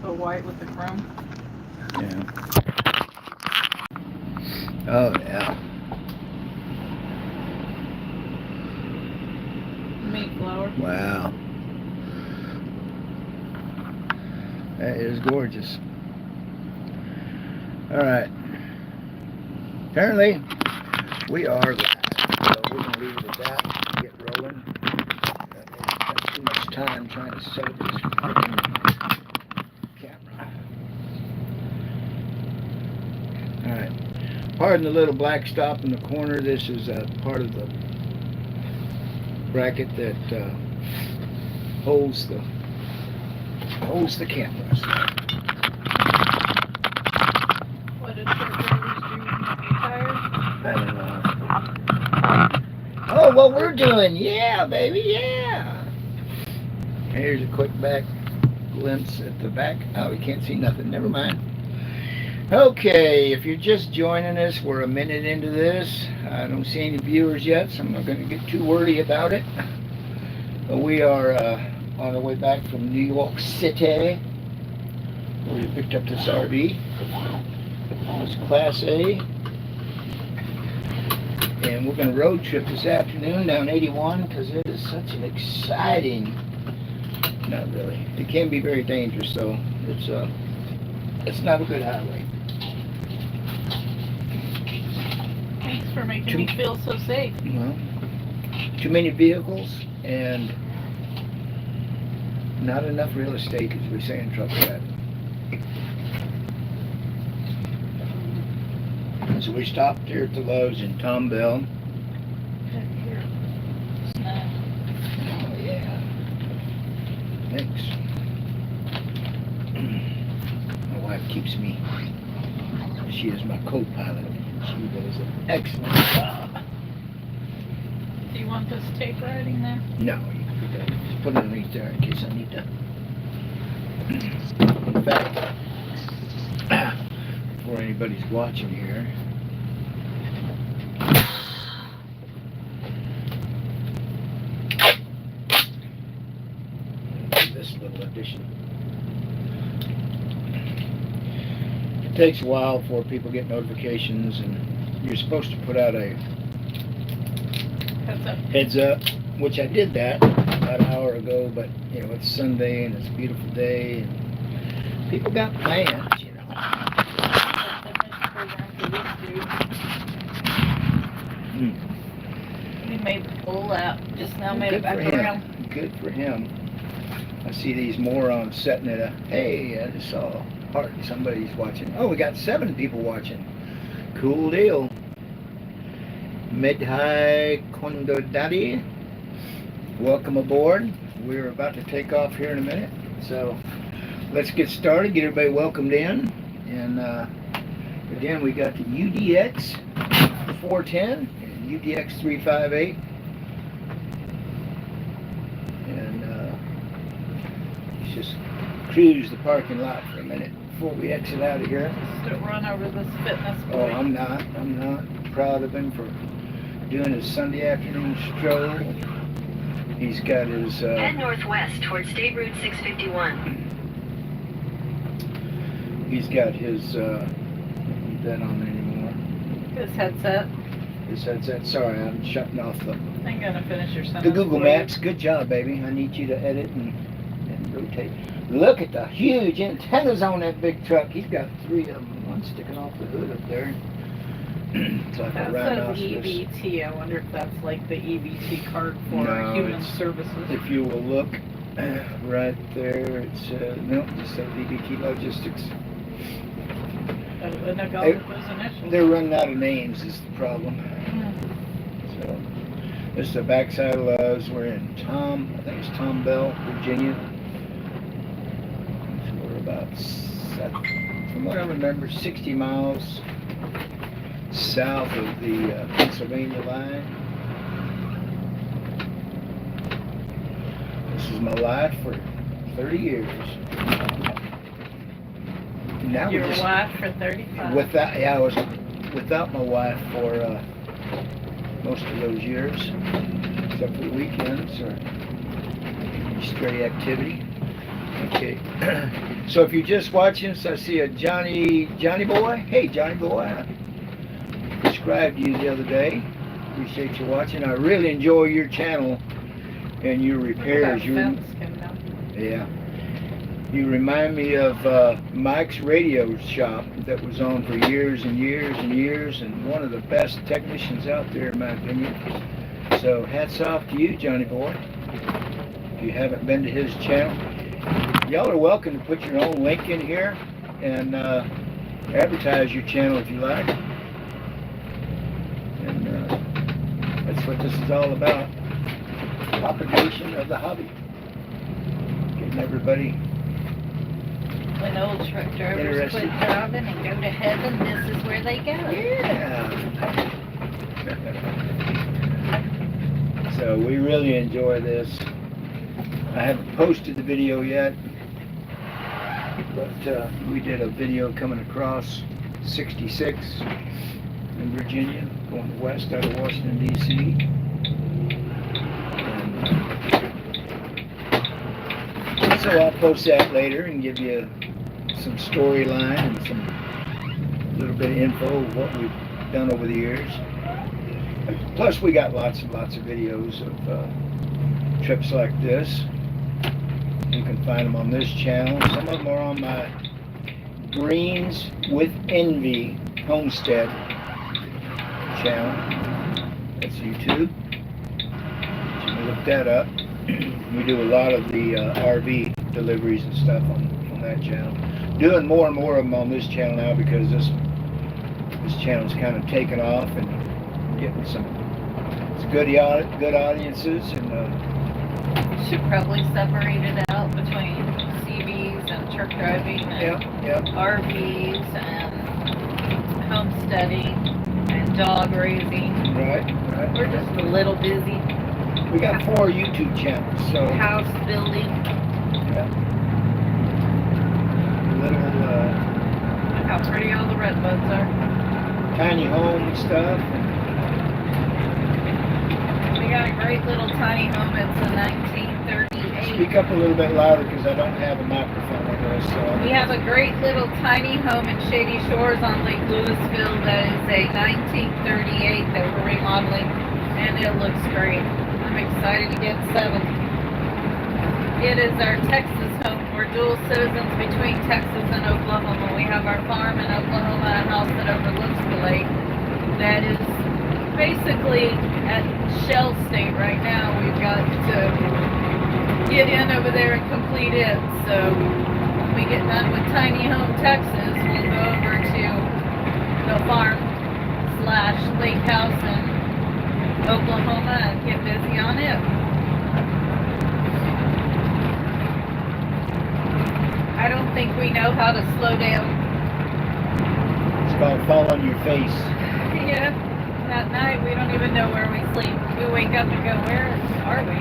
the white with the chrome. Yeah. Oh, yeah. Mayflower. Wow. That is gorgeous. All right. Apparently, we are live. So we're going to leave it at that. Get rolling. That's too much time trying to set up this freaking camera. All right. Pardon the little black stop in the corner. This is part of the bracket that holds the cameras. What did truck drivers do when they get tired? I don't know. Oh, what we're doing? Yeah, baby, yeah. Here's a quick back glimpse at the back. Oh, you can't see nothing. Never mind. Okay, if you're just joining us, we're a minute into this. I don't see any viewers yet, so I'm not going to get too wordy about it. But we are on the way back from New York City, where we picked up this RV. It's Class A. And we're going to road trip this afternoon down 81 because it is such an exciting, not really, it can be very dangerous though. It's not a good highway. Thanks for making me feel so safe. Well, too many vehicles and not enough real estate, as we say in truck that. So we stopped here at the Lowe's in Tomball. Oh yeah. Thanks. My wife keeps me. She is my co-pilot. She does an excellent job. Do you want this tape riding there? No, you can put that. Just put it underneath there in case I need to. In fact, before anybody's watching here. This little addition. It takes a while before people get notifications, and you're supposed to put out a heads up, which I did that about an hour ago, but you know, it's Sunday and it's a beautiful day and people got plans, you know. He made the full lap, just now made Good it back for him. around. Good for him. I see these morons setting it up. Hey, I just saw a heart. Somebody's watching. Oh, we got 7 people watching. Cool deal. Mid-high Kondo Daddy. Welcome aboard. We're about to take off here in a minute. So let's get started. Get everybody welcomed in. And again, we got the UDX 410 and UDX 358. Just cruise the parking lot for a minute before we exit out of here. Just to run over this fitness boy. Oh, I'm not proud of him for doing his Sunday afternoon stroll. He's got his head northwest towards State Route 651. He's got his need that on anymore. His headset. His headset. Sorry, I'm shutting off I'm gonna finish your sentence. the Google Maps. Good job, baby. I need you to edit and rotate. Look at the huge antennas on that big truck. He's got 3 of them. One sticking off the hood up there. It's like That a says rhinoceros. EBT. I wonder if that's like the EBT card for No, human it's- services. If you will look right there, it says, no, it says EBT Logistics. And I got those initials. They're running out of names is the problem. So, this is the backside of Lowe's. We're in I think it's Tomball, Virginia. So we're about, from what I remember, 60 miles south of the Pennsylvania line. This is my life for 30 years. Now Your wife for 35. I was without my wife for most of those years, except for the weekends or stray activity. Okay. So if you're just watching us, I see a Johnny Boy. Hey, Johnny Boy. I described you the other day. Appreciate you watching. I really enjoy your channel and your repairs. Yeah. You remind me of Mike's radio shop that was on for years and years and years, and one of the best technicians out there, in my opinion. So hats off to you, Johnny Boy. If you haven't been to his channel, y'all are welcome to put your own link in here and advertise your channel if you like. And that's what this is all about. Propagation of the hobby. Getting everybody When old truck drivers interested. quit driving and go to heaven, this is where they go. Yeah. So we really enjoy this. I haven't posted the video yet, but we did a video coming across 66 in Virginia, going west out of Washington, D.C. So I'll post that later and give you some storyline and some little bit of info of what we've done over the years. Plus we got lots and lots of videos of trips like this. You can find them on this channel. Some of them are on my Greens with Envy Homestead channel. That's YouTube. You can look that up. We do a lot of the RV deliveries and stuff on that channel. Doing more and more of them on this channel now because this channel's kind of taken off and getting some good audiences and. Should probably separate it out between CBs and truck driving and RVs and homesteading and dog raising. Right. We're just a little busy. We got 4 YouTube channels, so House building. yeah. Little Look how pretty all the redbuds are. tiny home stuff. We got a great little tiny home. It's a 1938. Speak up a little bit louder because I don't have a microphone with us. So We have a great little tiny home in Shady Shores on Lake Louisville that is a 1938 that we're remodeling, and it looks great. I'm excited to get 7. It is our Texas home. We're dual citizens between Texas and Oklahoma. We have our farm in Oklahoma, a house that overlooks the lake. That is basically at shell state right now. We've got to get in over there and complete it. So when we get done with Tiny Home Texas, we'll go over to the farm / lake house in Oklahoma and get busy on it. I don't think we know how to slow down. it's called Fall on Your Face. Yeah, at night we don't even know where we sleep. We wake up and go, where are we?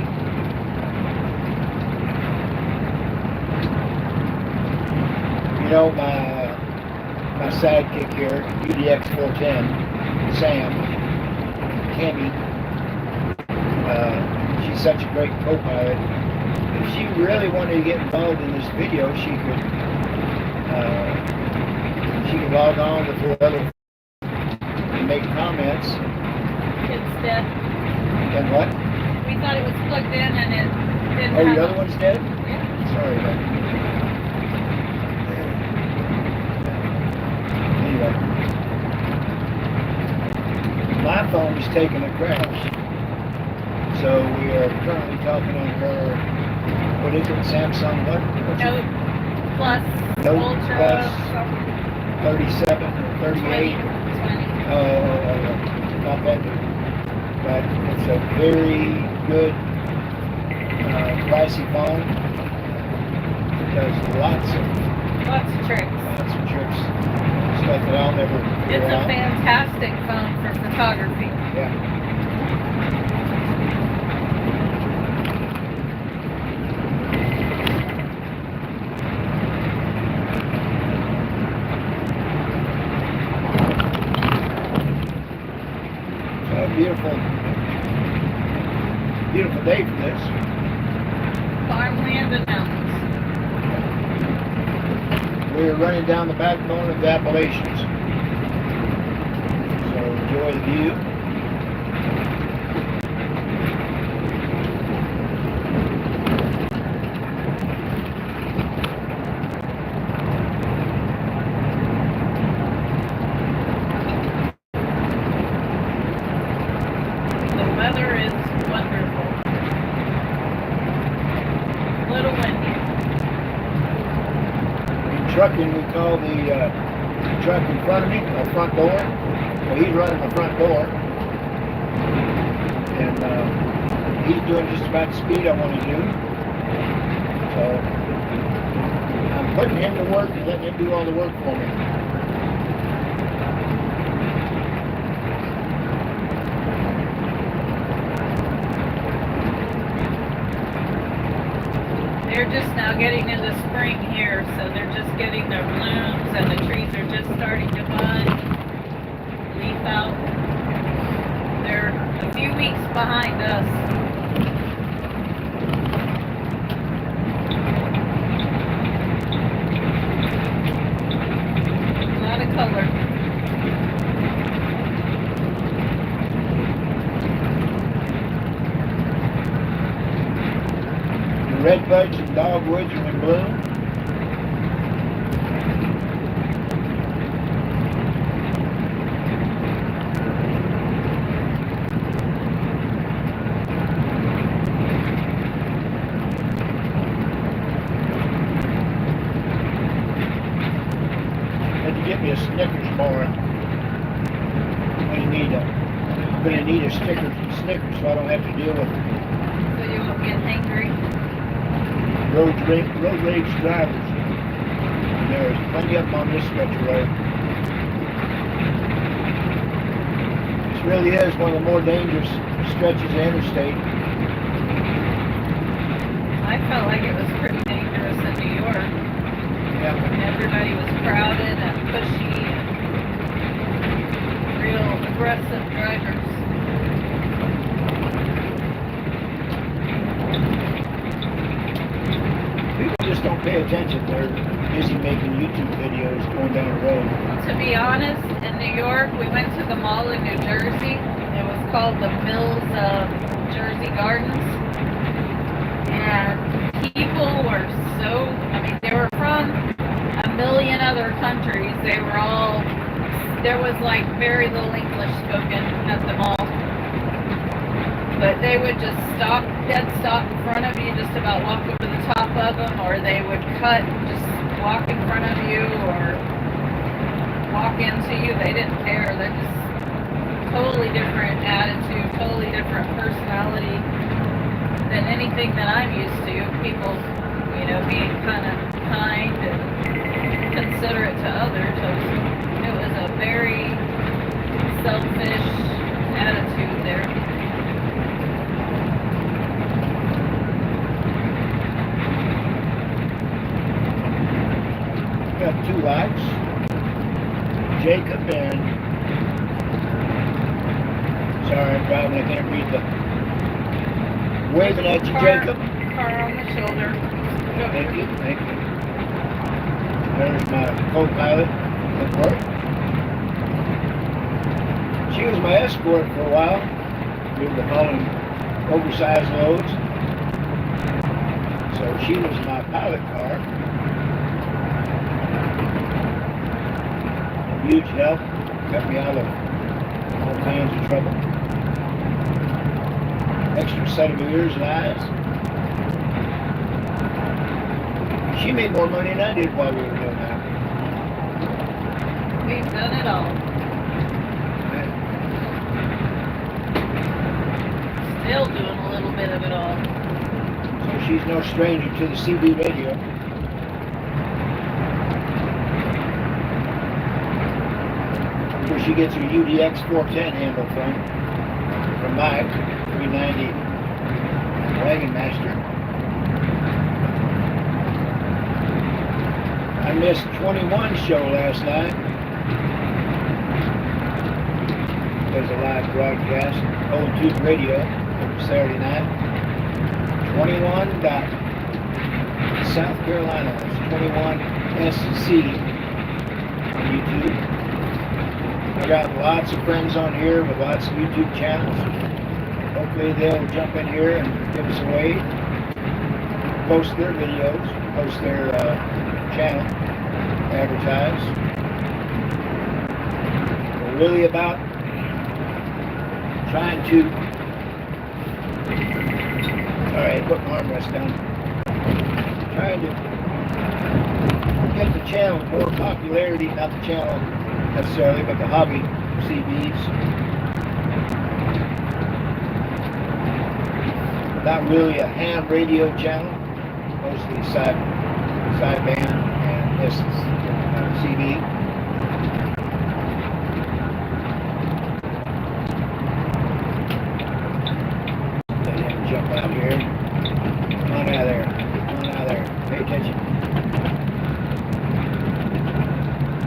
You know, my sidekick here, UDX 410, Sam, Cammy, she's such a great co-pilot. If she really wanted to get involved in this video, she could log on with her other and make comments. It's dead. And what? We thought it was plugged in and it didn't Oh, have the a- other one's dead? Yeah. Sorry about that. Anyway. My phone is taking a crash. So we are currently talking on her, what is it, Samsung, what's Note it? Plus Note Ultra Plus something. 37 or 38. 20. Not that good. But it's a very good, pricey phone. It does lots Lots of tricks. of tricks. Stuff that I'll never It's figure a out. fantastic phone for photography. Yeah. Beautiful day for this. Farmland and mountains. We are running down the backbone of the Appalachians. So enjoy the view. The weather is wonderful. A little windy. In trucking, we call the truck in front of me, our front door. Well, he's running the front door. And he's doing just about the speed I want to do. So I'm putting him to work and letting him do all the work for me. They're just now getting into spring here, so they're just getting their blooms and the trees are just starting to bud, leaf out. They're a few weeks behind us. A lot of color. Redbuds and dogwoods are in bloom. Had to get me a Snickers bar. I'm gonna need a Snickers so I don't have to deal with So you won't get hangry. road rage drivers. There's plenty of them on this stretch of road. This really is one of the more dangerous stretches of interstate. I felt like it was pretty dangerous in New York. Yeah. Everybody was crowded and pushy and real aggressive drivers. People just don't pay attention. They're busy making YouTube videos going down the road. To be honest, in New York, we went to the mall in New Jersey. It was called the Mills of Jersey Gardens. And people were so, they were from a million other countries. They were all, there was like very little English spoken at the mall. But they would just dead stop in front of you, just about walk over the top of them, or they would cut, just walk in front of you, or walk into you. They didn't care. They're just totally different attitude, totally different personality than anything that I'm used to. People, being kind of kind and considerate to others. It was a very selfish attitude there. Got two lights. Jacob and... Sorry, I'm driving. I can't read the... Waving at you, Jacob. Car on the shoulder. Thank you. There's my co-pilot at work. She was my escort for a while. We were hauling oversized loads. So she was my pilot car. Huge help. Got me out of all kinds of trouble. Extra set of ears and eyes. She made more money than I did while we were doing that. We've done it all. Still doing a little bit of it all. So she's no stranger to the CB radio. Where she gets her UDX 410 handle from Mike, 390 Wagon Master. I missed 21 show last night. There's a live broadcast, Old Tube Radio, Saturday night. 21 South Carolina. 21SC on YouTube. I got lots of friends on here with lots of YouTube channels. Hopefully they'll jump in here and give us a wave, post their videos, post their channel, advertise. We're really about trying to, alright, put my armrest down, trying to get the channel more popularity, not the channel necessarily, but the hobby CBs. Not really a ham radio channel, mostly sideband and this CB. Let him jump out here. Come on out of there. Come on out of there. Pay attention.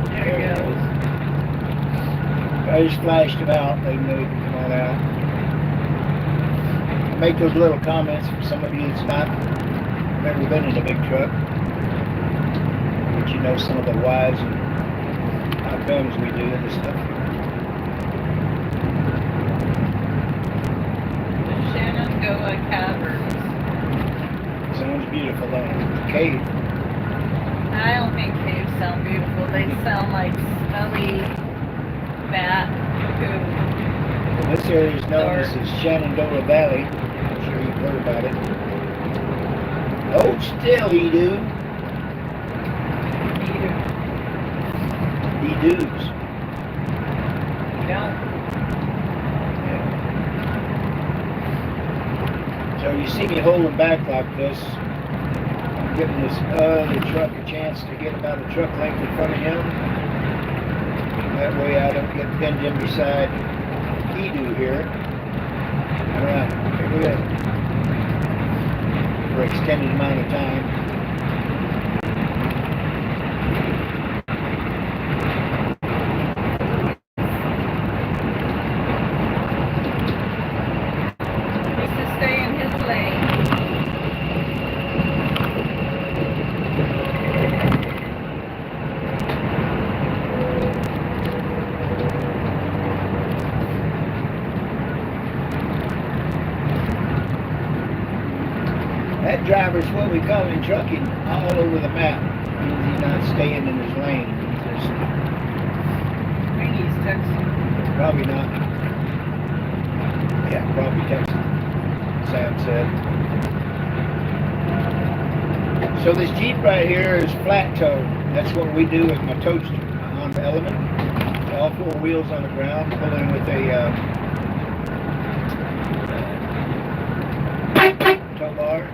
There he goes. I just flashed him out, let him know he can come on out. Make those little comments for some of you that's never been in a big truck, but you know some of the whys and how comes we do this stuff. The Shenandoah Caverns. Sounds beautiful, though. Cave. I don't think caves sound beautiful. They sound like smelly bat poo. Well, this area is known as the Shenandoah Valley. I'm sure you've heard about it. Hold still, he-do. He-do's. Yeah. So you see me holding back like this, I'm giving this other truck a chance to get about a truck length in front of him. That way I don't get pinned in beside he-do here. Alright, here we go. For an extended amount of time. Needs to stay in his lane. That driver's what we call in trucking all over the map. Means he's not staying in his lane. He's just, I think he's texting. probably not. Yeah, probably texting. Sam said. So this Jeep right here is flat tow. That's what we do with my toaster on the Element. All four wheels on the ground, pulling with a tow bar.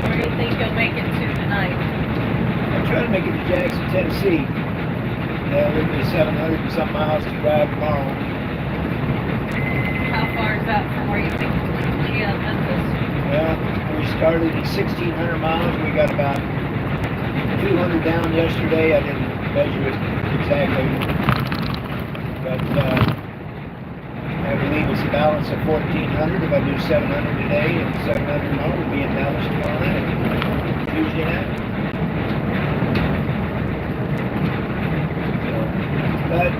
Where do you think you'll make it to tonight? I'm trying to make it to Jackson, Tennessee. It'll be 700 and some miles to drive tomorrow. How far is that from where you think you'll be at Memphis? Well, we started at 1,600 miles. We got about 200 down yesterday. I didn't measure it exactly. But I believe it's a balance of 1,400. If I do 700 today and 700 tomorrow, we'll be in Dallas tomorrow night. Tuesday night. But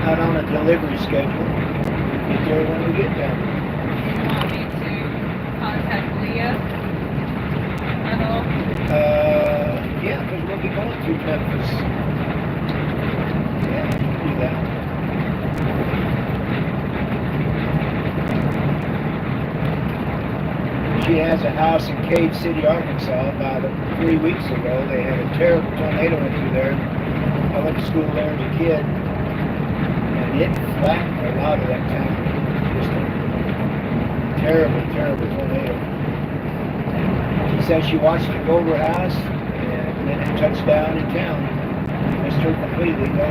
not on a delivery schedule. We'll get there when we get there. Do you want me to contact Leah at all? Yeah, because we'll be going through Memphis. Yeah, we can do that. She has a house in Cave City, Arkansas. About 3 weeks ago, they had a terrible tornado went through there. I went to school there as a kid, and it flattened a lot of that town. Just a terrible, terrible tornado. She said she watched it go over her house, and then it touched down in town. missed her completely. No,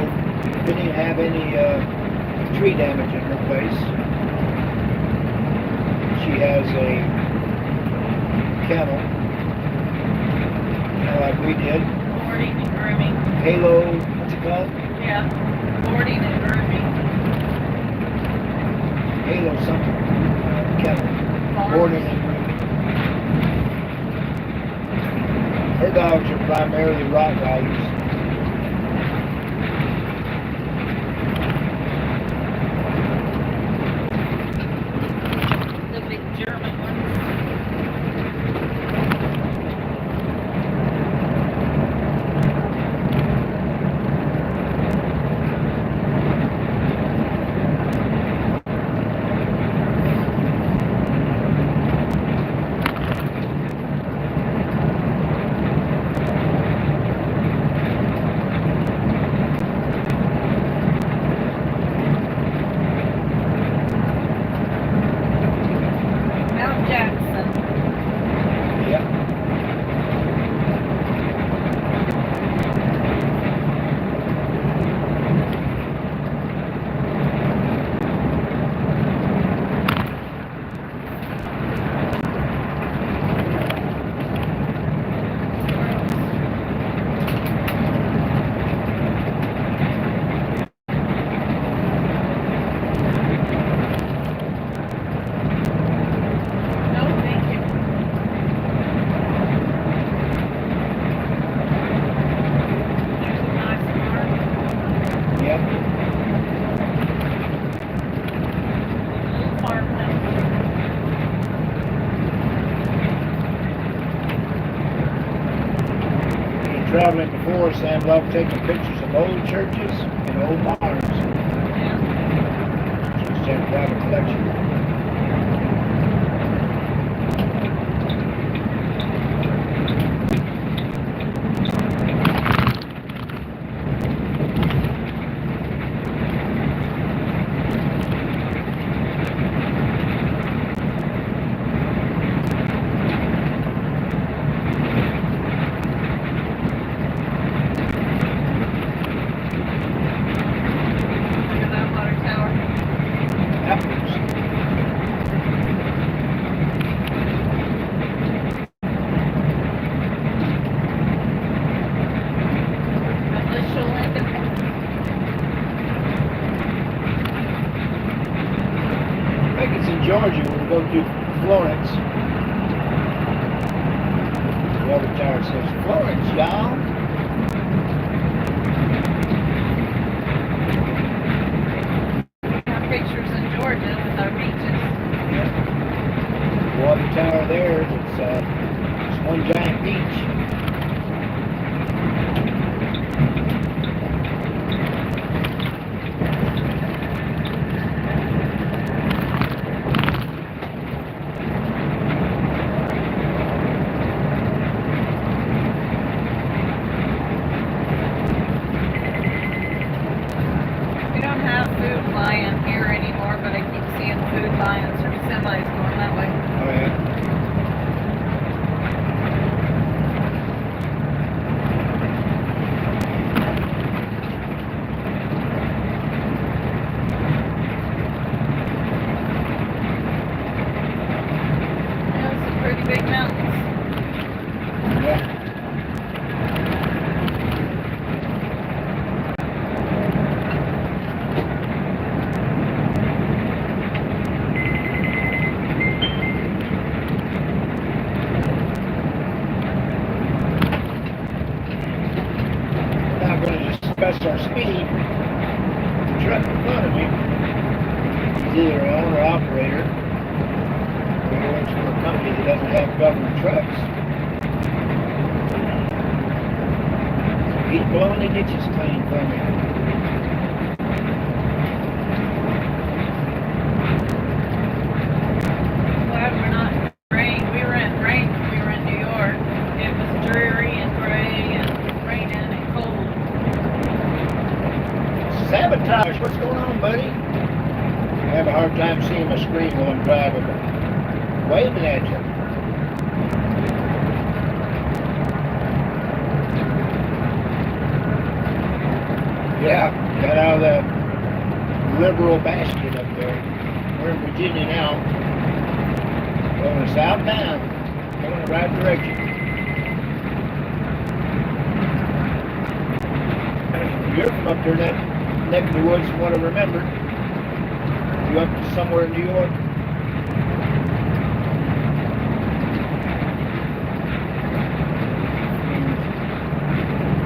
didn't even have any tree damage in her place. She has a kennel, kind of like we did. Boarding and grooming. Halo, what's it called? Yeah. Boarding and grooming. Halo something. Kennel. Boarding and grooming. Her dogs are primarily Rottweilers. The big German ones. Mount Jackson. Yep. No, thank you. There's a nice farm. Yep. Little farmhouse. Been traveling before, Sam loved taking pictures of old churches and old barns. Yeah. She used to have quite a collection. Look at that water tower. Apples. Militia Lincoln. I think it's in Georgia. We'll go to Florence. The other tower says Florence, y'all. We have pictures in Georgia with our beaches. Water tower there. It's one giant beach. We don't have food flying here anymore, but I keep seeing food lions or semis going that way. Oh yeah. Those are pretty big mountains. Yeah. Not going to discuss our speed. The truck in front of me is either an owner operator or he works for a company that doesn't have government trucks. He's blowing the ditches clean for me. Glad we're not in rain. We were in rain when we were in New York. It was dreary and gray and raining and cold. Sabotage, what's going on, buddy? I have a hard time seeing my screen while I'm driving, but waving at you. Yeah, got out of the liberal basket up there. We're in Virginia now. Going southbound. Going in the right direction. You're from up there in that neck of the woods from what I remember. You up to somewhere in New York?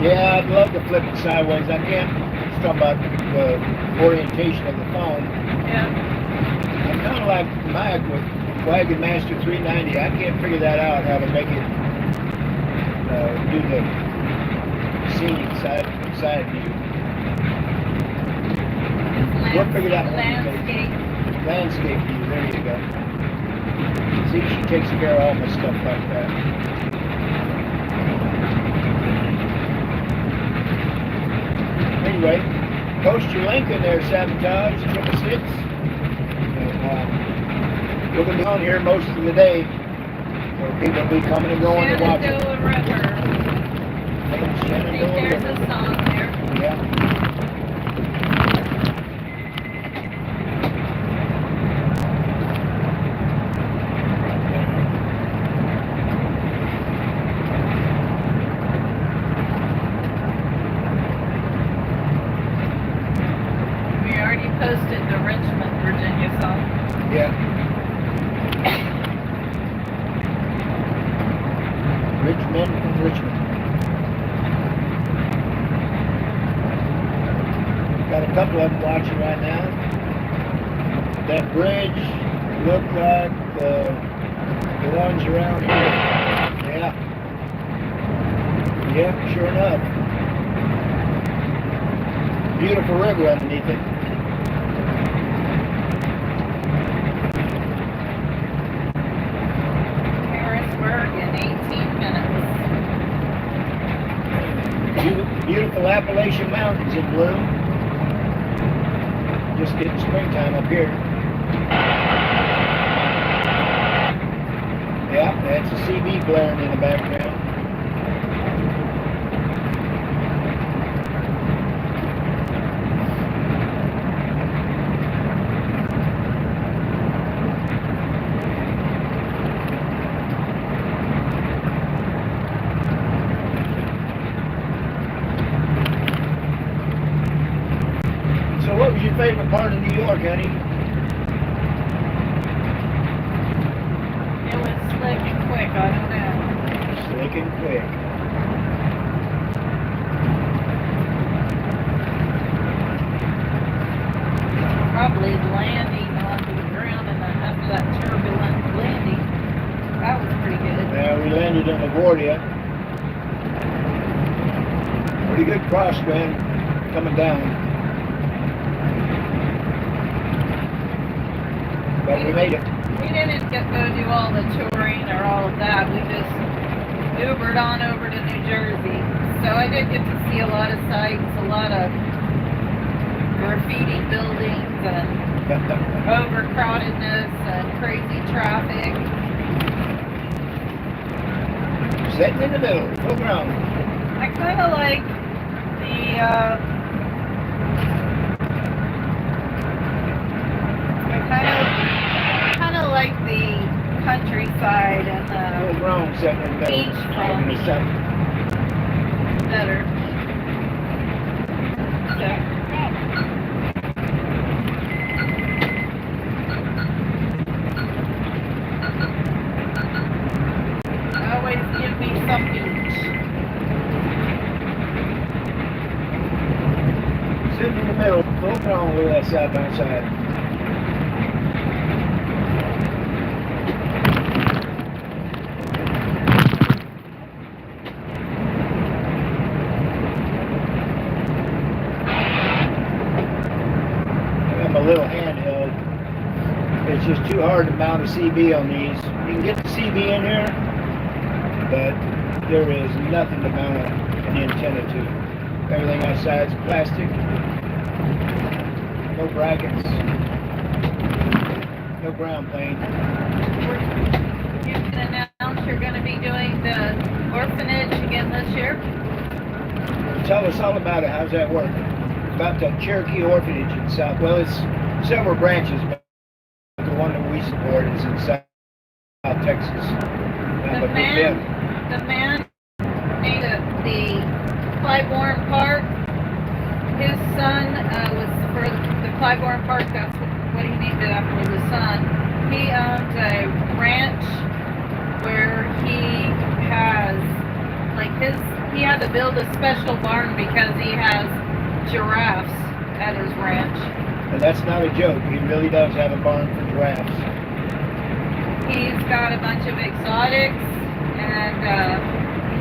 Yeah, I'd love to flip it sideways. I can't. It's talking about the orientation of the phone. Yeah. I'm kind of like Mike with Wagon Master 390. I can't figure that out, how to make it do the scenic side view. We'll figure that one. Landscape. Landscape view. There you go. See, she takes care of all my stuff like that. Anyway, post your link in there, Sabotage 666. We're going to be on here most of the day. So people will be coming and going to watch it. Shenandoah River. I think there's a song there. Yeah. We already posted the Richmond, Virginia song. Yeah. Rich men from Richmond. Got a couple of them watching right now. That bridge looked like the ones around here. Yeah. Yeah, sure enough. Beautiful river underneath it. Harrisburg in 18 minutes. Beautiful Appalachian mountains in bloom. Just getting springtime up here. Yeah, that's a CB blaring in the background. So what was your favorite part of New York, honey? It was slick and quick, I don't know. Slick and quick. Probably landing onto the ground and then after that turbulent landing. That was pretty good. Yeah, we landed in LaGuardia. Pretty good crosswind coming down. But we made it. We didn't go do all the touring or all of that. We just Ubered on over to New Jersey. So I did get to see a lot of sights, a lot of graffiti buildings and overcrowdedness and crazy traffic. Sitting in the middle, full ground. I kind of like the like the countryside and Full the ground, sitting in the middle. beach front better. So, always give me some beach. Sitting in the middle, full ground with that side by side. A little handheld. It's just too hard to mount a CB on these. You can get the CB in here, but there is nothing to mount an antenna to. Everything outside's plastic. No brackets. No ground plane. You can announce you're going to be doing the orphanage again this year. Tell us all about it. How's that work? about that Cherokee orphanage in South. Well, it's several branches, but the one that we support is in South Texas. The man made the Clybourne Park. His son was for the Clybourne Park. That's what he named it after his son. He owns a ranch where he has he had to build a special barn because he has giraffes at his ranch. And that's not a joke. He really does have a barn for giraffes. He's got a bunch of exotics, and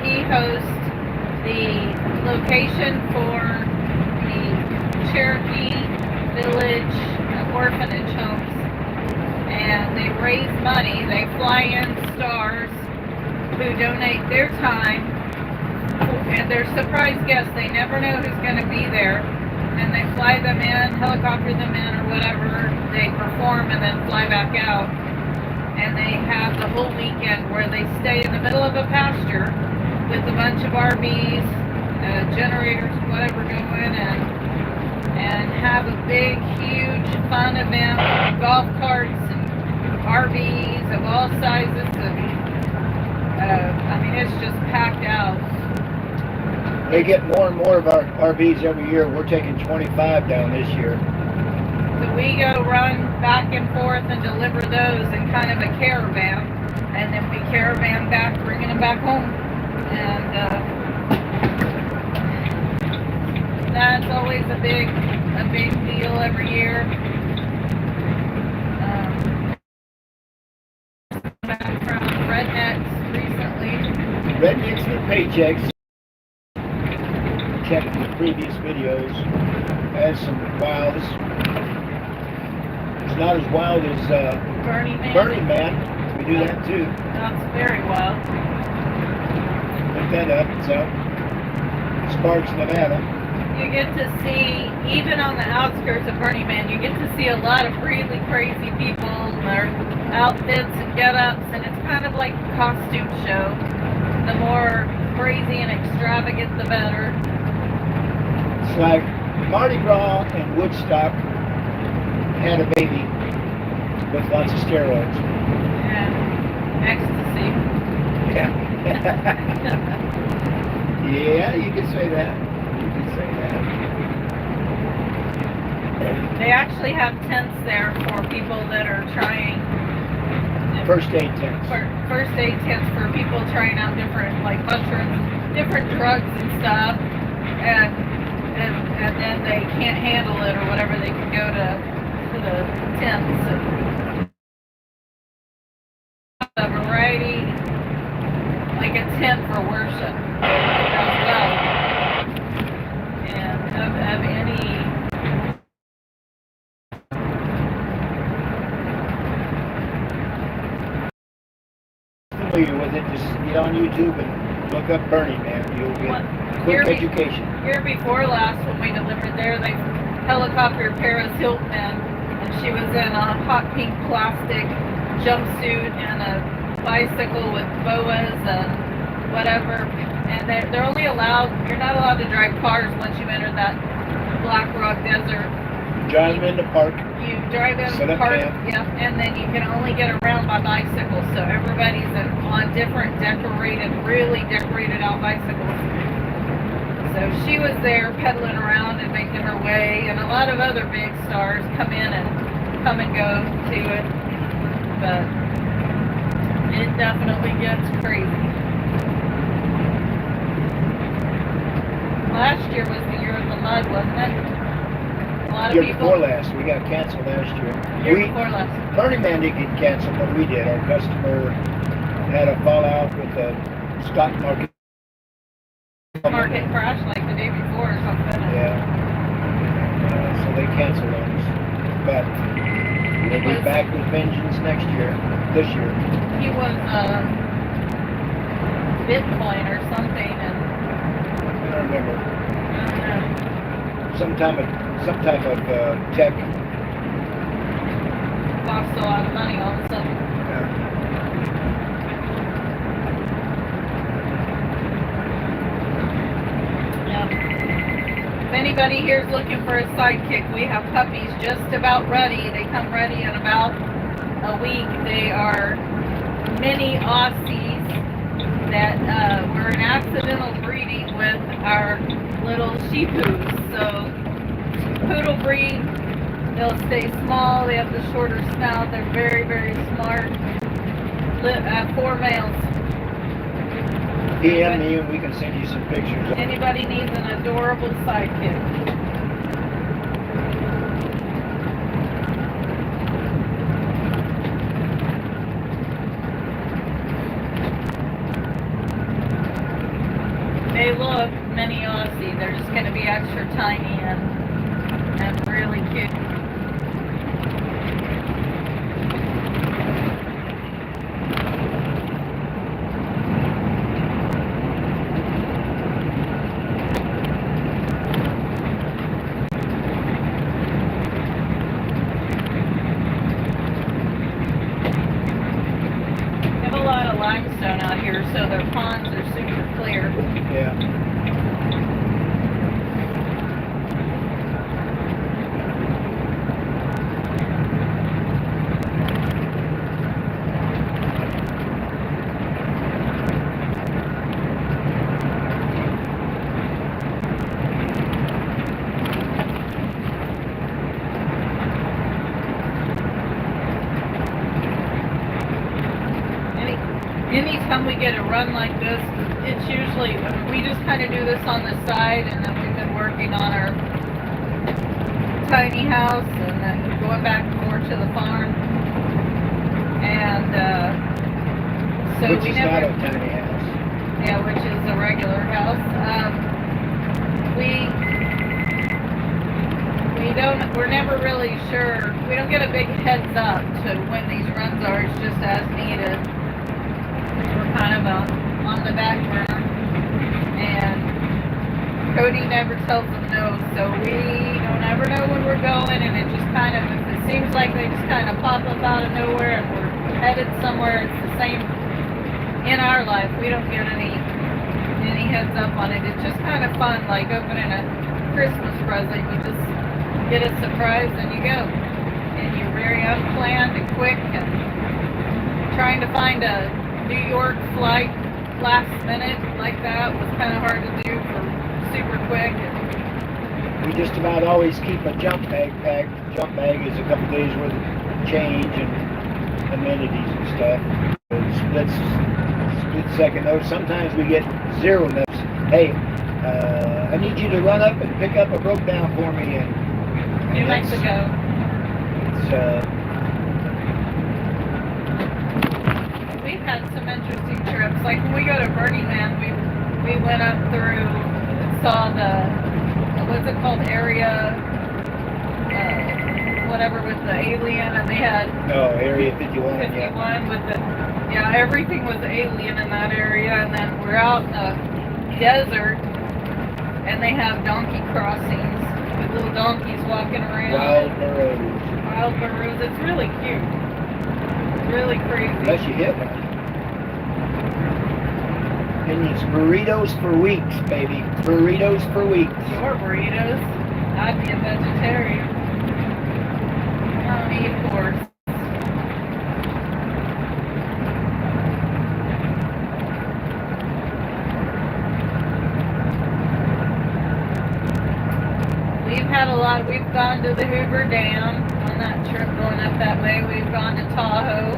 he hosts the location for the Cherokee Village orphanage homes. And they raise money. They fly in stars who donate their time, and they're surprise guests. They never know who's going to be there, and they fly them in, helicopter them in, or whatever. They perform and then fly back out, and they have the whole weekend where they stay in the middle of a pasture with a bunch of RVs, generators, whatever going, and have a big, huge, fun event, golf carts and RVs of all sizes, and I mean, it's just packed out. They get more and more of our RVs every year. We're taking 25 down this year. So we go run back and forth and deliver those in kind of a caravan, and then we caravan back, bringing them back home. And that's always a big deal every year. Back from Rednecks recently. Rednecks with paychecks. Check the previous videos. Has some wilds. It's not as wild as Burning Man. We do that too. That's very wild. Look that up. It's out. Sparks, Nevada. You get to see, even on the outskirts of Burning Man, you get to see a lot of really crazy people and their outfits and get-ups, and it's kind of like a costume show. The more crazy and extravagant, the better. It's like Mardi Gras and Woodstock had a baby with lots of steroids. Yeah, ecstasy. Yeah. Yeah, you could say that. You could say that. They actually have tents there for people that are trying. First aid tents. First aid tents for people trying out different, like mushrooms, different drugs and stuff, and then they can't handle it or whatever. They can go to the tents and a variety, like a tent for worship as well, and of any. Familiar with it, just get on YouTube and look up Burning Man. You'll get a quick education. Year before last, when we delivered there, they helicoptered Paris Hilton in, and she was in a hot pink plastic jumpsuit and a bicycle with boas and whatever. And they're only allowed, you're not allowed to drive cars once you enter that Black Rock Desert. Drive them in the park. You drive in the park, yeah, and then you can only get around by bicycle. So everybody's on different really decorated out bicycles. So she was there pedaling around and making her way, and a lot of other big stars come and go to it. But it definitely gets crazy. Last year was the year of the mud, wasn't it? A lot of Year people. before last, we got canceled last year. Before last. Burning Man didn't get canceled, but we did. Our customer had a fallout with the stock market. Market crashed like the day before or something. Yeah. So they canceled on us. But we'll be back with vengeance this year. He was Bitcoin or something, and I don't remember. I don't know. Some type of tech. Lost a lot of money all of a sudden. Yeah. If anybody anybody here's looking for a sidekick, we have puppies just about ready. They come ready in about a week. They are mini Aussies that were an accidental breeding with our little sheepoos. So poodle breed, they'll stay small, they have the shorter snout, they're very, very smart. 4 males. PM me and we can send you some pictures. Anybody needs an adorable sidekick. Hey, look, mini Aussie. They're just going to be extra tiny and really cute. They have a lot of limestone out here, so their ponds are super clear. Yeah. Anytime we get a run like this, it's usually, we just kind of do this on the side, and then we've been working on our tiny house, and then going back more to the farm. And so Which we is never, not a tiny house. yeah, which is a regular house. We're never really sure. We don't get a big heads up to when these runs are. It's just as needed. We're kind of on the back burner, and Cody never tells them no, so we don't ever know when we're going, and it just kind of, if it seems like they just kind of pop up out of nowhere and we're headed somewhere, it's the same in our life. We don't get any heads up on it. It's just kind of fun, like opening a Christmas present. You just get a surprise and you go, and you're very unplanned and quick, and trying to find a New York flight last minute like that was kind of hard to do for super quick. We just about always keep a jump bag packed. Jump bag is a couple days worth of change and amenities and stuff. Split second notice. Sometimes we get 0 notice. Hey, I need you to run up and pick up a broke down for me in New Mexico. We've had some interesting trips. Like when we go to Burning Man, we went up through and saw the, what's it called, area, whatever with the alien, and they had Area 51. 51 Yeah. with the, yeah, everything was alien in that area. And then we're out in the desert, and they have donkey crossings with little donkeys walking around. Wild burros. It's really cute. Really crazy. Unless you hit one. And it's burritos for weeks, baby. Burritos for weeks. Your burritos. I'd be a vegetarian. I don't eat horse. We've had a lot. We've gone to the Hoover Dam on that trip going up that way. We've gone to Tahoe.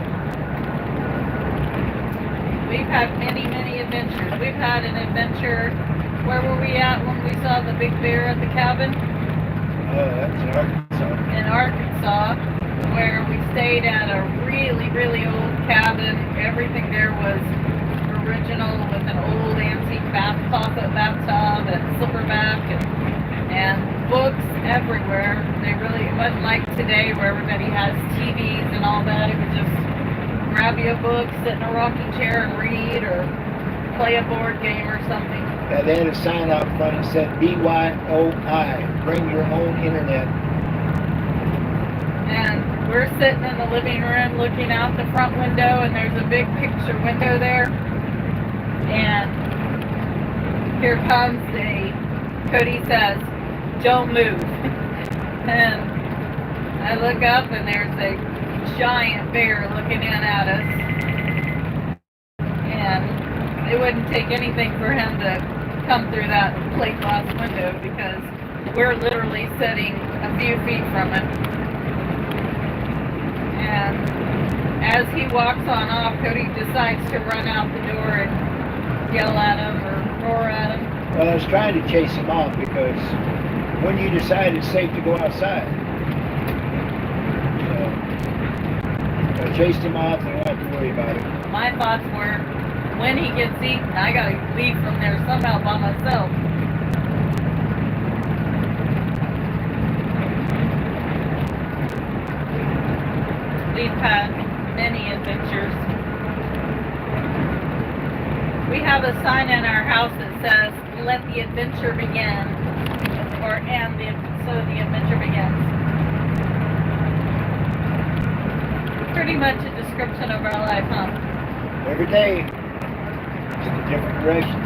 We've had many, many adventures. We've had an adventure. Where were we at when we saw the big bear at the cabin? Oh, that's in Arkansas. In Arkansas, where we stayed at a really, really old cabin. Everything there was original, with an old antique bathtub and slipper back and books everywhere. It wasn't like today where everybody has TVs and all that. It was just grab you a book, sit in a rocking chair and read, or play a board game or something. Yeah, they had a sign out front that said BYOI, bring your own internet. And we're sitting in the living room looking out the front window, and there's a big picture window there. And here comes Cody says, don't move. And I look up and there's a giant bear looking in at us. And it wouldn't take anything for him to come through that plate glass window because we're literally sitting a few feet from it. And as he walks on off, Cody decides to run out the door and yell at him or roar at him. Well, I was trying to chase him off because when you decide it's safe to go outside. So I chased him off and I don't have to worry about it. My thoughts were, when he gets eaten, I gotta leave from there somehow by myself. We've had many adventures. We have a sign in our house that says, "Let the adventure begin," so the adventure begins. Pretty much a description of our life, huh? Every day, just a different direction.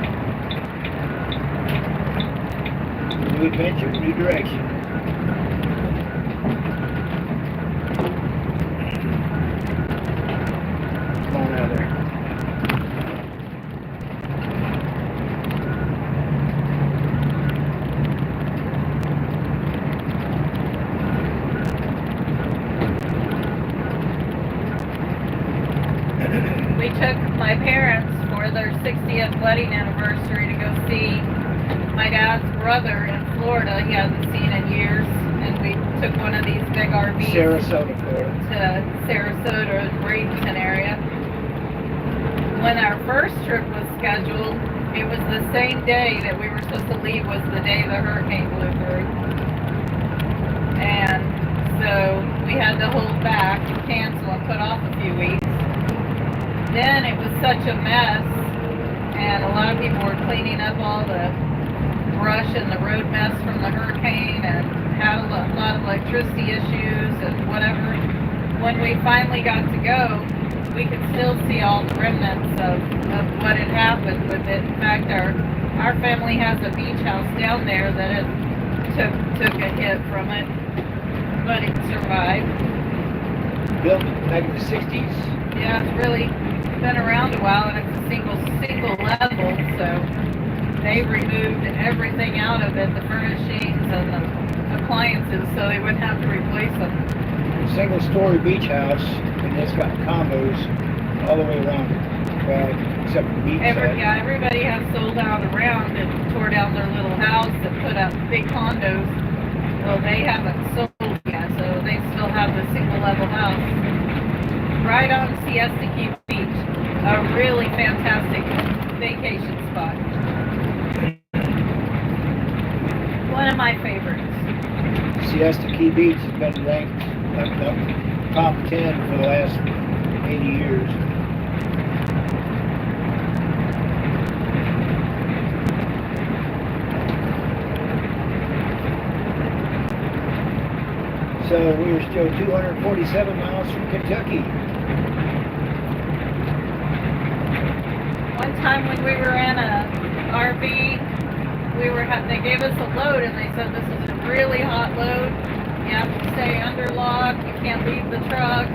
New adventure, new direction. Come on out there. We took my parents for their 60th wedding anniversary to go see my dad's brother in Florida. He hasn't seen in years, and we took one of these big RVs Sarasota, Florida. to Sarasota, Bradenton area. When our first trip was scheduled, it was the same day that we were supposed to leave was the day the hurricane blew through. And so we had to hold back and cancel and put off a few weeks. Then it was such a mess, and a lot of people were cleaning up all the brush and the road mess from the hurricane and had a lot of electricity issues and whatever. When we finally got to go, we could still see all the remnants of what had happened with it. In fact, our family has a beach house down there that had took a hit from it, but it survived. Built back in the 60s. Yeah, it's really been around a while, and it's a single level, so they removed everything out of it, the furnishings and the appliances, so they wouldn't have to replace them. A single-story beach house, and it's got condos all the way around it. Well, except for the beach side. Yeah, everybody has sold out around and tore down their little house and put up big condos. Well, they haven't sold yet, so they still have the single level house right on Siesta Key Beach. A really fantastic vacation spot. One of my favorites. Siesta Key Beach has been ranked top 10 for the last 80 years. So we are still 247 miles from Kentucky. One time when we were in a RV, they gave us a load and they said this is a really hot load. You have to stay under lock, you can't leave the truck,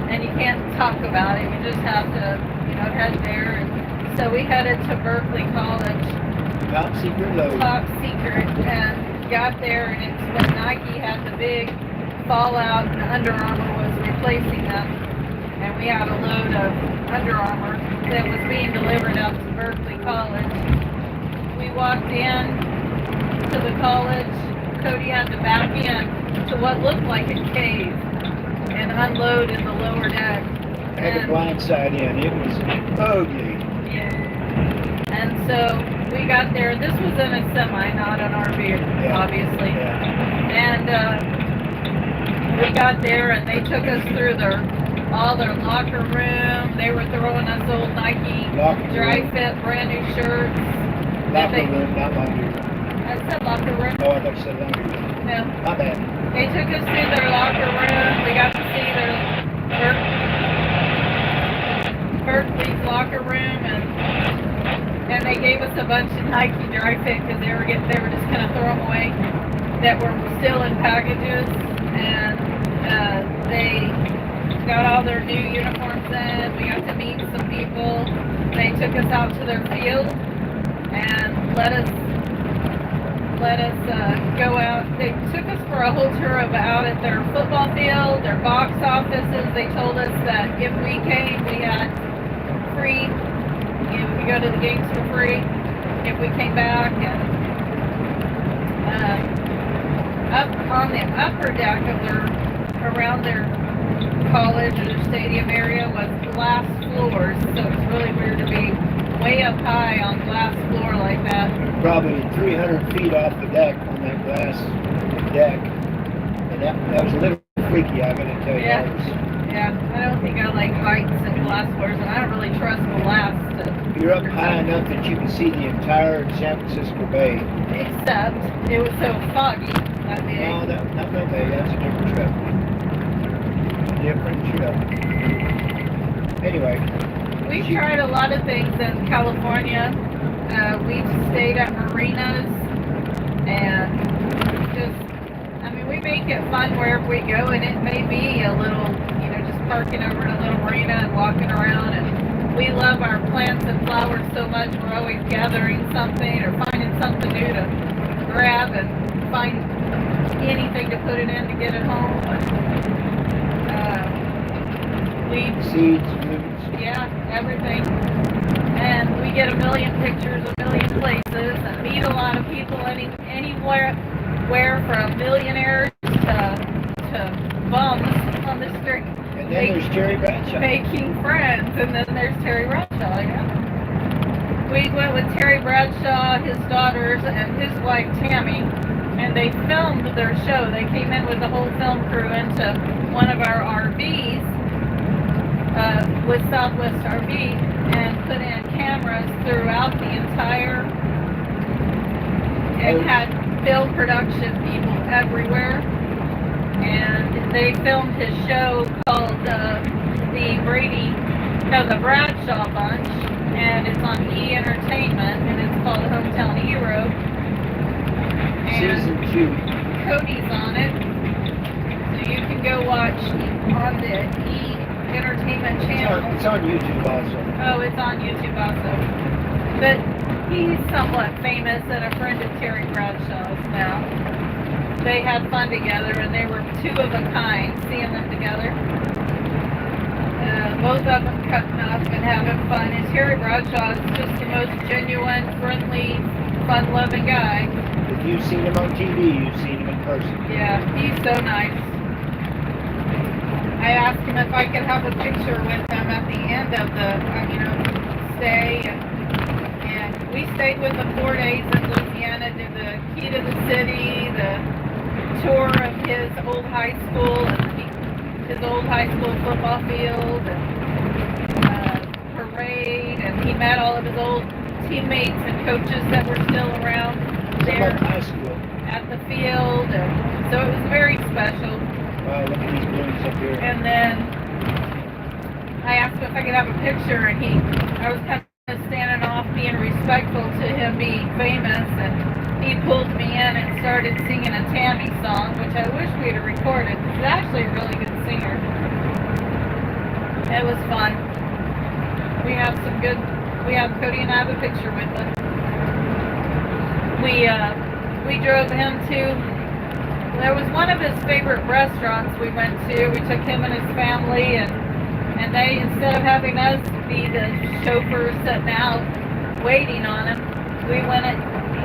and you can't talk about it. You just have to, head there. And so we headed to Berkeley College. Top secret load. Top secret, and got there, and it's when Nike had the big fallout and Under Armour was replacing them. And we had a load of Under Armour that was being delivered up to Berkeley College. We walked in to the college. Cody had to back in to what looked like a cave and unload in the lower deck. I had a blind side in. It was ugly. Yeah. And so we got there. This was in a semi, not an RV, obviously. Yeah. And we got there, and they took us through all their locker room. They were throwing us old Nike dry fit brand new shirts. Locker room, not laundry room. I said locker room. Oh, I thought you said laundry room. No. My bad. They took us through their locker room. We got to see their Berkeley's locker room, and they gave us a bunch of Nike dry fit because they were just gonna throw them away. that were still in packages, and they got all their new uniforms in. We got to meet some people. They took us out to their field and let us go out. They took us for a whole tour out at their football field, their box offices. They told us that if we came, we had free. You know, we go to the games for free if we came back. And up on the upper deck of around their college or their stadium area was glass floors, so it's really weird to be way up high on glass floor like that. Probably 300 feet off the deck on that glass deck. And that was a little freaky, I gotta tell you. Yeah. That was, Yeah, I don't think I like heights and glass floors, and I don't really trust glass to, you're up high enough that you can see the entire San Francisco Bay. except it was so foggy that day. No, not that day. That's a different trip. Different trip. Anyway. We've tried a lot of things in California. We've stayed at marinas, and we make it fun wherever we go, and it may be a little, just parking over at a little marina and walking around, and we love our plants and flowers so much, we're always gathering something or finding something new to grab and find anything to put it in to get it home. Seeds, roots. Yeah, everything. And we get a million pictures, a million places, and meet a lot of people anywhere from millionaires to bums on the street. And then there's Terry Bradshaw. Making friends, and then there's Terry Bradshaw, yeah. We went with Terry Bradshaw, his daughters, and his wife Tammy, and they filmed their show. They came in with the whole film crew into one of our RVs, with Southwest RV, and put in cameras throughout the entire, and had film production people everywhere, and they filmed his show called the Bradshaw Bunch, and it's on E! Entertainment, and it's called Hometown Hero. And Season 2. Cody's on it, so you can go watch on the E! Entertainment channel. It's on YouTube also. Oh, it's on YouTube also. But he's somewhat famous and a friend of Terry Bradshaw's now. They had fun together, and they were two of a kind, seeing them together. Both of them cutting up and having fun. And Terry Bradshaw is just the most genuine, friendly, fun-loving guy. If you've seen him on TV, you've seen him in person. Yeah, he's so nice. I asked him if I could have a picture with him at the end of the, stay. And we stayed with him 4 days in Louisiana, did the key to the city, the tour of his old high school, and his old high school football field, and parade, and he met all of his old teammates and coaches that were still around there High school. at the field, and so it was very special. Wow, look at these balloons up here. And then I asked him if I could have a picture, and I was kind of standing off, being respectful to him being famous, and he pulled me in and started singing a Tammy song, which I wish we had recorded. He's actually a really good singer. It was fun. We have Cody and I have a picture with us. We drove him to, there was one of his favorite restaurants we went to. We took him and his family, and they, instead of having us be the chauffeurs sitting out waiting on him,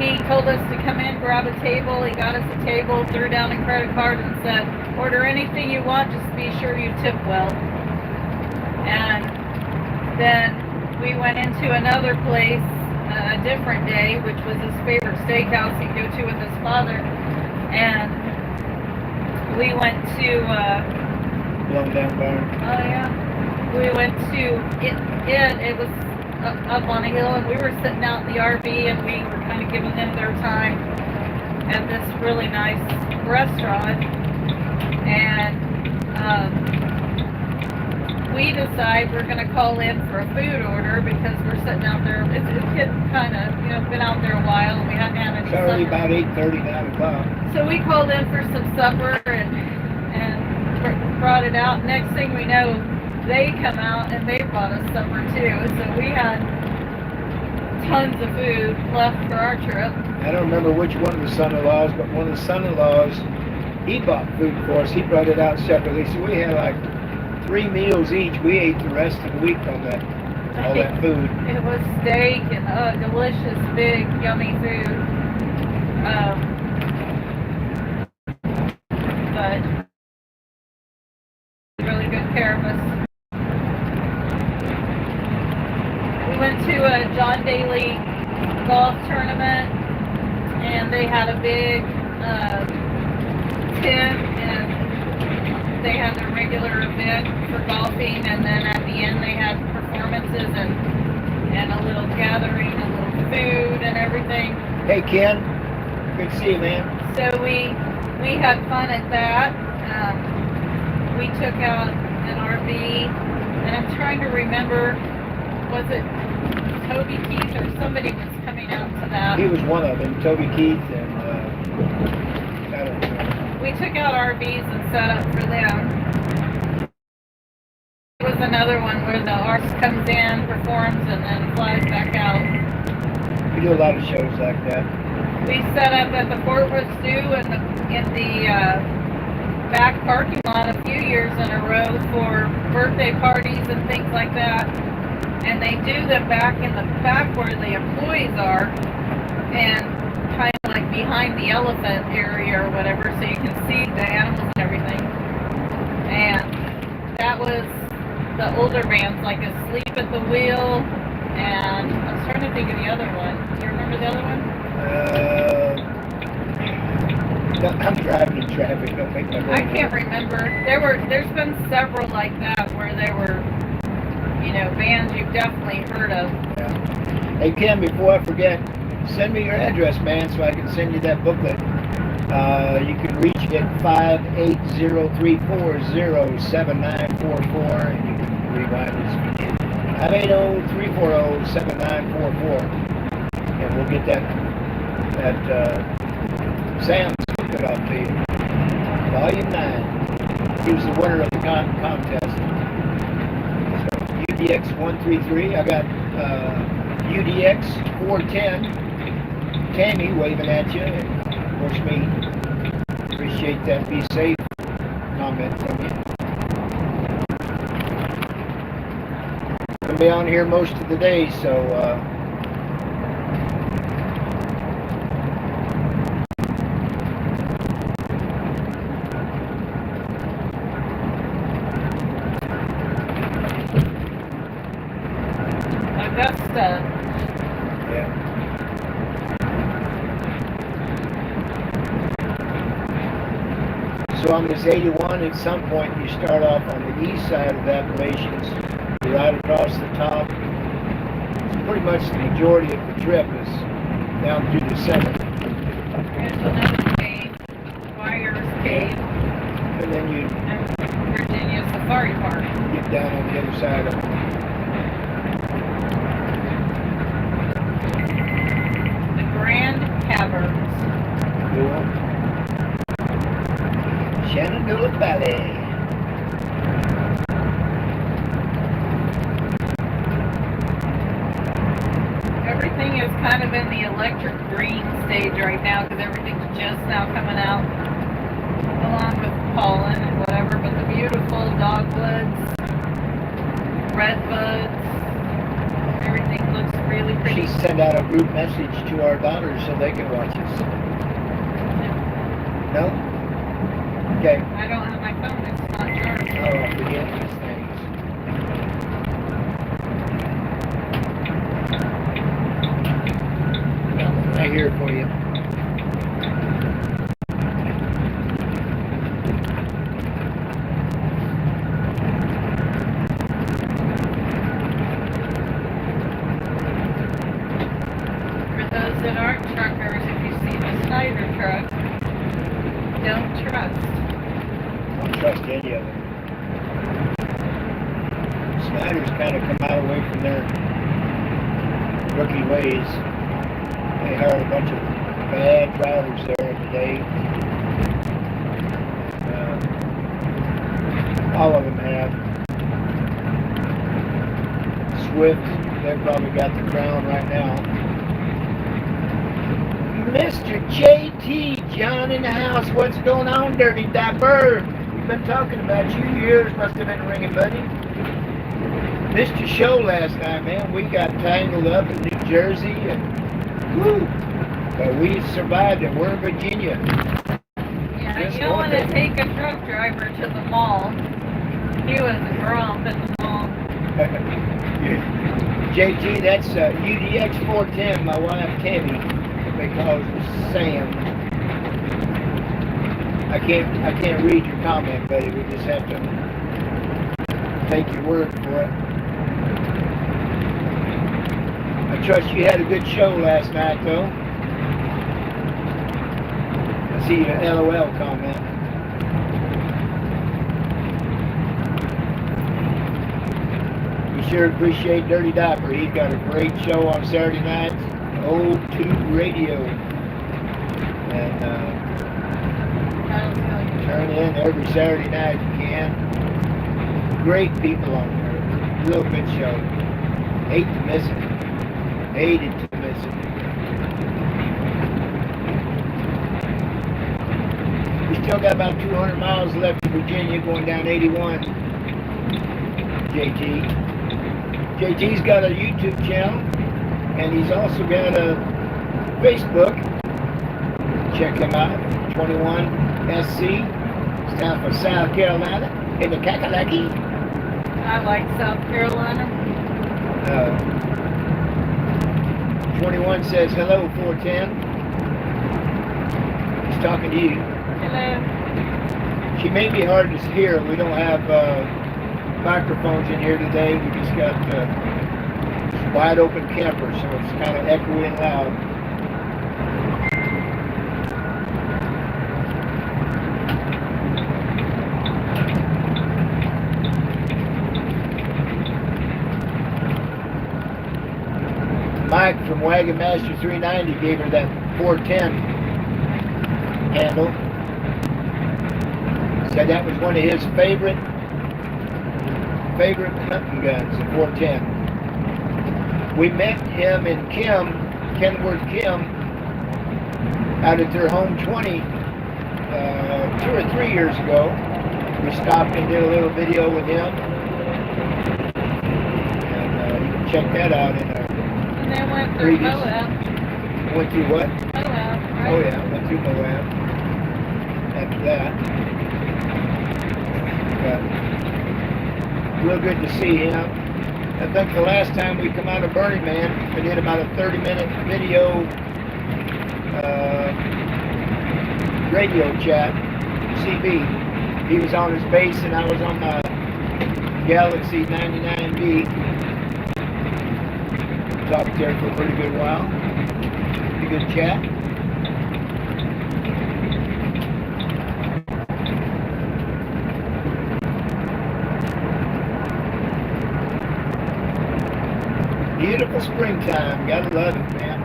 he told us to come in, grab a table. He got us a table, threw down a credit card, and said, order anything you want, just be sure you tip well. And then we went into another place a different day, which was his favorite steakhouse he'd go to with his father, and we went to Blown Down Barn. oh yeah, we went to it was up on a hill, and we were sitting out in the RV, and we were kind of giving them their time at this really nice restaurant, and we decide we're going to call in for a food order because we're sitting out there. It's getting kind of, been out there a while and we haven't had any It's already supper. about 8:30, 9 o'clock. So we called in for some supper and brought it out. Next thing we know, they come out and they brought us supper too. So we had tons of food left for our trip. I don't remember which one of the son-in-laws, but one of the son-in-laws, he bought food for us. He brought it out separately. So we had like 3 meals each. We ate the rest of the week on that, all that food. It was steak and delicious, big, yummy food. But really good care of us. We went to a John Daly golf tournament, and they had a big tent, and they had their regular event for golfing, and then at the end they had performances and a little gathering, a little food and everything. Hey, Ken. Good to see you, man. So we had fun at that. We took out an RV, and I'm trying to remember, was it Toby Keith or somebody was coming out to that? He was one of them, Toby Keith, and I don't know. We took out RVs and set up for them. It was another one where the artist comes in, performs, and then flies back out. We do a lot of shows like that. We set up at the Fort Worth Zoo in the back parking lot a few years in a row for birthday parties and things like that. And they do them back in the back where the employees are, and kind of like behind the elephant area or whatever, so you can see the animals and everything. And that was the older bands, like Asleep at the Wheel, and I was trying to think of the other one. Do you remember the other one? I'm driving in traffic. Don't make my I can't remember. There's been several like that where they were, bands you've definitely heard of. Yeah. Hey, Ken, before I forget, send me your address, man, so I can send you that booklet. You can reach me at 580-340-7944, and you can rewind this video. 580-340-7944, and we'll get that Sam's put off to you. Volume 9. He was the winner of the contest. UDX 133. I got UDX 410. Tammy waving at you. And of course me. Appreciate that. Be safe. Comment from you. Gonna be on here most of the day, so Augusta. yeah. So on this 81, at some point you start off on the east side of the Appalachians, you ride across the top. Pretty much the majority of the trip is down through the center. There's another cave, Wyers Cave, And then you and Virginia Safari Park. get down on the other side of it. The Grand Caverns. Good one. Shenandoah Valley. Everything is kind of in the electric green stage right now because everything's just now coming out, along with pollen and whatever. But the beautiful dogwoods, redbuds, everything looks really pretty. She sent out a group message to our daughters so they can watch us. No? Okay. I don't have my phone, it's not charged. Oh, I forget these things. Right here for you. For those that aren't truckers, if you see the Snyder truck, don't trust. Don't trust any of Riders kind of come out away from their rookie ways. They hire a bunch of bad drivers there every day. All of them have. Swift, they've probably got the crown right now. Mr. JT, John in the house. What's going on, Dirty Dapper? We've been talking about you. Yours must have been ringing, buddy. Missed your show last night, man. We got tangled up in New Jersey, and woo! But we survived it. We're in Virginia. Yeah, Just you don't want to wonderful. take a truck driver to the mall. He was a grump at the mall. JT, that's UDX 410, my wife Tammy, because Sam. I can't read your comment, buddy. We just have to take your word for it. I trust you had a good show last night, though. I see your LOL comment. We sure appreciate Dirty Diaper. He's got a great show on Saturday nights, Old Tube Radio. And turn in every Saturday night if you can. Great people on there. Real good show. Hate to miss it. Hated to miss it. We still got about 200 miles left in Virginia going down 81. JT. JT's got a YouTube channel, and he's also got a Facebook. Check him out. 21SC. Down from South Carolina in the Kakalaki. I like South Carolina. 21 says hello, 410. He's talking to you. Hello. She may be hard to hear. We don't have microphones in here today. We just got wide open camper, so it's kind of echoey and loud. Mike from Wagon Master 390 gave her that 410 handle. Said that was one of his favorite hunting guns, the 410. We met him and Kenworth Kim, out at their home 20 2 or 3 years ago. We stopped and did a little video with him. And you can check that out in our And then went through previous. Moab. Went through what? Moab, right? Oh yeah, went through Moab. After that. But real good to see him. I think the last time we come out of Burning Man, we did about a 30-minute video radio chat, CB. He was on his base and I was on my Galaxy 99B. Talked there for a pretty good while. Pretty good chat. Beautiful springtime. Gotta love it, man.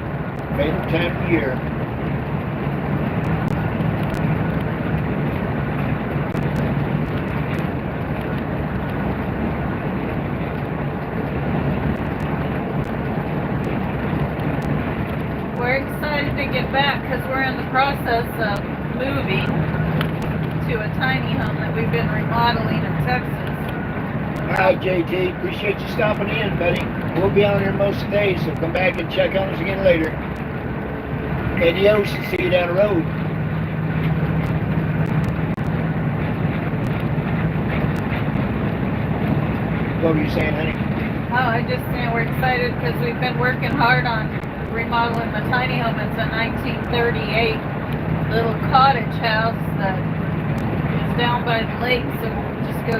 Favorite time of year. We're excited to get back because we're in the process of moving to a tiny home that we've been remodeling in Texas. All right, JT. Appreciate you stopping in, buddy. We'll be on here most of the day, so come back and check on us again later. Adios. See you down the road. What were you saying, honey? Oh, I just think we're excited because we've been working hard on remodeling the tiny home. It's a 1938 little cottage house that is down by the lake, so we'll just go,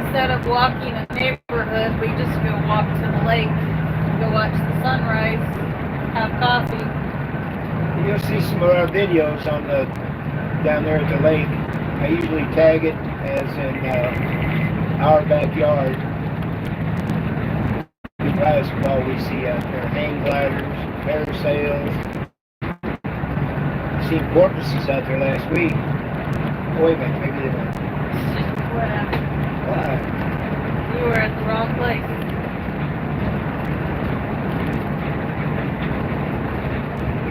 instead of walking a neighborhood, we just go walk to the lake, go watch the sunrise, have coffee. You'll see some of our videos on the down there at the lake. I usually tag it as in our backyard. basketball we see out there. Hang gliders, parasails. Seen porpoises out there last week. Oh, wait a minute, maybe they weren't. Whatever. Why? You were at the wrong place.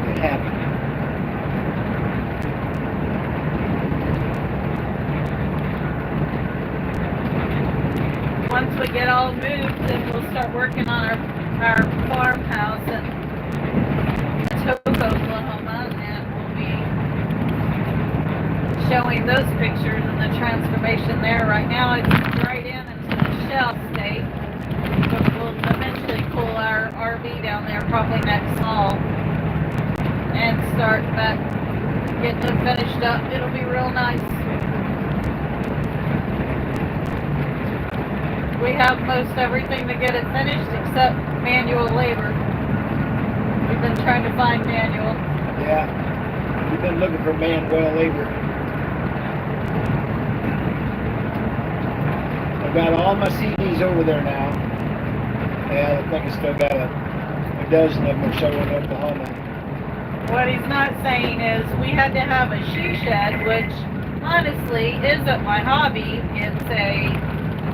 It happened. Once we get all moved, then we'll start working on our farmhouse in Topeka, Oklahoma, and we'll be showing those pictures and the transformation there. Right now it's right into the shell state, but we'll eventually pull our RV down there probably next fall and start back getting it finished up. It'll be real nice. We have most everything to get it finished except manual labor. We've been trying to find manual. Yeah, we've been looking for manual labor. I've got all my CDs over there now. Yeah, I think I still got a dozen of them or so in Oklahoma. What he's not saying is we had to have a shoe shed, which honestly isn't my hobby. It's a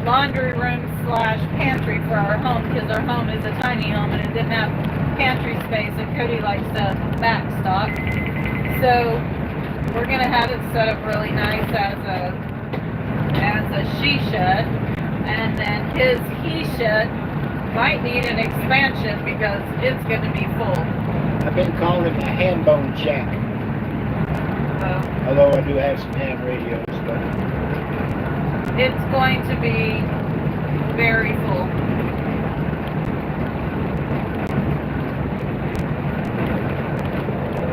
laundry room slash pantry for our home because our home is a tiny home and it didn't have pantry space, and Cody likes to backstock. So we're gonna have it set up really nice as a she shed, and then his he shed might need an expansion because it's gonna be full. I've been calling it my ham bone shack. Although I do have some ham radios, but it's going to be very full.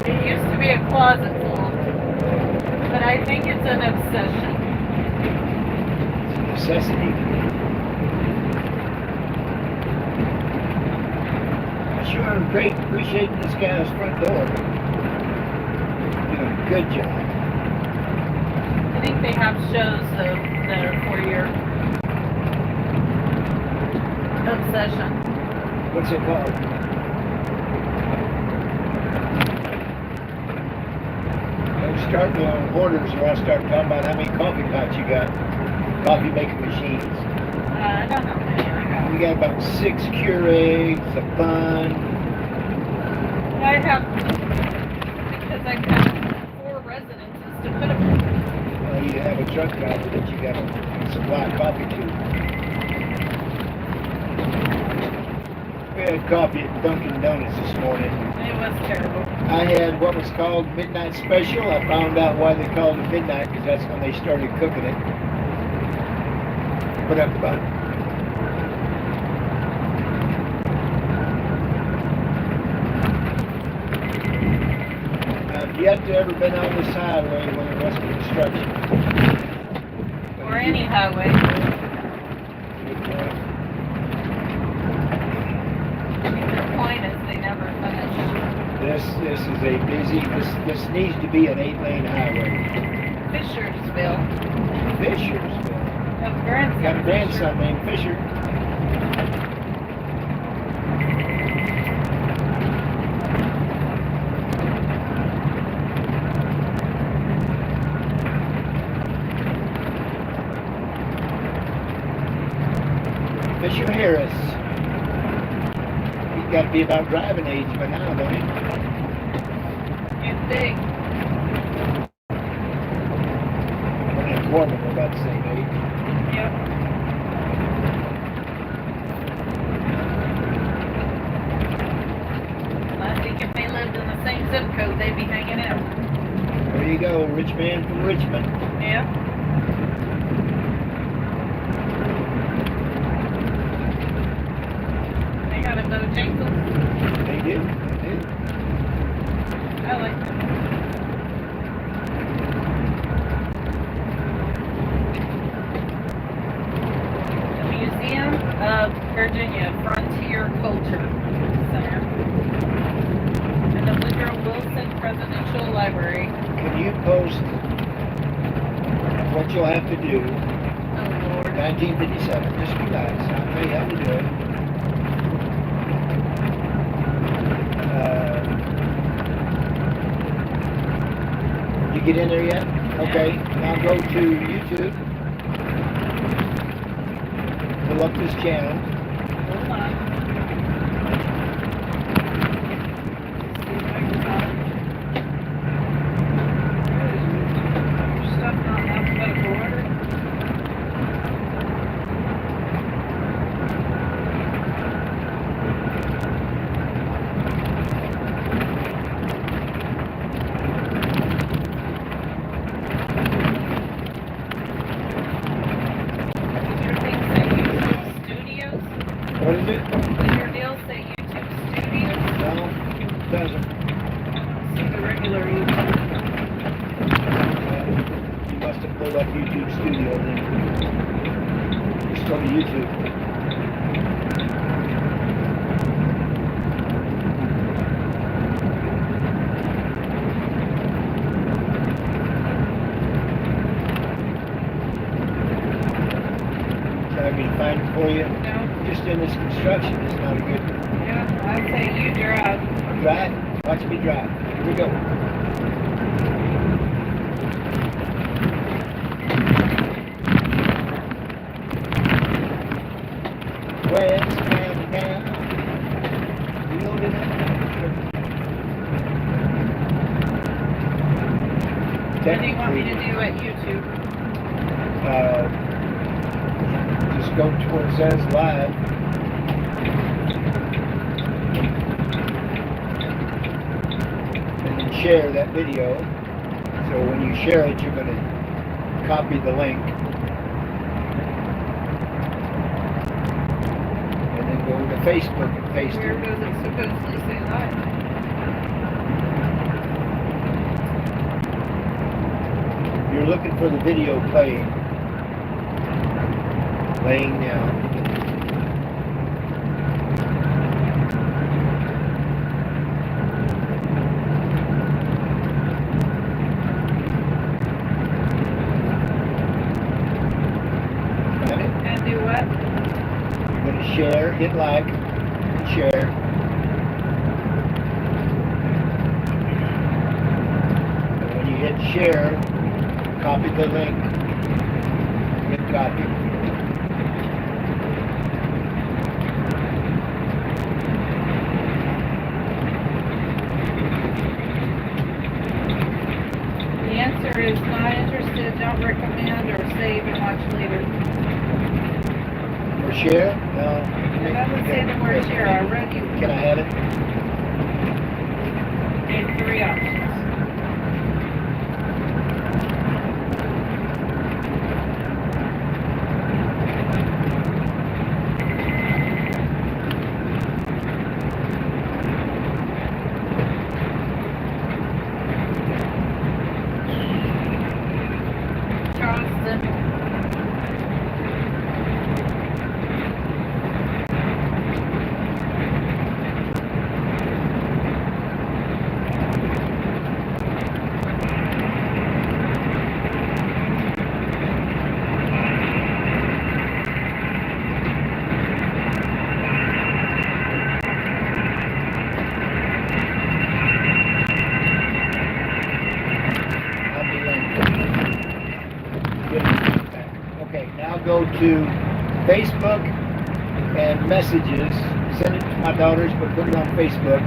It used to be a closet full, but I think it's an obsession. it's a necessity. I sure am great appreciating this guy's front door. Doing a good job. I think they have shows though that are for your obsession. What's it called? Don't start me on orders or I'll start talking about how many coffee pots you got. Coffee making machines. I don't know many. We got about 6 Keurigs, a bun. I have, because I have 4 residences to put them in. Well, you have a truck driver that you got to supply coffee to. We had coffee at Dunkin' Donuts this morning. It was terrible. I had what was called midnight special. I found out why they called it midnight because that's when they started cooking it. Put up the bun. I've yet to ever been on this highway when it wasn't construction. Or any highway. I mean, their point is they never finish. This is a busy. This needs to be an 8-lane highway. Fishersville. Fishersville. Got a grandson. Got a grandson named Fisher. Fisher Harris. He's got to be about driving age by now, don't he? It's big. And Foreman are about the same age. Yep. I think if they lived in the same zip code, they'd be hanging out. There you go, rich man from Richmond. Yeah. They got a Bojangles. They do. They do. I like them. The Museum of Virginia Frontier Culture Center. And the Woodrow Wilson Presidential Library. Can you post what you'll have to do? Oh Lord. 1957. Just relax. I'll tell you how to do it. you get in there yet? Okay, now go to YouTube. Pull up this channel. Hold on. See if I can find your stuff not in alphabetical order. Does your thing say YouTube Studios? What is it? Does your deal say YouTube Studios? No, it doesn't. See the regular YouTube. You must have pulled up YouTube Studio then. Just go to YouTube. Try me to find it for you. No? Just in this construction is not a good Yeah, I'd say you drive. drive. Watch me drive. Here we go. West County down. Loaded up. What do you want me to do at YouTube? Just go to where it says live. And then share that video. So when you share it, you're going to copy the link. And then go to Facebook and paste Where it. does it supposedly say live? You're looking for the video playing. Playing now. Got it? And do what? You're going to share, hit like, share. And when you hit share, copy the link. Hit copy. The answer is not interested, don't recommend, or save and watch later. Or share? No. It doesn't say the word share already. Can I have it? Gave 3 options. Charleston. I'll be late. Good. Okay, now go to Facebook and messages. Send it to my daughters, but put it on Facebook.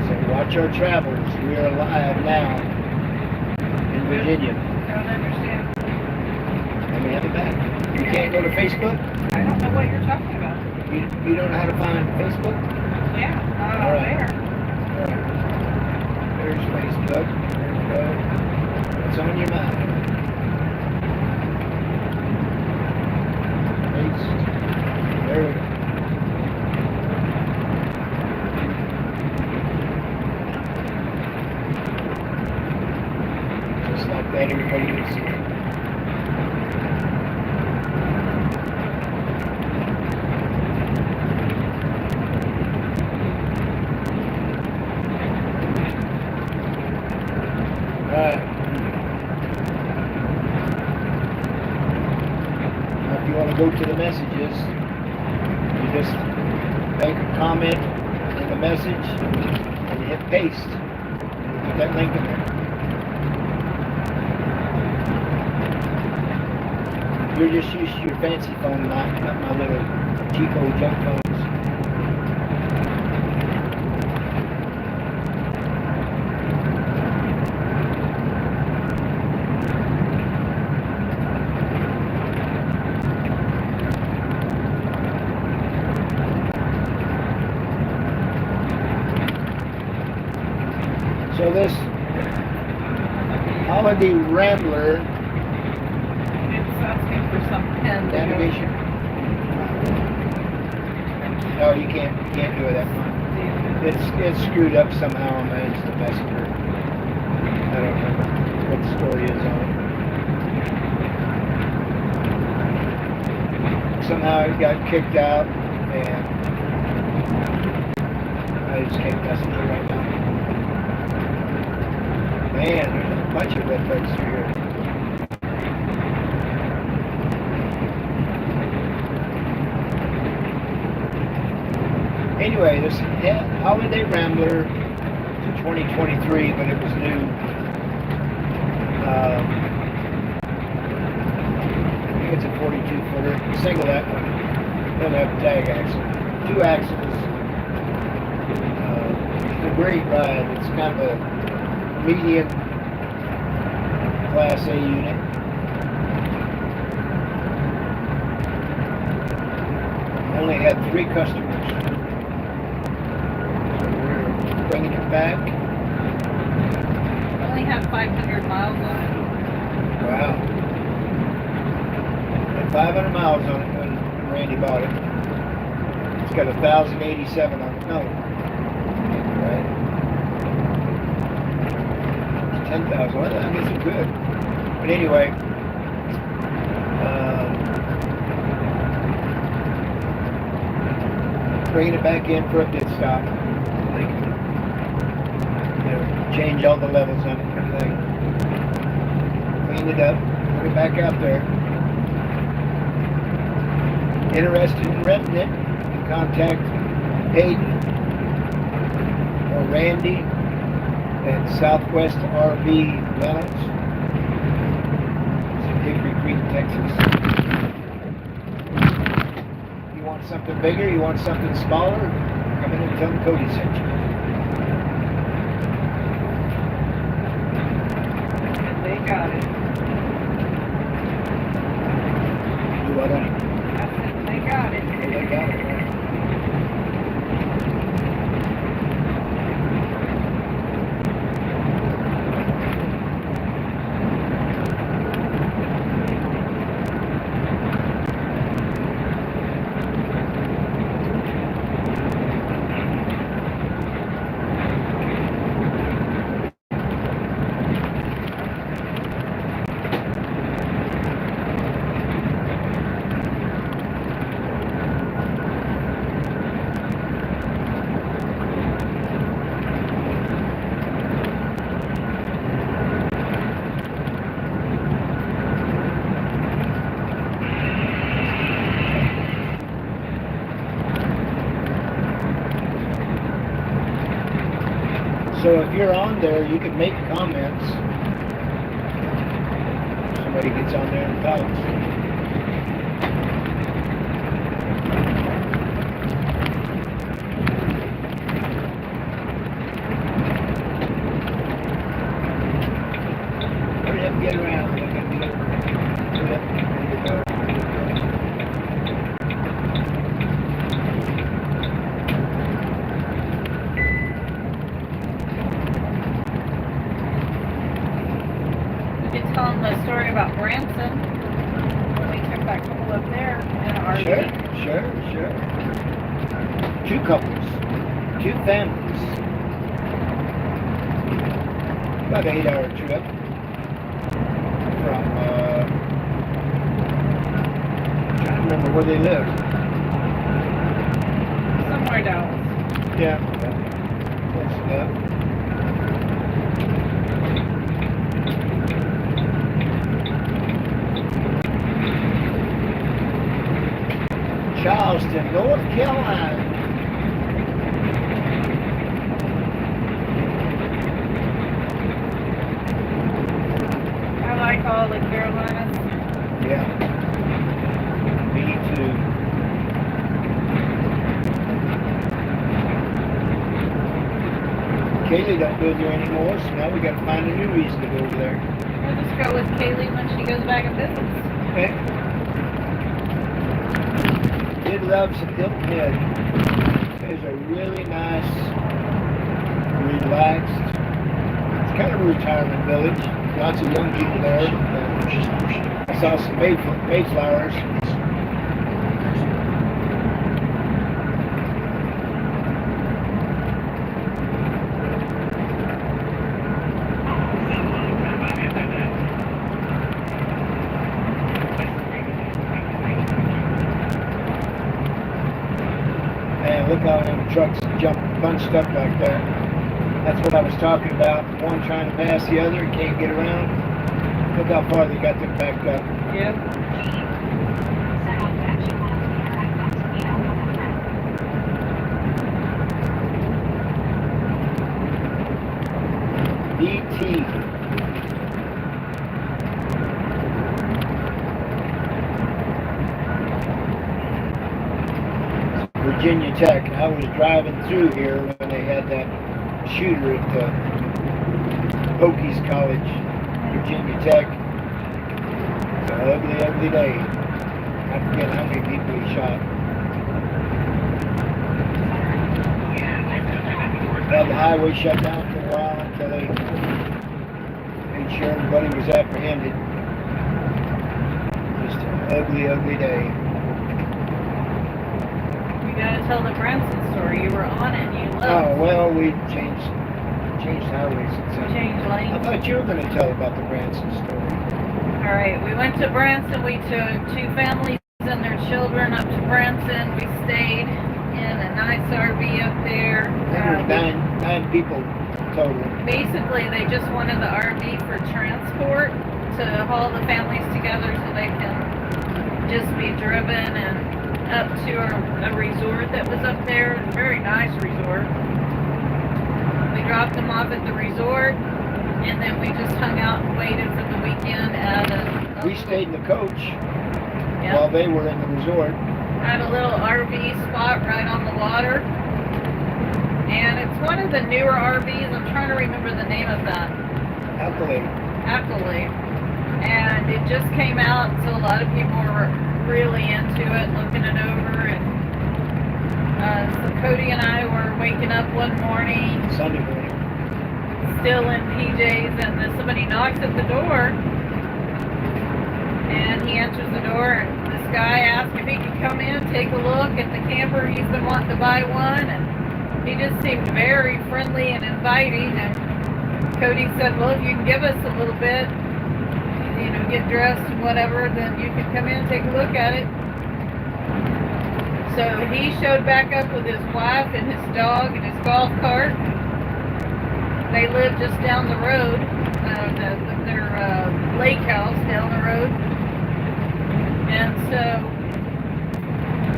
So watch our travels. We are live now in Virginia. Don't understand. Let me have it back. You can't go to Facebook? I don't know what you're talking about. You don't know how to find Facebook? Yeah, not All on right. there. Alright. There's Facebook. There we go. What's on your mind? Paste. There we go. Just like that, everybody can see it. Alright. Now if you want to go to the messages, you just make a comment in the message and you hit paste. that link in there. You're just used to your fancy phone, not my little cheap old junk phones. So this Holiday Rambler It's asking for some pen. navigation. No, you can't do it that one. It's screwed up somehow on it's the messenger. I don't remember what the story is on it. Somehow it got kicked out and I just can't messenger right now. Man, there's a bunch of red bugs through here. Anyway, this Holiday Rambler to 2023, but it was new. I think it's a 42 footer. Single that one. Doesn't have a tag axle. 2 axles. It's a great ride. It's kind of a medium Class A unit. Only had 3 customers. So we're bringing it back. Only have 500 miles on it. Wow. Had 500 miles on it when Randy bought it. It's got 1,087 on it. No. Right. 10,000. Well, I guess it's good. But anyway, bringing it back in for a pit stop. Change all the levels on it and everything. Clean it up, put it back out there. Interested in renting it, you can contact Hayden or Randy at Southwest RV Rentals. It's in Hickory Creek, Texas. You want something bigger? You want something smaller? Come in and tell them Cody sent you. And they got it. Do what on it? I said they got it. They got it, right? So if you're on there, you can make comments. Somebody gets on there and talks. Hurry up and get around. Hurry up. Tell them the story about Branson. We took that couple up there in an RV. Sure. 2 couples, 2 families. About an 8-hour trip from, I'm trying to remember where they live. Somewhere down. Yeah. Close enough. Charleston, North Carolina. Carolinas. Yeah. Me too. Kaylee don't go there anymore, so now we got to find a new reason to go over there. We'll just go with Kaylee when she goes back and visits. Okay. Kid loves Hilton Head. It's a really nice, relaxed, it's kind of a retirement village. Lots of young people there. I saw some Mayflowers. Man, look how them trucks jump bunched up like that. That's what I was talking about. One trying to pass the other and can't get around. Look how far they got them backed up. Yep. DT. Virginia Tech. I was driving through here when they had that shooter at Hokies College, Virginia Tech. It's an ugly, ugly day. I forget how many people he shot. Had the highway shut down for a while until they made sure everybody was apprehended. Just an ugly, ugly day. You gotta tell the Branson story. You were on it and you left. Oh, well, we changed highways. Change I lanes. thought you were going to tell about the Branson story. Alright, we went to Branson. We took 2 families and their children up to Branson. We stayed in a nice RV up there. There were nine people total. Basically, they just wanted the RV for transport to haul the families together so they can just be driven and up to a resort that was up there. A very nice resort. We dropped them off at the resort, and then we just hung out and waited for the weekend at We stayed in the coach yeah, while they were in the resort. at a little RV spot right on the water. And it's one of the newer RVs. I'm trying to remember the name of that. Accolade. And it just came out, so a lot of people were really into it, looking it over. And so Cody and I were waking up one morning, Sunday morning. still in PJs, and then somebody knocks at the door. And he answers the door, and this guy asked if he could come in, take a look at the camper. He's been wanting to buy one, and he just seemed very friendly and inviting. And Cody said, well, if you can give us a little bit, you know, get dressed and whatever, then you can come in and take a look at it. So he showed back up with his wife and his dog and his golf cart. They live just down the road, their lake house down the road. And so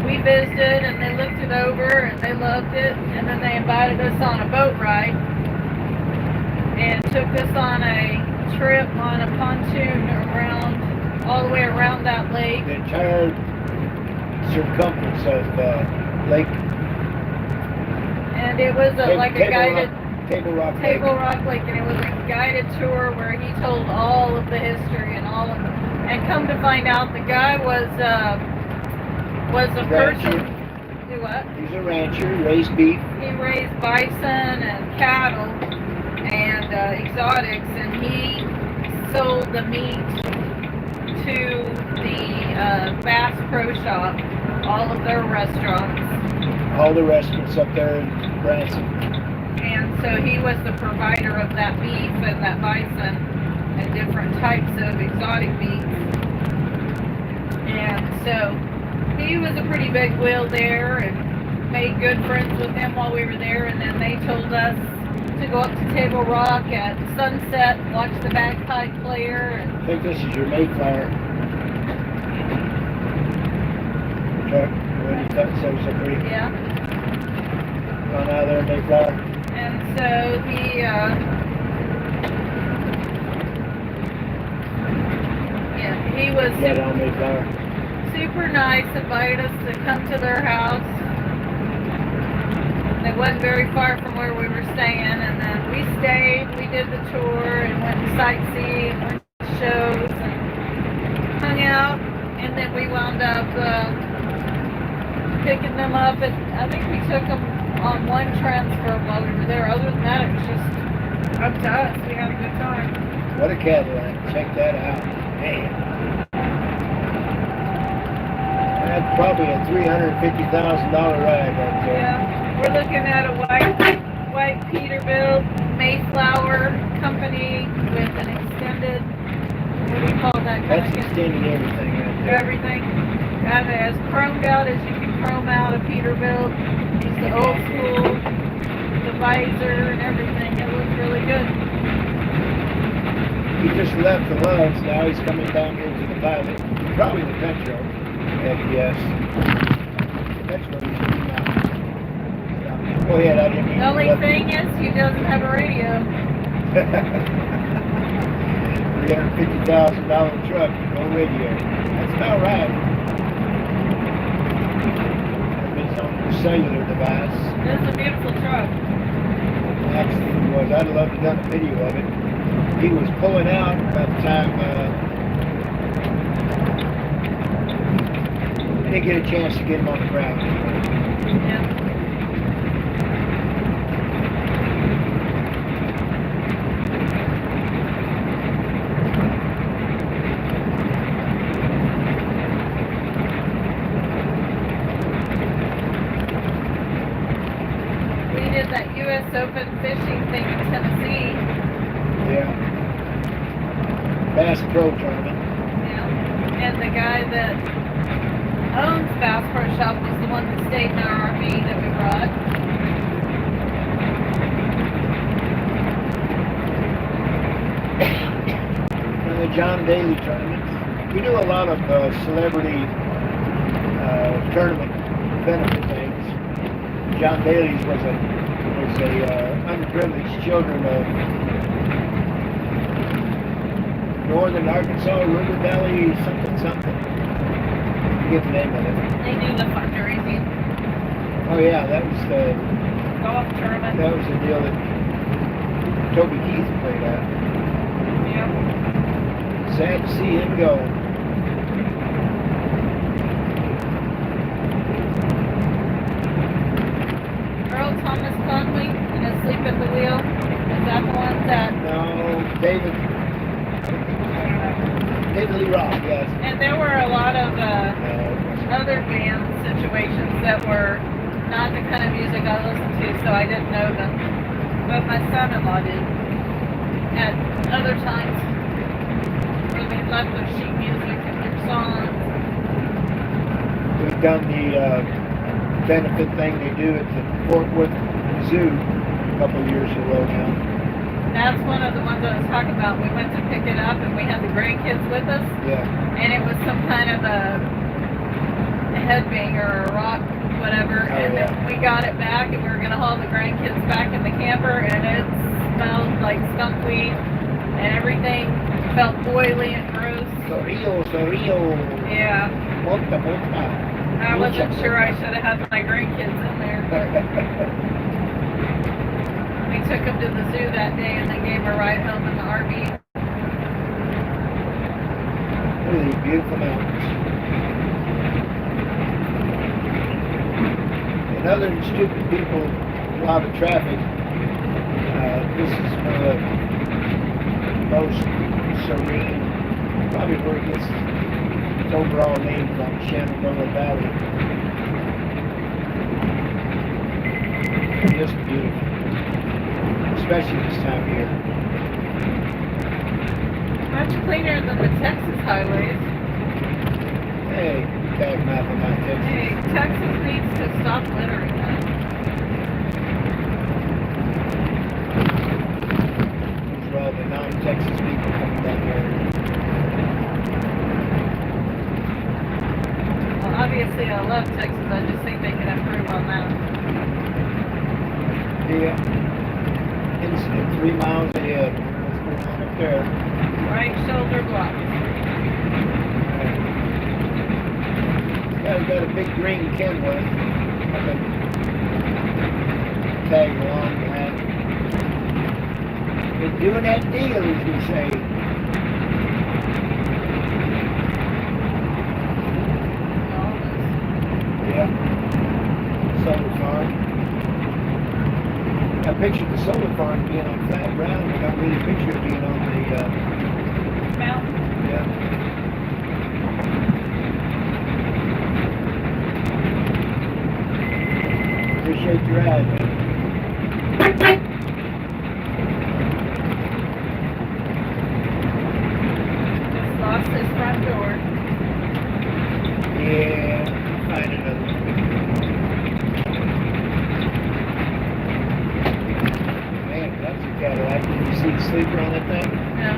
we visited and they looked it over and they loved it. And then they invited us on a boat ride and took us on a trip on a pontoon around, all the way around that lake. The entire circumference of Lake And it was like a guided Table Rock Lake. Table Rock Lake, and it was a guided tour where he told all of the history and all of the, and come to find out the guy was a Rancher. person. Do what? He's a rancher, raised beef. He raised bison and cattle and exotics, and he sold the meat to the Bass Pro Shop, all of their restaurants. All the restaurants up there in Branson. And so he was the provider of that beef and that bison and different types of exotic meats. And so he was a pretty big wheel there and made good friends with him while we were there. And then they told us to go up to Table Rock at sunset, watch the bagpipe player. And I think this is your Mayflower truck. What do you thought? So pretty. yeah. Going out there in Mayflower. And so he was Get on me, car. super nice, invited us to come to their house. It wasn't very far from where we were staying, and then we stayed, we did the tour, and went to sightseeing, went to shows, and hung out, and then we wound up picking them up, and I think we took them on one transfer while we were there. Other than that, it was just up to us. We had a good time. What a Cadillac. Check that out. Man. That's probably a $350,000 ride right there. Yeah. We're looking at a white Peterbilt Mayflower company with an extended, what do you call that? That's extending everything right there. Everything. Got it as chromed out as you can chrome out a Peterbilt. It's the old school, the visor and everything. It looks really good. He just left the Loves. Now he's coming down here to the Pilot. Probably the Petro. FPS. That's what he's doing now. Go ahead, I didn't mean The to only interrupt thing is he doesn't have a radio. $350,000 truck, no radio. That's about right. It's on the cellular device. It's a beautiful truck. Actually, was. I'd love to have done a video of it. He was pulling out by the time I didn't get a chance to get him on the ground. Yeah. That U.S. Open fishing thing in Tennessee. Yeah. Bass Pro Tournament. Yeah. And the guy that owns Bass Pro Shop was the one that stayed in our RV that we brought. And the John Daly tournament. We do a lot of celebrity tournament benefit things. John Daly's was a underprivileged children of northern Arkansas, River Valley, something. I forget the name of it. They do the fundraising Oh yeah, that was the golf tournament. that was the deal that Toby Keith played at. Yeah. Sad to see him go. Earl Thomas Conley and Asleep at the Wheel. Is that the one that? No, David Lee Roth, yes. And there were a lot of other band situations that were not the kind of music I listened to, so I didn't know them. But my son-in-law did. At other times, where they left their sheet music and their songs. We've done the benefit thing they do at the Fort Worth Zoo a couple of years ago now. That's one of the ones I was talking about. We went to pick it up and we had the grandkids with us. Yeah. And it was some kind of a headbanger or a rock, whatever. Oh, and yeah. then we got it back and we were going to haul the grandkids back in the camper, and it smelled like skunk weed and everything felt oily and gross. Sorrio. Yeah. Monta. I wasn't sure I should have had my grandkids in there. But we took them to the zoo that day and then gave a ride home in the RV. Look at these beautiful mountains. And other than stupid people, a lot of traffic, this is one of the most serene, probably where it gets its overall name from, Shenandoah Valley. Just beautiful. Especially this time of year. Much cleaner than the Texas highways. Hey, bad mouth in my Texas. Hey, Texas needs to stop littering. These are all the non-Texas people coming down here. Well, obviously I love Texas. I just think they can improve on that. Yeah. Incident 3 miles ahead. What's going on up there? Right shoulder block. Got a big green Kenworth. I've been tagging along with that. Been doing that deal, as we say. Yeah. Solar farm. I pictured the solar farm being on flat ground. I got really picture it being on the Mountain. yeah. Appreciate your ride, man. Just lost his front door. Yeah, find another one. Man, that's a Cadillac. Did you see the sleeper on that thing? No.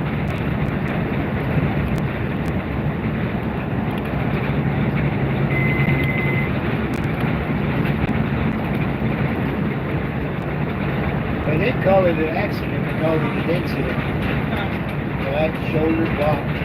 They didn't call it an accident, they called it an incident. Right, shoulder blocked.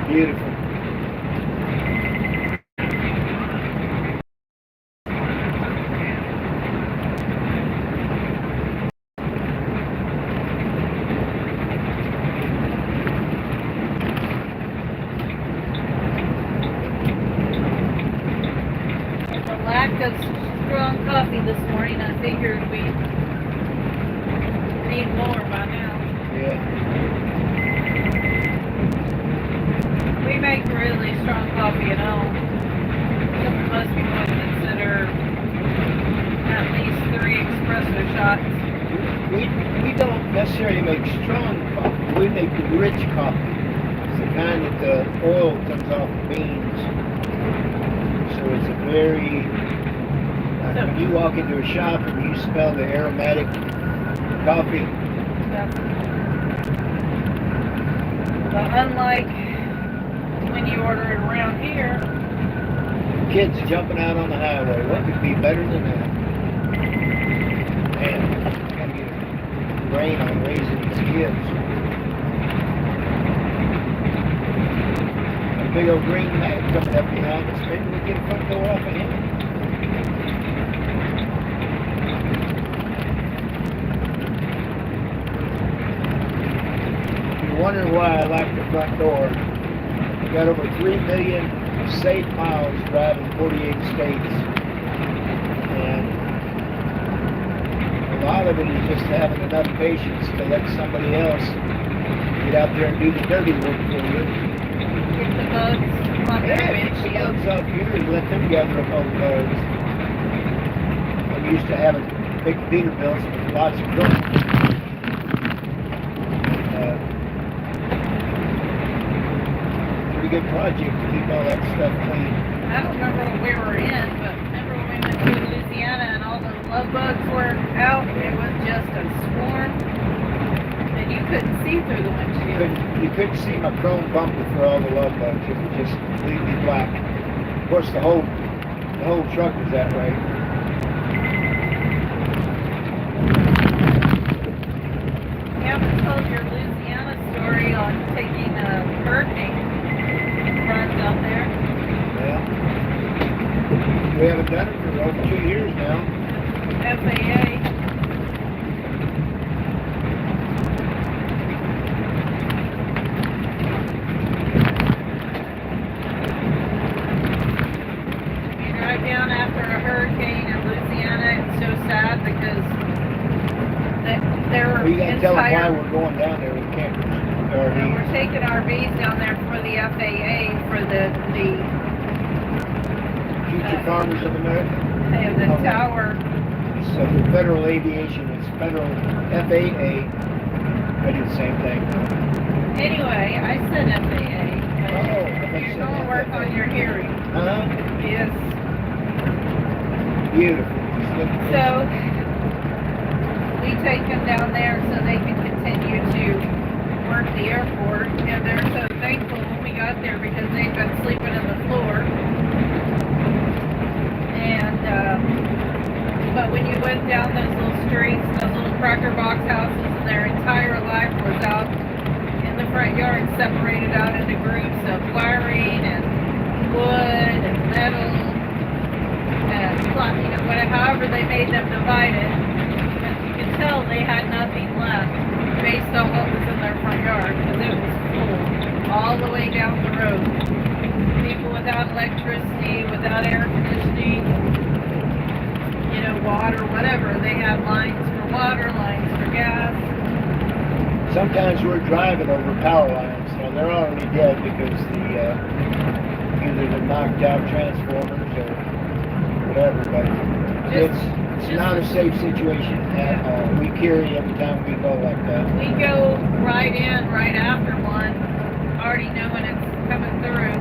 Beautiful. With the lack of strong coffee this morning, I figured we need more by now. Yeah. We make really strong coffee at home. Most people would consider at least 3 espresso shots. We don't necessarily make strong coffee. We make rich coffee. It's the kind that the oil comes off the beans. So it's a very, when you walk into a shop and you smell the aromatic coffee. But unlike when you order it around here, Kids jumping out on the highway. What could be better than that? Man, gotta get a brain on raising these kids. A big old green mag coming up behind us. Maybe we get a front door off of him. You're wondering why I like the front door. We got over 3 million safe miles driving 48 states. And a lot of it is just having enough patience to let somebody else get out there and do the dirty work for you. get the bugs on their Yeah, windshield. bugs up here and let them gather up all the bugs. I'm used to having big Peterbilts with lots of room. Pretty good project to keep all that stuff clean. I don't remember what we were in, but remember when we went to Louisiana and all the love bugs were out? It was just a swarm. And you couldn't see through the windshield. You couldn't see my chrome bumper for all the love bugs. It was just completely black. Of course, the whole truck was that way. You haven't told your Louisiana story on taking a hurricane runs out there. Yeah. We haven't done it for over 2 years now. FAA. You drive down after a hurricane in Louisiana, it's so sad because there were Well, you gotta tell them why entire... we're going down there with campers. And we're taking RVs down there for the FAA, for the Future Farmers of America. tower. So for federal aviation, it's federal FAA. I do the same thing. Anyway, I said FAA. Oh, You're going to work on your hearing. Uh-huh. Yes. Beautiful. So, we take them down there so they can continue to work the airport, and they're so thankful when we got there because they'd been sleeping on the floor. And but when you went down those little streets, those little cracker box houses, and their entire life was out in the front yard, separated out into groups of wiring and wood and metal and however they made them divide it. But you could tell they had nothing left based on what was in their front yard because it was full all the way down the road. People without electricity, without air conditioning, water, whatever. They had lines for water, lines for gas. Sometimes we're driving over power lines, and they're already dead because either the knocked out transformers or whatever. But it's not a safe situation at all. We carry every time we go like that. We go right in, right after one, already knowing it's coming through.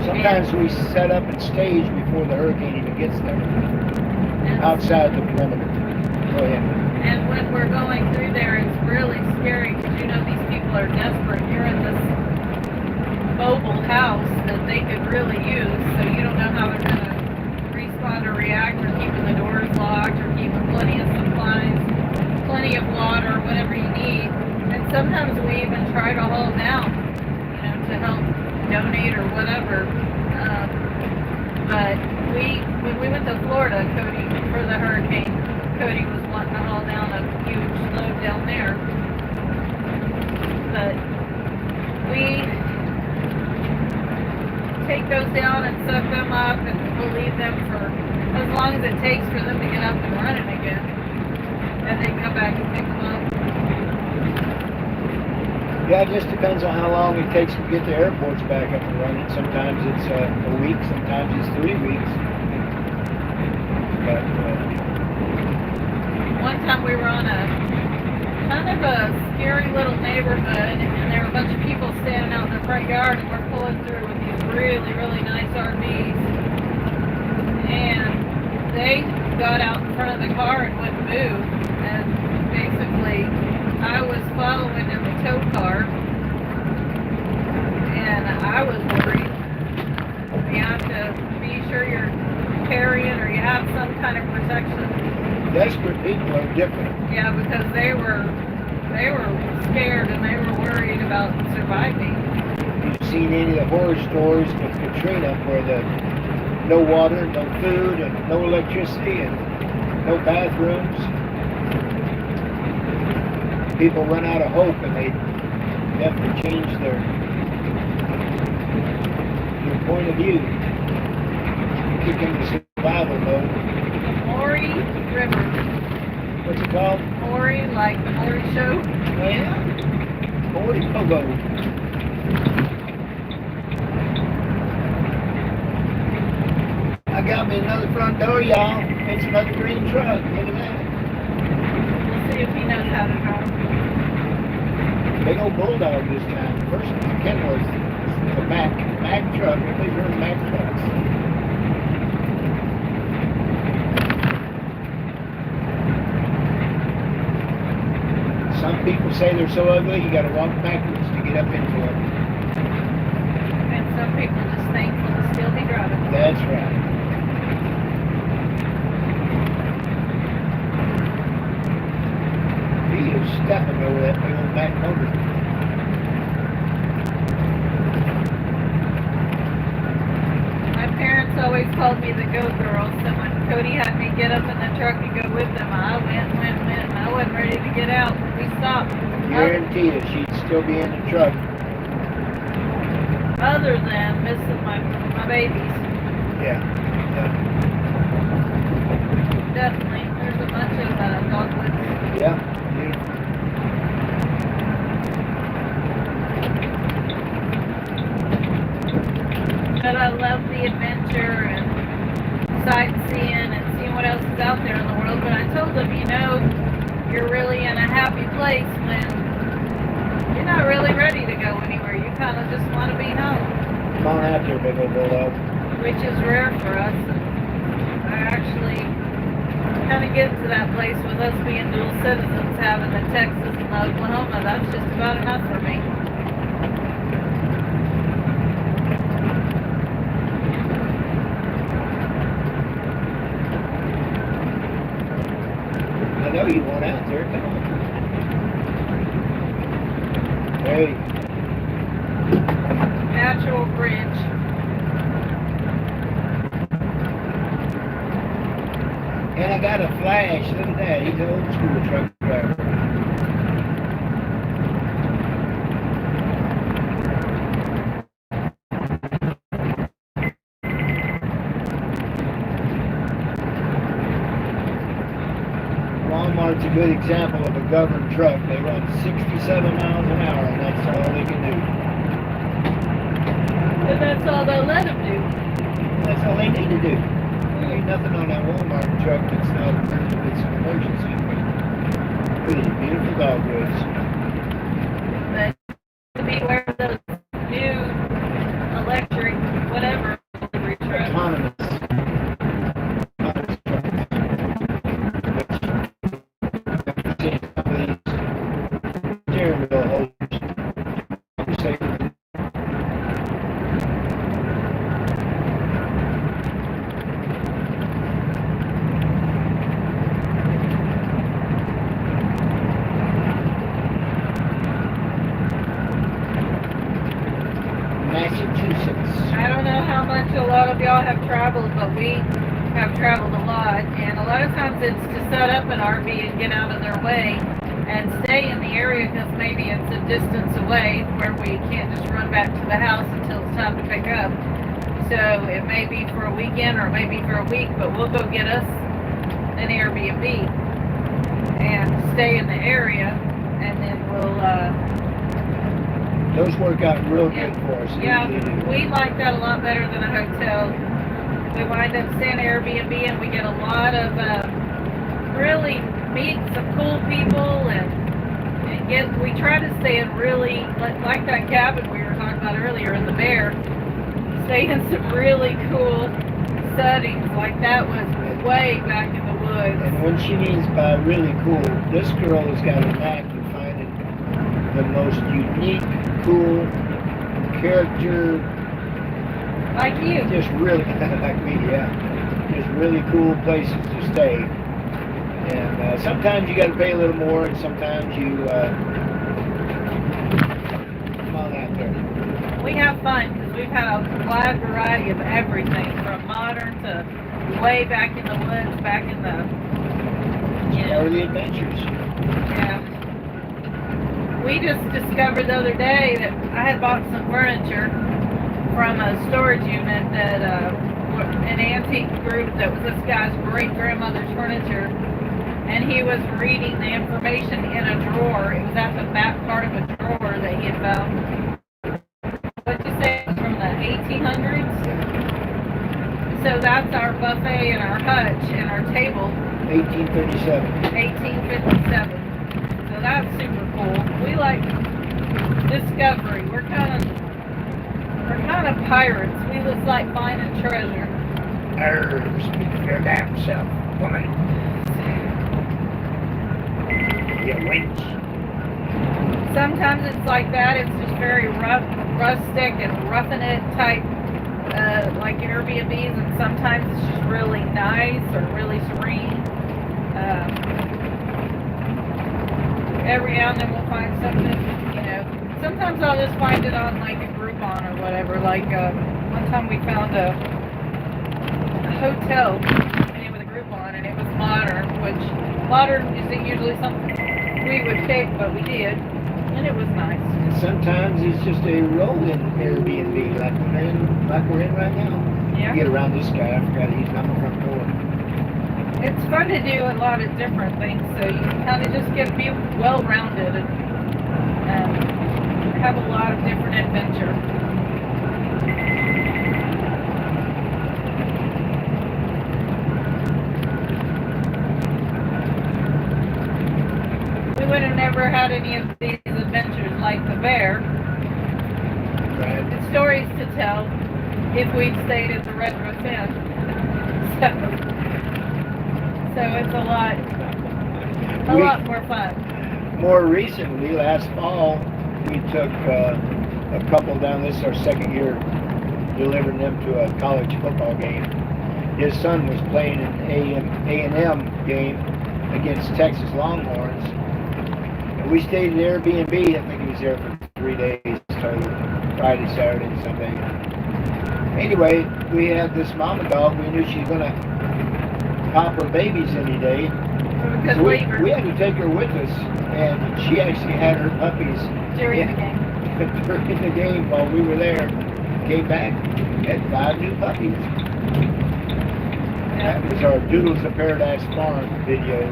Sometimes we set up and stage before the hurricane even gets there. Outside the perimeter. Go ahead. And when we're going through there, it's really scary because these people are desperate. You're in this mobile house that they could really use, so you don't know how they're going to respond or react, or keeping the doors locked, or keeping plenty of supplies, plenty of water, whatever you need. And sometimes we even try to haul down, to help donate or whatever. But when we went to Florida, Cody, for the hurricane, Cody was wanting to haul down a huge load down there. But we take those down and suck them up, and we'll leave them for as long as it takes for them to get up and running again. And then come back and pick them up. Yeah, it just depends on how long it takes to get the airports back up and running. Sometimes it's a week, sometimes it's 3 weeks. But, one time we were on a kind of a scary little neighborhood, and there were a bunch of people standing out in the front yard, and we're pulling through with these really, really nice RVs. And they got out in front of the car and wouldn't move. And basically, I was following in the tow car, and I was worried. You have to be sure you're carrying or you have some kind of protection. desperate people are different. Yeah, because they were scared and they were worried about surviving. You've seen any of the horror stories with Katrina where no water, no food, and no electricity, and no bathrooms. People run out of hope and they have to change their point of view. Kick into survival mode. The Maury River. What's it called? Maury, like the Maury show. Oh yeah? Maury Pogo. I got me another front door, y'all. It's another green truck. Look at that. We'll see if he knows how to drive. Big old bulldog this time. First Ken was the Mack truck. I think they're Mack trucks. Some people say they're so ugly you gotta walk backwards to get up into them. And some people just thankful to still be driving. That's right. He is stepping over that big old Mack motor. My parents always called me the go girl, so when Cody had me get up in the truck and go with them, I went. I wasn't ready to get out. We stopped. Guarantee you she'd still be in the truck. Other than missing my babies. Yeah. Definitely. There's a bunch of dogwoods. Yeah. But I love the adventure and sightseeing and seeing what else is out there in the world. But I told them, you're really in a happy place when you're not really ready to go anywhere. You kind of just want to be home. Come on out there, big old bulldog. Which is rare for us. And I actually kind of get to that place with us being dual citizens, having the Texas Oklahoma. That's just about enough for me. I know you want out there. Come on. Hey, Natural bridge. and I got a flash. Look at that. He's an old school truck driver. Walmart's a good example of a governed truck. They run 67 miles an hour, and that's all they can do. But that's all they'll let them do. That's all they need to do. There ain't nothing on that Walmart truck that's not it's an emergency. Look at these beautiful dogwoods. But beware of those new electric, whatever, delivery trucks. Autonomous. Steering wheel holes. Massachusetts. I don't know how much a lot of y'all have traveled, but we have traveled a lot, and a lot of times it's to set up an RV and get out of their way and stay in the area because maybe it's a distance away where we can't just run back to the house until it's time to pick up. So it may be for a weekend or maybe for a week, but we'll go get us an Airbnb and stay in the area, and then we'll Those work out real good for us. yeah, They do. we like that a lot better than a hotel. We wind up staying at Airbnb and we get a lot of really meet some cool people and we try to stay in really like that cabin we were talking about earlier in the Bear. Stay in some really cool settings. Like that was way back in the woods. And when she means by really cool, this girl has got a knack of finding the most unique, cool character. Like you. Just really, like me, yeah. Just really cool places to stay. And sometimes you got to pay a little more, and sometimes you come on out there. We have fun because we've had a wide variety of everything from modern to way back in the woods, back in the, Early adventures. yeah. We just discovered the other day that I had bought some furniture from a storage unit that an antique group that was this guy's great grandmother's furniture, and he was reading the information in a drawer. It was at the back part of a drawer that he had found. What'd you say? It was from the 1800s? So that's our buffet and our hutch and our table. 1837. 1857. So that's super cool. We like discovery. We're kind of pirates. We just like finding treasure. Speak for your damn self, woman. You wench. Sometimes it's like that. It's just very rustic and roughing it type, like Airbnbs, and sometimes it's just really nice or really serene. Every now and then we'll find something, sometimes I'll just find it on like a Groupon or whatever. Like one time we found a hotel name with a Groupon, and it was modern, which modern isn't usually something we would pick, but we did, and it was nice. And sometimes it's just a rolling Airbnb, like we're in right now. Yeah. You get around this guy, I forgot he's on the front door. It's fun to do a lot of different things, so you can kind of just be well-rounded and have a lot of different adventure. We would have never had any of these adventures like the Bear. Right. And stories to tell if we'd stayed at the Retro Inn. So it's a lot more fun. more recently, last fall, we took a couple down. This is our second year delivering them to a college football game. His son was playing an A&M game against Texas Longhorns. And we stayed at Airbnb. I think he was there for 3 days, total, Friday, Saturday, and Sunday. Anyway, we had this mama dog. We knew she was going to pop her babies any day. So we had to take her with us, and she actually had her puppies During the game. during the game while we were there. Came back, had 5 new puppies. Yeah. That was our Doodles of Paradise Farm video.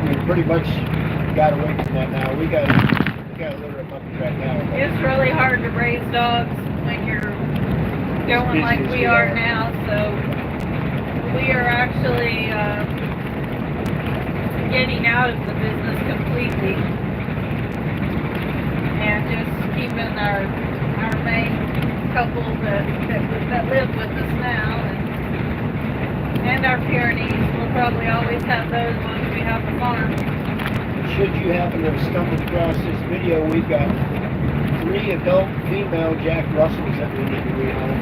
We pretty much got away from that now. We got a litter of puppies right now. It's really hard to raise dogs when you're going like we are now, so we are actually getting out of the business completely and just keeping our main couple that live with us now and our Pyrenees. We'll probably always have those once we have the farm. Should you happen to have stumbled across this video, we've got 3 adult female Jack Russells that we need to rehome.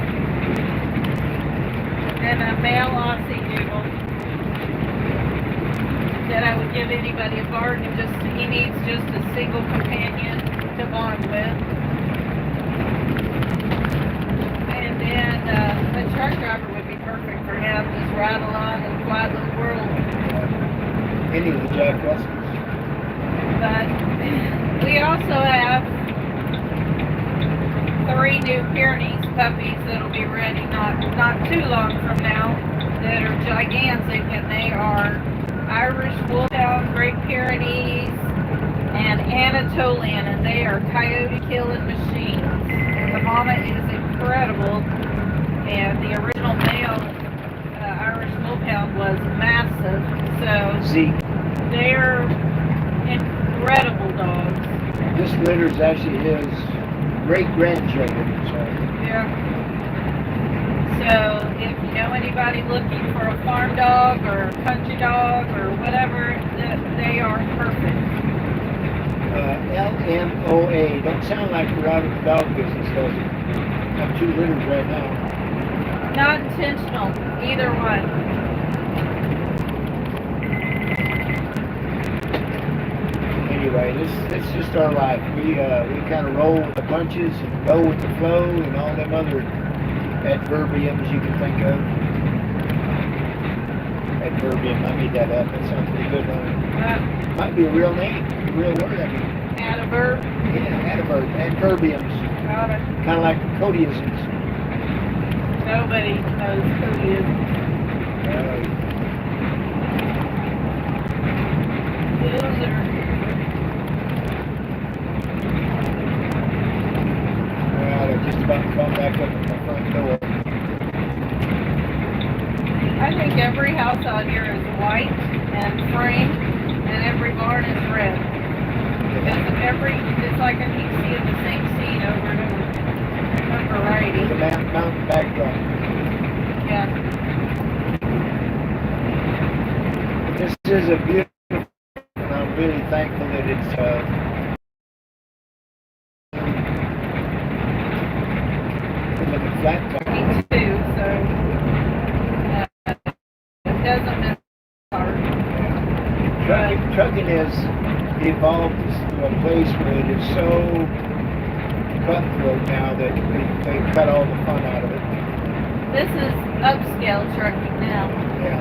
And a male Aussie Doodle that I would give anybody a bargain. He needs just a single companion to bond with. And then a truck driver would be perfect for him. Just ride along in the quiet little world. Any of the Jack Russells. But we also have 3 new Pyrenees puppies that'll be ready not too long from now that are gigantic, and they are Irish Wolfhound, Great Pyrenees, and Anatolian, and they are coyote killing machines. And the mama is incredible, and the original male Irish Wolfhound was massive, so Zeke. they're incredible dogs. This litter is actually his great-grandchildren. So. Yeah. So if you know anybody looking for a farm dog or a country dog or whatever, they are perfect. LMOA. Don't sound like we're out of the dog business, does it? I have 2 litters right now. Not intentional, either one. Anyway, this is just our life. We kind of roll with the punches and go with the flow and all them other adverbiums you can think of. Adverbium, I made that up. That sounds pretty good, don't it? Might be a real name, a real word. I mean. Adverb. Yeah, adverb. Adverbiums. Got it. Kind of like codiisms. Nobody knows who he is. Loser. They're just about to come back up at my front door. I think every house out here is white and framed, and every barn is red. It's like I keep seeing the same scene over and over. One variety. The mountain backdrop. Yeah. This is a beautiful, and I'm really thankful that it's flat top. Me too, so it doesn't miss hard. Trucking has evolved to a place where it is so cutthroat now that they cut all the fun out of it. This is upscale trucking now. Yeah.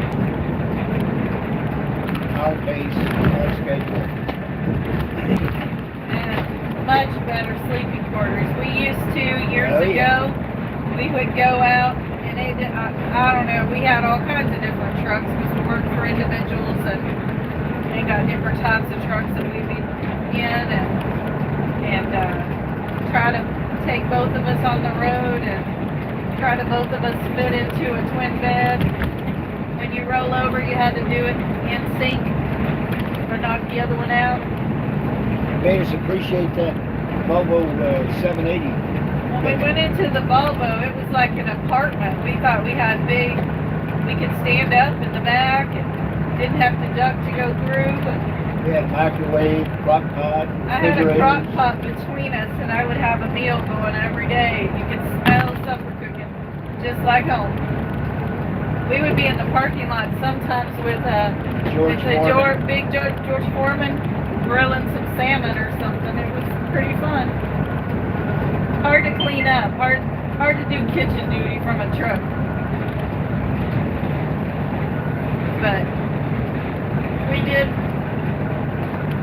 Our pace, our schedule. And much better sleeping quarters. We used to, years ago, we would go out and I don't know, we had all kinds of different trucks because we worked for individuals and they got different types of trucks that we'd be in and try to take both of us on the road and try to both of us fit into a twin bed. When you roll over, you had to do it in sync or knock the other one out. Made us appreciate that Volvo 780. When we went into the Volvo, it was like an apartment. We thought we could stand up in the back and didn't have to duck to go through. But We had a microwave, crock pot, I had a refrigerator. crock pot between us, and I would have a meal going every day. You could smell supper cooking, just like home. We would be in the parking lot sometimes with George Foreman. Big George Foreman grilling some salmon or something. It was pretty fun. Hard to clean up, hard to do kitchen duty from a truck. But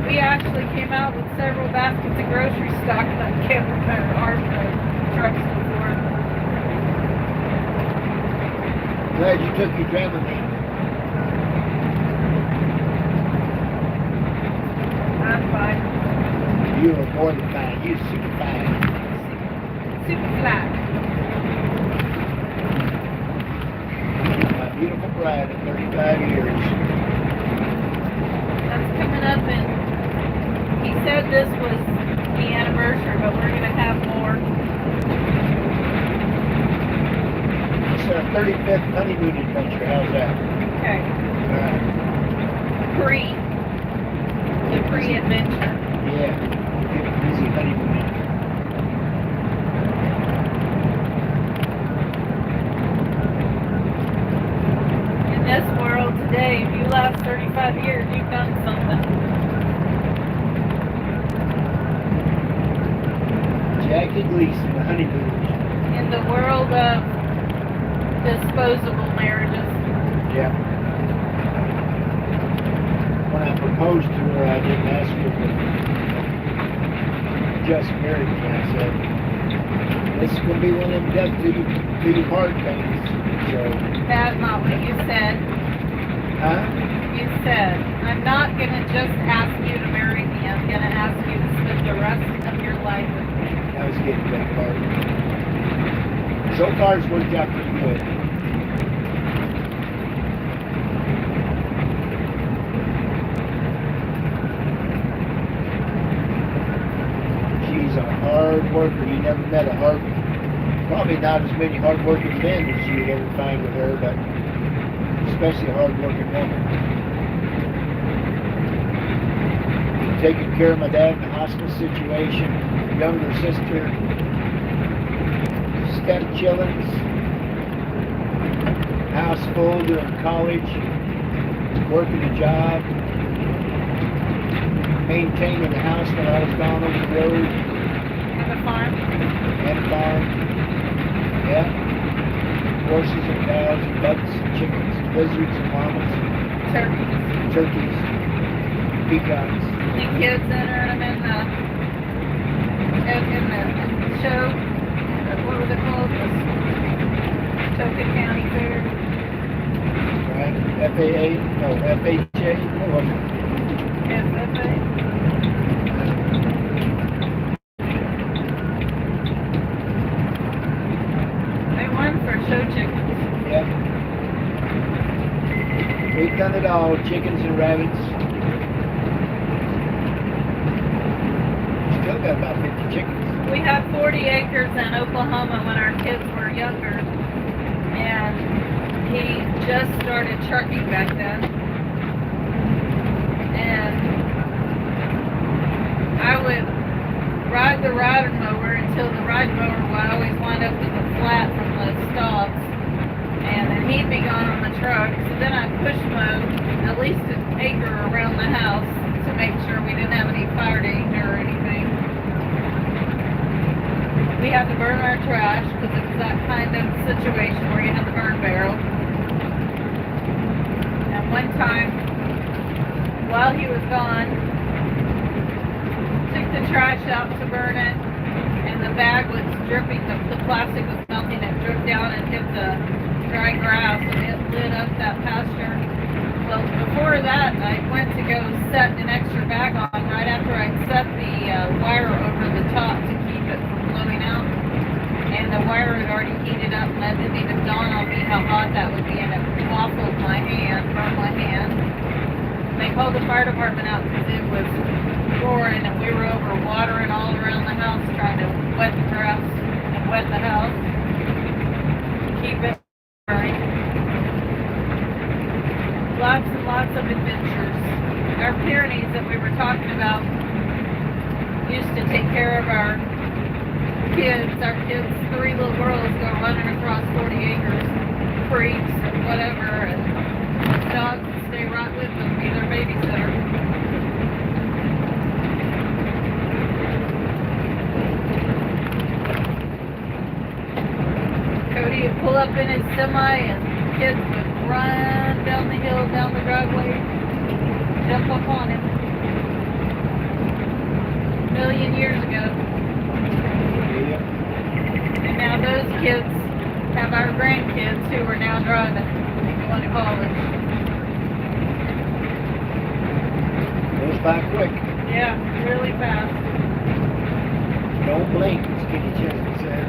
we actually came out with several baskets of grocery stock that camper our trucks before. Glad you took your Dramamine. I'm fine. You were more than fine. You were super fine. Super flat. My beautiful bride of 35 years. That's coming up, and he said this was the anniversary, but we're going to have more. It's our 35th honeymoon adventure. How's that? Okay. Alright. The pre-adventure. Yeah. Get a busy honeymoon. In this world today, if you last 35 years, you've done something. Jackie Gleason, the honeymoon. In the world of disposable marriages. Yeah. When I proposed to her, I didn't ask her to just marry me. I said, this is going to be one of them death to you hard things. So, That's not what you said. huh? You said, I'm not going to just ask you to marry me. I'm going to ask you to spend the rest of your life with me. I was getting that part. So far, it's worked out pretty good. She's a hard worker. You never met a probably not as many hard-working men as you'd ever find with her, but especially a hard-working woman. Taking care of my dad in the hospice situation, younger sister, step-chillins, house full during college, working a job, maintaining the house when I was gone over the road. And a farm. And a farm. Yeah. Horses and cows and ducks and chickens and lizards and llamas. Turkeys. Peacocks. The kids enter them in the show. What was it called? The Token County Fair. Right. FAA? No, FHA? What was it? FFA. They won for show chickens. Yeah. We've done it all. Chickens and rabbits. Still got about 50 chickens. We had 40 acres in Oklahoma when our kids were younger, and he just started trucking back then. And I would ride the rider mower until the rider mower would always wind up with the flat from the stalks, and then he'd be gone on the truck. So then I'd push mow at least an acre around the house to make sure we didn't have any fire danger or anything. We had to burn our trash because it was that kind of situation where you had the burn barrel. And one time, while he was gone, took the trash out to burn it, and the bag was dripping, the plastic was melting, it dripped down and hit the dry grass, and it lit up that pasture. Well, before that, I went to go set an extra bag on right after I'd set the wire over the top to keep it from blowing out. And the wire had already heated up, and that didn't even dawn on me how hot that would be, and it waffled my hand, burned my hand. They called the fire department out because it was roaring, and we were over watering all around the house trying to wet the grass and wet the house. Keep it burning. Lots and lots of adventures our Pyrenees that we were talking about used to take care of our kids. Our kids, 3 little girls, go running across 40 acres, creeks and whatever, and dogs would stay right with them, be their babysitter. Cody would pull up in his semi and kids would run down the hill, down the driveway, jump up on him. A million years ago. And now those kids have our grandkids who are now driving, going to college. Goes by quick. Yeah, really fast. Don't blink. It's getting a chance to say.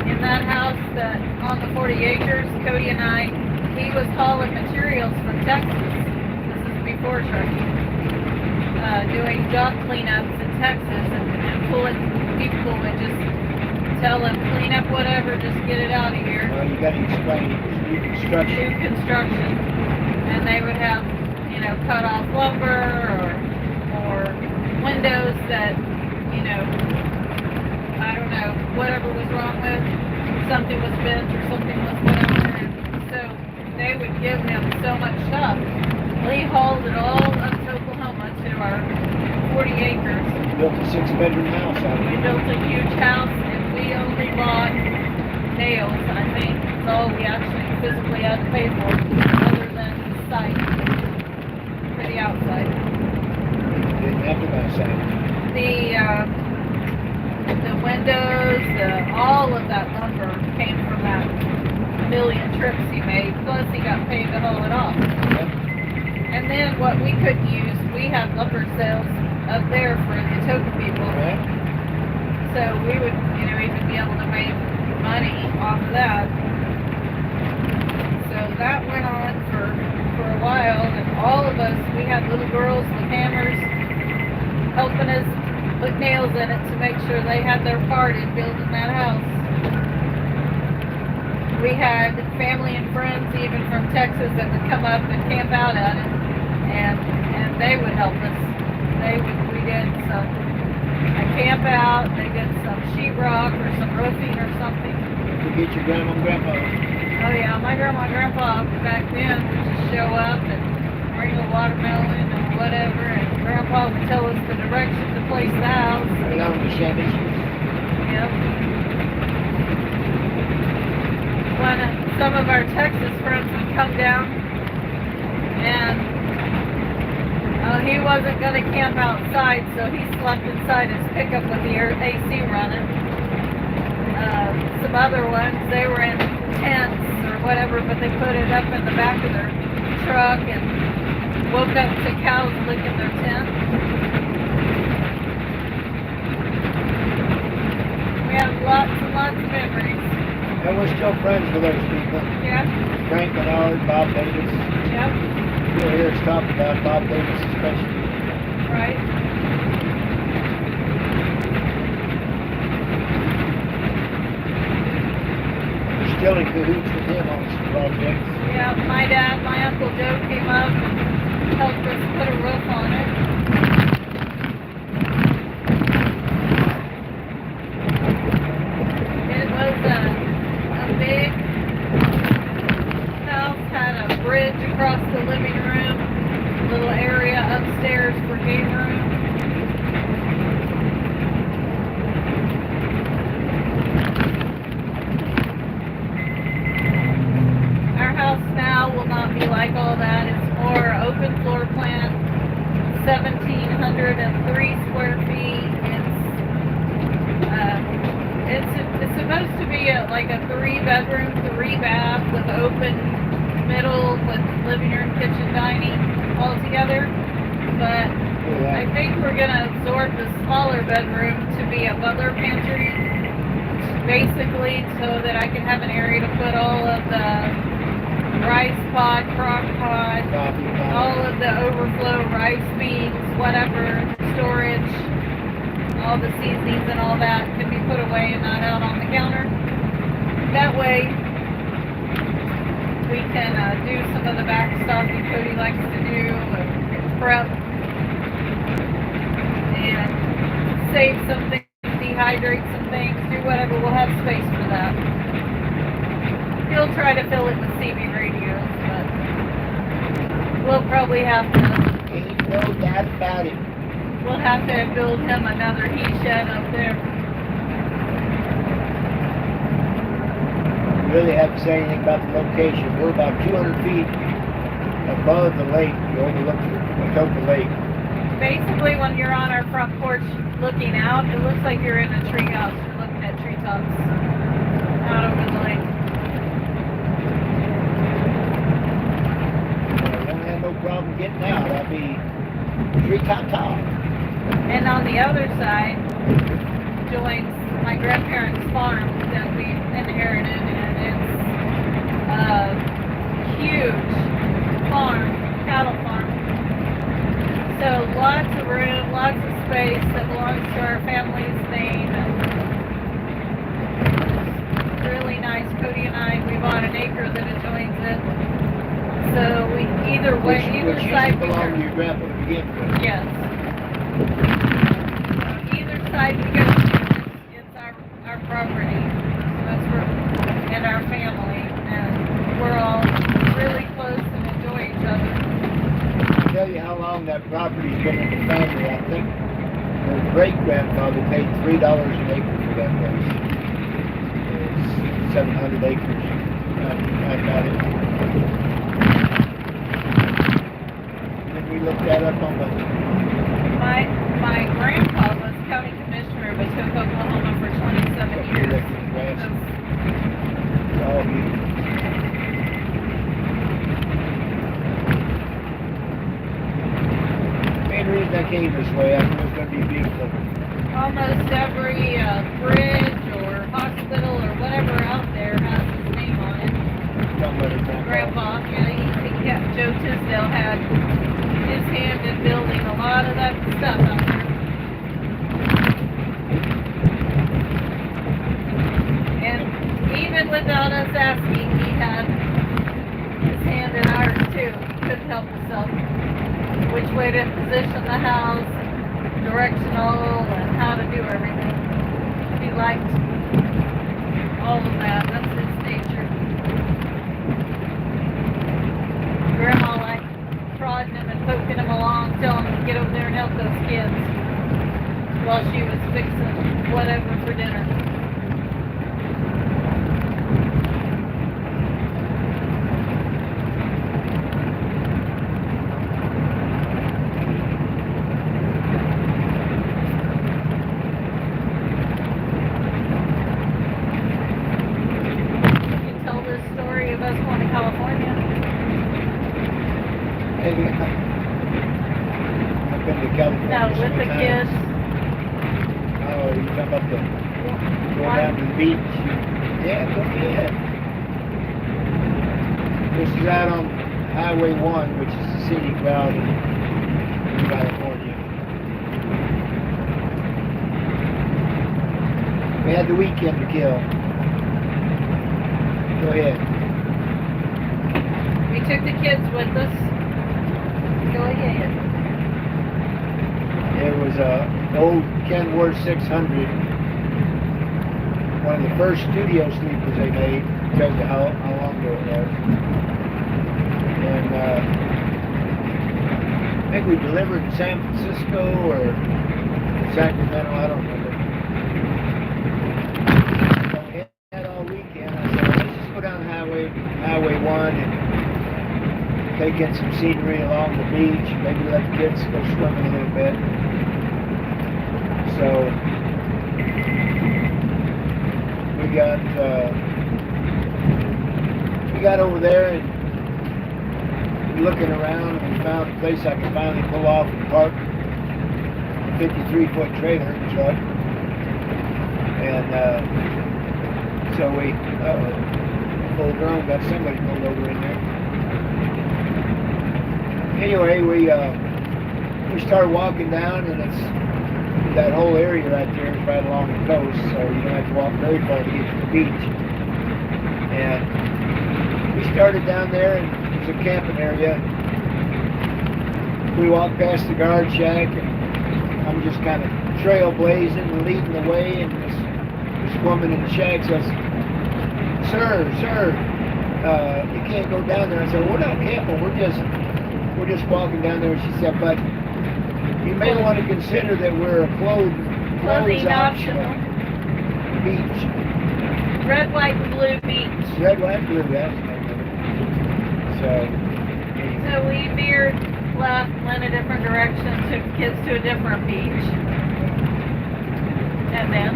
In that house that on the 40 acres, Cody and I, he was hauling materials from Texas. This is before trucking. Doing dock cleanups in Texas and pulling people would just tell them, clean up whatever, just get it out of here. Well, you got to explain it. It's new construction. New construction. And they would have, you know, cut off lumber or windows that, you know, I don't know, whatever was wrong with, something was bent or something was whatever. And so they would give him so much stuff. We hauled it all up to Oklahoma to our 40 acres. Built a 6-bedroom house out of We it. built a huge house and we only bought nails, I think. That's all we actually physically had to pay for, other than the site for the outside. Didn't have to buy side. The windows, all of that lumber came from that million trips he made, plus he got paid to haul it off. And then what we couldn't use, we had lumber sales up there for the token people. Right. So we would, you know, even be able to make money off of that. So that went on for a while, and all of us, we had little girls with hammers helping us put nails in it to make sure they had their part in building that house. We had family and friends even from Texas that would come up and camp out at it, and they would help us. We did some a camp out, they did some sheetrock or some roofing or something. To get your grandma and grandpa. Oh yeah, my grandma and grandpa back then would just show up and bring a watermelon and whatever, and grandpa would tell us the direction to place the house. Right on the Chevy. Yep. When some of our Texas friends would come down, and he wasn't going to camp outside, so he slept inside his pickup with the AC running. Some other ones, they were in tents or whatever, but they put it up in the back of their truck and woke up to cows licking their tent. We have lots and lots of memories. And we're still friends with those people. Yeah. Frank Menard, Bob Davis. Yep. You'll hear us talk about Bob Davis especially. Right. We're still in cahoots with him on some projects. Yeah, my dad, my Uncle Joe came up and helped us put a roof on it. It was a big house, had a bridge across the living room, little area upstairs for game room. Our house now will not be like all that. It's more open floor plan, 1,703 square feet. It's supposed to be like a 3-bedroom, 3-bath with open middle with living room, kitchen, dining all together. But I think we're gonna absorb the smaller bedroom to be a butler pantry, basically, so that I can have an area to put all of the rice pot, crock pot, all of the overflow rice beans, whatever, storage, all the seasonings and all that can be put away and not out on the counter. That way, we can do some of the back stuff that Cody likes to do, and prep, and save some things, dehydrate some things, do whatever. We'll have space for that. He'll try to fill it with CB radios, but we'll probably have to. Ain't no doubt about it. We'll have to build him another heat shed up there. Really have to say anything about the location. We're about 200 feet above the lake. You overlook the lake. Basically, when you're on our front porch looking out, it looks like you're in a treehouse. You're looking at treetops out over the lake. I don't have no problem getting out. I'll be treetop tall. And on the other side joins my grandparents' farm that we inherited, and it's a huge farm, cattle farm. So lots of room, lots of space that belongs to our family's name. And it's really nice. Cody and I, we bought an acre that adjoins it. So we either way, either side we belonged to go. your grandpa to begin with. Yes. Either side we go, it's our property. That's where, and our family, and we're all really close and enjoy each other. I'll tell you how long that property's been in the family. I think her great-grandfather paid $3 an acre for that place. It's 700 acres. I got it. Then we looked that up on the... My grandpa was county commissioner, but took Oklahoma for 27 years. Oh, you. Main reason I came this way, I knew it was going to be beautiful. Almost every bridge or hospital or whatever out there has his name on it. Grandpa, yeah, Joe Tisdale had his hand in building a lot of that stuff out there. And even without us asking, he had his hand in ours too. He couldn't help himself. Which way to position the house, directional, and how to do everything. He liked all of that. That's his nature. Grandma liked prodding him and poking him along, telling him to get over there and help those kids while she was fixing whatever for dinner. California. Maybe I've been to California. No, with the kids. Oh, you talking about the going down to the beach? Yeah, go ahead. This is out on Highway 1, which is the scenic route in California. We had the weekend to kill. Go ahead. We took the kids with us. Go ahead. It was a old Kenworth 600. One of the first studio sleepers they made. Tells you how long ago it was. And I think we delivered in San Francisco or Sacramento, I don't remember. So we had all weekend. I said, let's just go down Highway 1 and take in some scenery along the beach, maybe let the kids go swimming a little bit. So we got over there and looking around, and we found a place I could finally pull off and park a 53-foot trailer truck. And so we full grown, got somebody pulled over in there. Anyway, we started walking down, and it's that whole area right there is right along the coast, so you don't have to walk very far to get to the beach. And we started down there, and it was a camping area. We walked past the guard shack, and I'm just kind of trailblazing and leading the way, and this woman in the shack says, sir, you can't go down there. I said, we're not camping, we're just walking down there. She said, but you may want to consider that we're a clothes optional beach. Red, white, and blue beach. Red, white, blue, that's So we veered left, went a different direction, took the kids to a different beach. And then?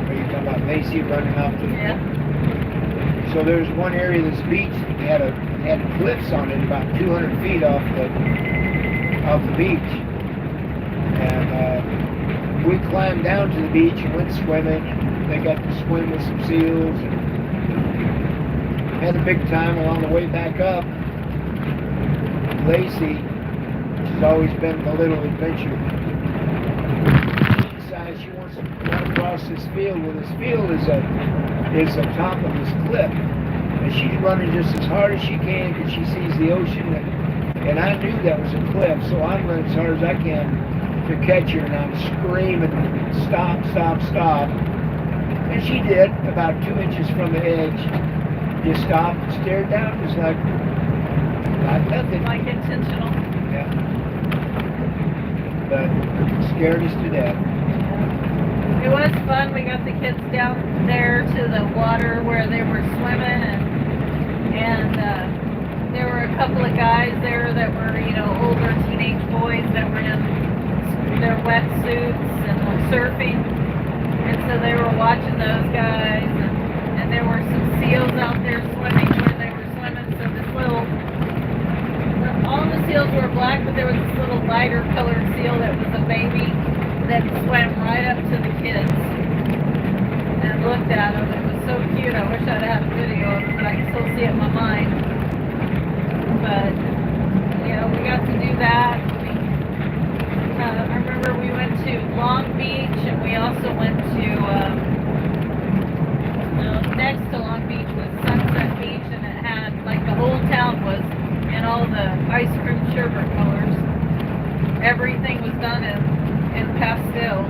Are you talking about Lacey running off to the Yeah. So there's one area of this beach that had cliffs on it about 200 feet off the beach. And we climbed down to the beach and went swimming. They got to swim with some seals and had a big time along the way back up. Lacey, she's always been a little adventure. She decides she wants to run across this field. Well, this field is the top of this cliff. And she's running just as hard as she can because she sees the ocean. And I knew that was a cliff, so I'm running as hard as I can to catch her. And I'm screaming, stop, stop, stop. And she did, about 2 inches from the edge. Just stopped and stared down, just like nothing. Like intentional. Yeah. But scared us to death. It was fun. We got the kids down there to the water where they were swimming, and there were a couple of guys there that were, older teenage boys that were in their wetsuits and were surfing. And so they were watching those guys, and there were some seals out there swimming where they were swimming. So all the seals were black, but there was this little lighter colored seal that was a baby that swam right up to the kids and looked at them. It was so cute. I wish I'd had a video of it, but I can still see it in my mind. But, we got to do that. I remember we went to Long Beach, and we also went to, next to Long Beach was Sunset Beach, and it had, the whole town was in all the ice cream sherbet colors. Everything was done in pastels,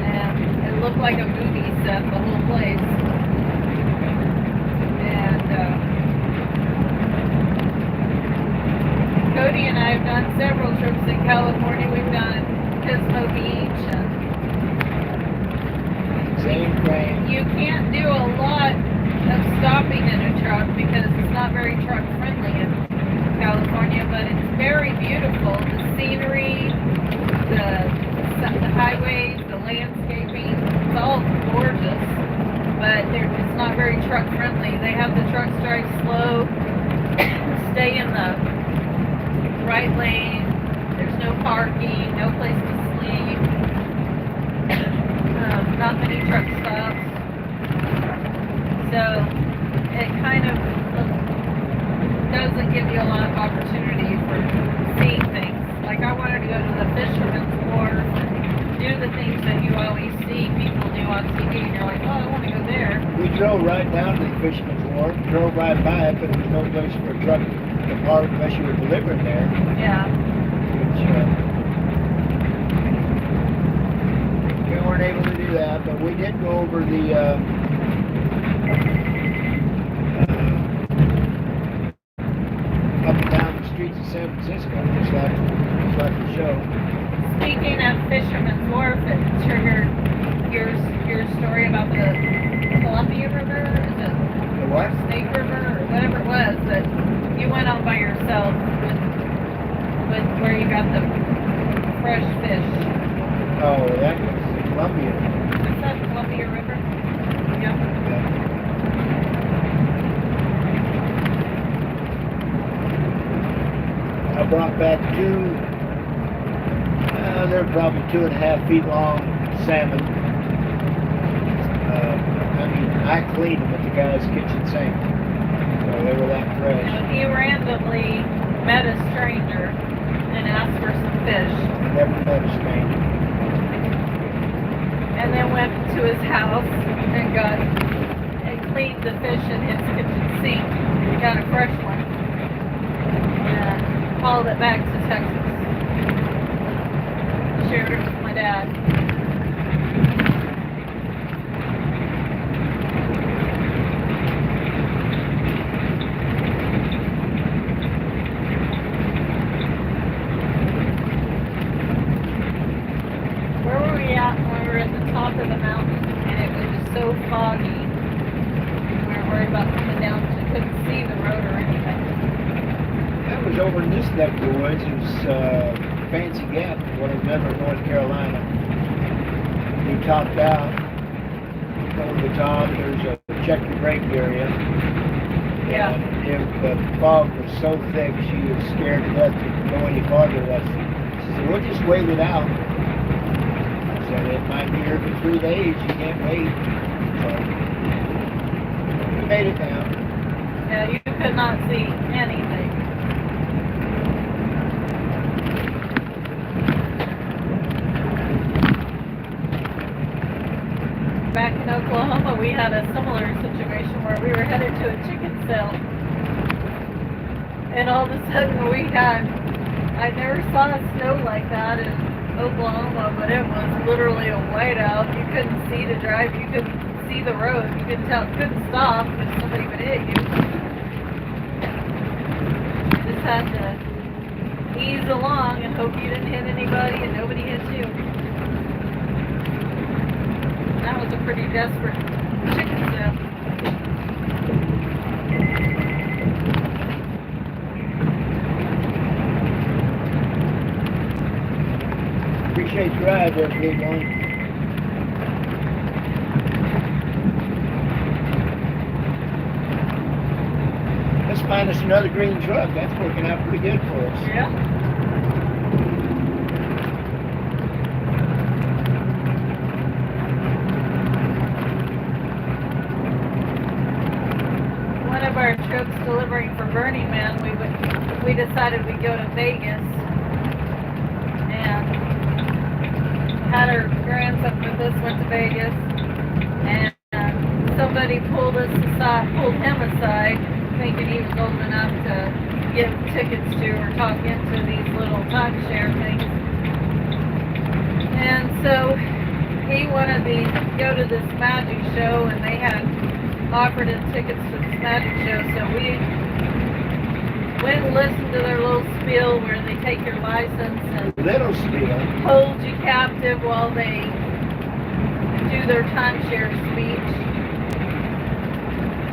and it looked like a movie set, the whole place. And Cody and I have done several trips in California. We've done Pismo Beach, and Same thing. you can't do a lot of stopping in a truck because it's not very truck friendly in California, but it's very beautiful. The scenery, the highways, the landscaping, it's all gorgeous, but it's not very truck friendly. They have the trucks drive slow, stay in the right lane, there's no parking, no place to sleep, not many truck stops, so it kind of doesn't give you a lot of opportunity for seeing things. Like I wanted to go to the Fisherman's Wharf and do the things that you always see people do on TV, and you're like, oh, I want to go there. We drove right down to the Fisherman's Wharf, drove right by it, but there was no place for a truck to park unless you were delivering there. Yeah. Which, we weren't able to do that, but we did go over the up and down the streets of San Francisco, just like the show. Speaking of Fisherman's Wharf, it triggered your story about the Columbia River. Is it The what? Snake River or whatever it was that you went on by yourself with where you got the fresh fish? Oh, that was Columbia. Is that Columbia River? Yeah. I brought back they're probably 2.5 feet long salmon. I cleaned them at the guy's kitchen sink. So they were that fresh. He randomly met a stranger and asked for some fish. I never met a stranger. And then went to his house and got cleaned the fish in his kitchen sink. We got a fresh one. And hauled it back to Texas. Shared it with my dad. Where were we at when we were at the top of the mountain and it was just so foggy? We were worried about coming down because we couldn't see the road or anything. That was over in this neck of the woods. It was Fancy Gap, whatever, North Carolina. We topped out. Over the top, there's a check the brake area. Yeah. And the fog was so thick, she was scared to death to go any farther with us. She said, we'll just wait it out. I said, it might be here for 3 days. You can't wait. So, we made it down. Yeah, you could not see anything. Back in Oklahoma, we had a similar situation where we were headed to a chicken sale. And all of a sudden I never saw snow like that in Oklahoma, but it was literally a whiteout. You couldn't see the drive, you couldn't see the road, you couldn't stop if somebody would hit you. You just had to ease along and hope you didn't hit anybody and nobody hit you. That was a pretty desperate chicken sale. Appreciate your ride there, big one. Let's find us another green truck. That's working out pretty good for us. Yeah. One of our trips delivering for Burning Man, we decided we'd go to Vegas and had our grandson with us, went to Vegas, and somebody pulled him aside, thinking he was old enough to give tickets to or talk into these little timeshare things. And so he wanted to go to this magic show, and they had offered him tickets to this magic show, so we went and listened to their little spiel where they take your license and Little spiel. hold you captive while they do their timeshare speech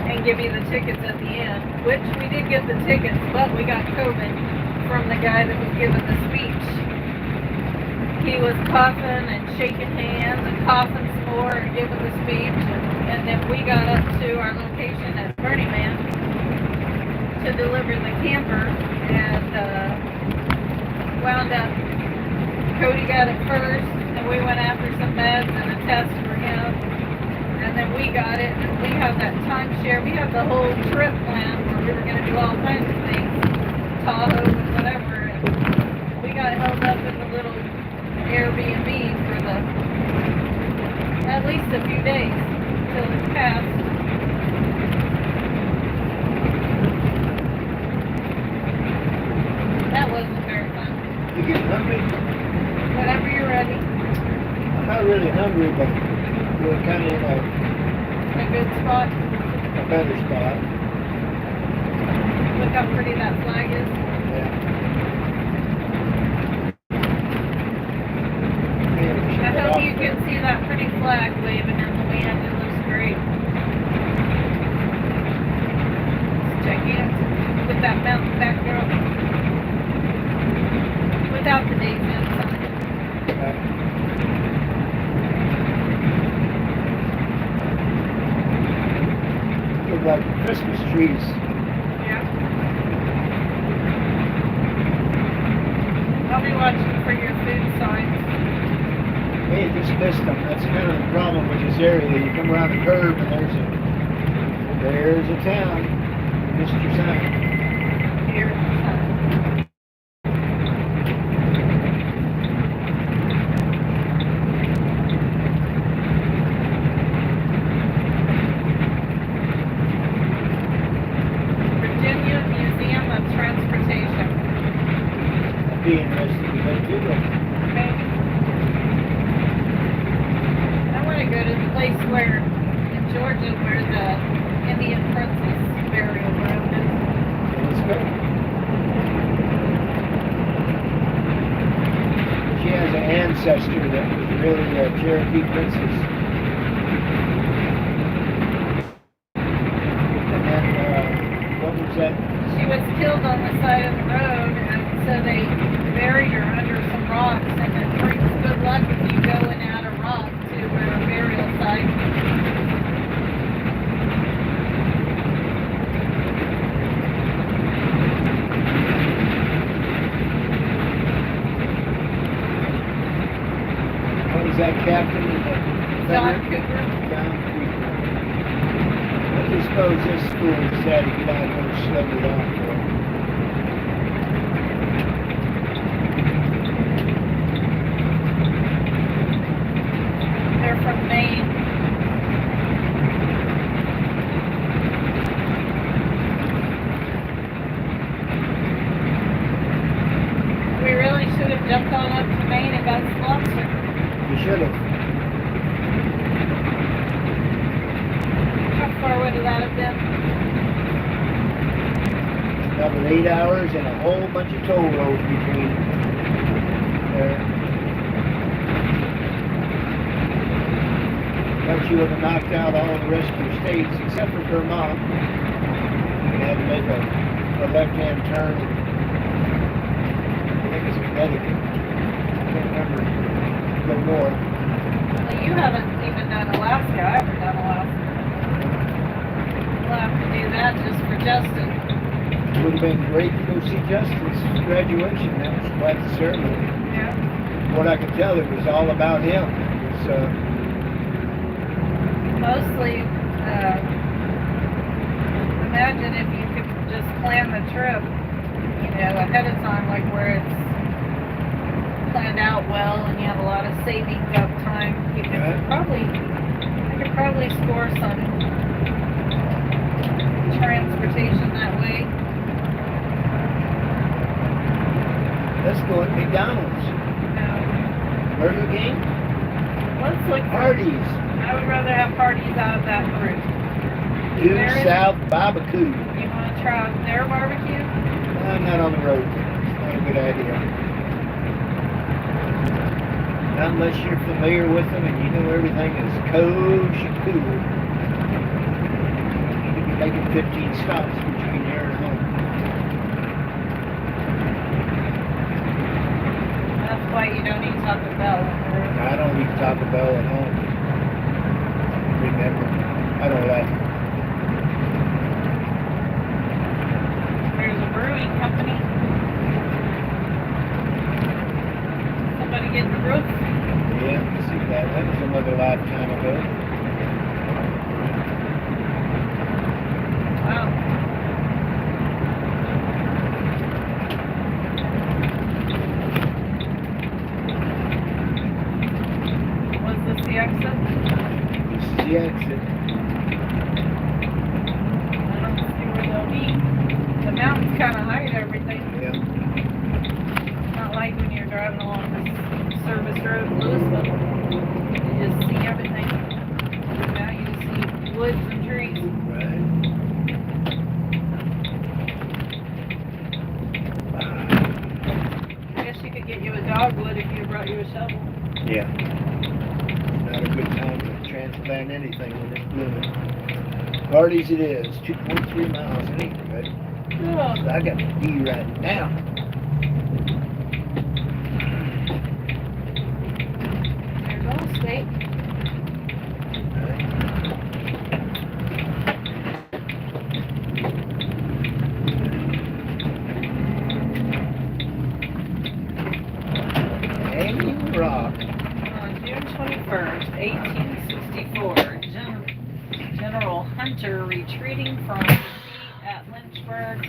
and give you the tickets at the end, which we did get the tickets, but we got COVID from the guy that was giving the speech. He was coughing and shaking hands and coughing some more and giving the speech, and then we got up to our location at Burning Man to deliver the camper, and wound up, Cody got it first, and we went after some meds and a test for him, and then we got it, and we have that timeshare, we have the whole trip planned where we were going to do all kinds of things, Tahoe and whatever, and we got held up in the little Airbnb for at least a few days till it passed. That wasn't very fun. You getting hungry? Whenever you're ready. I'm not really hungry, but we're kind of in A good spot. a better spot. Look how pretty that flag is. Yeah. I hope you can see that pretty flag waving in the wind. It looks great. It's gigantic. With that mountain backdrop. Without the days outside. Look like Christmas trees. Yeah. I'll be watching for your food signs. Hey, just missed them. That's kind of the problem with this area. You come around the curve and there's a town. You missed your sign. Here's the sign. where, in Georgia, where the Indian princess burial ground is. Let's go. She has an ancestor that was really a Cherokee princess. And then, what was that? She was killed on the side of the road, and so they buried her under some rocks, and it brings good luck if you go and add a rock to her burial site. What was that captain? John Cooper. John Cooper. I just suppose this school decided to get out here and slow it down for him. They're from Maine. We really should have jumped on up to Maine and got some lobster. You should have. How far would that have been? Another 8 hours and a whole bunch of toll roads between there. But she would have knocked out all the rest of your states except for Vermont. You had to make a left-hand turn. I think it's Connecticut. I can't remember. Go north. Well, you haven't even done Alaska. I haven't done Alaska. We'll have to do that just for Justin. It would have been great to go see Justin's graduation. That was quite the ceremony. Yeah. What I could tell, it was all about him. It was, Mostly, imagine if you could just plan the trip, you know, ahead of time, like where it's planned out well and you have a lot of savings up time. You could probably score some transportation that way. let's go at McDonald's. Burger King? Let's look for Hardee's. I would rather have parties out of that group. Due There is- South Barbecue. You want to try their barbecue? I'm not on the road. It's not a good idea. Not unless you're familiar with them and you know everything is kosher cool. You need to be making 15 stops, which you can hear at home. That's why you don't eat Taco Bell. I don't eat Taco Bell at home. Remember, I don't like it. There's a brewing company. Somebody getting the roof. Yeah, I see that. That was another lifetime ago. Wow. Was this the exit? This is the exit. I don't see where they'll be. The mountain's kind of high and everything. Yeah. Not like when you're driving along this service road in Louisville. You just see everything. Now you just see woods and trees. Right. I guess you could get you a dogwood if you brought you a shovel. Yeah. Not a good time to transplant anything when it's blooming. Hardee's it is. 2.3 miles. It ain't good. Oh, So I got to be right now. there's Allstate. Hanging Rock. On June 21st, 1864, General Hunter retreating from defeat at Lynchburg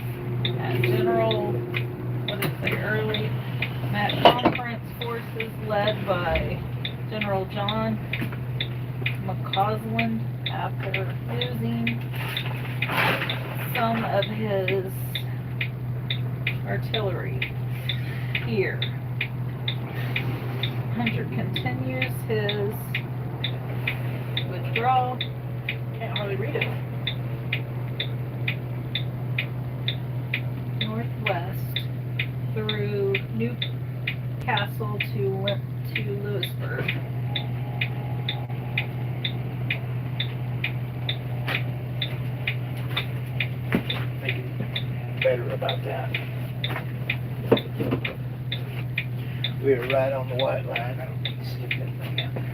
at early met conference forces led by General John McCausland after losing some of his artillery here. Hunter continues his draw. Can't hardly read it. Northwest through Newcastle to Lewisburg. Make it better about that. We're right on the white line. I don't need to see anything out there.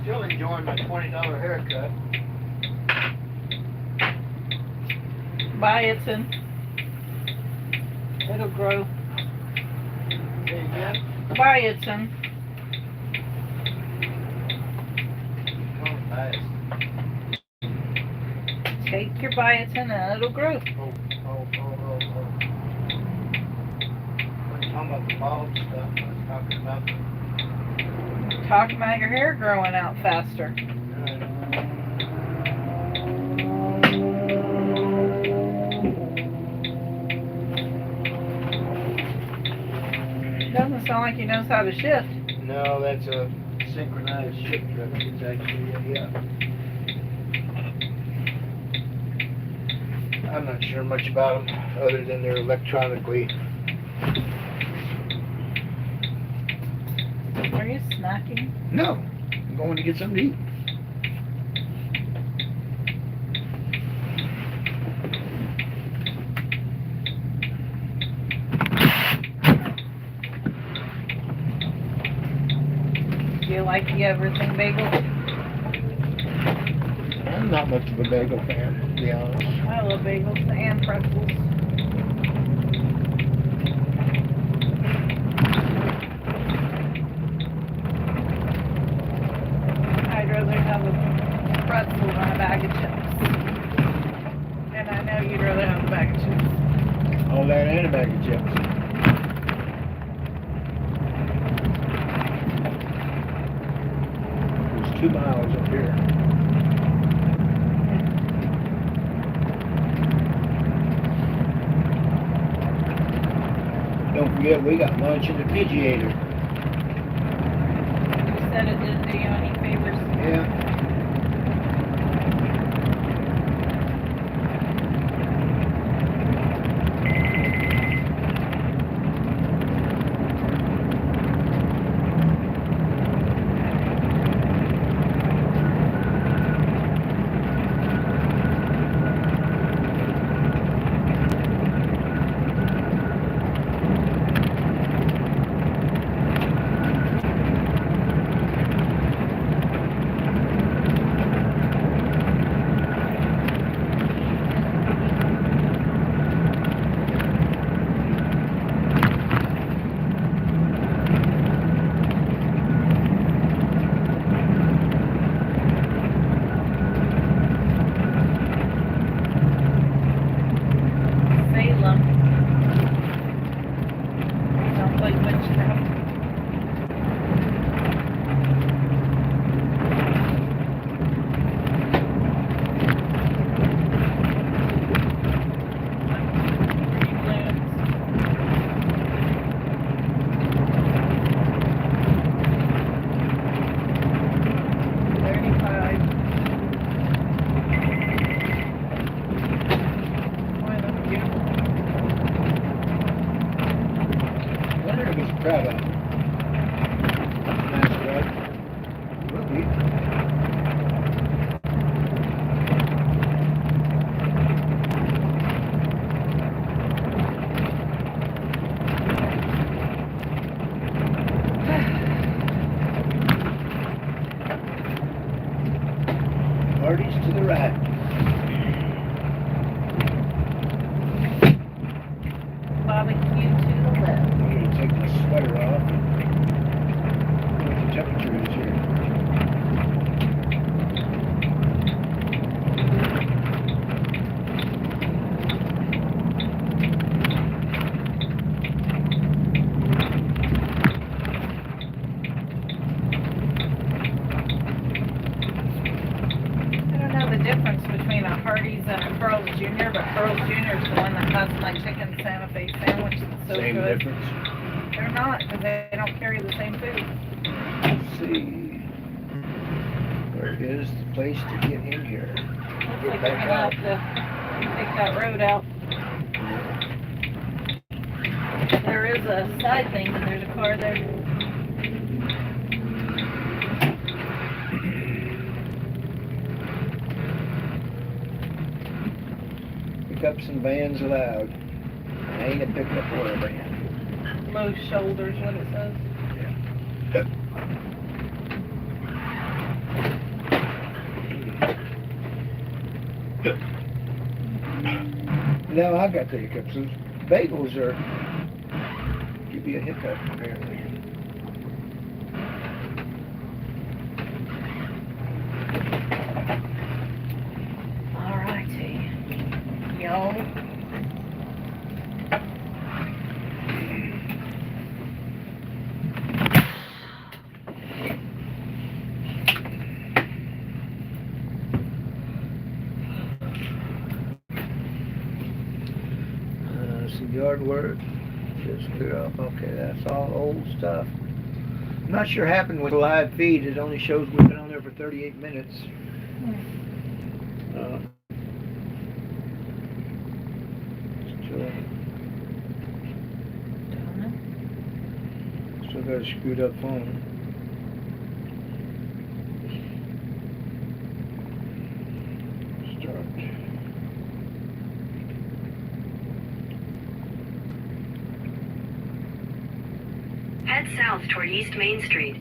Still enjoying my $20 haircut. Biotin. It'll grow. Say again? Biotin. Oh, nice. Take your biotin and it'll grow. Oh. When you're talking about the bald stuff, I was talking about the... Talking about your hair growing out faster. Doesn't sound like he knows how to shift. No, that's a synchronized shift truck. It's actually, yeah. I'm not sure much about them other than they're electronically. Are you snacking? No, I'm going to get something to eat. Do you like the everything bagel? I'm not much of a bagel fan, to be honest. I love bagels and pretzels. I'd rather have a pretzel than a bag of chips. And I know you'd rather have a bag of chips. All that and a bag of chips. There's 2 miles up here. Don't forget, we got lunch in the Pigeator. You said it didn't do you any favors. Yeah. Salem. Sounds like witchcraft. Wonder if he's proud of it. Nice, right? Will be. Jr., but Pearl's Jr. is the one that has my chicken Santa Fe sandwich that's so Same good. difference. They're not, because they don't carry the same food. Let's see. Where is the place to get in here? Looks Get like you're back gonna out. have to take that road out. There is a side thing, and there's a car there. Pickups and vans allowed. I ain't a pickup or a van. Low shoulders, what it says. No, I got the hiccups. Those bagels are give you a hiccup apparently. Alrighty. Yo. Some yard work. Just clear up. Okay, that's all old stuff. I'm not sure what happened with the live feed. It only shows we've been on there for 38 minutes. Still got a screwed up phone. Start. Head south toward East Main Street.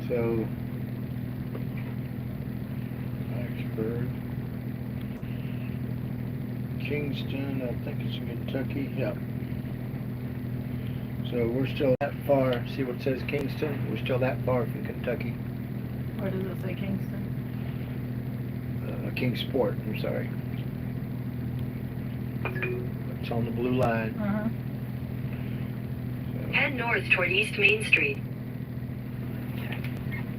So, Blacksburg, Kingston, I think it's Kentucky, yeah. So we're still that far, see what it says Kingston? We're still that far from Kentucky. Where does it say Kingston? Kingsport, I'm sorry. It's on the blue line. Uh-huh. So. Head north toward East Main Street.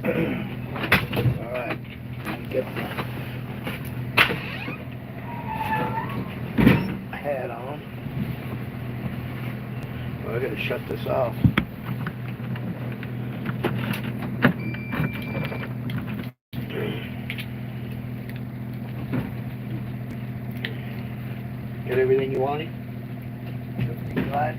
Alright, get the hat on. Well, I gotta shut this off. Get everything you wanted? Everything you like?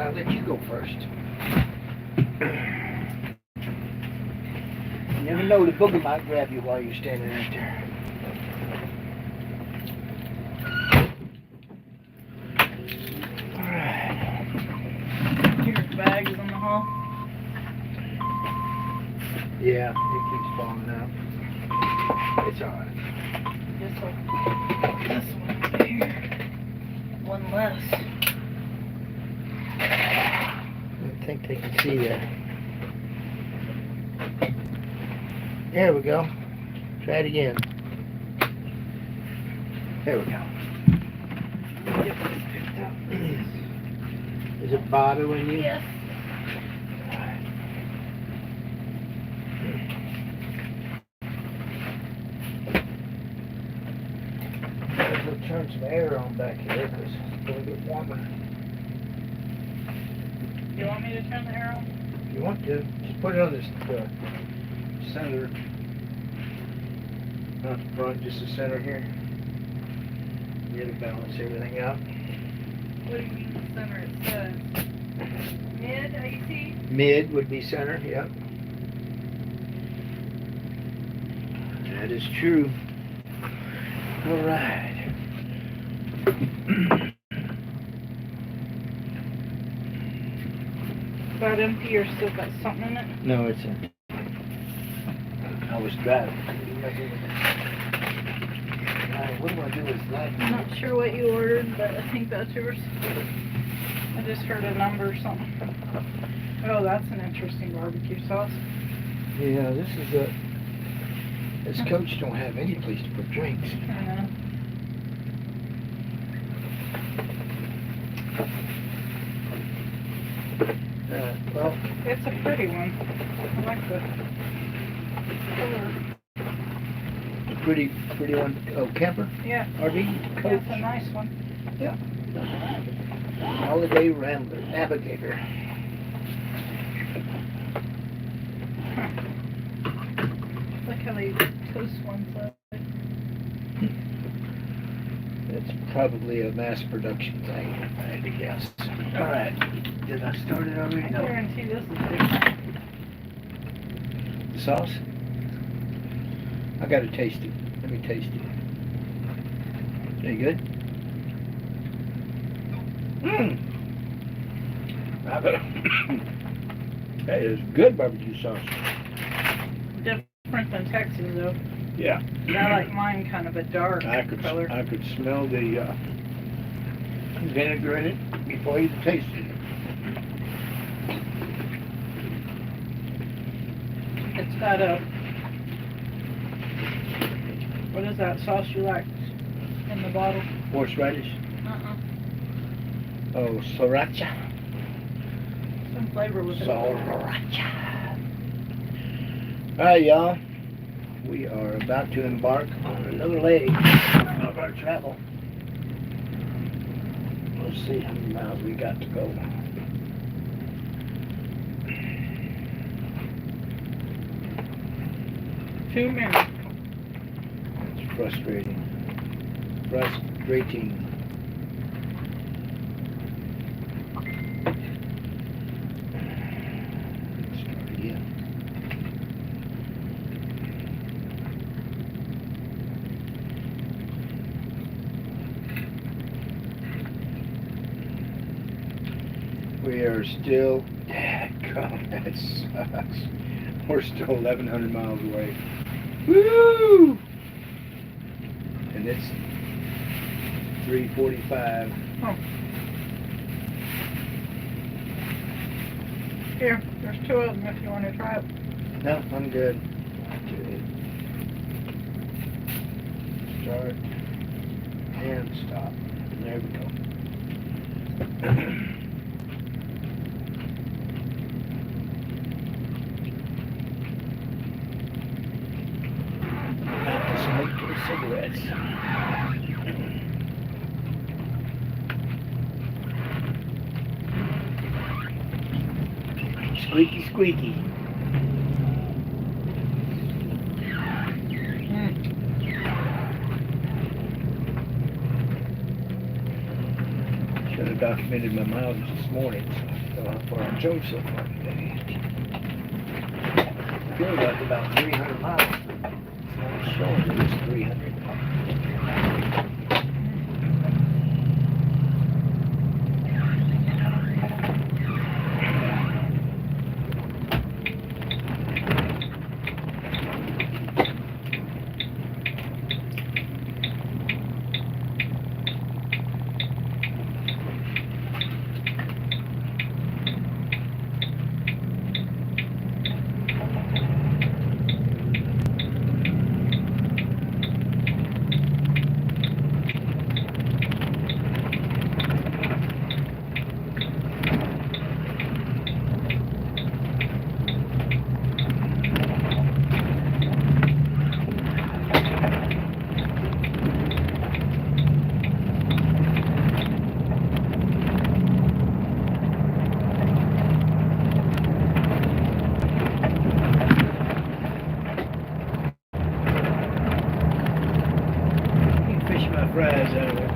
I'll let you go first. You never know, the booger might grab you while you're standing right there. Alright. Here's bags in the hall. Yeah, it keeps falling out. It's alright. This one here. One less. I think they can see that. There we go. Try it again. There we go. Get this picked up. Is it bothering you? Yes. We'll turn some air on back here because it's going to get warmer. You want me to turn the air on? If you want to, just put it on this center. Not the front, just the center here. It'll balance everything out. What do you mean the center? It says mid, AC? Mid would be center, yep. That is true. All right. About empty or still got something in it? No, it's empty. I was driving. What do I do with that? I'm not sure what you ordered, but I think that's yours. I just heard a number or something. Oh, that's an interesting barbecue sauce. Yeah, this is a... This coach don't have any place to put drinks. I know. Well, It's a pretty one. I like the color. pretty one. Oh, camper? Yeah. RV? Coach? That's a nice one. Yeah. Holiday Rambler. Navigator. Look how they toast one side. It's probably a mass production thing, if I had to guess. Alright. Did I start it already? I No. guarantee this is different. The sauce? I gotta taste it. Let me taste it. Any good? Mmm. That is good barbecue sauce. Different than Texas though. Yeah. I like mine kind of a dark color. I could smell the vinegar in it before you tasted it. It's got a, what is that sauce you like in the bottle? Horseradish. Uh-uh. Oh, sriracha. Some flavor with it. Sriracha. Alright, y'all. We are about to embark on another leg of our travel. Let's see how many miles we got to go. Too many. It's frustrating. Frustrating. Let's start again. We are still, dadgum, that sucks. We're still 1,100 miles away. Woo! And it's 3:45. Oh. Here, there's two of them if you want to try it. No, I'm good. Start and stop. There we go. Smoke for cigarettes. Squeaky, squeaky. Should have documented my mileage this morning, so how far I drove so far today. I feel like about 300 miles. It's showing it was 300. Fries out of it.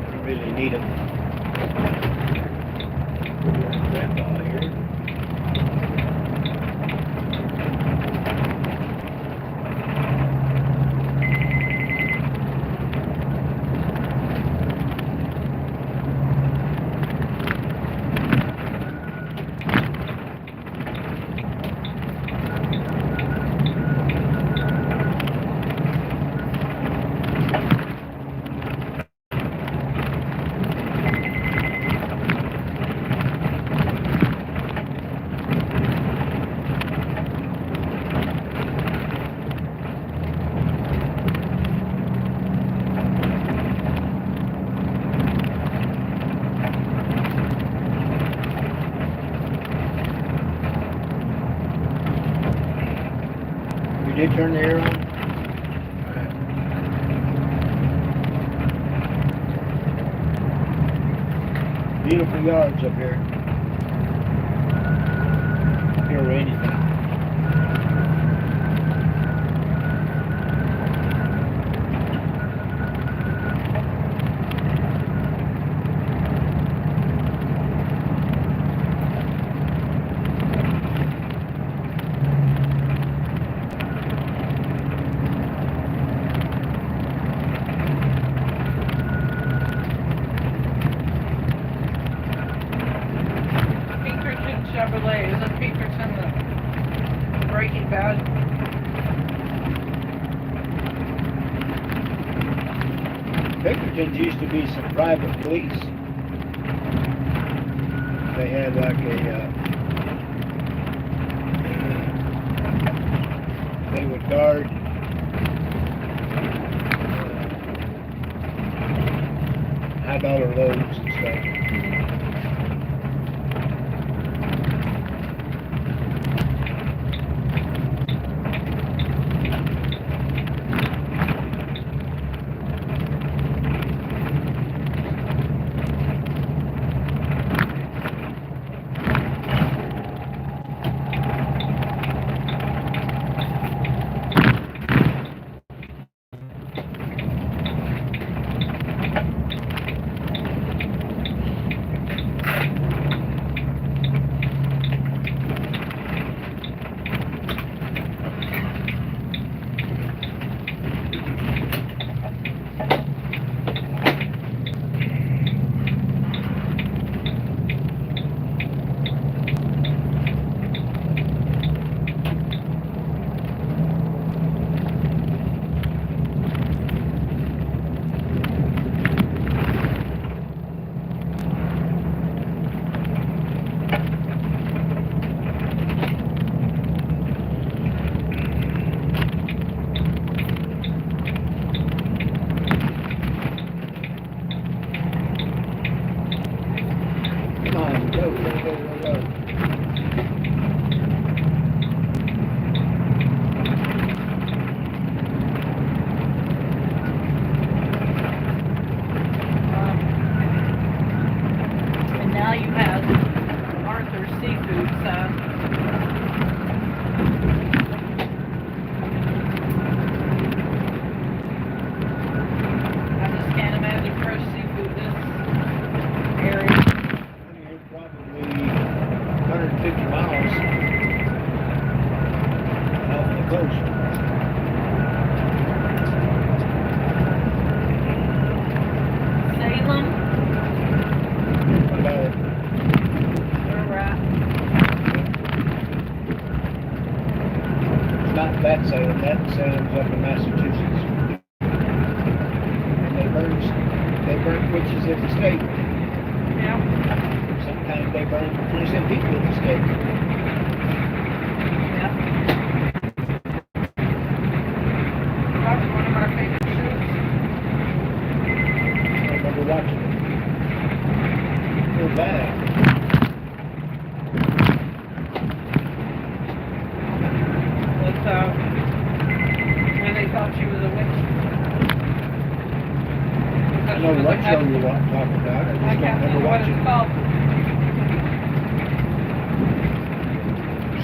I really need them. Grandpa here. You did turn the air on? Beautiful yards up here. Here rainy time. Chevrolet, isn't Pinkerton the Breaking Bad? Pinkertons used to be some private police. They had like they would guard high dollar loads and stuff. coast. Salem. What about it? Where we're at. It's not that Salem. That Salem's up in Massachusetts. And they burn witches at the stake. Yeah. Sometimes they burn innocent people at the stake. Yeah. That's one of our favorite shows. I remember watching it. Real bad. With where they thought she was a witch. I know what show you're talking about. I I just can't don't think ever of what watch it's it. called.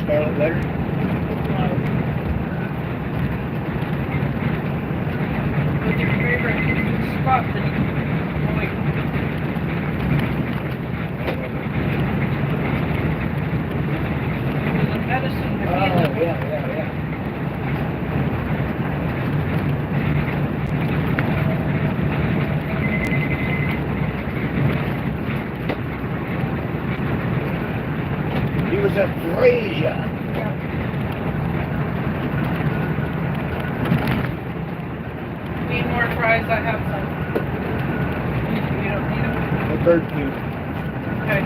Scarlet Letter? What's your favorite spot that you like? There's a medicine to Oh, heal. yeah. He was at Frasia. Need more fries? I have some. You don't need them? The bird food. Okay.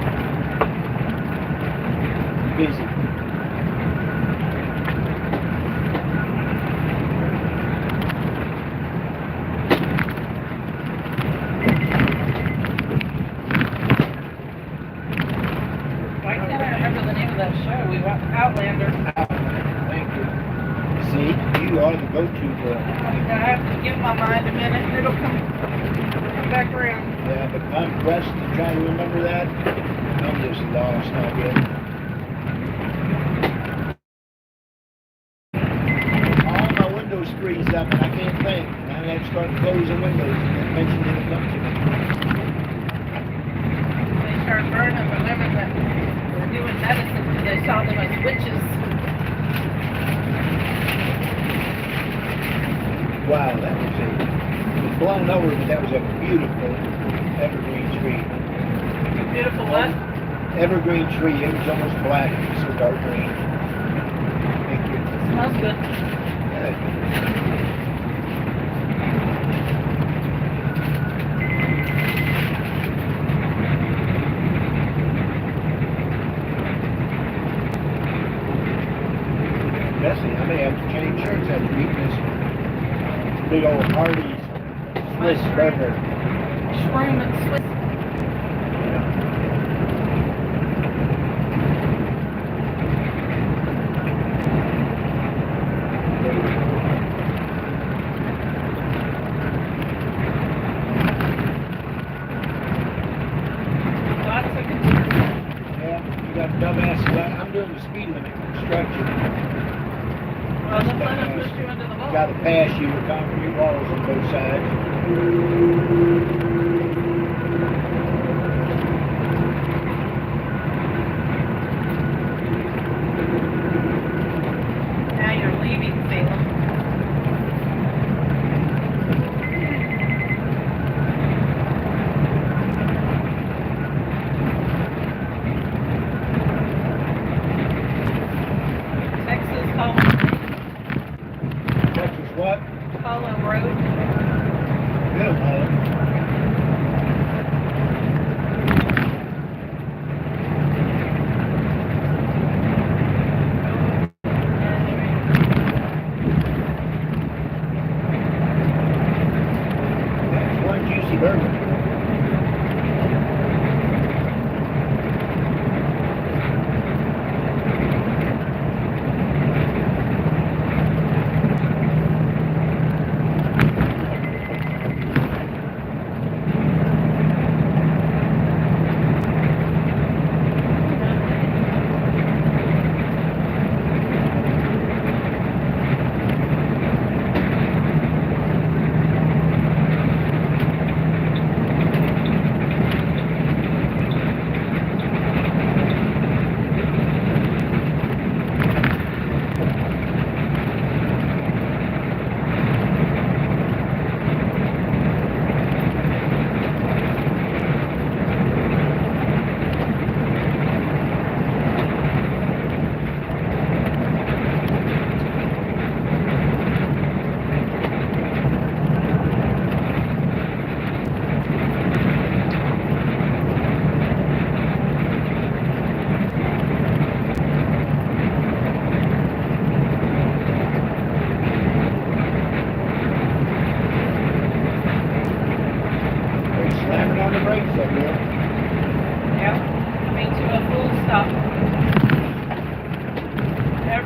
Busy. Why can't I remember the name of that show? We went Outlander. Thank you. See, you are the go-to girl. I have to give my mind a minute. It'll come back around. Yeah, but I'm pressed to try to remember that. I'm just lost already. All my windows freeze up and I can't think. Now I have to start closing windows and eventually it'll come to me. They start burning whatever that they're doing medicine. They saw them as witches. Wow, that was it. It was blown over, but that was a beautiful evergreen tree. Beautiful what? Evergreen tree. It was almost black. It was so dark green. Thank you. Smells good. Good. Bessie, I may have to change shirts after eating this big old Hardee's Swiss burger. Shroom and Swiss. Lots of construction. Yeah, you got dumbasses. I'm doing the speed limit construction. Well, then let us push you into the wall. Got to pass you with concrete walls on both sides. Now you're leaving Salem. Texas Texas what? Hollow Road. Middle Hollow. That's one juicy burger.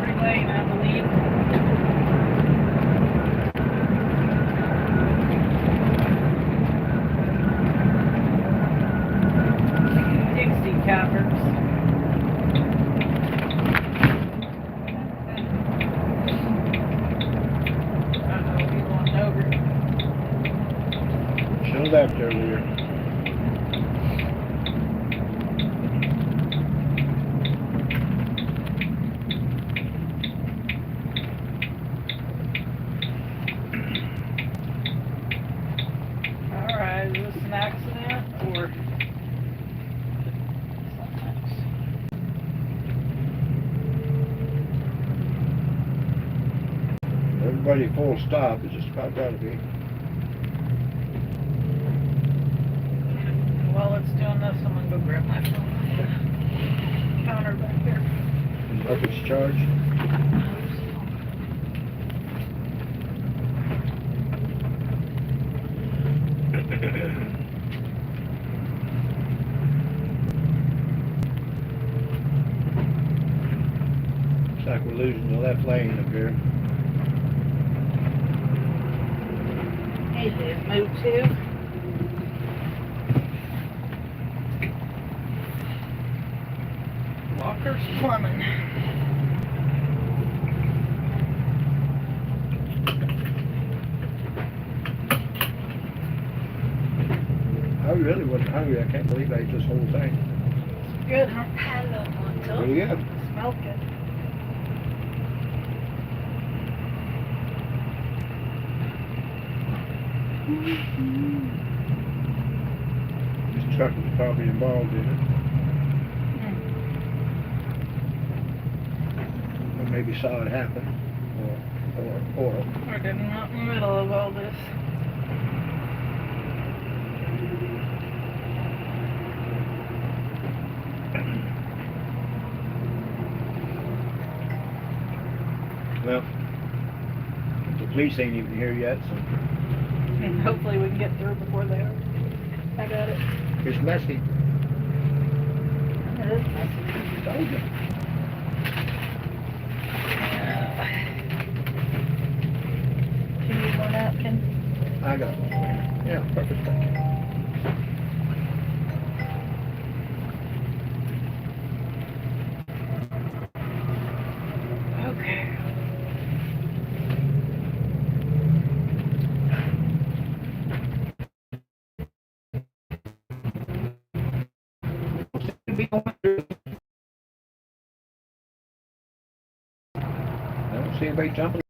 Country Lane, I believe. Dixie Cappers. Uh-oh, he's going over. Show left earlier. Alright, is this an accident or something else? Everybody full stop. It's just about got to be. While it's doing this, I'm gonna go grab my phone off the counter back here. Hope it's charged. Looks like we're losing the left lane up here. Hey, Liz, move too. Walker's Plumbing. I really wasn't hungry. I can't believe I ate this whole thing. Good, huh? Hello, Pretty good. Smell good. This truck was probably involved in it. Or maybe saw it happen. Or We're getting out in the middle of all this. well, the police ain't even here yet, so And hopefully we can get through before they are. I got it. it's messy. It is messy. Told you. Do you need more napkin? I got one. Yeah, perfect. Thank you. Okay. I don't see anybody jumping.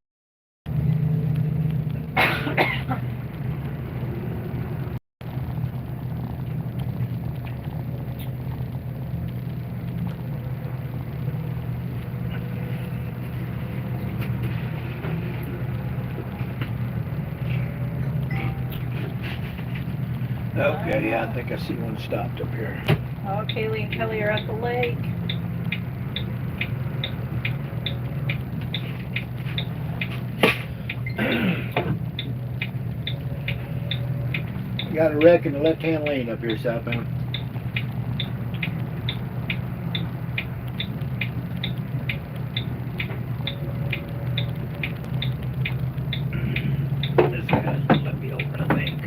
Okay, yeah, I think I see one stopped up here. Oh, Kaylee and Kelly are at the lake. Got a wreck in the left-hand lane up here southbound. This guy's gonna let me over, I think.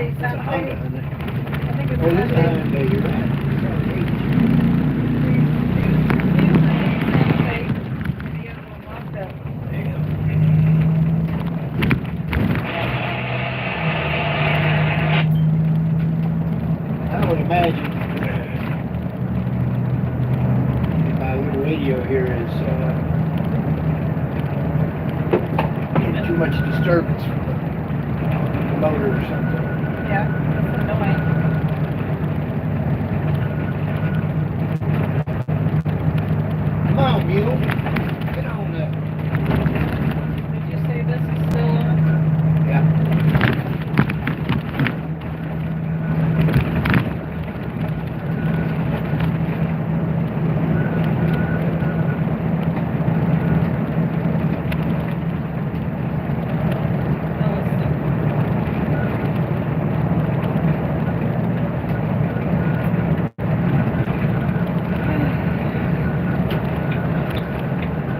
Hyundai It's a Santa Honda, Fe. isn't it? I think it's Oh, it is a Hyundai. Hyundai, you're right. New Hyundai Santa Fe. And the other one Knoxville. I would imagine my little radio here is getting too much disturbance from the motor or something. Yeah, that's annoying. Come on, mule. Get on up. Did you say this is still on? Yeah.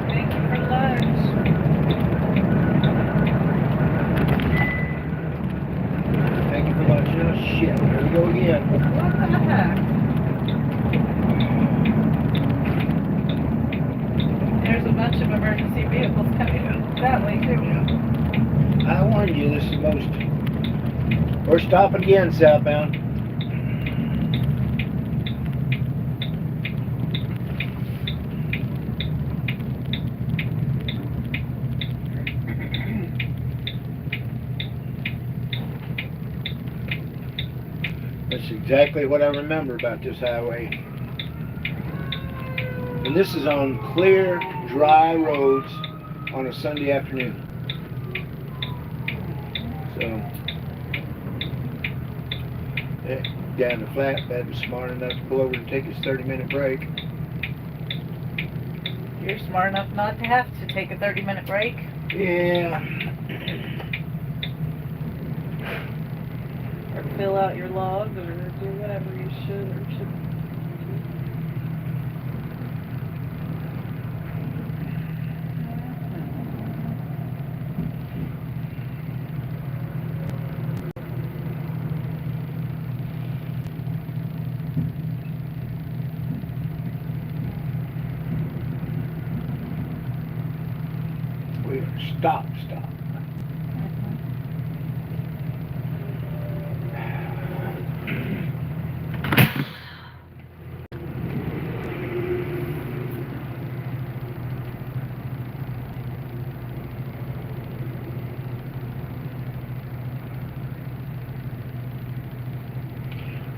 Thank you for lunch. Thank you for lunch. Oh, shit. Here we go again. What the heck? There's a bunch of emergency vehicles coming that way too. I warned you, this is most. We're stopping again southbound. That's exactly what I remember about this highway. And this is on clear, dry roads on a Sunday afternoon. So, down the flat, that was smart enough to pull over and take his 30-minute break. You're smart enough not to have to take a 30-minute break. Yeah. Or fill out your log or do whatever you should or shouldn't. We're stop.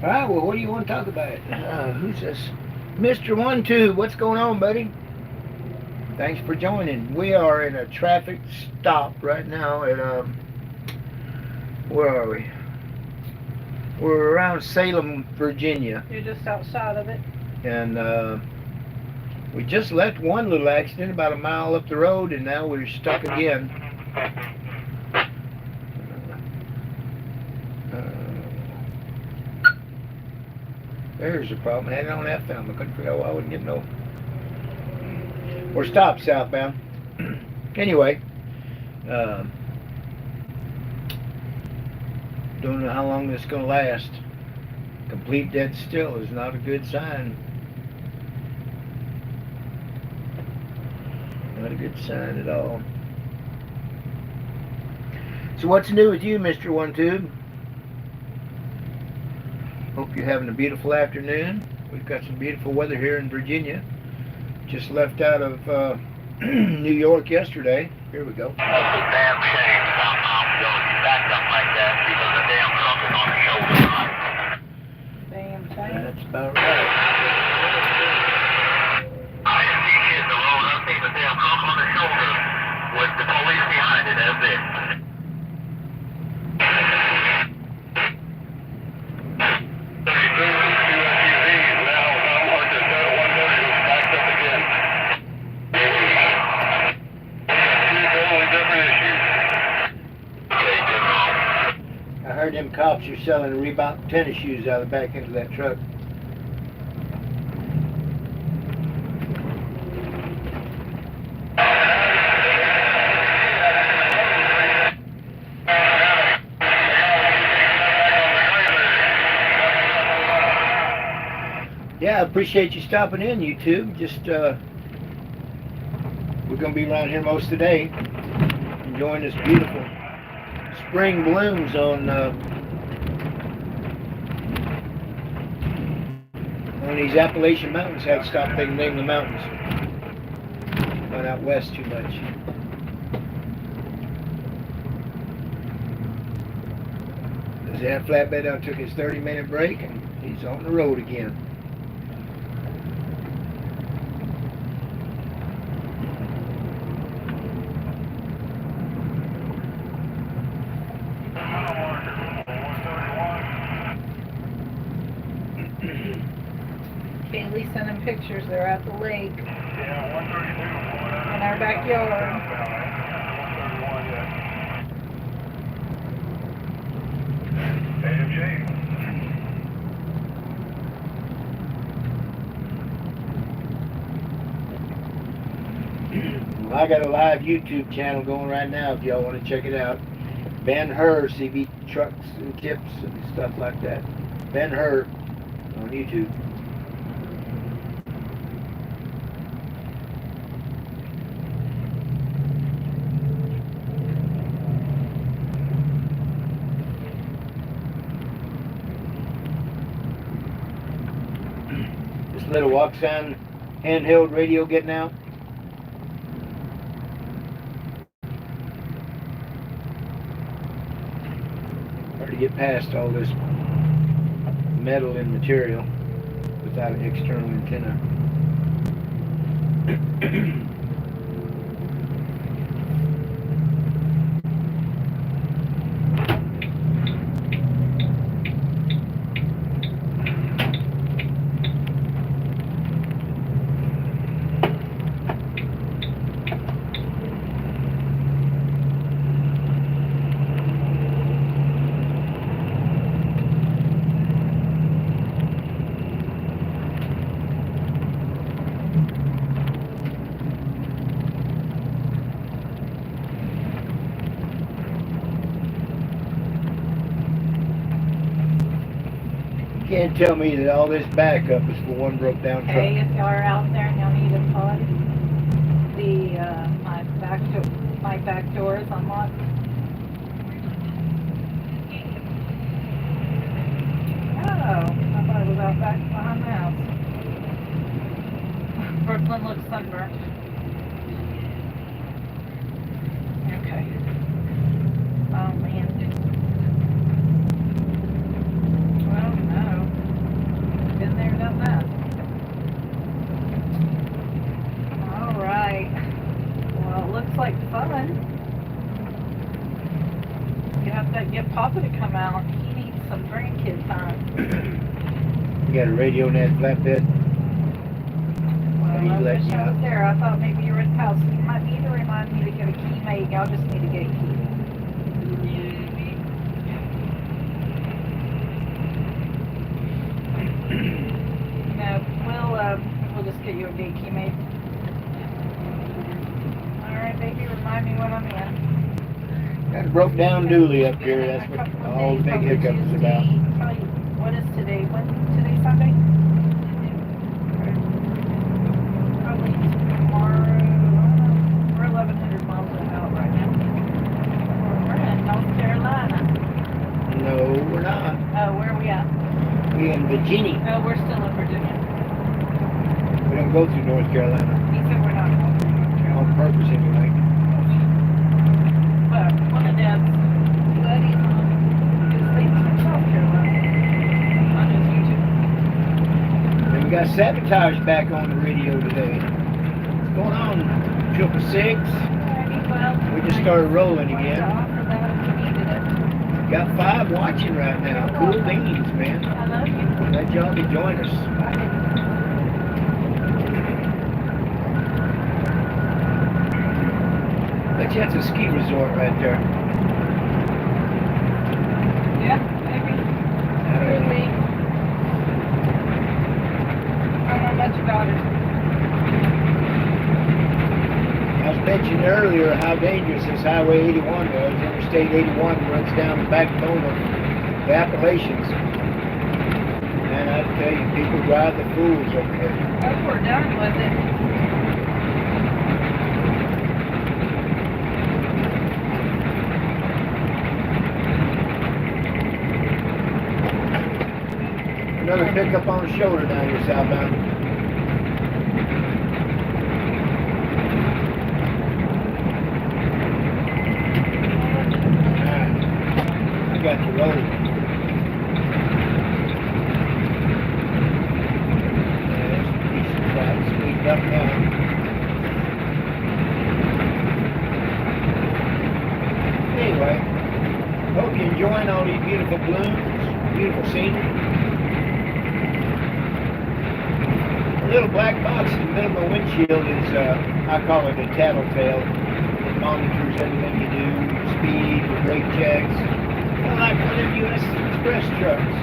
All right, well, what do you want to talk about? Who's this? Mr. 1-2, what's going on, buddy? Thanks for joining. We are in a traffic stop right now at, where are we? We're around Salem, Virginia. You're just outside of it. And, we just left one little accident about a mile up the road, and now we're stuck again. There's the problem. I had it on that film. I couldn't figure out why I wouldn't get no. We're stopped southbound. Anyway, don't know how long this is going to last. Complete dead still is not a good sign. Not a good sign at all. So what's new with you, Mr. 1-2? Hope you're having a beautiful afternoon. We've got some beautiful weather here in Virginia. Just left out of New York yesterday. Here we go. It's a damn shame somehow you're backed up like that because the damn truck is on the shoulder line. Damn thing. That's about right. I didn't see shit in the road. I seen the damn truck on the shoulder with the police behind it. That's it. I heard them cops are selling Reebok tennis shoes out of the back end of that truck. Yeah, I appreciate you stopping in, YouTube. Just, we're going to be around here most of the day, enjoying this beautiful spring blooms on these Appalachian mountains. Had to stop thinking name the mountains. Not out west too much. That flatbed out took his 30-minute break and he's on the road again. Kaylee sent him pictures. They're at the lake. Yeah, 132. In our backyard. Well, I got a live YouTube channel going right now if y'all want to check it out. BEN-HUR CB trucks and tips and stuff like that. BEN-HUR on YouTube. This little walk sound handheld radio getting out. Hard to get past all this metal and material without an external antenna. You can't tell me that all this backup is for one broke down truck. Hey, if y'all are out there and y'all need a pod, my back door is unlocked. Oh, I thought it was out back behind the house. Brooklyn looks sunburnt. Okay. Oh man. Well, no. Been there, done that. All right. Well, it looks like fun. You have to get Papa to come out. He needs some grandkid time. You got a radio in that flatbed? Well, He's I letting wish you I was out. there. I thought maybe you were at the house. You might need to remind me to get a key made. I'll just need to get a key. No, we'll just get you a gate key made. Alright, baby, remind me when I'm in. Got a broke down dually up here. That's what all the big hiccup is about. What is today? Today's Sunday? Probably tomorrow. We're 1,100 miles out right now. We're in North Carolina. No, we're not. Oh, where are we at? We're in Virginia. Oh, we're still in Virginia. We don't go through North Carolina. He said we're not going to North Carolina. On purpose, anyway. But one of Dad's buddies is based in South Carolina. On his YouTube. And we got Sabotage back on the radio today. What's going on? 666. Alrighty, well, We just started rolling I again. wanted to offer that if you needed it. Got 5 watching right now. Cool beans, man. I love you. Glad y'all could join us. Bet you that's a ski resort right there. Yeah, maybe. I don't know. Really. I don't know about your daughter. I was mentioning earlier how dangerous this Highway 81 was. Interstate 81 runs down the backbone of the Appalachians. man, I tell you, people drive the fools over there. Oh, we're done with it. Another pickup on the shoulder down here southbound. Alright, I got the road. Yeah, there's a piece of crap squeezed up now. Anyway, hope you're enjoying all these beautiful blooms, beautiful scenery. The little black box in the middle of my windshield is, I call it a tattletale. It monitors everything you do, your speed, your brake checks. Kind of like one of them U.S. Express trucks.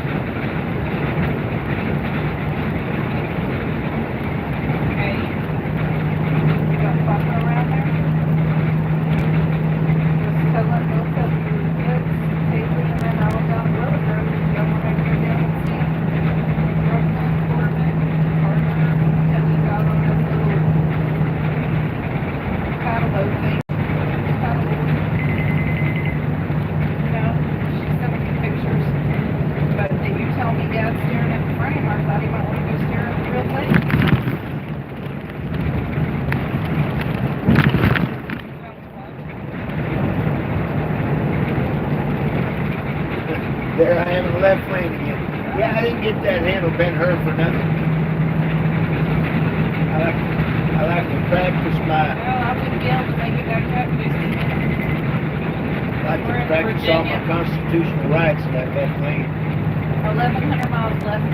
Okay. You got Papa around there? Just tell them they'll put your kids safely and then I'll down the road or you don't want to go down and see. Brooklyn, Corbin, Arthur, Teddy's out on this little paddle boat thing. Paddle board. You know, she sent me pictures. But did you tell me Dad's staring at the frame? I thought he might want to go stare at the real thing. There I am in the left lane again. Yeah, I didn't get that handle BEN-HUR for nothing. I like to practice my, Well, I wouldn't be able to make it back up this like to We're in practice all my Virginia. constitutional rights in that left lane. 1,100 miles left.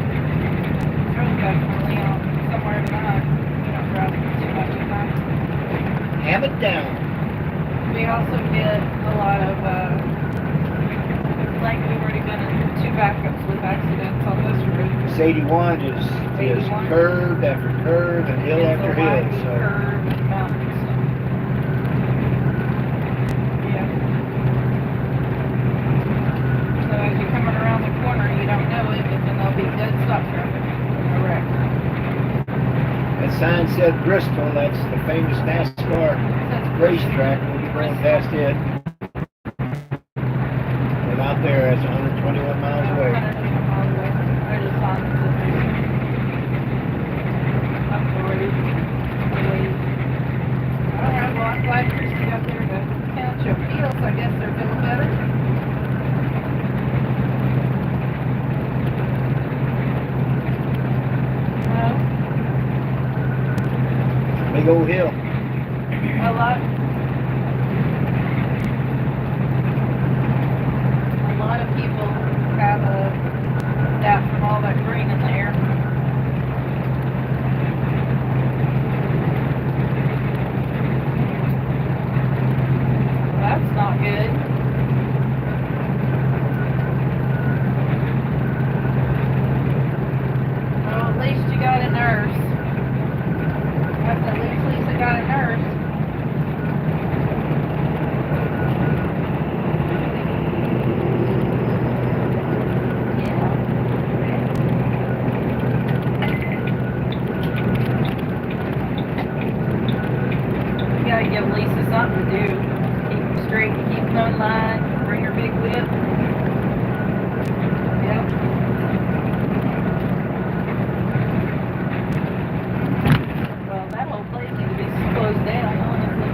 Really definitely on somewhere tonight. We don't drive too much at night. Have it down. We also get a lot of, like we've already been in 2 backups with accidents on this route. This 81 is 81. curve after curve and hill It's a after hill. winding So curve and mountains. Yeah. So as you're coming around the corner, you don't know it, but then there'll be dead stop traffic. Correct. that sign said Bristol. That's the famous NASCAR racetrack. We'll be going past it. And out there, it's 121 miles away. I just saw it. Authority. Alright, well, I'm glad Christy got there to count your appeals. I guess they're feeling better. Well, Big old hill. a lot of people have that from all that green in the air. That's not good. Well, at least you got a nurse. At least Lisa got a nurse. You gotta give Lisa something to do. Keep them straight, keep them in line, bring her big whip. Yep. Well, that whole place needs to be closed down, honestly.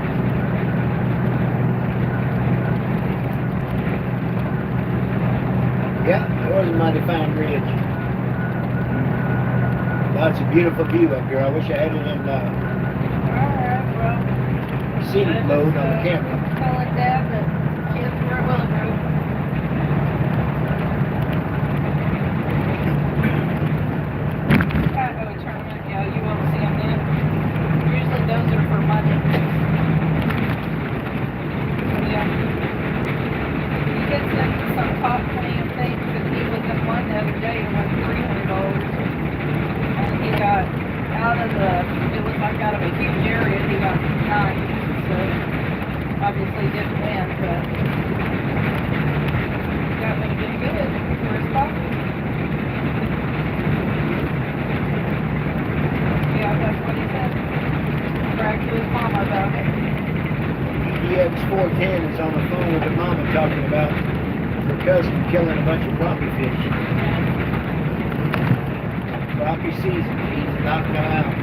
Yeah, that was a mighty fine bridge. Lots of beautiful view up here. I wish I had it in Alright, well. scenic mode on the camera. Telling Dad that kids were at Willowbrook. Idaho tournament, yeah, you won't see them then. Usually those are for money. Yeah. He gets into some top playing things and he was in one the other day and won $300. And he got out of it was like out of a huge area, he got 9. So obviously didn't win, but Where's Bobby? Yeah, that's what he said. Bragged to his mama about it. EX410 is on the phone with the mama talking about her cousin killing a bunch of crappie fish. Crappie season, he's knocking them out.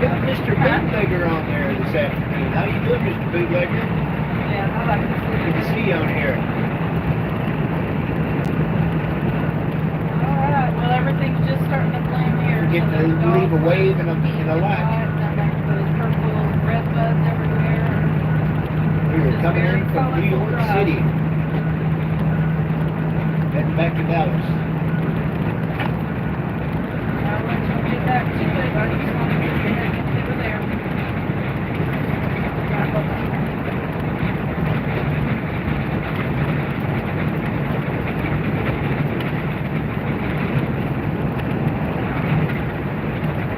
Got Mr. Bootlegger on there this afternoon. How you doing, Mr. Bootlegger? Yeah, I like to see Good to see you on here. Alright, well everything's just starting to blend here. We're getting to leave a wave and a light. Those purple red buds everywhere. We were coming in from New York City. Heading back to Dallas. I'll let you get back to it. I just want to get your head over there.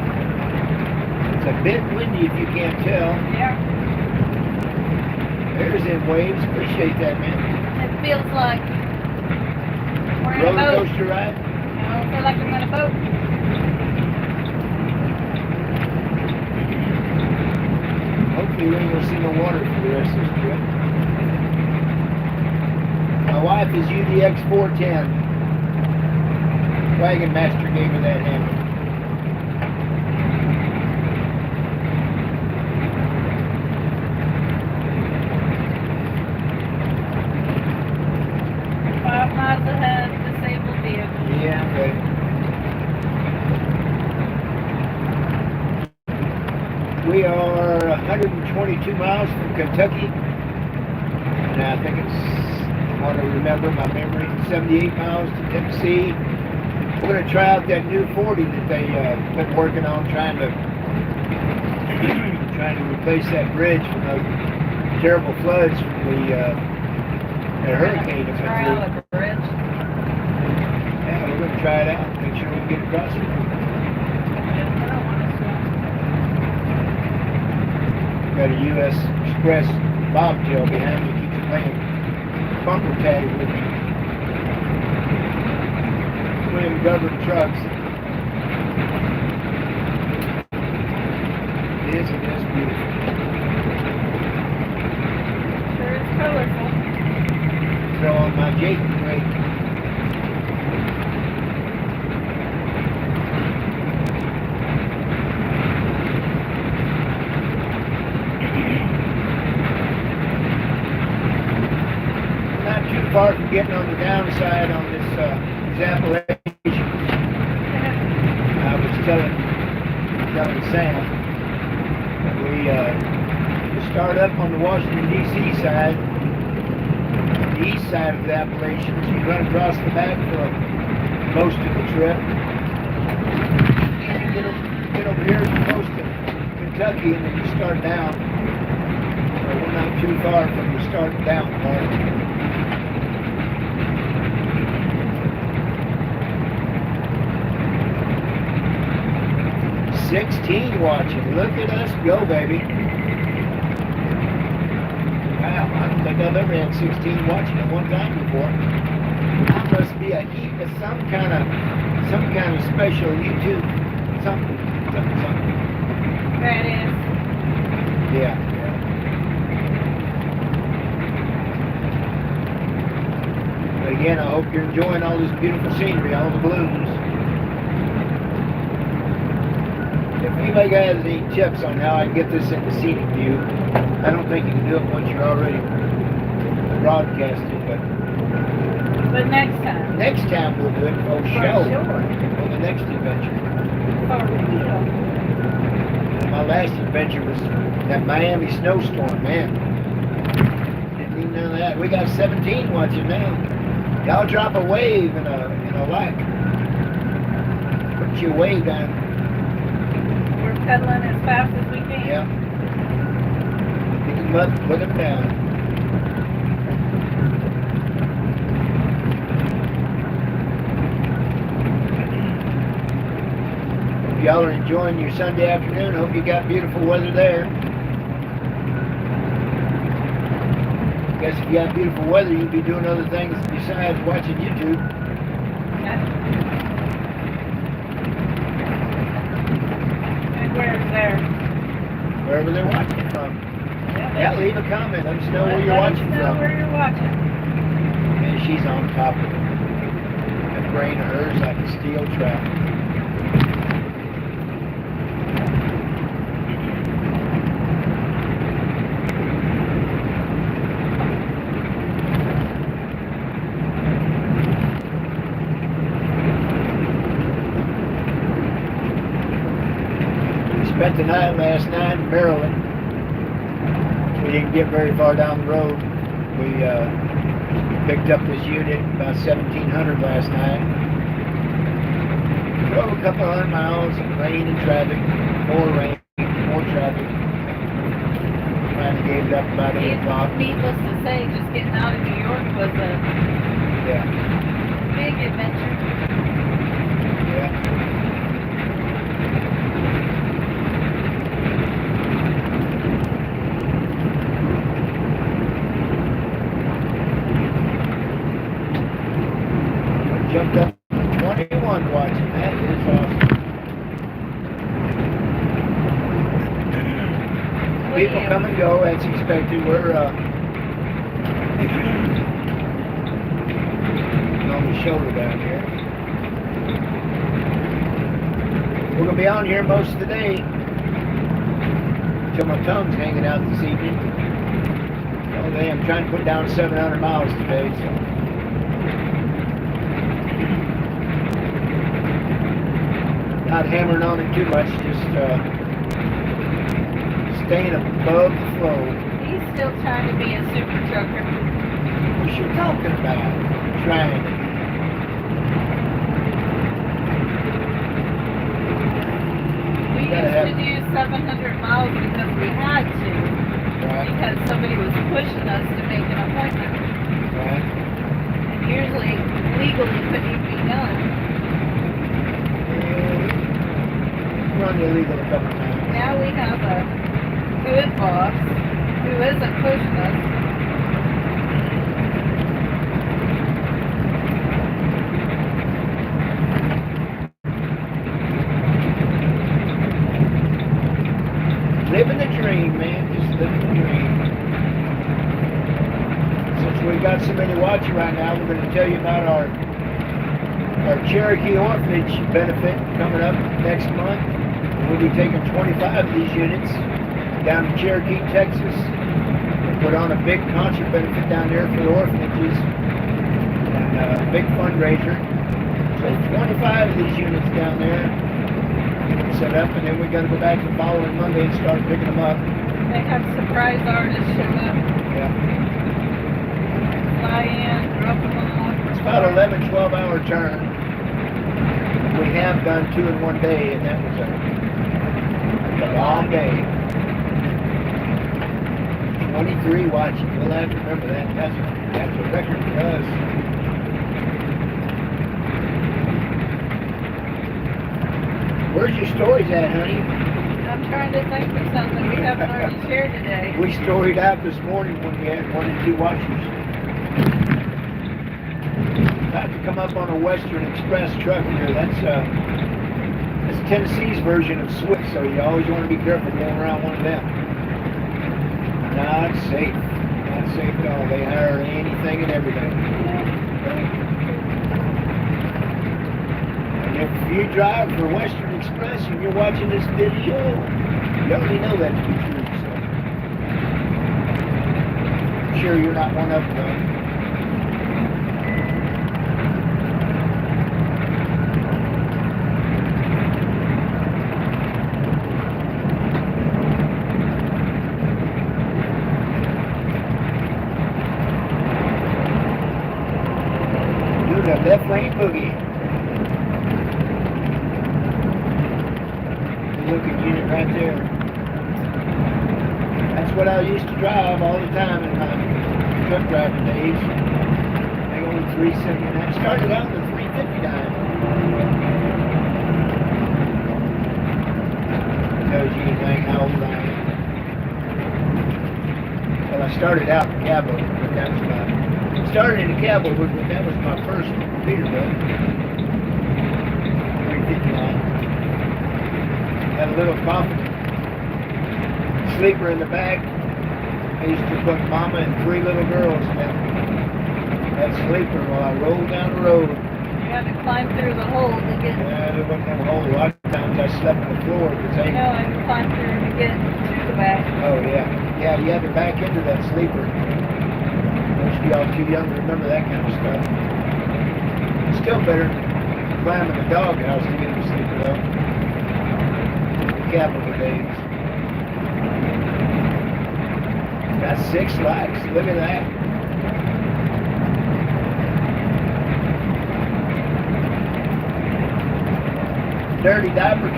It's a bit windy if you can't tell. Yeah. There's them waves. Appreciate that, man. It feels like we're in a Roller boat. coaster ride. I feel like I'm in a boat. Hopefully we ain't gonna see no water for the rest of this trip. My wife is UDX 410. Wagon Master gave her that handle. Five miles ahead, disabled vehicle. Yeah, okay. We are 122 miles from Kentucky. And I think it's, I want to remember my memory, 78 miles to Tennessee. We're going to try out that new 40 that they've been working on, trying to replace that bridge from those terrible floods from the hurricane that Try went out through. a bridge. Yeah, we're going to try it out, make sure we can get across it. Got a U.S. Express bobtail behind me, keeps playing bumper tag with me. Twin governed trucks. Isn't this beautiful? Sure is colorful. Throw on my Jason brake. Not too far from getting on the downside on this these Appalachian. I was telling Sam that we start up on the Washington D.C. side, the east side of the Appalachians. You run across the back for most of the trip. And you get over here close to Kentucky, and then you start down. So we're not too far from the start down part. 16 watching. Look at us go, baby. Wow, I don't think I've ever had 16 watching at one time before. That must be a heap of some kind of special YouTube something. That is. Yeah. But again, I hope you're enjoying all this beautiful scenery, all the blooms. If anybody has any tips on how I can get this into scenic view, I don't think you can do it once you're already broadcasted, but next time. next time we'll do it. Oh, For show. sure. On the next adventure. For real. My last adventure was that Miami snowstorm, man. Didn't need none of that. We got 17 watching now. Y'all drop a wave and a like. Put your wave down. We're pedaling as fast as we can. Yeah. Pick them up, put them down. Hope y'all are enjoying your Sunday afternoon. Hope you got beautiful weather there. Guess if you have beautiful weather, you'd be doing other things besides watching YouTube. Okay. And where's there? Wherever they're watching from. Yeah, leave a comment. Let us know where you're watching Let us know from. where you're watching. And she's on top of it. That brain of hers like a steel trap. Spent the night last night in Maryland. We didn't get very far down the road. We picked up this unit about 1700 last night. Drove a couple hundred miles in rain and traffic, more rain, more traffic. Finally gave it up about 8 o'clock. Needless to say, just getting out of New York was a big adventure. Yeah. Jumped up to 21 watching. That is awesome. People come and go as expected. We're on the shoulder down here. We're going to be on here most of the day until my tongue's hanging out this evening. Oh, I'm trying to put down 700 miles today, so. Not hammering on it too much, just staying above the flow. He's still trying to be a super trucker. What's she talking about? Trying to. We used to do 700 miles because we had to. Right. Because somebody was pushing us to make an appointment. Right. And usually, legally, couldn't even be done. Run illegal a couple times. Now we have a good boss who isn't pushing us. Living the dream, man. Just living the dream. Since we got so many watching right now, we're going to tell you about our Cherokee Orphanage benefit coming up next month. We'll be taking 25 of these units down to Cherokee, Texas. We'll put on a big concert benefit down there for the orphanages and a big fundraiser. So 25 of these units down there set up, and then we're going to go back the following Monday and start picking them up. They have surprise artists show up, Yeah. fly in, drop them off. It's about 11, 12-hour turn. We have done 2 in one day, and that was a long day. 23 watching. We'll have to remember that. That's a record for us. Where's your stories at, honey? I'm trying to think of something we haven't already shared today. We storied out this morning when we had 1 and 2 watchers. About to come up on a Western Express truck here. That's Tennessee's version of Swift, so you always want to be careful going around one of them. Not safe. Not safe at all. They hire anything and everything. And if you drive for Western Express and you're watching this video, you already know that to be true. So I'm sure you're not one of them. Left lane boogie. Looking unit right there. That's what I used to drive all the time in my truck driving days. Big old 370. And I started out with a 359. Tells you anything how old I am. Well, I I started out in cowboy, but that was my started in the cowboy, but that was my first Peterbilt. 359. Had a little coffin sleeper in the back. I used to put mama and 3 little girls in that sleeper while I rolled down the road. You had to climb through the hole to get. Yeah, there wasn't no hole. A lot of times I slept on the floor because they. No, I had to climb through to get to the back. Oh yeah, yeah. You had to back into that sleeper. Most of y'all too young to remember that kind of stuff. It's still better than climbing the doghouse to get in the sleeper though. The capital days. Got 6 likes. Look at that. Dirty Diaper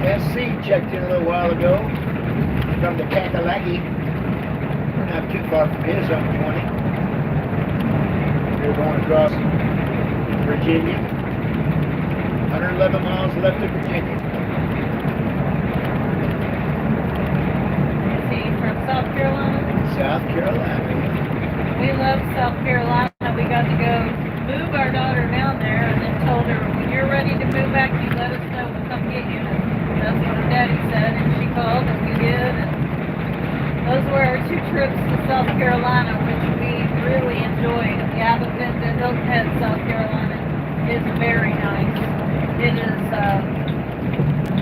SC checked in a little while ago from the Kakalaki. We're not too far from his on 20. We're going across Virginia. 111 miles left of Virginia. Is he from South Carolina? South Carolina. We love South Carolina. We got to go move our daughter down there and then told her, when you're ready to move back, you let us know, we'll come get you. And that's what her daddy said, and she called and we did. And those were our 2 trips to South Carolina, which we really enjoyed. If you haven't been to Hilton Head, South Carolina, it's very nice. It is a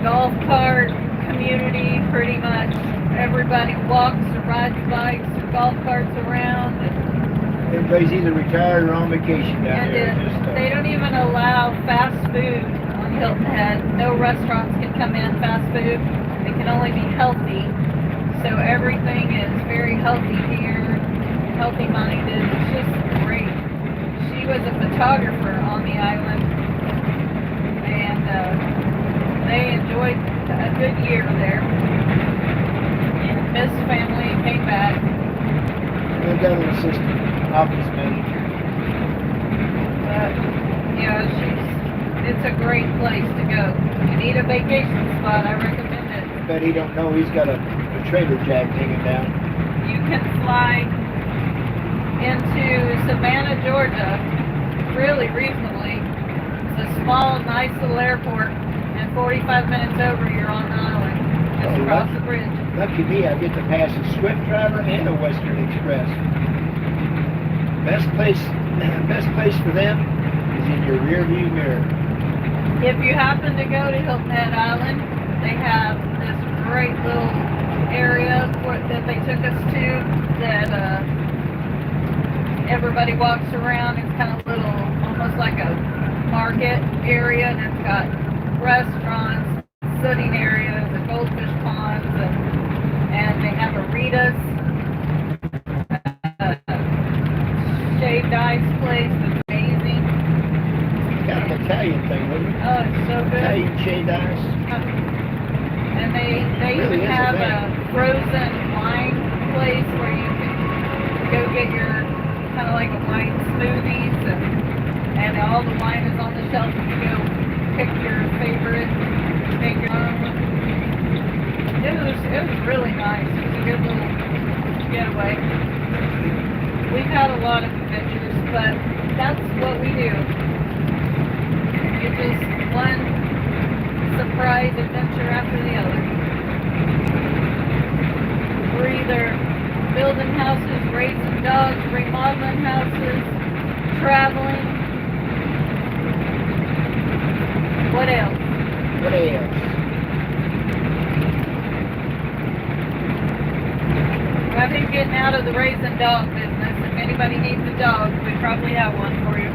golf cart community, pretty much. Everybody walks or rides bikes or golf carts around. Everybody's either retired or on vacation down there. They don't even allow fast food on Hilton Head. No restaurants can come in fast food. They can only be healthy. So everything is very healthy here, healthy minded. It's just great. She was a photographer on the island, and they enjoyed a good year there. And Miss family came back. They've got an assistant office manager. But yeah, it's a great place to go. If you need a vacation spot, I recommend it. Bet he don't know he's got a trailer jack hanging down. You can fly into Savannah, Georgia, really reasonably. It's a small, nice little airport, and 45 minutes over, you're on the island, just Oh, across wow. the bridge. Lucky me, I get to pass a Swift driver and a Western Express. Best place for them is in your rear view mirror. If you happen to go to Hilton Head Island, they have this great little area that they took us to that everybody walks around. It's kind of little, almost like a market area, and it's got restaurants, sitting areas, and goldfish ponds, and they have arenas, shaved ice place that's amazing. Kind of Italian thing, wasn't it? Oh, it's so good. Italian shaved ice. And they Really even is a have thing. a frozen wine place where you can go get your kind of like a wine smoothies, and all the wine is on the shelf. You can go pick your favorite, make your own. It was really nice. It was a good little getaway. We've had a lot of adventures, but that's what we do. It's just one surprise adventure after the other. We're either building houses, raising dogs, remodeling houses, traveling. What else? What else? I think getting out of the raising dog business. If anybody needs a dog, we probably have one for you.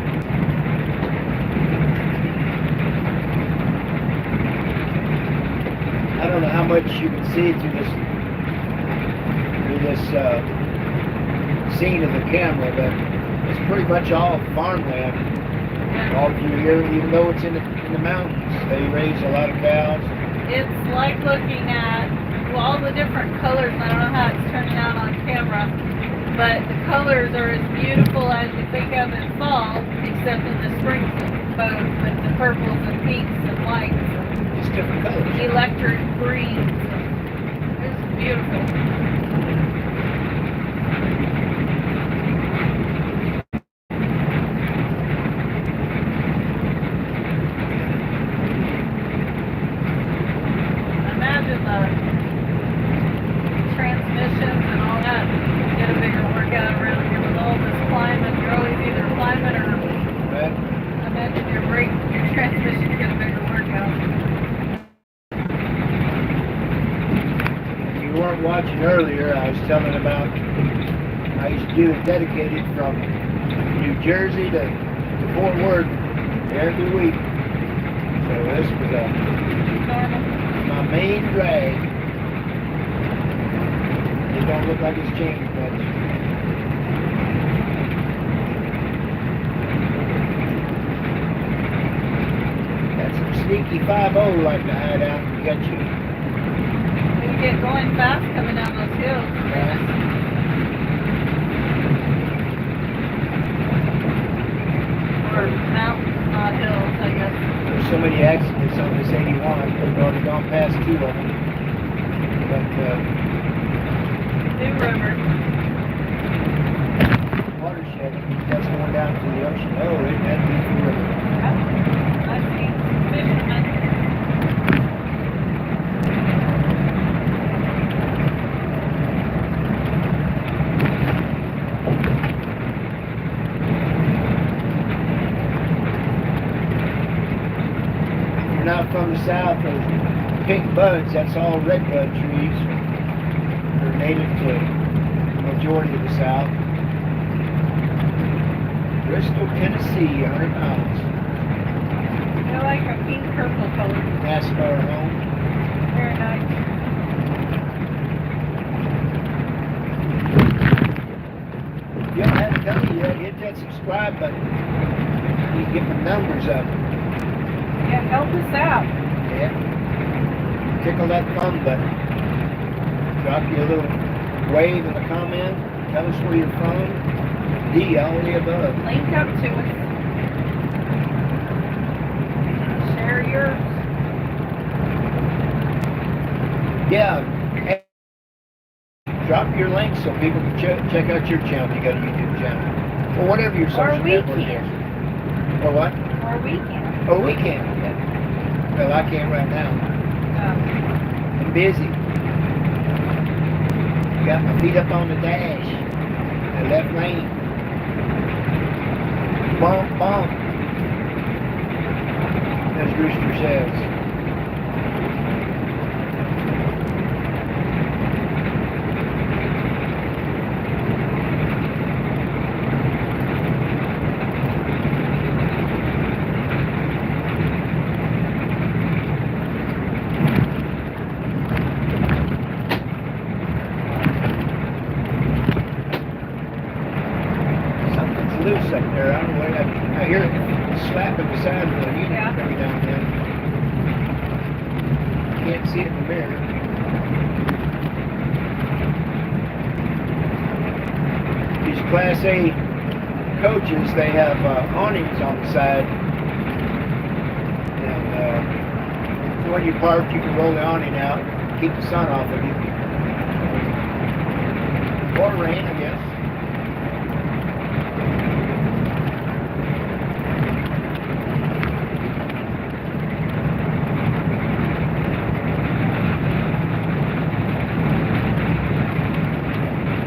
I don't know how much you can see through this scene of the camera, but it's pretty much all farmland. All through here, even though it's in the mountains, they raise a lot of cows. It's like looking at all the different colors. I don't know how it's turning out on camera, but the colors are as beautiful as you think of in fall, except in the spring both, with the purples and pinks and whites, It's different colors. electric greens. It's beautiful. mentioned earlier, I was telling about I used to do it dedicated from New Jersey to Fort Worth every week. So this was my main drag. It don't look like it's changed much. Got some sneaky 5-0 like to hide out and get you. You get going fast coming down those hills. Or mountains, not hills, I guess. There's so many accidents on this 81. We've already gone past 2 of them. But New River. watershed, that's going down to the ocean. Oh, it had to be the river. I see fishermen. If you're not from the south, those pink buds, that's all redbud trees. They're native to the majority of the south. Bristol, Tennessee, 100 miles. They're like a pink purple color. NASCAR home. Very nice. If you haven't done it yet, hit that subscribe button. You get the numbers up. Yeah, help us out. Yeah. Tickle that thumb button. Drop you a little wave in the comment. Tell us where you're from. D, all the above. Link up to us. Share yours. Yeah. Hey, drop your link so people can check out your channel. You got a YouTube channel. Or whatever your Or social we network can. is. Or what? Or we can. Oh, we can. Yeah. Well, I can't right now. I'm busy. Got my feet up on the dash. The left lane. Bump, bump. As Rooster says. Something's loose up there. I don't know what I hear it slapping beside the unit Yeah. every now and then. Can't see it in the mirror. These Class A coaches, they have awnings on the side. And so when you park, you can roll the awning out, keep the sun off of you. Or rain, I guess.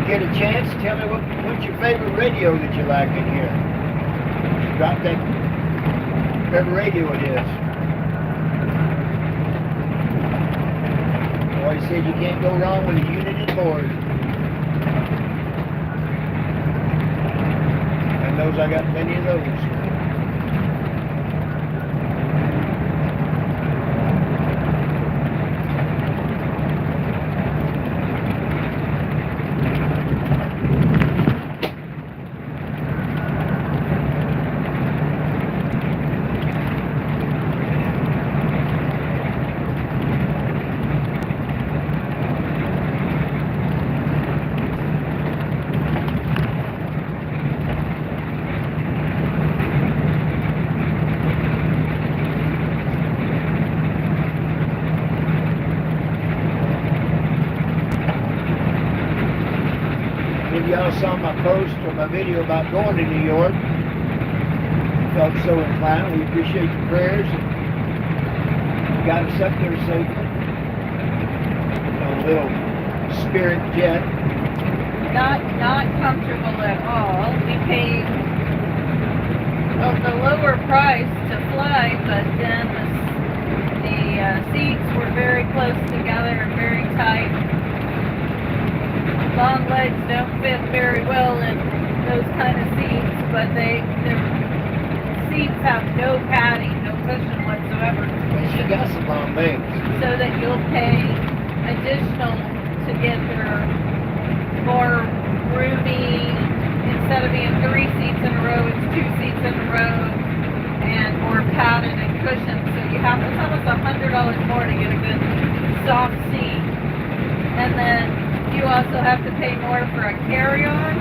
Get a chance, tell me what's your favorite radio that you like in here. Drop that, whatever radio it is. Always said you can't go wrong with a unit board. And those, I got plenty of those. Maybe y'all saw my post or my video about going to New York. Felt so inclined. We appreciate your prayers. Got us up there safely. On a little Spirit jet. Not comfortable at all. We paid the lower price to fly, but then the seats were very close together and very tight. long legs don't fit very well in those kind of seats, but their seats have no padding, no cushion whatsoever. Well, she got some long legs. So that you'll pay additional to get her more roomy. Instead of being 3 seats in a row, it's 2 seats in a row, and more padded and cushioned. So you have it's almost $100 more to get a good soft seat. And then you also have to pay more for a carry-on,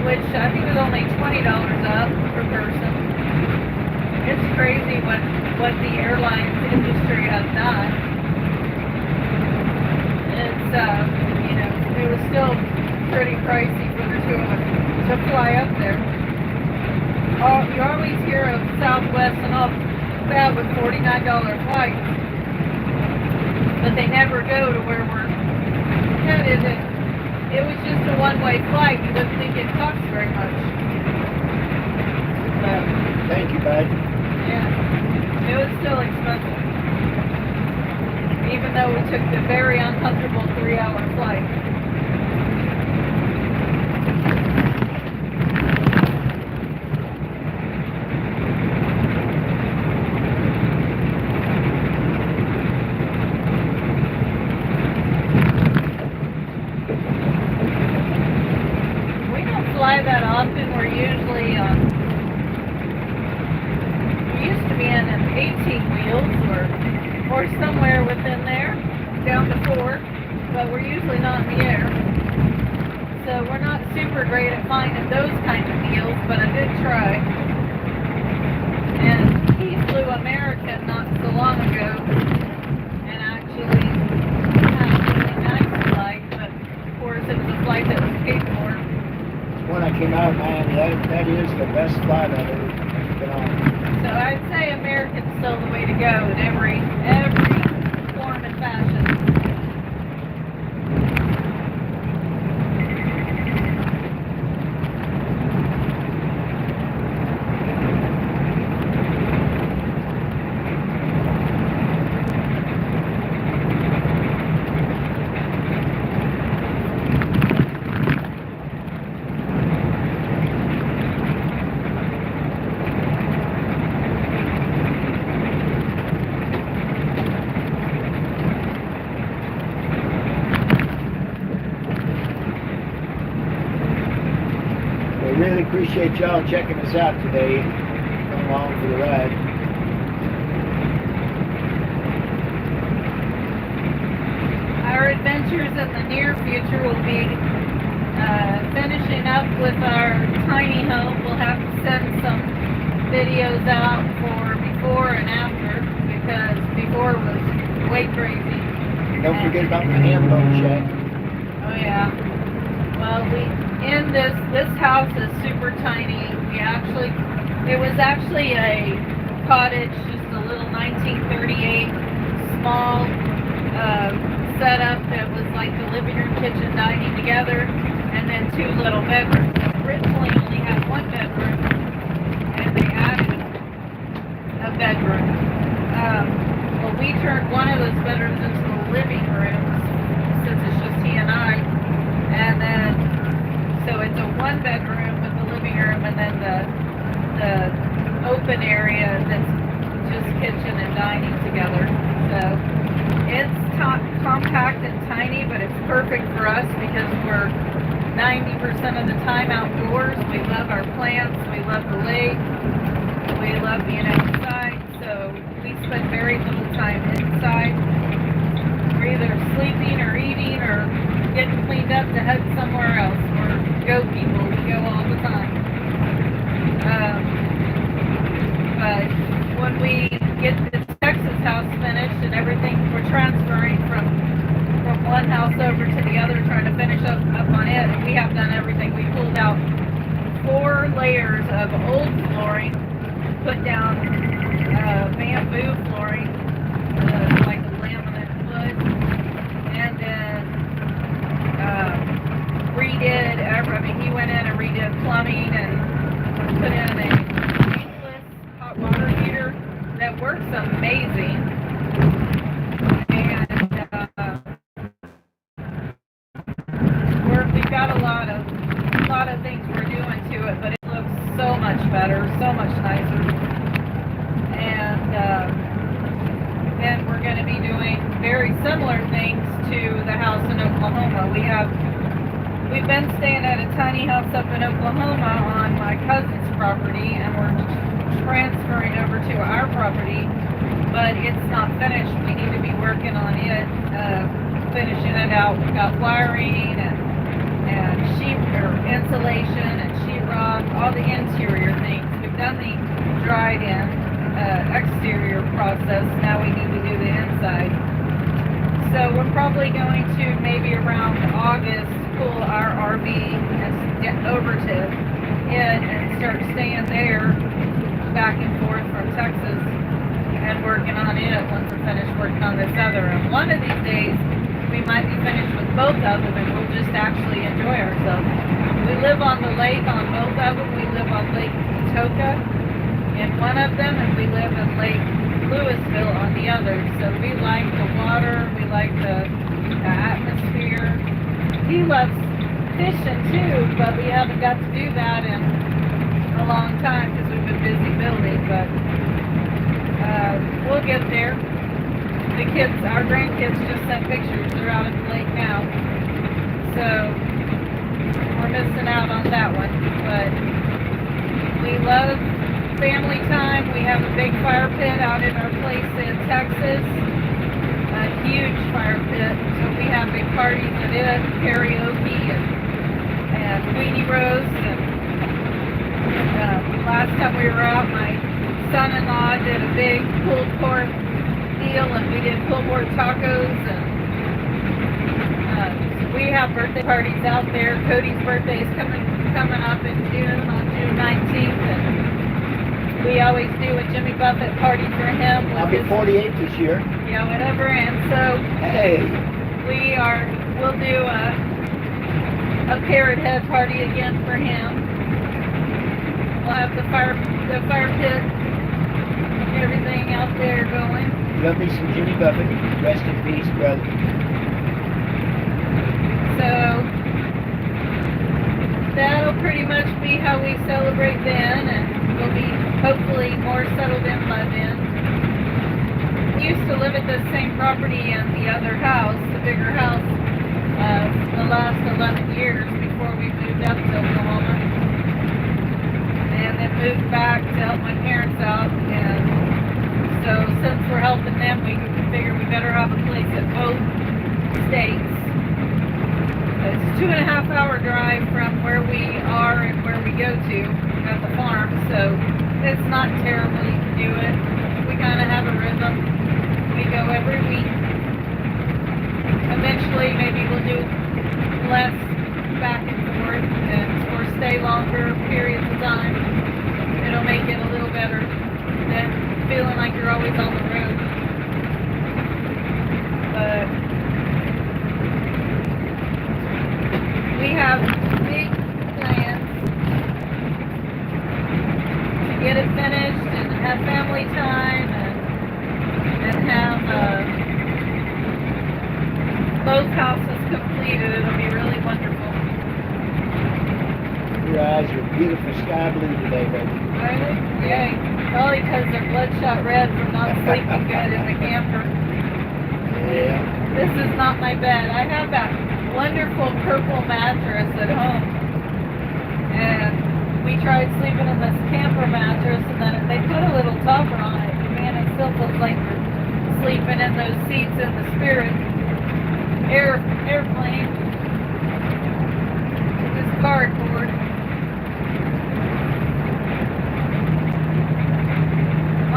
which I think is only $20 up per person. It's crazy what the airlines industry has done. It's it was still pretty pricey for the two of us to fly up there. You always hear of Southwest and all that with $49 flights, but they never go to where we're headed. And it was just a one-way flight. You wouldn't think it costs very much. But, Thank you, bud. yeah, it was still expensive, even though we took the very uncomfortable 3-hour flight. Fly that often. We're usually we used to be in an 18 wheels or somewhere within there, down to 4, but we're usually not in the air. So we're not super great at finding those kinds of deals, but a good try. And he flew American not so long ago, and actually had a really nice flight, but of course it was a flight that was paid for. When I came out of Miami, that is the best flight I've ever been on. So I'd say American's still the way to go in every form and fashion. We really appreciate y'all checking us out today. Come along for the ride. Our adventures in the near future will be finishing up with our tiny home. We'll have to send some videos out for before and after, because before was way crazy. And don't forget about the ham bone shack. Oh yeah. Well, this house is super tiny. It was actually a cottage, just a little 1938 small setup that was like the living room, kitchen, dining together, and then 2 little bedrooms. Originally only had 1 bedroom, and they added a bedroom. Well, we turned one of those bedrooms into a living room, since it's just he and I. And then, so it's a 1 bedroom with the living room, and then the open area that's just kitchen and dining together. So it's compact and tiny, but it's perfect for us because we're 90% of the time outdoors. We love our plants, we love the lake, we love being outside, so we spend very little time inside. We're either sleeping or eating or getting cleaned up to head somewhere else. We're go people, we go all the time. But when we get this Texas house finished and everything, we're transferring from one house over to the other, trying to finish up on it. And we have done everything. We pulled out 4 layers of old flooring, put down bamboo flooring, like a laminate wood, and then redid. I mean, he went in and redid plumbing and put in a tankless hot water heater that works amazing. got a lot of things we're doing to it, but it looks so much better, so much nicer. And then we're going to be doing very similar things to the house in Oklahoma. We've been staying at a tiny house up in Oklahoma on my cousin's property, and we're transferring over to our property, but it's not finished. We need to be working on it, finishing it out. We've got wiring and insulation and sheetrock, all the interior things. We've done the dried-in exterior process. Now we need to do the inside. So we're probably going to maybe around August pull our RV and get over to it and start staying there back and forth from Texas and working on it once we're finished working on this other. And one of these days we might be finished with both of them and we'll just actually enjoy ourselves. We live on the lake on both of them. We live on Lake Patoka in one of them, and we live in Lake Louisville on the other. So we like the water, we like the atmosphere. He loves fishing too, but we haven't got to do that in a long time because we've been busy building, but we'll get there. The kids, our grandkids just sent pictures. They're out at the lake now. So we're missing out on that one, but we love family time. We have a big fire pit out in our place in Texas, a huge fire pit, so we have big parties at it, karaoke and weenie roast. And last time we were out, my son-in-law did a big pulled pork deal, and we did pulled pork tacos, and we have birthday parties out there. Cody's birthday is coming up in June, on June 19th, and we always do a Jimmy Buffett party for him. I'll be 48 this year. Yeah, whatever. And so Hey. we'll do a parrot head party again for him. We'll have the fire pit, everything out there going. Love me some Jimmy Buffett. Rest in peace, brother. So that'll pretty much be how we celebrate then, and we'll be hopefully more settled in by then. We used to live at the same property in the other house, the bigger house, the last 11 years before we moved up to Oklahoma, and then moved back to help my parents out. And so since we're helping them, we figure we better have a place at both states. It's a 2.5 hour drive from where we are and where we go to at the farm, so it's not terrible. You can do it. We kind of have a rhythm. We go every week. Eventually, maybe we'll do less back and forth or stay longer periods of time. It'll make it a little better than feeling like you're always on the road. But we have big plans to get it finished and have family time and have both houses completed. It'll be really wonderful. Your eyes are beautiful sky blue today, baby. Really? Yay. Probably because they're bloodshot red from not sleeping good in the camper. Yeah. This is not my bed. I have that wonderful purple mattress at home, and we tried sleeping in this camper mattress, and then they put a little topper on it. Man, it still feels like we're sleeping in those seats in the Spirit airplane. This cardboard.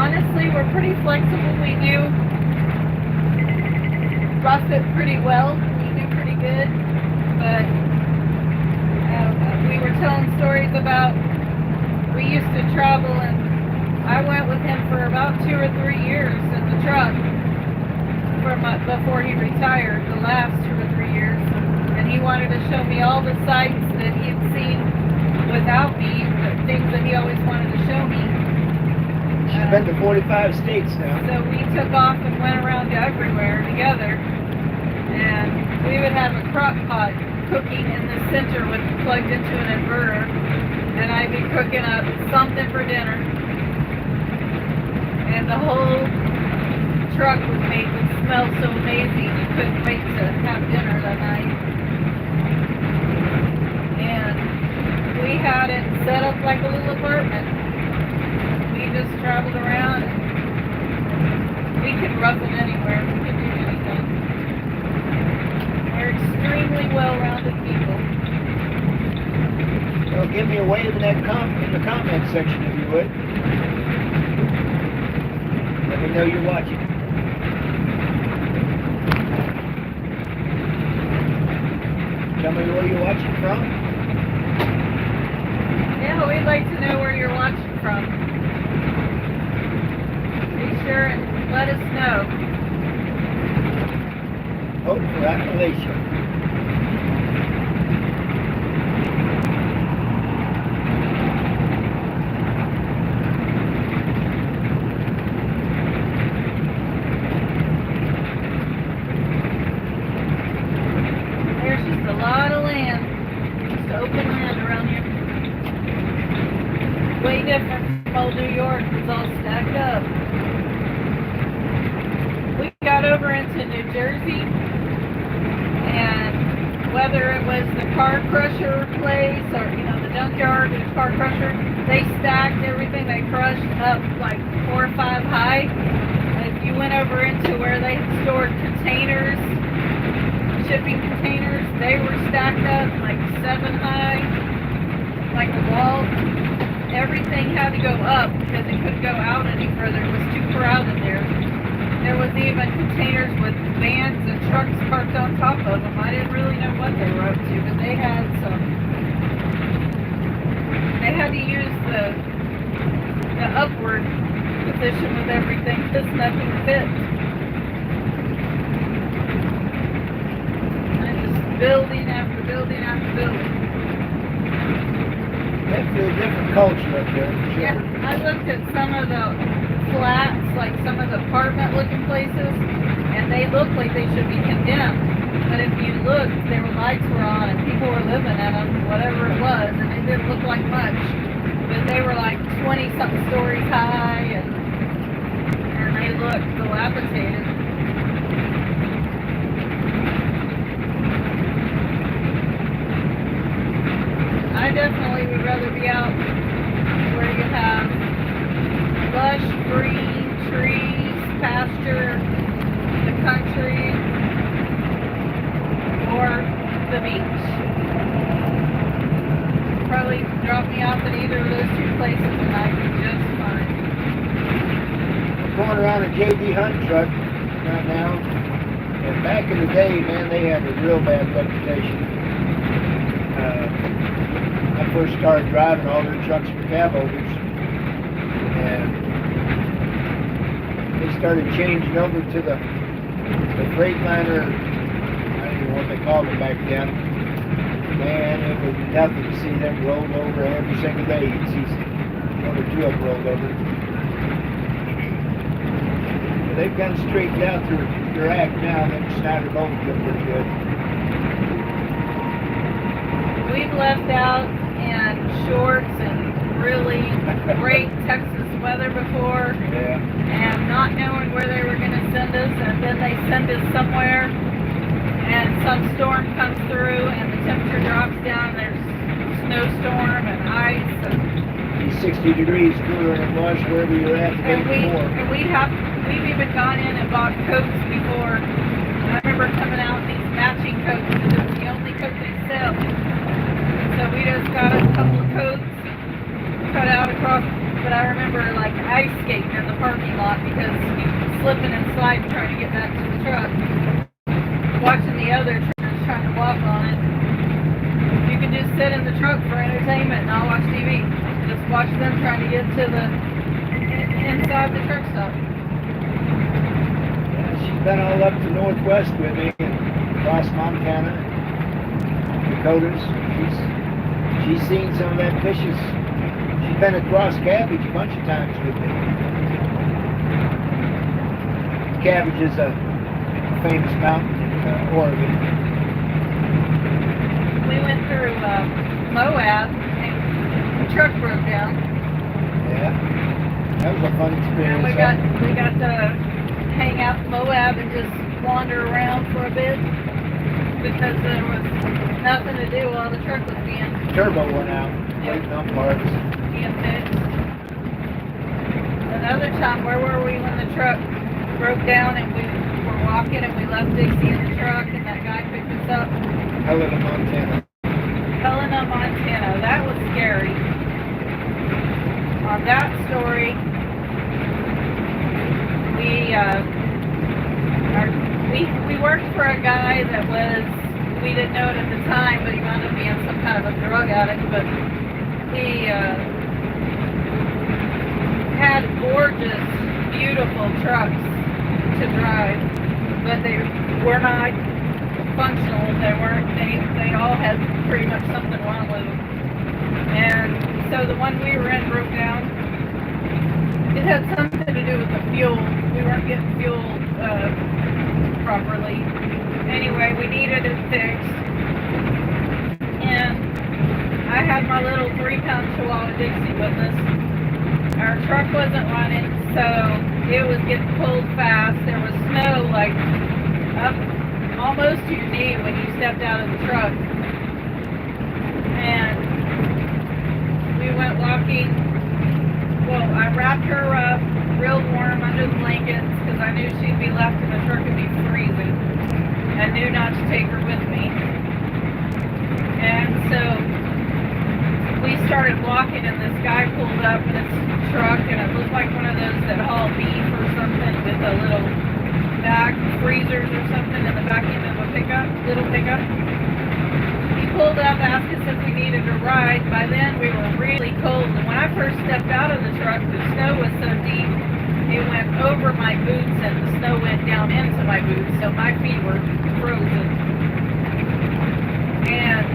Honestly, we're pretty flexible. We do rough it pretty well. Pretty good, but we were telling stories about, we used to travel, and I went with him for about 2 or 3 years in the truck before he retired, the last 2 or 3 years, and he wanted to show me all the sights that he had seen without me, the things that he always wanted to show me. She's been to 45 states now. So we took off and went around to everywhere together. And we would have a crock pot cooking in the center with plugged into an inverter, and I'd be cooking up something for dinner, and the whole truck was made to smell so amazing. You couldn't wait to have dinner that night. And we had it set up like a little apartment. We just traveled around, and we could rough it anywhere. We could do anything. We're extremely well-rounded people. Well, give me a wave in that in the comment section if you would. Let me know you're watching. Tell me where you're watching from. Yeah, we'd like to know where you're watching from. Be sure and let us know. Oh, for Appalachian. There's just a lot of land. Just open land around here. Way different from old New York. It's all stacked up. We got over into New Jersey, and whether it was the car crusher place or, the junkyard and car crusher, they stacked everything they crushed up like 4 or 5 high. And if you went over into where they stored containers, shipping containers, they were stacked up like 7 high, like a wall. Everything had to go up because it couldn't go out any further. It was too crowded there. There was even containers with vans and trucks parked on top of them. I didn't really know what they were up to, but they had to use the upward position with everything because nothing fit. And just building after building after building. Definitely a different culture up there, for sure. Yeah, I looked at some of the flats, like some of the apartment-looking places, and they looked like they should be condemned. But if you looked, their lights were on, and people were living in them, whatever it was, and it didn't look like much. But they were like 20-something stories high, and they looked dilapidated. I definitely would rather be out where you have lush, green, trees, pasture, the country, or the beach. Probably drop me off at either of those 2 places and I'd be just fine. We're going around a JD Hunt truck right now. And back in the day, man, they had a real bad reputation. I first started driving, all their trucks were cab holders, and they started changing over to the Freightliner. I don't know what they called it back then. Man, it was nothing to see them rolled over every single day. You'd see 1 or 2 of them rolled over. But they've kind of straightened out their act now. Them Snyder bones look pretty good. We've left out in shorts and really great Texas weather before, Yeah. and not knowing where they were going to send us, and then they send us somewhere, and some storm comes through, and the temperature drops down, there's snowstorm and ice, and 60 degrees cooler than it was wherever you were at the day before. we've even gone in and bought coats before. I remember coming out with these matching coats, because it was the only coat they sell. So we just got a couple of coats cut out across, but I remember like ice skating in the parking lot because you slipping and sliding trying to get back to the truck. Watching the other truckers trying to walk on it. You can just sit in the truck for entertainment and not watch TV. Just watch them trying to get to the inside the truck stop. Yeah, she's been all up to Northwest with me and across Montana, Dakotas. She's seen some of that fishes. She's been across Cabbage a bunch of times with me. Cabbage is a famous mountain in Oregon. truck broke down. Yeah. That was a fun experience. And we got to hang out in Moab and just wander around for a bit because there was nothing to do while the truck was being Turbo went out. Waiting on parts. fixed. Another time, where were we when the truck broke down and we were walking and we left Dixie in the truck and that guy picked us up? Helena, Montana. Helena, Montana. That was scary. On that story, we worked for a guy that was, we didn't know it at the time, but he wound up being some kind of a drug addict, but he had gorgeous, beautiful trucks to drive, but they were not functional. They all had pretty much something wrong with them. And so the one we were in broke down. It had something to do with the fuel. We weren't getting fuel properly. Anyway, we needed it fixed. And I had my little 3-pound Chihuahua Dixie with us. Our truck wasn't running, so it was getting pulled fast. There was snow like up almost to your knee when you stepped out of the truck. And we went walking. Well, I wrapped her up real warm under the blankets because I knew she'd be left in the truck and be freezing. I knew not to take her with me. And so we started walking and this guy pulled up in his truck and it looked like one of those that haul beef or something with a little back freezers or something in the back end of a little pickup. He pulled up, asked us if we needed a ride. By then we were really cold, and when I first stepped out of the truck, the snow was so deep, it went over my boots and the snow went down into my boots, so my feet were frozen. And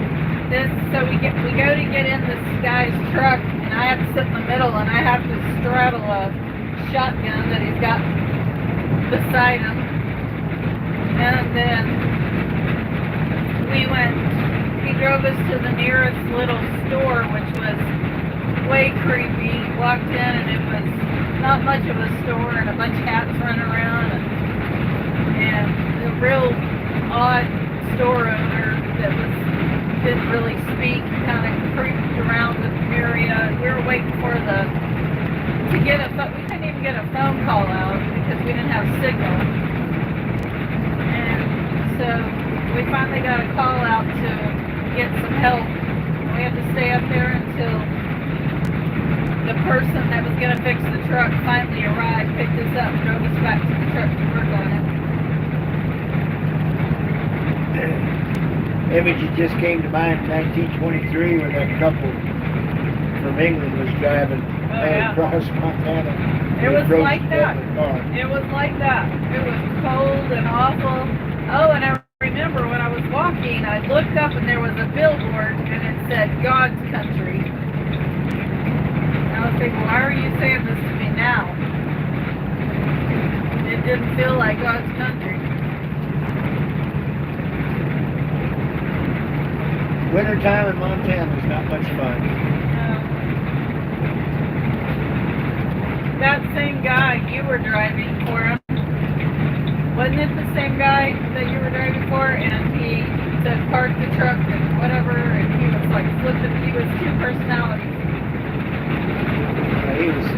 so we go to get in this guy's truck, and I have to sit in the middle, and I have to straddle a shotgun that he's got beside him. And then he drove us to the nearest little store, which was way creepy. Walked in and it was not much of a store and a bunch of cats running around and a real odd store owner that didn't really speak, kind of creeped around the area. We were waiting for we couldn't even get a phone call out because we didn't have signal. And so we finally got a call out to get some help. We had to stay up there until the person that was going to fix the truck finally arrived, picked us up, drove us back to the truck to work on it. Image that just came to mind in 1923 when that couple from England was driving across Montana. It was like that. It was like that. It was cold and awful. Oh, and I remember when I was walking, I looked up and there was a billboard and it said God's Country. And I was thinking, why are you saying this to me now? It didn't feel like God's country. Wintertime in Montana is not much fun. That same guy you were driving for him, wasn't it the same guy that you were driving for? And he said park the truck and whatever, and he was like flipping. He was 2 personalities. He was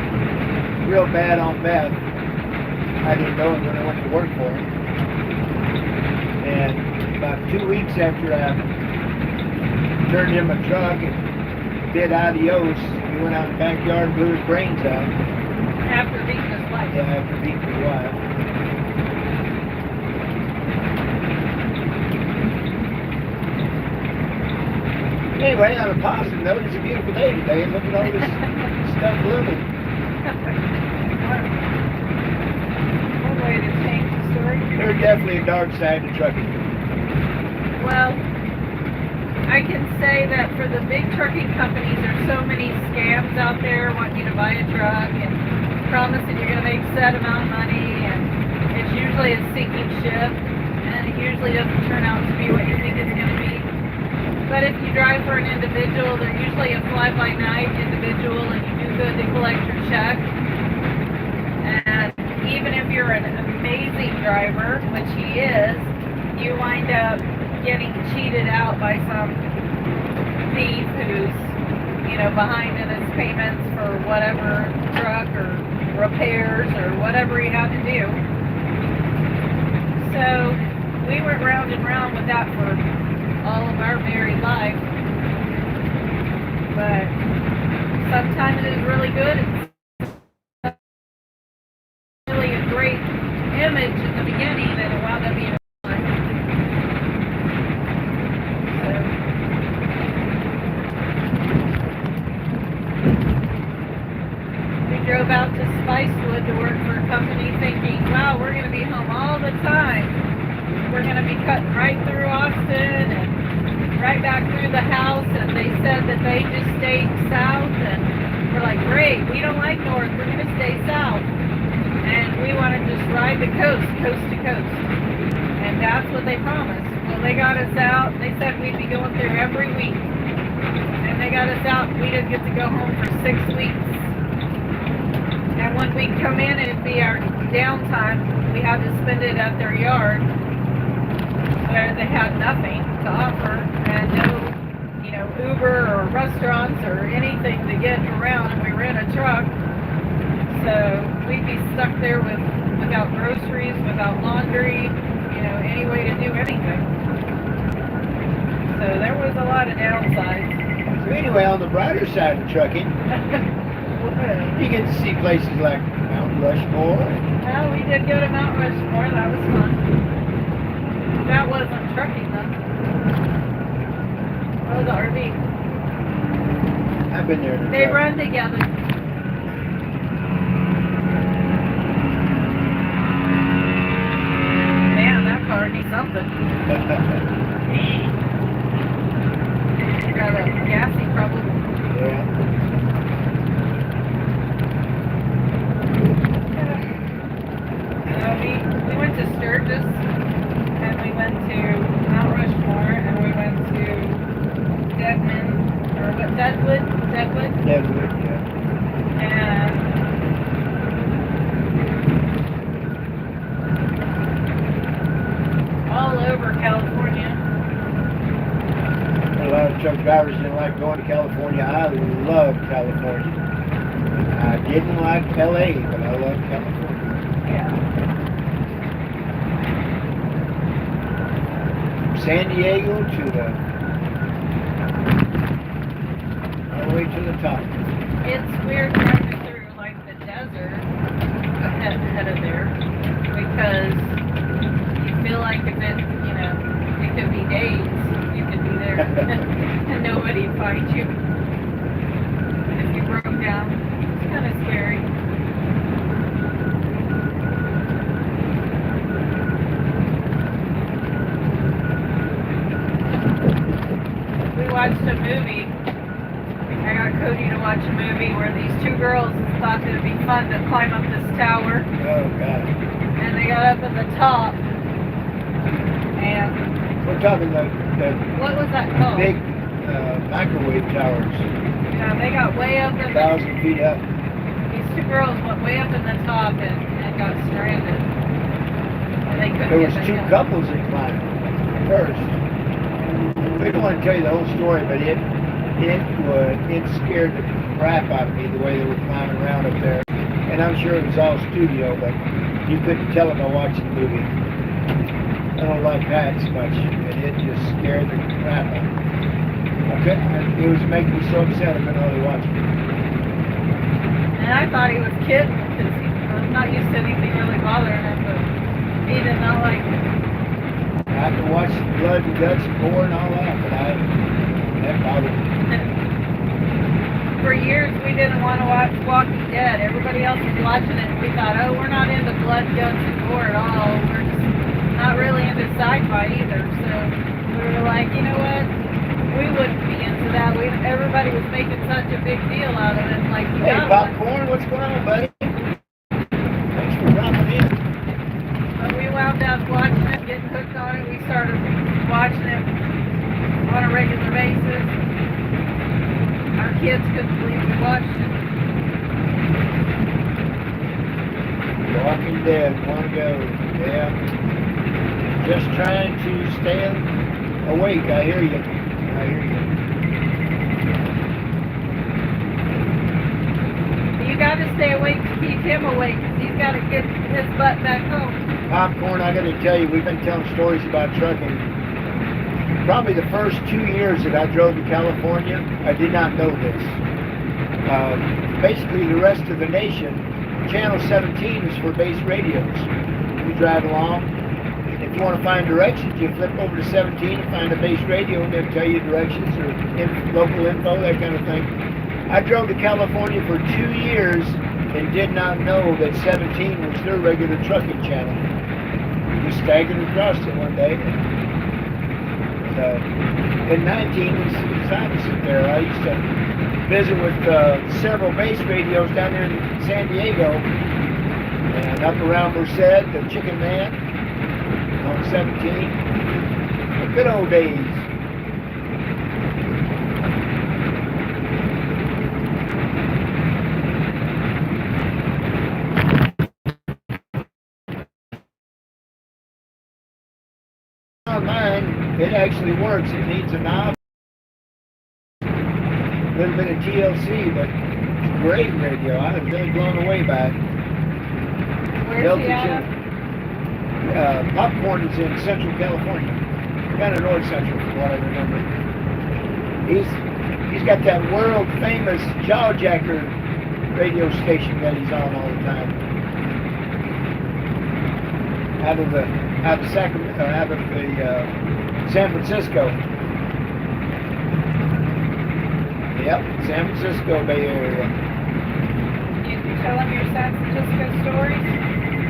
real bad on meth. I didn't know him when I went to work for him. And about 2 weeks after I turned in my truck and did adios, we went out in the backyard and blew his brains out. After beating his wife. Yeah, after beating his wife. Anyway, on a positive note, it's a beautiful day today, and look at all this stuff blooming. One way to change the story. There's definitely a dark side to trucking. Well, I can say that for the big trucking companies, there's so many scams out there wanting you to buy a truck and promising you're going to make a set amount of money, and it's usually a sinking ship, and it usually doesn't turn out to be what you think it's going to be. But if you drive for an individual, they're usually a fly-by-night individual, and you do good to collect your check. And even if you're an amazing driver, which he is, you wind up getting cheated out by some thief who's, behind in his payments for whatever truck or repairs or whatever he had to do. So we went round and round with that for all of our married life. But sometimes it is really good. It's really a great image in the beginning, and it wound up being fun. So we drove out to Spicewood to work for a company thinking, wow, we're going to be home all the time. We're going to be cutting right through Austin and right back through the house, and they said that they just stayed south, and we're like, great, we don't like north, we're going to stay south, and we want to just ride the coast to coast, and that's what they promised. Well, they got us out, they said we'd be going through every week, and they got us out, and we didn't get to go home for 6 weeks, and when we come in, it'd be our downtime, we had to spend it at their yard, where they had nothing to offer and no, Uber or restaurants or anything to get around, and we were in a truck, so we'd be stuck there without groceries, without laundry, any way to do anything. So there was a lot of downsides. So anyway, on the brighter side of trucking, you get to see places like Mount Rushmore. Well, we did go to Mount Rushmore, that was fun. That wasn't trucking though. That was RV. I've been there. They run together. Man, that car needs something. Got a gassy problem. Yeah. We went to Sturgis. And we went to Mount Rushmore, and we went to Deadwood, Yeah. and all over California. A lot of truck drivers didn't like going to California. I love California. I didn't like LA, but I love California. Yeah. San Diego to all the way to the top. It's weird driving through like the desert ahead of there, because you feel like if it could be days, you could be there and nobody'd find you. If you broke down, it's kind of scary. We watched a movie. I got Cody to watch a movie where these two girls thought it would be fun to climb up this tower. Oh, God. And they got up at the top. And We're talking the what was that called? big microwave towers, They got way up in 1,000 feet up. these two girls went way up in the top and got stranded. And they couldn't There was get two back up. couples that climbed first. We don't want to tell you the whole story, but it scared the crap out of me the way they were climbing around up there. And I'm sure it was all studio, but you couldn't tell it by watching the movie. I don't like heights much, and it just scared the crap out of me. It was making me so upset I couldn't really watch it. And I thought he was kidding because he was not used to anything really bothering him, but he did not like it. I could watch the blood and guts and gore and all that, but that bothered me. For years, we didn't want to watch Walking Dead. Everybody else was watching it, and we thought, oh, we're not into blood, guts, and gore at all. We're just not really into sci-fi either. So we were like, you know what? We wouldn't be into that. Everybody was making such a big deal out of it. Like, you Hey, gotta watch Popcorn, what's going on, buddy? Thanks for dropping in. But we wound up watching it, getting hooked on it. We started watching it on a regular basis. places. Our kids couldn't believe we watched it. Walking Dead, want to go. Yeah. Just trying to stay awake. I hear you. I hear you. You got to stay awake to keep him awake, 'cause he's got to get his butt back home. Popcorn, I got to tell you, we've been telling stories about trucking. Probably the first 2 years that I drove to California, I did not know this. Basically, the rest of the nation, Channel 17 is for base radios. You drive along, and if you want to find directions, you flip over to 17 and find a base radio, and they'll tell you directions or local info, that kind of thing. I drove to California for 2 years and did not know that 17 was their regular trucking channel. Just staggered across it one day. And 19 is opposite there. I used to visit with several base radios down there in San Diego and up around Merced, the Chicken Man on 17. The good old days. Mine, it actually works. It needs a knob, a little bit of TLC, but great radio. I was really blown away by it. Where's he at? Popcorn is in Central California, kind of north central, from what I remember. He's got that world famous Jawjacker radio station that he's on all the time. Out of Sacramento, out of the San Francisco. Yep, San Francisco Bay Area. You tell him your San Francisco stories?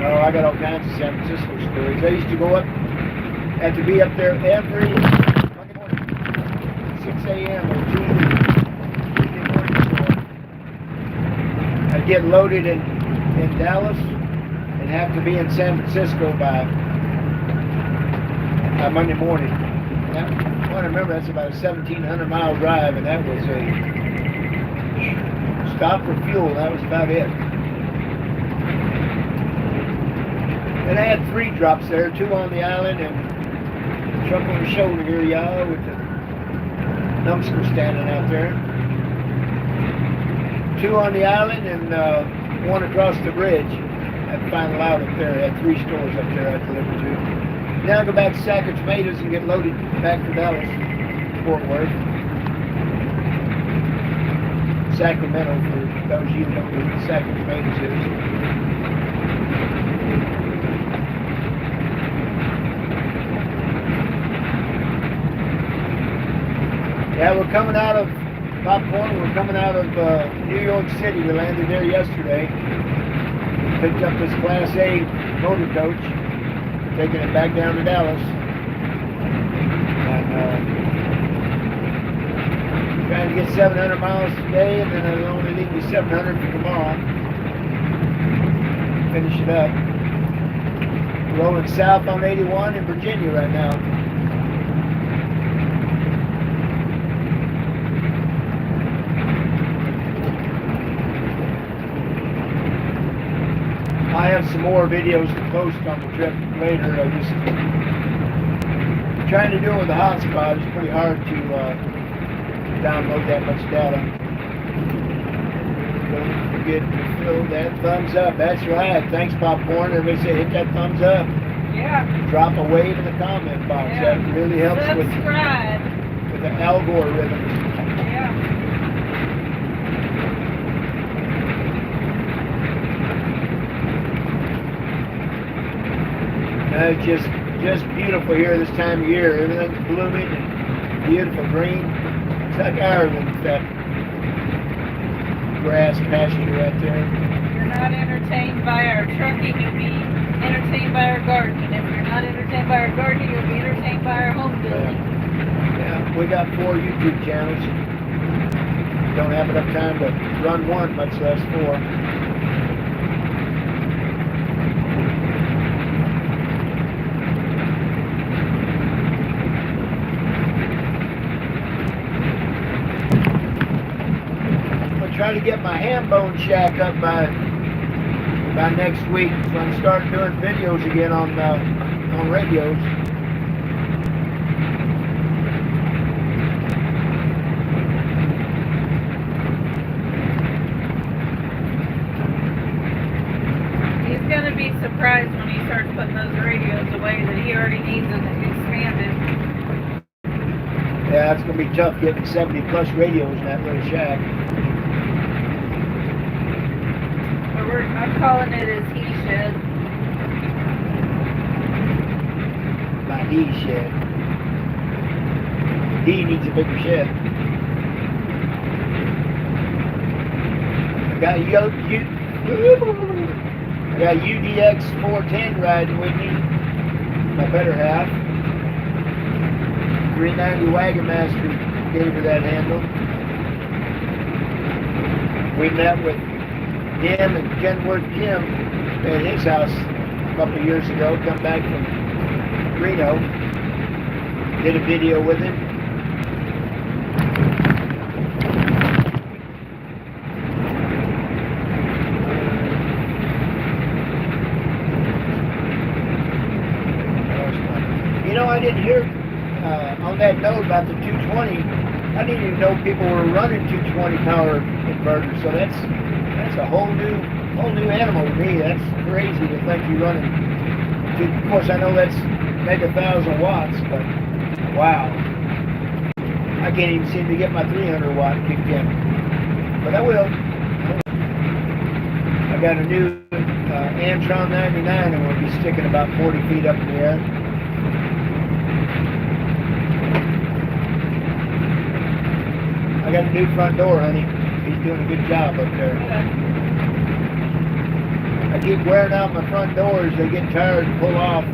Oh, I got all kinds of San Francisco stories. I used to go up, had to be up there every morning, 6 a.m. or Tuesday morning. I'd get loaded in Dallas and have to be in San Francisco by Monday morning. I remember that's about a 1,700-mile drive, and that was a stop for fuel. That was about it. And I had 3 drops there, 2 on the island and a truck on the shoulder here, y'all, with the numbsker standing out there. 2 on the island and 1 across the bridge at Final Out up there. I had 3 stores up there I delivered to. Now I go back to Sack of Tomatoes and get loaded back to Dallas, Fort Worth. Sacramento, for those of you who don't know what Sack of Tomatoes is. Yeah, we're coming out of Popcorn. We're coming out of New York City. We landed there yesterday. Picked up this Class A motor coach, taking it back down to Dallas. And trying to get 700 miles today, and then it'll only leave me 700 for tomorrow. Finish it up. Rolling south on 81 in Virginia right now. I have some more videos to post on the trip later. I just trying to do it with a hotspot. It's pretty hard to download that much data. Don't forget to fill that thumbs up. That's right. Thanks, Popcorn. Everybody say hit that thumbs up. Yeah. Drop a wave in the comment box. Yeah. That really helps Subscribe. with the algorithm. Yeah. Just beautiful here this time of year. Everything's blooming and beautiful green. It's like Ireland, that grass pasture right there. If you're not entertained by our trucking, you'll be entertained by our gardening. If you're not entertained by our gardening, you'll be entertained by our home building. Yeah, we got 4 YouTube channels. Don't have enough time to run one, much less 4. try to get my ham bone shack up by next week, so I can start doing videos again on radios. He's gonna be surprised when he starts putting those radios away that he already needs them expanded. Yeah, it's gonna be tough getting 70 plus radios in that little shack. But I'm calling it his he shed. My he shed. He needs a bigger shed. I got UDX 410 riding with me. My better half. 390 Wagon Master gave her that handle. We met with him and Kenworth Kim at his house a couple of years ago. Come back from Reno. Did a video with him. You know, I didn't hear on that note about the 220. I didn't even know people were running 220 power inverters. So that's a whole new animal to me. That's crazy to think you're running. Of course, I know that's maybe 1,000 watts, but wow, I can't even seem to get my 300 watt kicked in. But I will. I got a new Antron 99 I'm going to be sticking about 40 feet up in the air. I got a new front door, honey. He's doing a good job up there. I keep wearing out my front doors. They get tired and pull off. I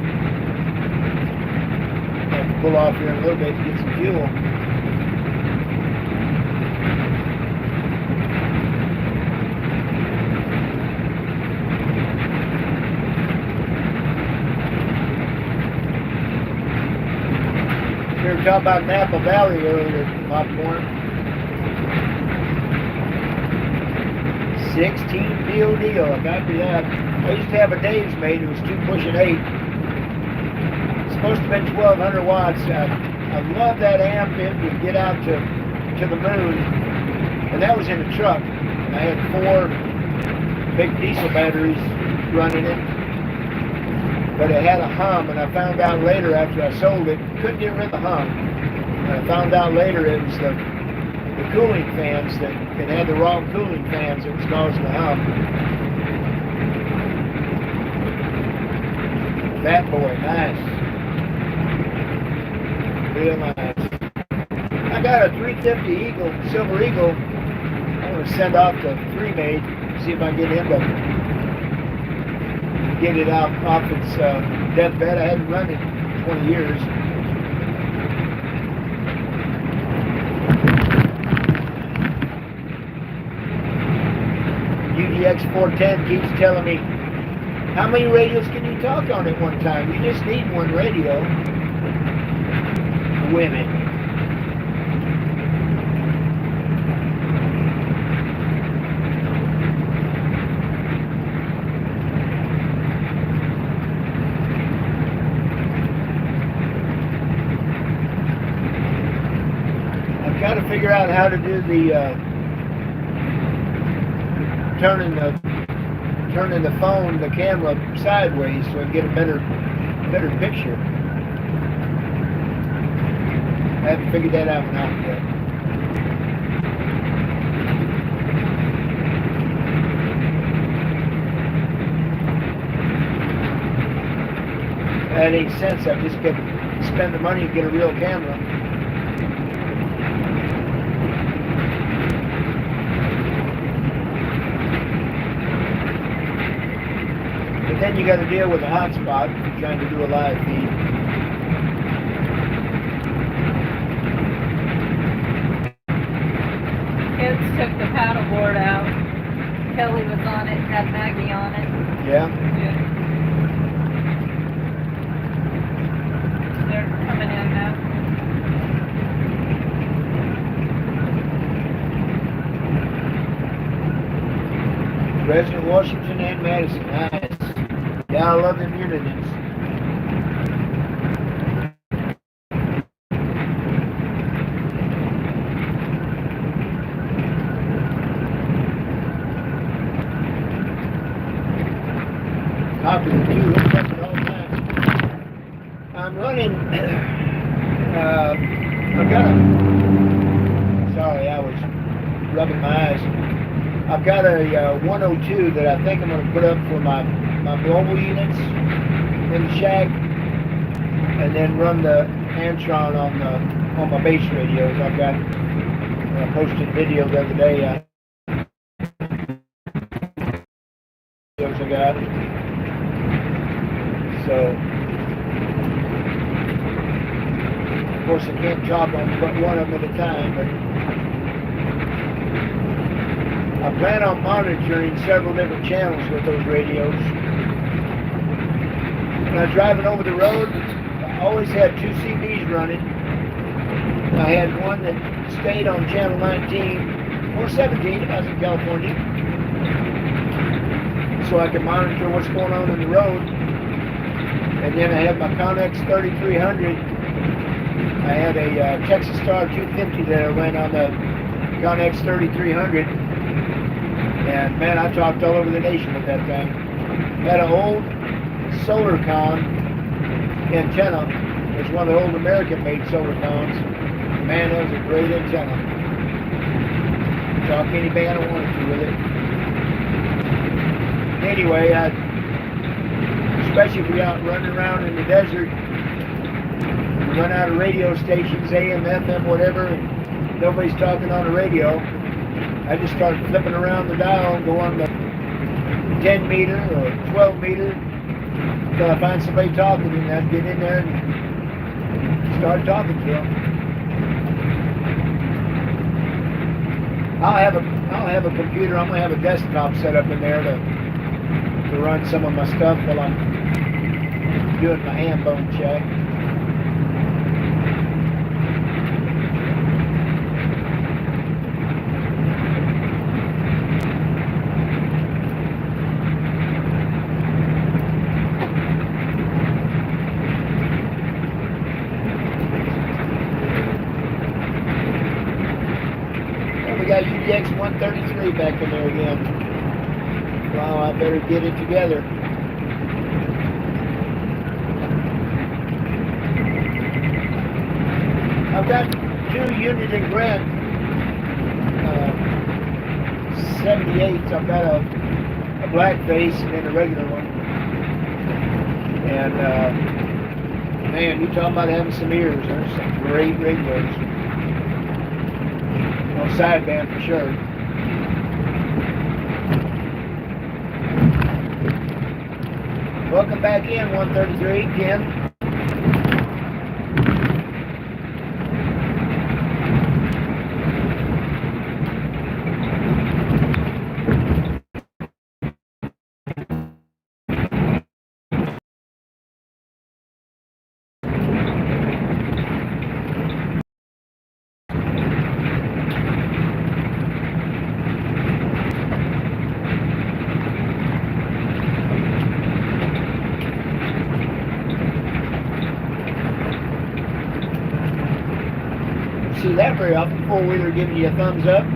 have to pull off here in a little bit to get some fuel. We were talking about Napa Valley earlier, Popcorn. 16 POD, I got to that. I used to have a Dave's mate who was 2 pushing 8. It's supposed to be 1,200 watts. I love that amp. It would get out to the moon. And that was in a truck. And I had 4 big diesel batteries running it. But it had a hum, and I found out later after I sold it, couldn't get rid of the hum. And I found out later it was the cooling fans that it had the wrong cooling fans that was causing the hum. That boy, nice. Real nice. I got a 350 Eagle, Silver Eagle. I'm going to send off to 3-Made, see if I can get him to get it out off its deathbed. I hadn't run it in 20 years. UDX 410 keeps telling me, how many radios can you talk on at one time? You just need one radio. Women. I've got to figure out how to do the turning the phone, the camera sideways so I get a better picture. I haven't figured that out yet. That ain't sense. I just spend the money and get a real camera. But then you got to deal with a hotspot if you're trying to do a live feed. Kids took the paddleboard out. Kelly was on it, had Maggie on it. Yeah? Yeah. They're coming in now. President Washington and Madison. Nice. Yeah, I love them units. Copy the two hooked up at all times. I'm running. I've got a. Sorry, I was rubbing my eyes. I've got a 102 that I think I'm going to put up for my mobile units in the shack, and then run the Antron on my base radios. I've got. I posted a video the other day. Videos I got. So, of course, I can't talk on but one of them at a time, but I plan on monitoring several different channels with those radios. When I was driving over the road, I always had two CBs running. I had one that stayed on channel 19 or 17 if I was in California, so I could monitor what's going on in the road. And then I had my Connex 3300. I had a Texas Star 250 that I ran on the Connex 3300. And man, I talked all over the nation with that thing. Had an old SolarCon antenna. It was one of the old American-made SolarCons. Man, that was a great antenna. Talk any band I wanted to with it. Anyway, especially if we out running around in the desert, we run out of radio stations, AM, FM, whatever, and nobody's talking on the radio. I just start flipping around the dial and go on the 10 meter or 12 meter until I find somebody talking, and I'd get in there and start talking to them. I'll have a computer. I'm gonna have a desktop set up in there to run some of my stuff while I'm doing my hand bone check. Well, we got UDX 133 back in there again. Wow, I better get it together. I've got two unit and Grant 78s. I've got a black face and then a regular one. And man, you talking about having some ears. There's some great radios. On sideband for sure. Welcome back in, 133, Ken. See that very often, four-wheeler giving you a thumbs up.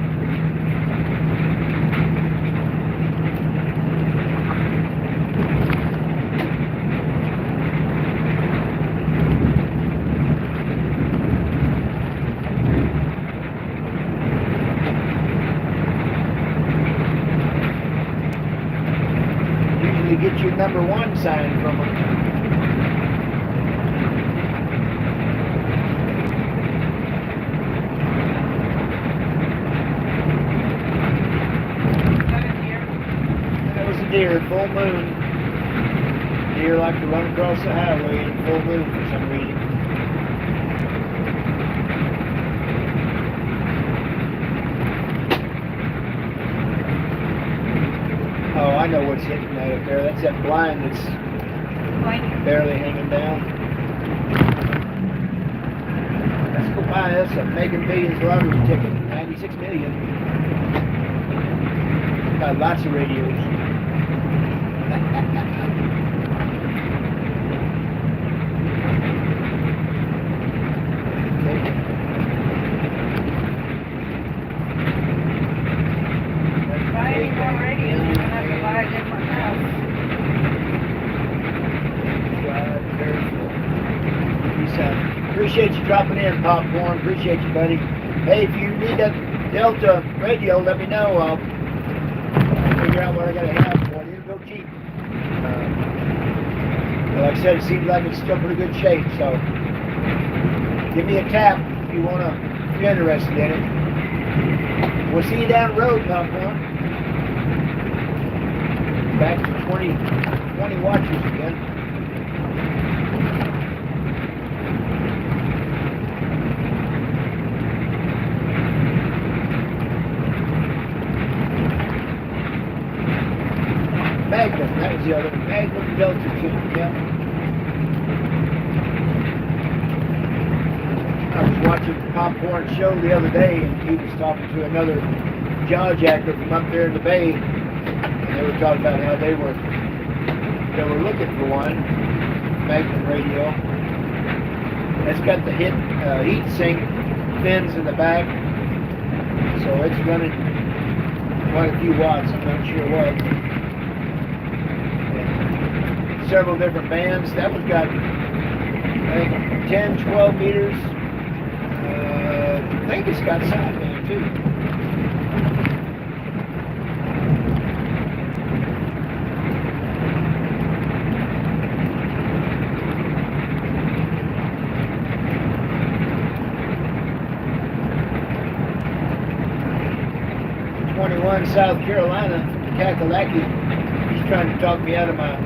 Usually get your number one sign from them. Deer, full moon. Deer like to run across the highway in full moon for some reason. Oh, I know what's hitting that up there. That's that blind that's barely hanging down. Let's go buy us a Mega Millions lottery ticket. 96 million. Got lots of radios. Buy any more radios, you're gonna have to buy a different house. Peace out. Appreciate you dropping in, Popcorn. Appreciate you, buddy. Hey, if you need a Delta radio, let me know. I'll figure out what I gotta have for you. Go cheap. But like I said, it seems like it's still pretty good shape, so give me a tap if you wanna, if you're interested in it. We'll see you down the road, Popcorn. Back to 20 watchers again. Magnum, that was the other one. Magnum Delta 2, yeah. I was watching the Popcorn show the other day, and he was talking to another jawjacker from up there in the Bay, and they were talking about how they were looking for one, Magnum radio. It's got the heat sink fins in the back, so it's running quite a few watts, I'm not sure what. Several different bands. That one's got, I think, 10, 12 meters. I think it's got sideband too. South Carolina, Kakalaki. He's trying to talk me out of my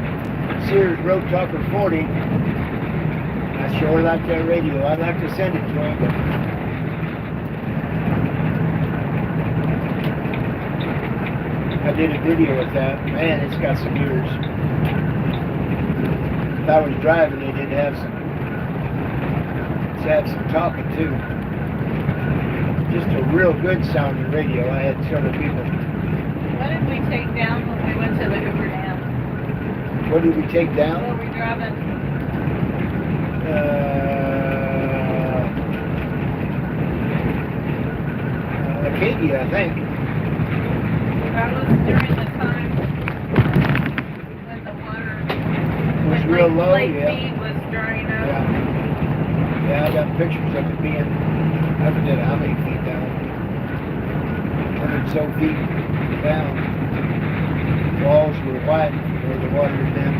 Sears Road Talker 40. I sure like that radio. I'd like to send it to him, but I did a video with that. Man, it's got some years. If I was driving, it did have some. It's had some talking too. Just a real good sounding radio. I had several people. What did we take down when we went to the Hoover Dam? What did we take down? What were we driving? Acadia, I think. That was during the time when the water Was real low, Lake yeah. Mead was drying up. Yeah. Yeah, I got pictures of it being, I forget how many feet down. 100 so feet down. Walls were white where the water had been.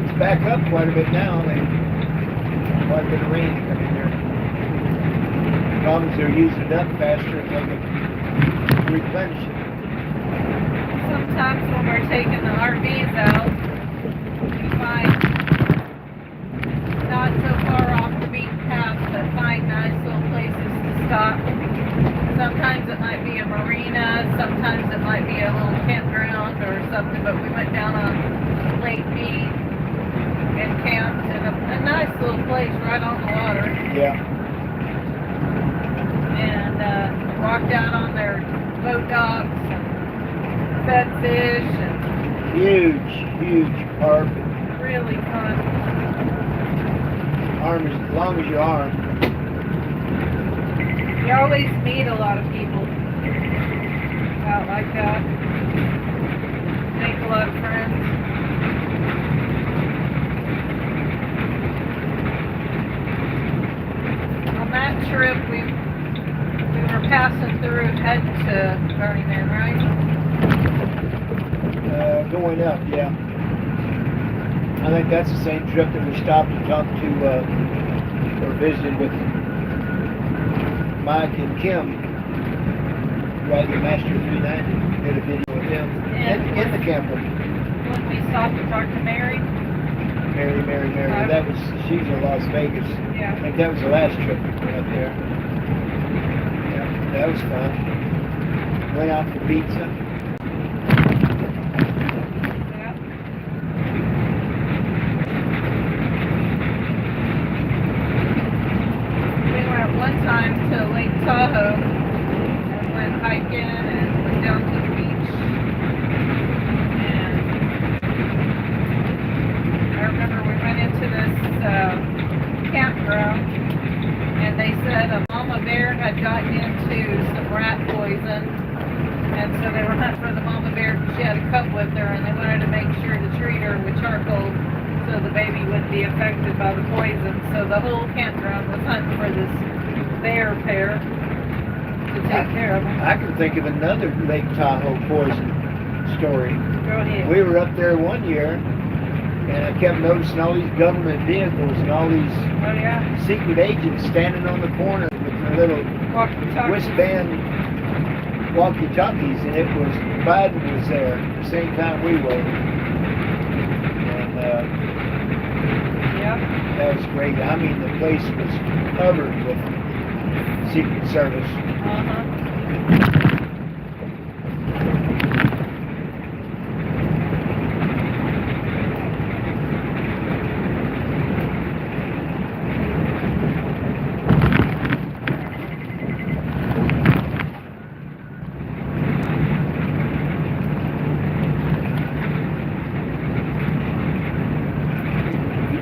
It's back up quite a bit now. Quite a bit of rain to come in there. As long as they're using it up faster, they can replenish it. Sometimes when we're taking the RVs out, we find not so far off the beaten path, but find nice little places to stop. Sometimes it might be a marina, sometimes it might be a little campground or something, but we went down on Lake Mead and camped in a nice little place right on the water. Yeah. And walked out on their boat docks and fed fish and Huge carp. really fun. Arm as long as your arm. You always meet a lot of people out like that. Make a lot of friends. On that trip, we were passing through heading to Burning Man, right? Going up, yeah. I think that's the same trip that we stopped and talked to, or visited with Mike and Kim, Wagon Master 390. Did a video with them in the camper. When we stopped to talk to Mary. Mary. That was, she's in Las Vegas. Yeah. I think that was the last trip we went up there. Yeah, that was fun. Went out for pizza. Yeah. We went one time to Lake Tahoe and went hiking and went down to the beach. And I remember we went into this campground, and they said a mama bear had gotten into some rat poison, and so they were hunting for the mama bear. She had a cub with her, and they wanted to make sure to treat her with charcoal so the baby wouldn't be affected by the poison. So the whole campground was hunting for this bear pair to take care of them. I can think of another Lake Tahoe poison story. Go ahead. We were up there one year, and I kept noticing all these government vehicles and all these Oh yeah. secret agents standing on the corner with their little Walkie-talkie. wristband walkie-talkies, and it was Biden was there at the same time we were. And Yep. that was great. I mean, the place was covered with Secret Service. Uh-huh.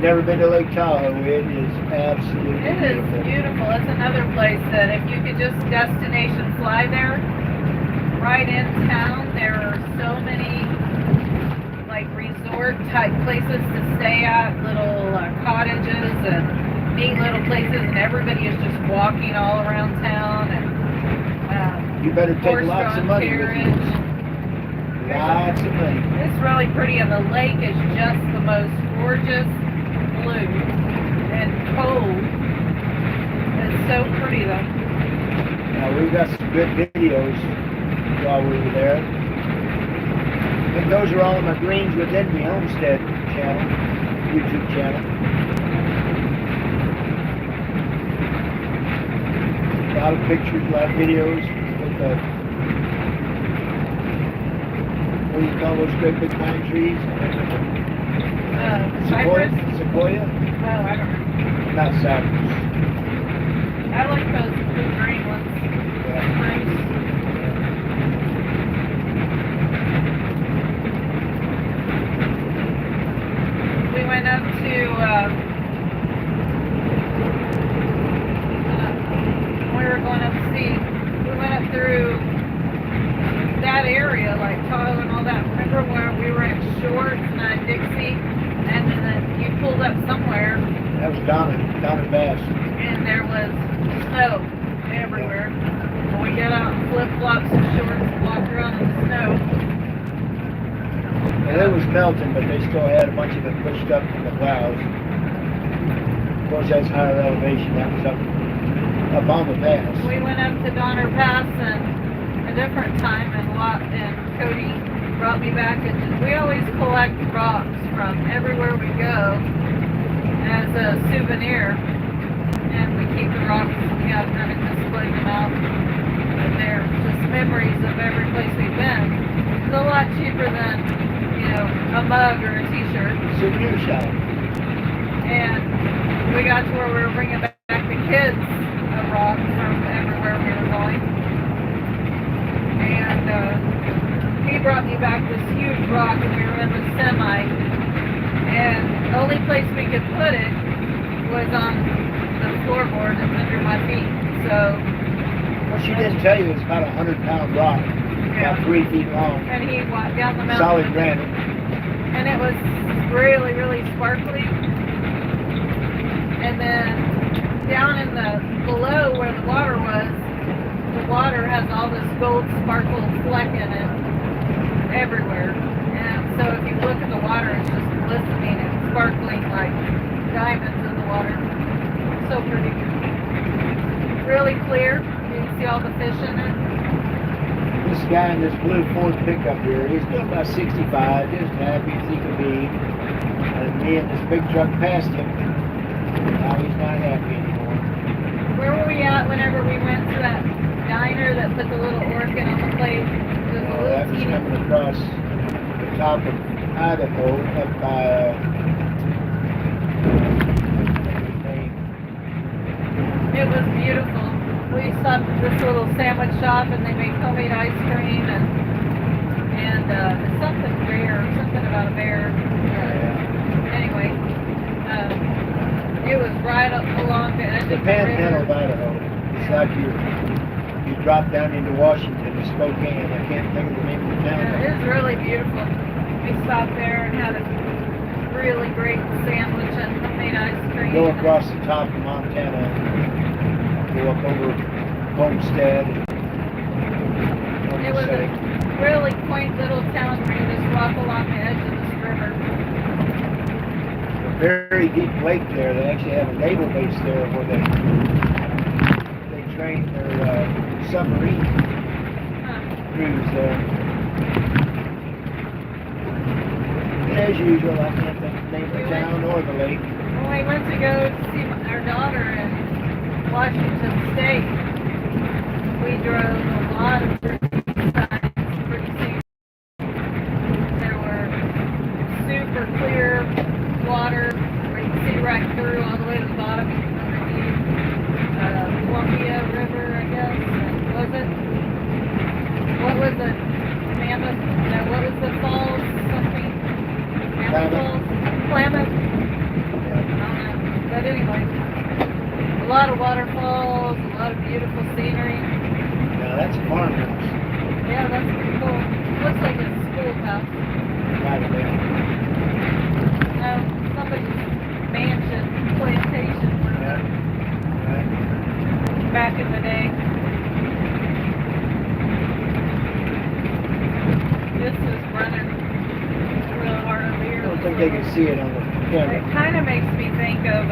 Never been to Lake Tahoe. It is absolutely It is beautiful. It's another place that if you could just destination fly there, right in town, there are so many like resort type places to stay at, little cottages and neat little places, and everybody is just walking all around town. And You better take lots of horse-drawn money with you. carriage. Lots of money. It's really pretty, and the lake is just the most gorgeous blue and cold. It's so pretty though. Now we got some good videos while we were there. And those are all of my Greens Within Me Homestead channel, YouTube channel. A lot of pictures, a lot of videos with what do you call those great big pine trees? Cypress? Sequoia? Oh, I don't know. Not cypress. I like those blue green ones. Yeah. Nice. We went up to, we were going up to see, we went up through that area, like Tahoe and all that. Remember where we were in shorts and Dixie, and then you pulled up somewhere, That was Donna Bass. and there was snow everywhere. And we got out in flip-flops and shorts and walked around in the snow. And it was melting, but they still had a bunch of it pushed up from the clouds. Of course, that's higher elevation. That was up on the pass. We went up to Donner Pass and a different time, and Cody brought me back. And we always collect rocks from everywhere we go as a souvenir, and we keep the rocks. We have kind of displayed them out, and they're just memories of every place we've been. It's a lot cheaper than, a mug or a t-shirt. Souvenir shop. And we got to where we were bringing back the kids a rock from everywhere we were going. And he brought me back this huge rock, and we were in the semi. And the only place we could put it was on the floorboard and under my feet. So, Well, she didn't tell you it's about a 100-pound rock, about 3 feet long, and he walked down the mountain. solid granite. And it was really, really sparkly. And then down in the below where the water was, the water has all this gold sparkle fleck in it everywhere. And so if you look at the water, it's just glistening and sparkling like diamonds in the water. So pretty. Really clear. You can see all the fish in it. This guy in this blue Ford pickup here, he's still about 65, just happy as he could be. And me and this big truck passed him. Now he's not happy anymore. Where were we at whenever we went to that diner that put the little orchid on the plate? It was a That little was teeny. coming across the top of Idaho up by It was beautiful. We stopped at this little sandwich shop and they make homemade ice cream and something about a bear. Anyway, it was right up along the edge The of the Panhandle of river. Idaho. It's like you drop down into Washington to Spokane. I can't think of the name of the town. It was really beautiful. We stopped there and had a really great sandwich and homemade ice cream. Go across the top of Montana. Go up over Homestead. It was a really quaint little town where you just walk along the edge of this river. A very deep lake there. They actually have a naval base there where they train their submarine crews there. As usual, I can't think of the name of the town or the lake. When we went to go see our daughter in Washington State, we drove a lot of signs, pretty soon. There were super clear water where you can see right through all the way to the bottom underneath Columbia River, I guess. Was it? What was it? Mammoth? No, what was the falls? Something? Mammoth Falls? Klamath? I don't know. But anyway, a lot of waterfalls, a lot of beautiful scenery. Now that's a farmhouse. Yeah, that's pretty cool. Looks like a schoolhouse. Right there. No, somebody's mansion, plantation, Yeah. Right. back in the day. This is running real hard over I here. don't think they can see it on the camera. It kind of makes me think of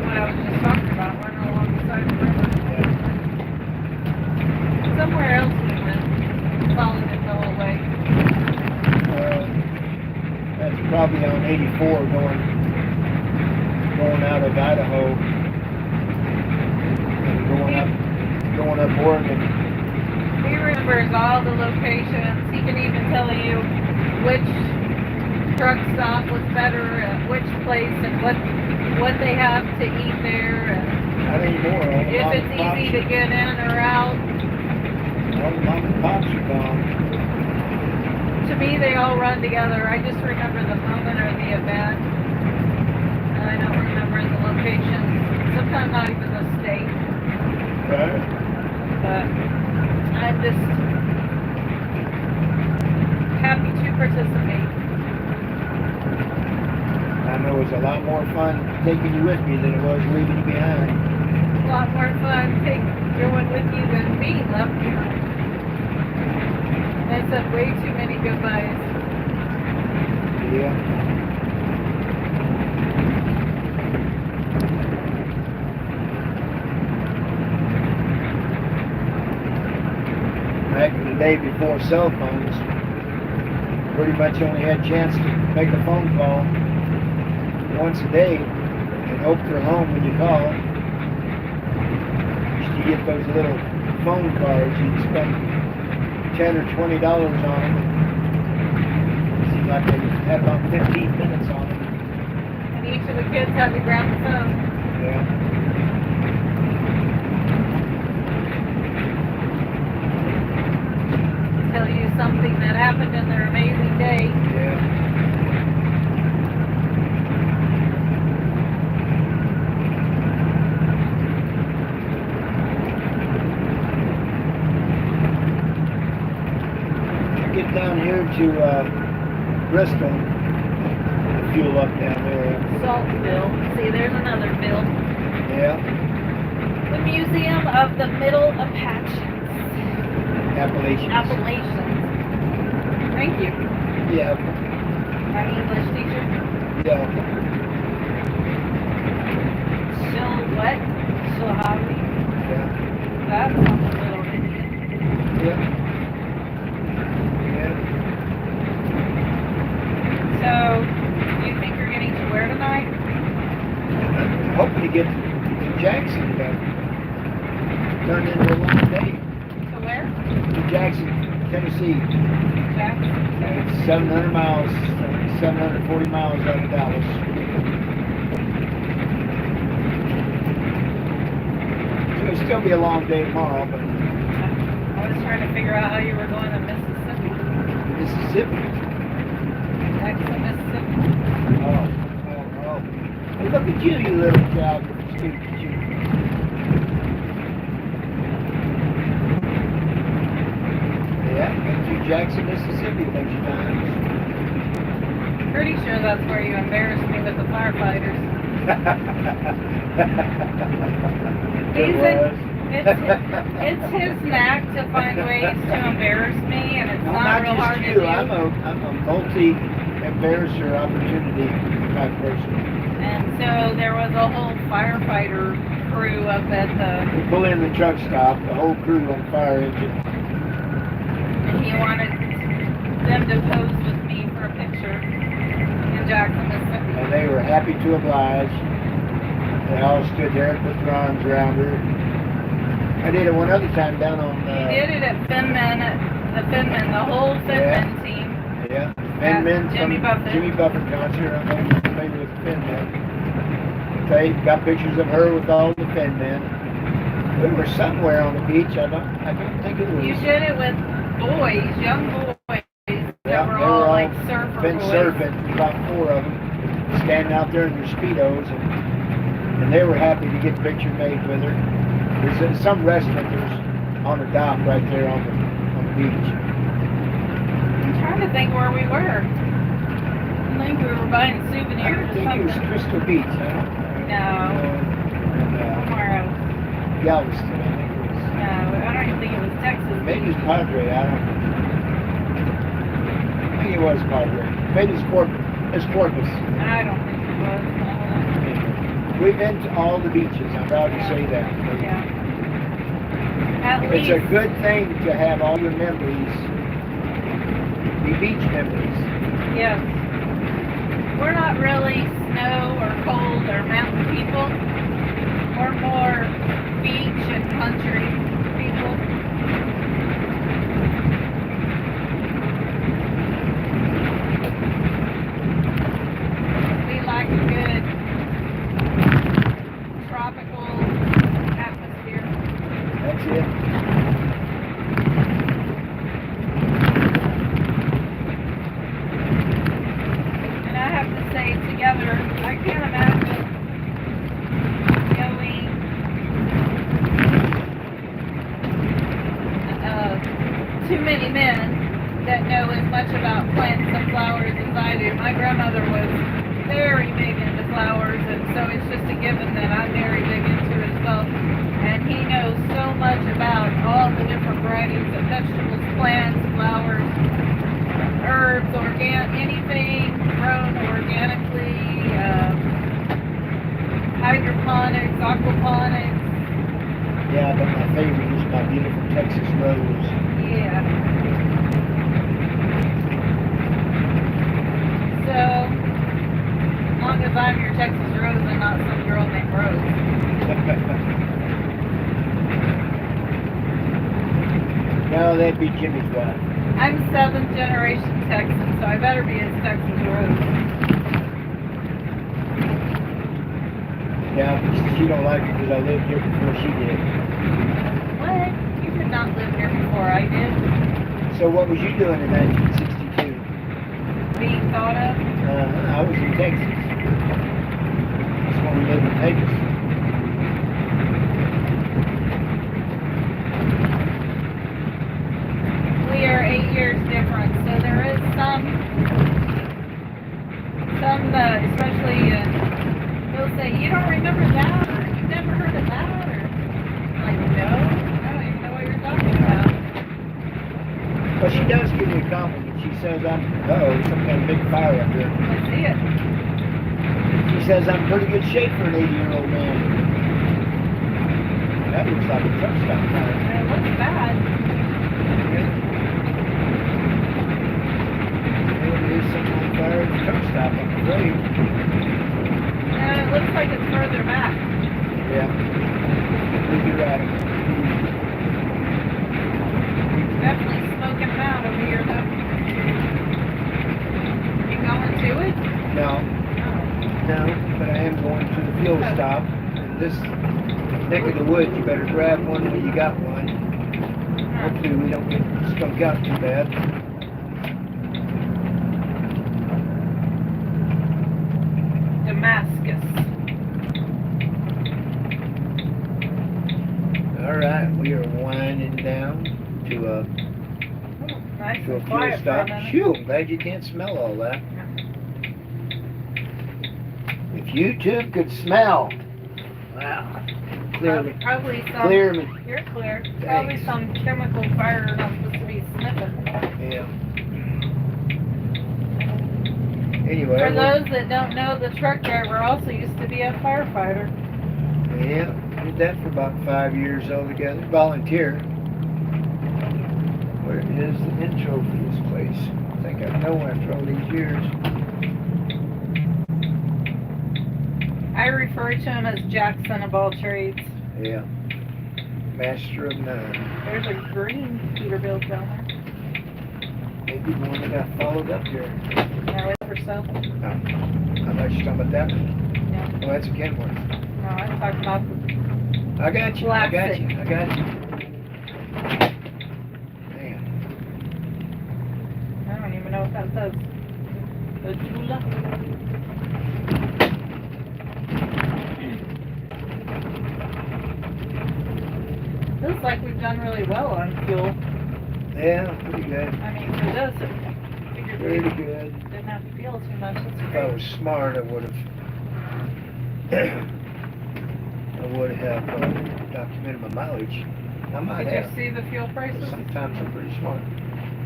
what I was just talking about, running along the side of the river. Somewhere else we went, followed it the whole way. That's probably on 84 going out of Idaho and going up Oregon. He remembers all the locations. He can even tell you which truck stop was better at which place and what they have to eat there. And Not anymore. All the if mom it's and pops easy to get in or out. All the mom and pops are gone. To me, they all run together. I just remember the moment or the event. And I don't remember the location. Sometimes not even the state. Right? But I'm just happy to participate. I know it was a lot more fun taking you with me than it was leaving you behind. A lot more fun going with you than me left behind. I said way too many goodbyes. Yeah. Back in the day before cell phones, pretty much only had a chance to make a phone call once a day and hope they're home when you call. Used to get those little phone cards. You'd spend $10 or $20 on them. It seemed like they had about 15 minutes on them. And each of the kids had to grab the phone. Yeah. Tell you something that happened in their amazing day. Yeah. Get down here to Bristol, fuel up down there. Saltville. See, there's another bill. Yeah, The Museum of the Middle Appalachians. Appalachian. Thank you. Yeah, My English teacher. yeah. Still what? Still hobby. Yeah. That's on the little Indian. Yeah. Yeah. So, do you think you're getting to where tonight? I'm hoping to get to Jackson, but turned into a long day. To where? To Jackson, Tennessee. Jackson. It's 700 miles, 740 miles out of Dallas. gonna be a long day tomorrow, but I was trying to figure out how you were going to Mississippi. Mississippi. Jackson, Mississippi. Oh. Hey, look at you, you little geography student. You. Yeah, been to Jackson, Mississippi a bunch of times. Pretty sure that's where you embarrassed me with the firefighters. It was. It's his knack to find ways to embarrass me, and it's No, not real just hard to you. do. I'm a multi-embarrasser opportunity type person. And so there was a whole firefighter crew up at We pull in the truck stop, the whole crew on fire engine. and he wanted them to pose with me for a picture in Jackson, Mississippi. And they were happy to oblige. They all stood there and put their arms around her. I did it one other time down on... He did it at the whole Finman team. Yeah, Finman Jimmy from Buffett. Jimmy Buffett concert. I'm not familiar with Finman. They got pictures of her with all the Finmen. We were somewhere on the beach. I don't think it was. You did it with boys, young boys, that Yeah, were they all were all like surfer been boys. surfing, about 4 of them, standing out there in their Speedos, and they were happy to get a picture made with her. There's some restaurant that was on the dock right there on the beach. I'm trying to think where we were. I think we were buying I souvenirs or think it was something. Crystal Beach. No. Somewhere else. Galveston, I think it was. No, I don't even think it was Texas. Maybe it's Padre, I don't know. I think it was Padre. Maybe it's Corpus. I don't think it was. We've been to all the beaches, I'm proud to say that. Yeah. At It's least. a good thing to have all your memories be beach memories. Yes. We're not really snow or cold or mountain people. We're more beach and country people. We like a good tropical atmosphere. That's it. And I have to say, together, I can't imagine going too many men that know as much about plants and flowers as I do. My grandmother was very big into flowers, and so it's just a given that I'm very big into it as well. And he knows so much about all the different varieties of vegetables, plants, flowers, herbs, anything grown organically, hydroponics, aquaponics. Yeah, but my favorite is my beautiful Texas rose. Yeah. So, as long as I'm your Texas Rose and not some girl named Rose. No, that'd be Jimmy's wife. I'm 7th generation Texan, so I better be his Texas Rose. Yeah, but she don't like it because I lived here before she did. What? You did not live here before I did. So what was you doing in 1962? Being thought of. I was in Texas. That's when we lived in Texas. We are 8 years different, so there is some, especially, they'll say, you don't remember that, or you've never heard of that, or, I'm like, no, I don't even know what you're talking about. But she does give me a compliment. She says some kind of big fire up there. I see it. She says I'm in pretty good shape for an 80-year-old man. That looks like a truck stop fire. It looks bad. There is something on fire at the truck stop, I'm afraid. And it looks like it's further back. Yeah. Maybe you're right. Definitely smoking them out over here, though. You going to it? No, No. no, but I am going to the fuel stop. And this neck of the woods, you better grab one when you got one. Hopefully we don't get skunked out too bad. Damascus. Alright, we are winding down to a Nice fuel and quiet for a stop. minute. Phew, I'm glad you can't smell all that. If YouTube could smell. Wow. Clearly. Probably some. Clear me. You're clear. Probably Thanks. some chemical fire you're not supposed to be sniffing. Yeah. Anyway. For those that don't know, the truck driver also used to be a firefighter. Yeah, did that for about 5 years altogether. Volunteer. Where is the intro for this place? I think I know after all these years. I refer to him as Jackson of all trades. Yeah. Master of none. There's a green Peterbilt down Maybe one that got followed up here. there. No, it's for sale. Oh. I thought you were talking about that one. No, Oh, that's a Kenworth. no, I'm talking about the I got you. I got you. I got you. Man. I don't even know what that says. The Jula. Looks like we've done really well on fuel. Yeah, pretty good. I mean, for this, I figured Pretty we good. didn't have to feel too much. That's If I great. was smart, I would have. I would have documented my mileage. I might Did have. you see the fuel prices? Sometimes I'm pretty smart.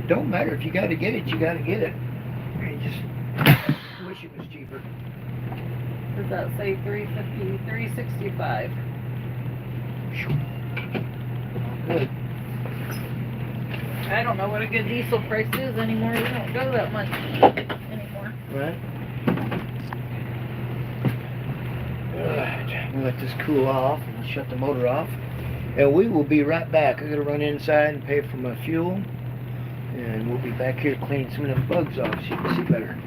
Don't matter if you got to get it, you got to get it. You just wish it was cheaper. Does that say 350, 365? Good. I don't know what a good diesel price is anymore. We don't go that much anymore. Right. Alright, we'll let this cool off and we'll shut the motor off. And we will be right back. I'm gonna run inside and pay for my fuel. And we'll be back here cleaning some of them bugs off so you can see better.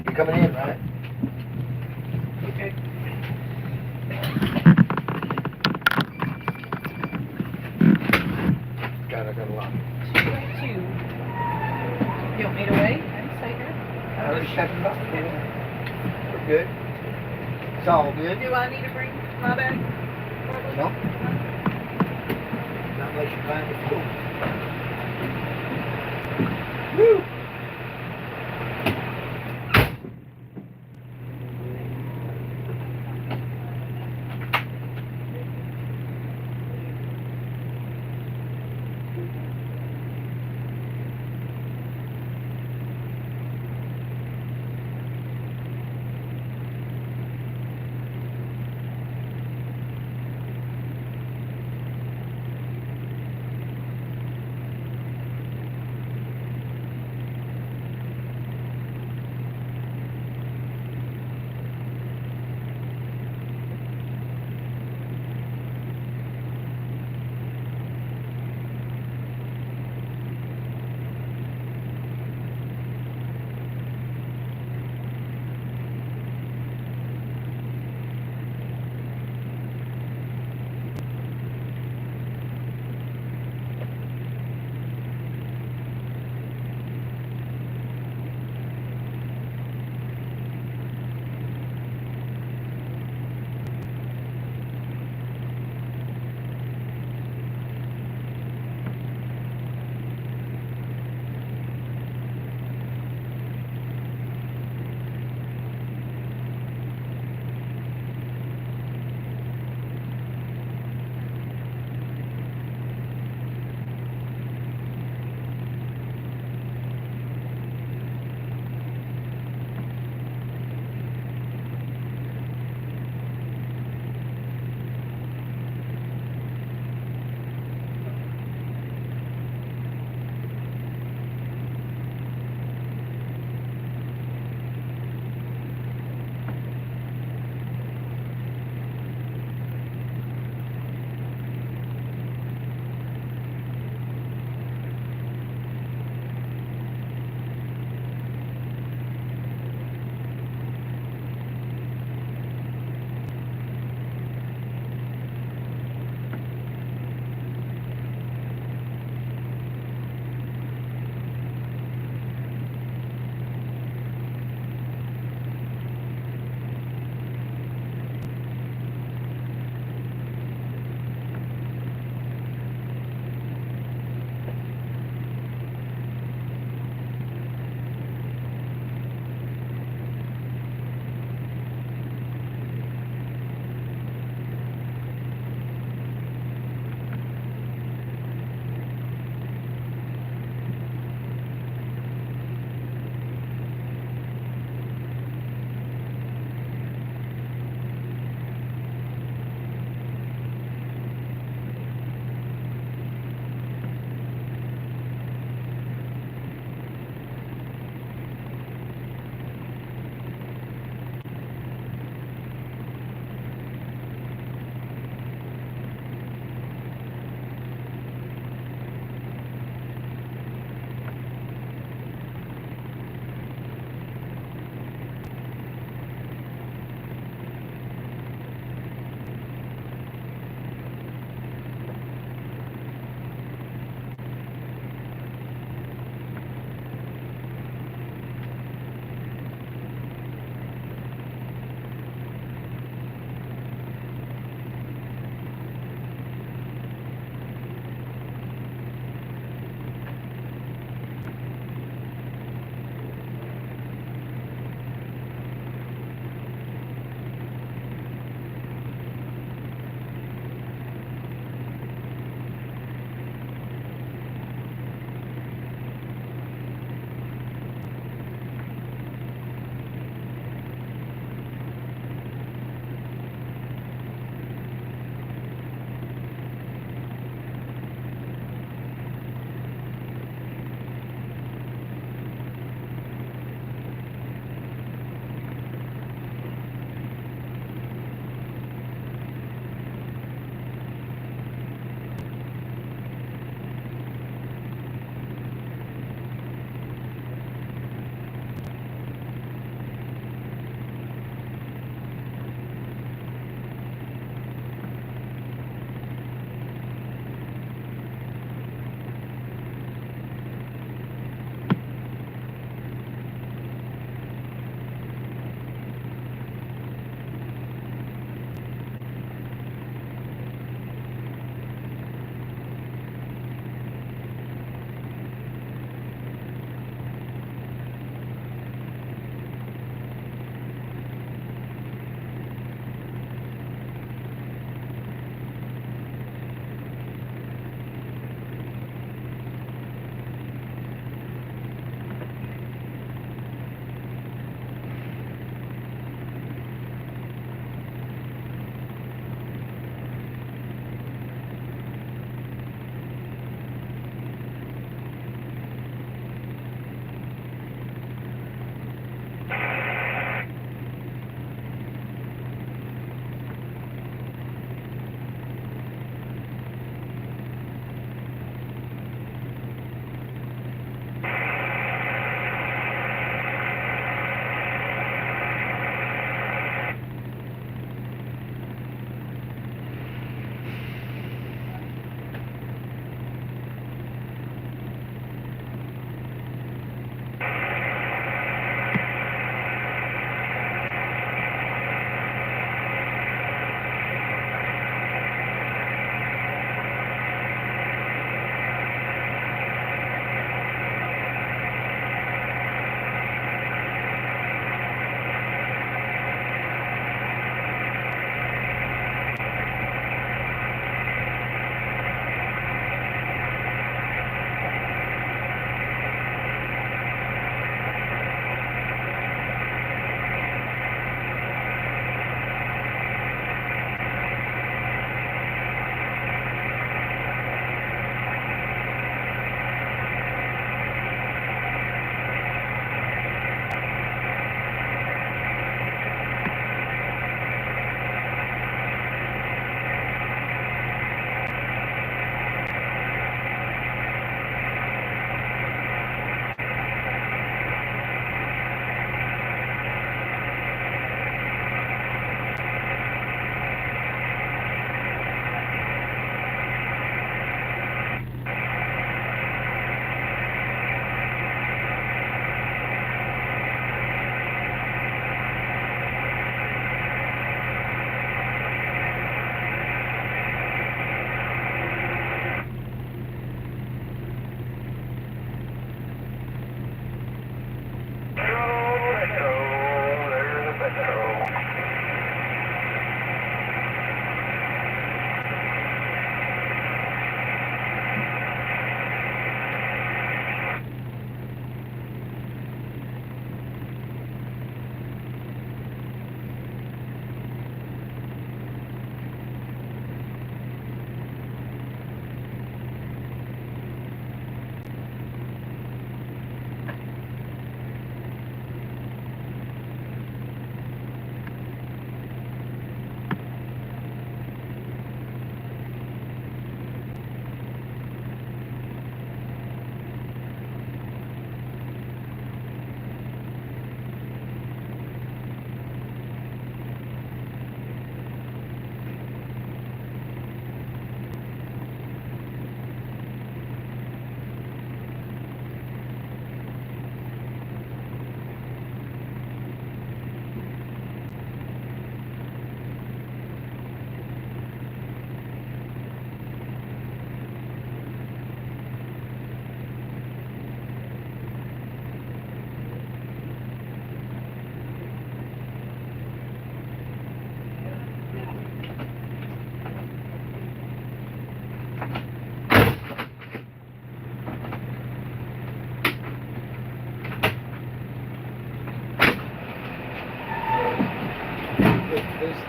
You're coming in, right? Okay. God, I got a lot. 2. You want me to wait? I can stay here. I already checked them up. We're good. It's all good. Do I need to bring my bag? No? Not unless you find the fuel. Woo!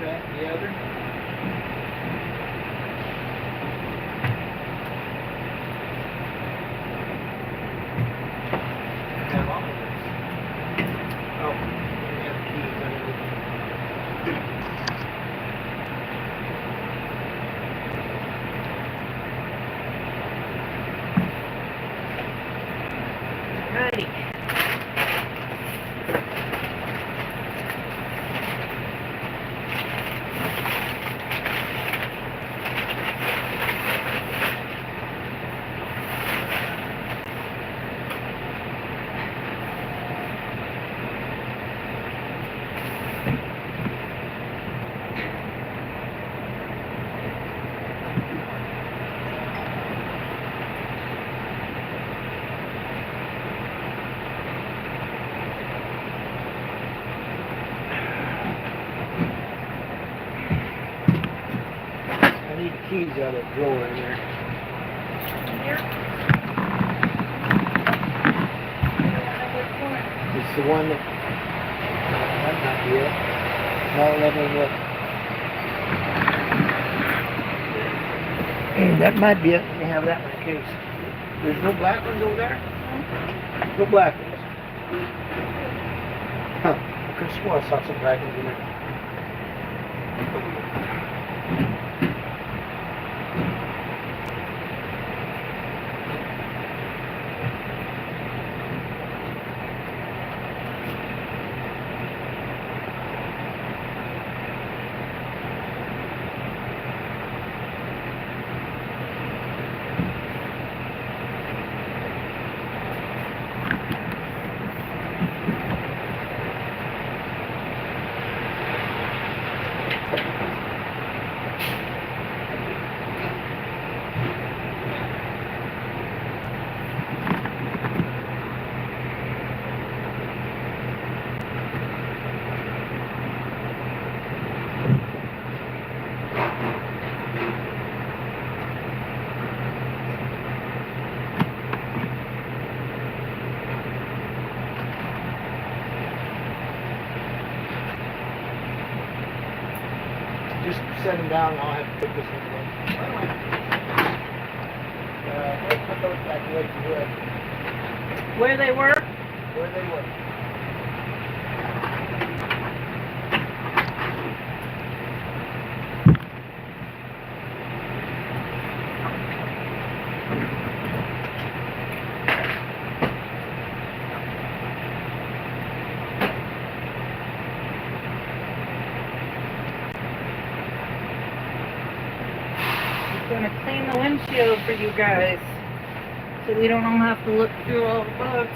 that, and the other. Have all of this. Oh, we have keys underneath. Righty. I need keys out of that drawer in there. It's the one that might be it. No, let me look. That might be it. Let me have that one in case. There's no black ones over there? No black ones. Huh. I could have sworn I saw some black ones in there. Just set them down and I'll have to put this one away. Let's put those back away from here. Where they were? Where they were. Gonna clean the windshield for you guys so we don't all have to look through all the bugs.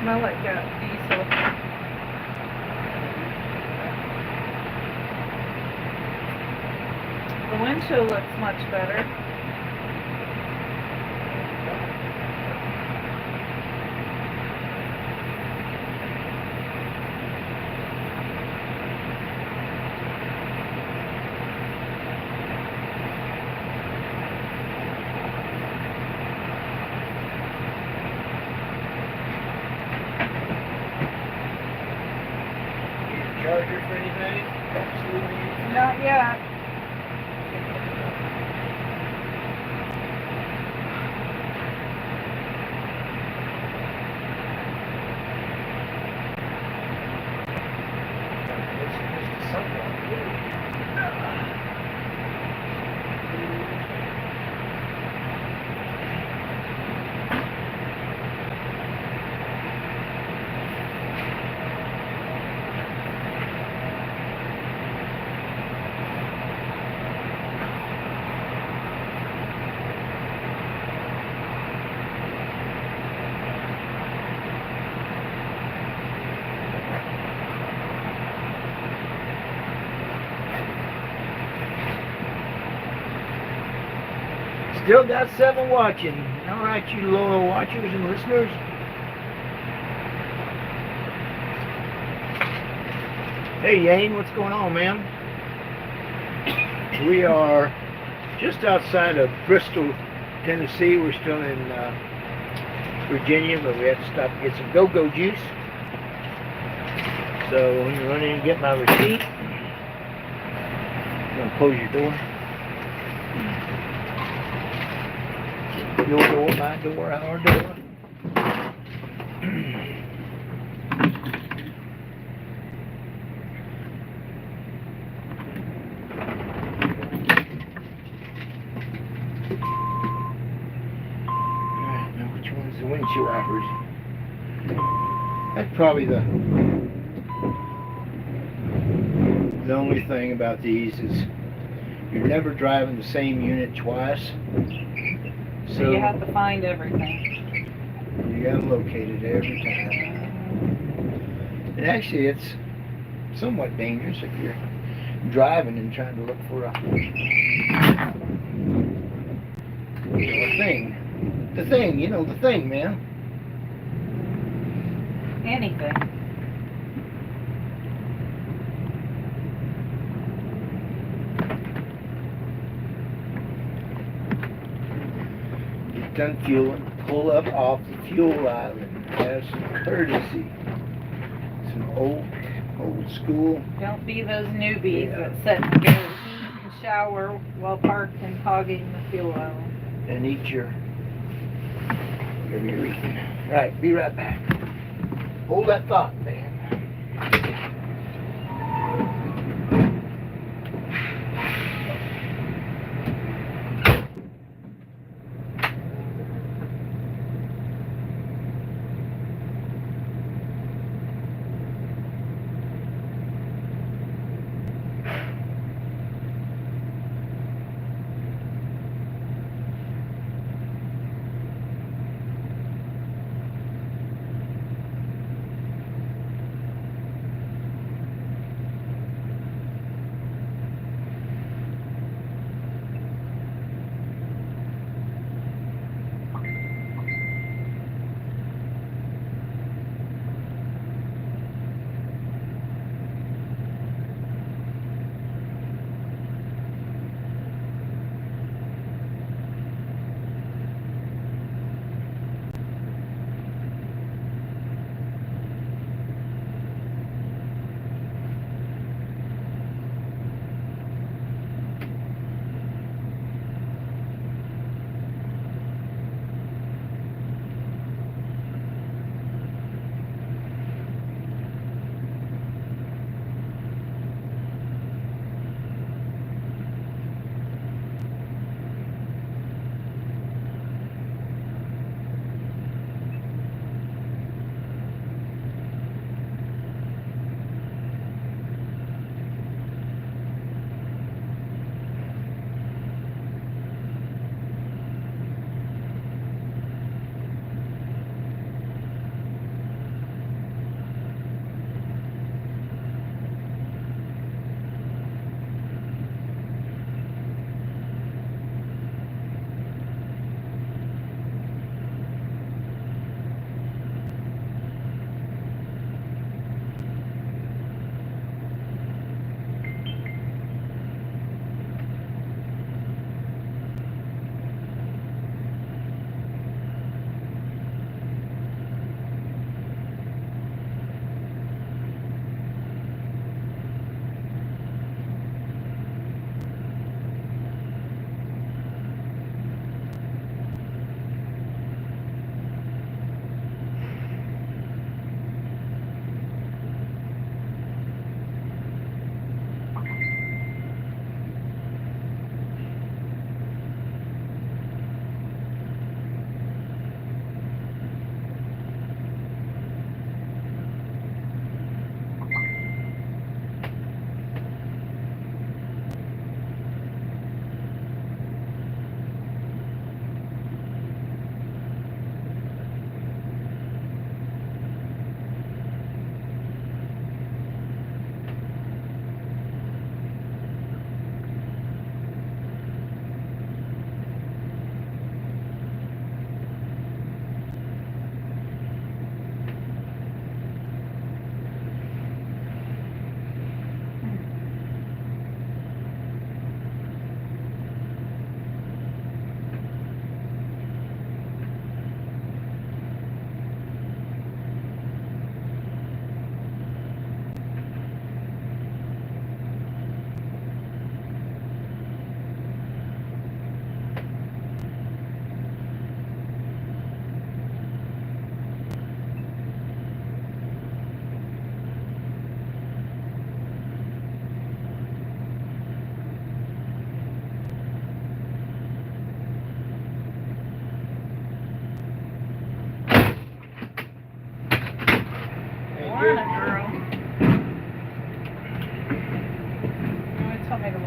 Smell like diesel. The windshield looks much better. Charger for anything? Absolutely. Not yet. Still got 7 watching. All right, you loyal watchers and listeners. Hey, Yane, what's going on, man? We are just outside of Bristol, Tennessee. We're still in Virginia, but we have to stop and get some go-go juice. So I'm going to run in and get my receipt. I'm going to close your door. Your door, my door, our door. Alright, now which one's the windshield wipers? That's probably the only thing about these is you're never driving the same unit twice. So you have to find everything. You gotta locate it every time. And actually it's somewhat dangerous if you're driving and trying to look for a thing. The thing, you know, the thing, man. Anything. Done fueling, pull up off the fuel island, have some courtesy, some old school. Don't be those newbies that sit and go eat and shower while parked and hogging the fuel island. And eat your whatever you're eating. Right, be right back. Hold that thought, man.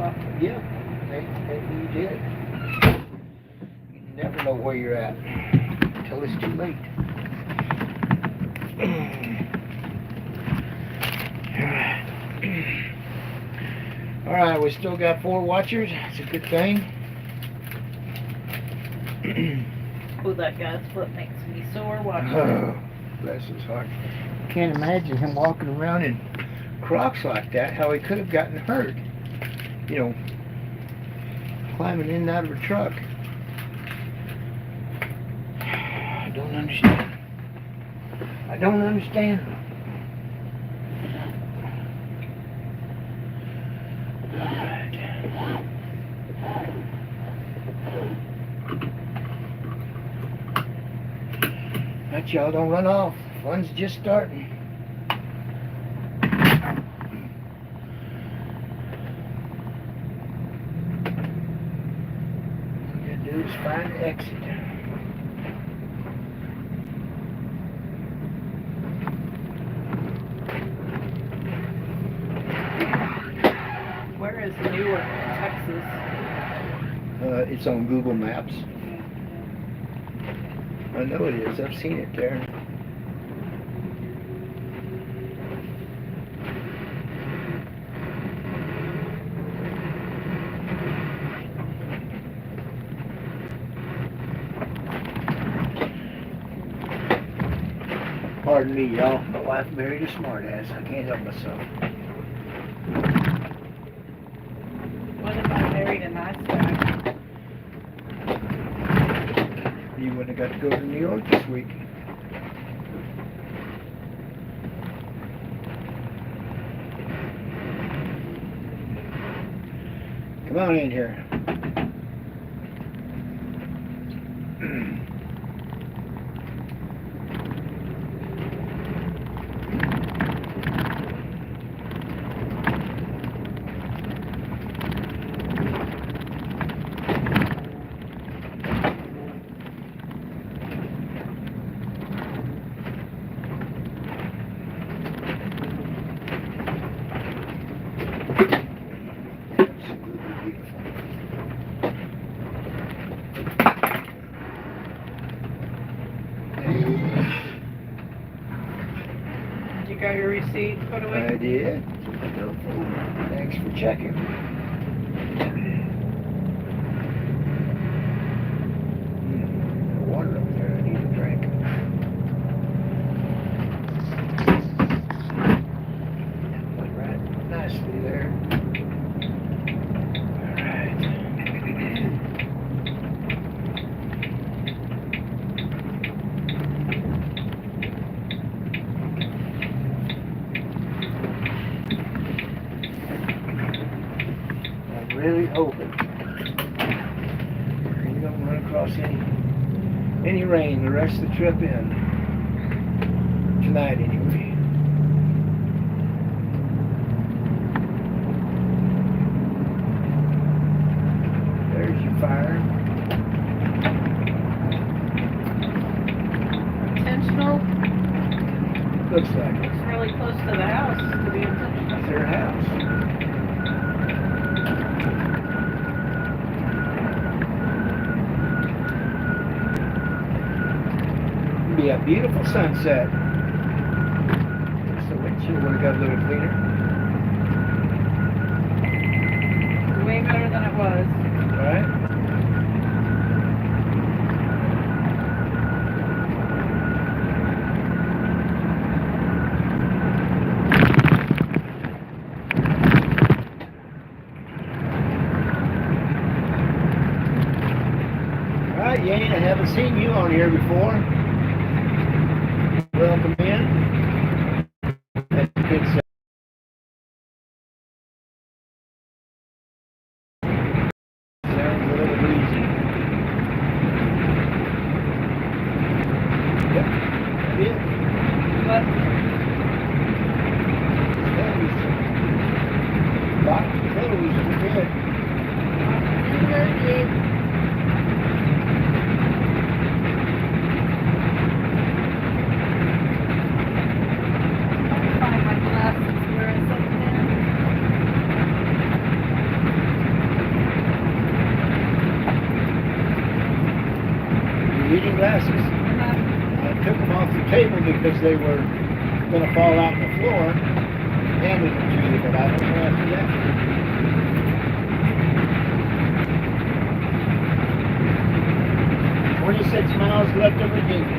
off. Yeah, maybe you did. You never know where you're at until it's too late. All right, we still got 4 watchers. That's a good thing. Oh, that guy's foot makes me sore watching. Oh, bless his heart. Can't imagine him walking around in Crocs like that, how he could have gotten hurt. You know, climbing in and out of a truck. I don't understand. I don't understand. But y'all don't run off. Fun's just starting. All you gotta do is find the exit. Where is Newark, Texas? It's on Google Maps. I know it is. I've seen it there. Pardon me, y'all. My wife married a smartass. I can't help myself. What if I married a nice guy? You wouldn't have got to go to New York this week. Come on in here. You got your receipt put away? I did. Thanks for checking. Water up there. I need a drink. Went right nicely there. All right. Really hoping you don't run across any rain the rest of the trip in. Tonight anyway. There's your fire. Intentional? Looks like it. It's really close to the house to be intentional. That's their house. Be a beautiful sunset. So windshield would have got a little cleaner. Way better than it was. All right. All right, Yane, I haven't seen you on here before. Welcome in. That's a good sound. Sounds a little breezy. Yep. Yeah. But Lock the clothes. We're good. find my glasses. Where is it now? glasses. Uh-huh. I took them off the table because they were going to fall out on the floor. Handed them to you, but I don't know after that. 26 miles left of Virginia.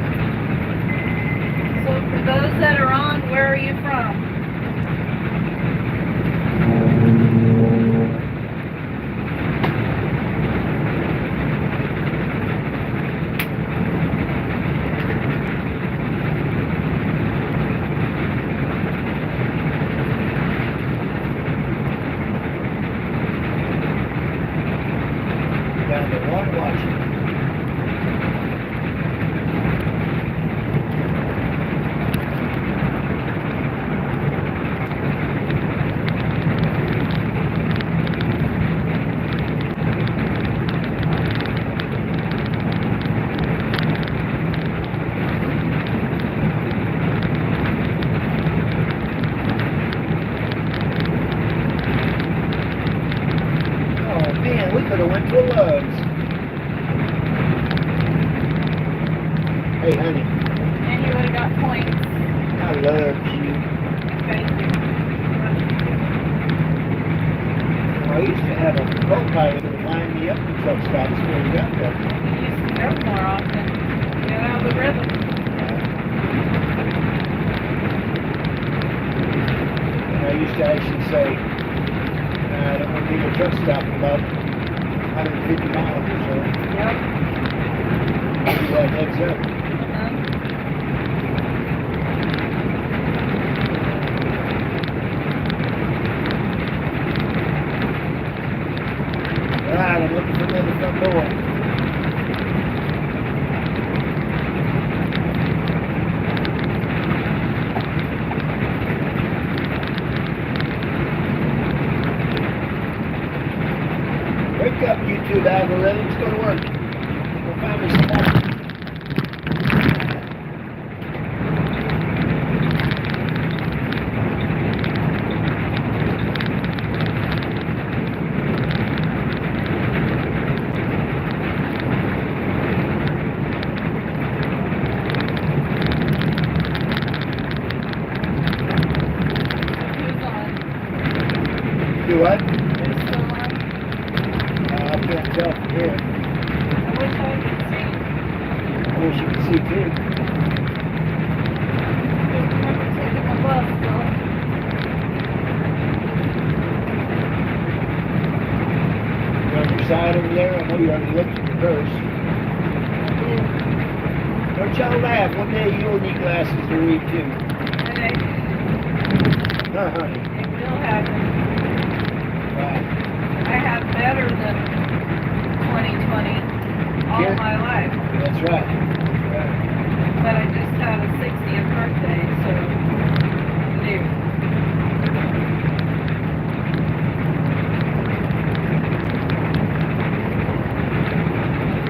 So for those that are on, where are you from? Down to one Washington. Oh man, we could have went to Love's. Hey honey, And you would have got points. I love you. Thank you. I used to have a co-pilot that would line me up at truck stops where we got there. You used to go more often. Get out of the rhythm. And I used to actually say, I don't want to be a truck stop in about 150 miles or so. Yep. Give you that heads up. Uh-huh. Alright, I'm looking for another front door. Wake up, YouTube algorithm. Let's go to work. Go find me some water. Who's on? Do what? Who's still on? I can't tell from here. I wish I could see. I wish you could see too. I remember taking the bus, though. You're on your side over there. I know you already looked at the reverse. Don't y'all laugh. One day you'll need glasses to read too. Huh, honey? It will happen. Right. I have better than 2020 all Yeah. my life. That's right. That's right. But I just had a 60th birthday, so new.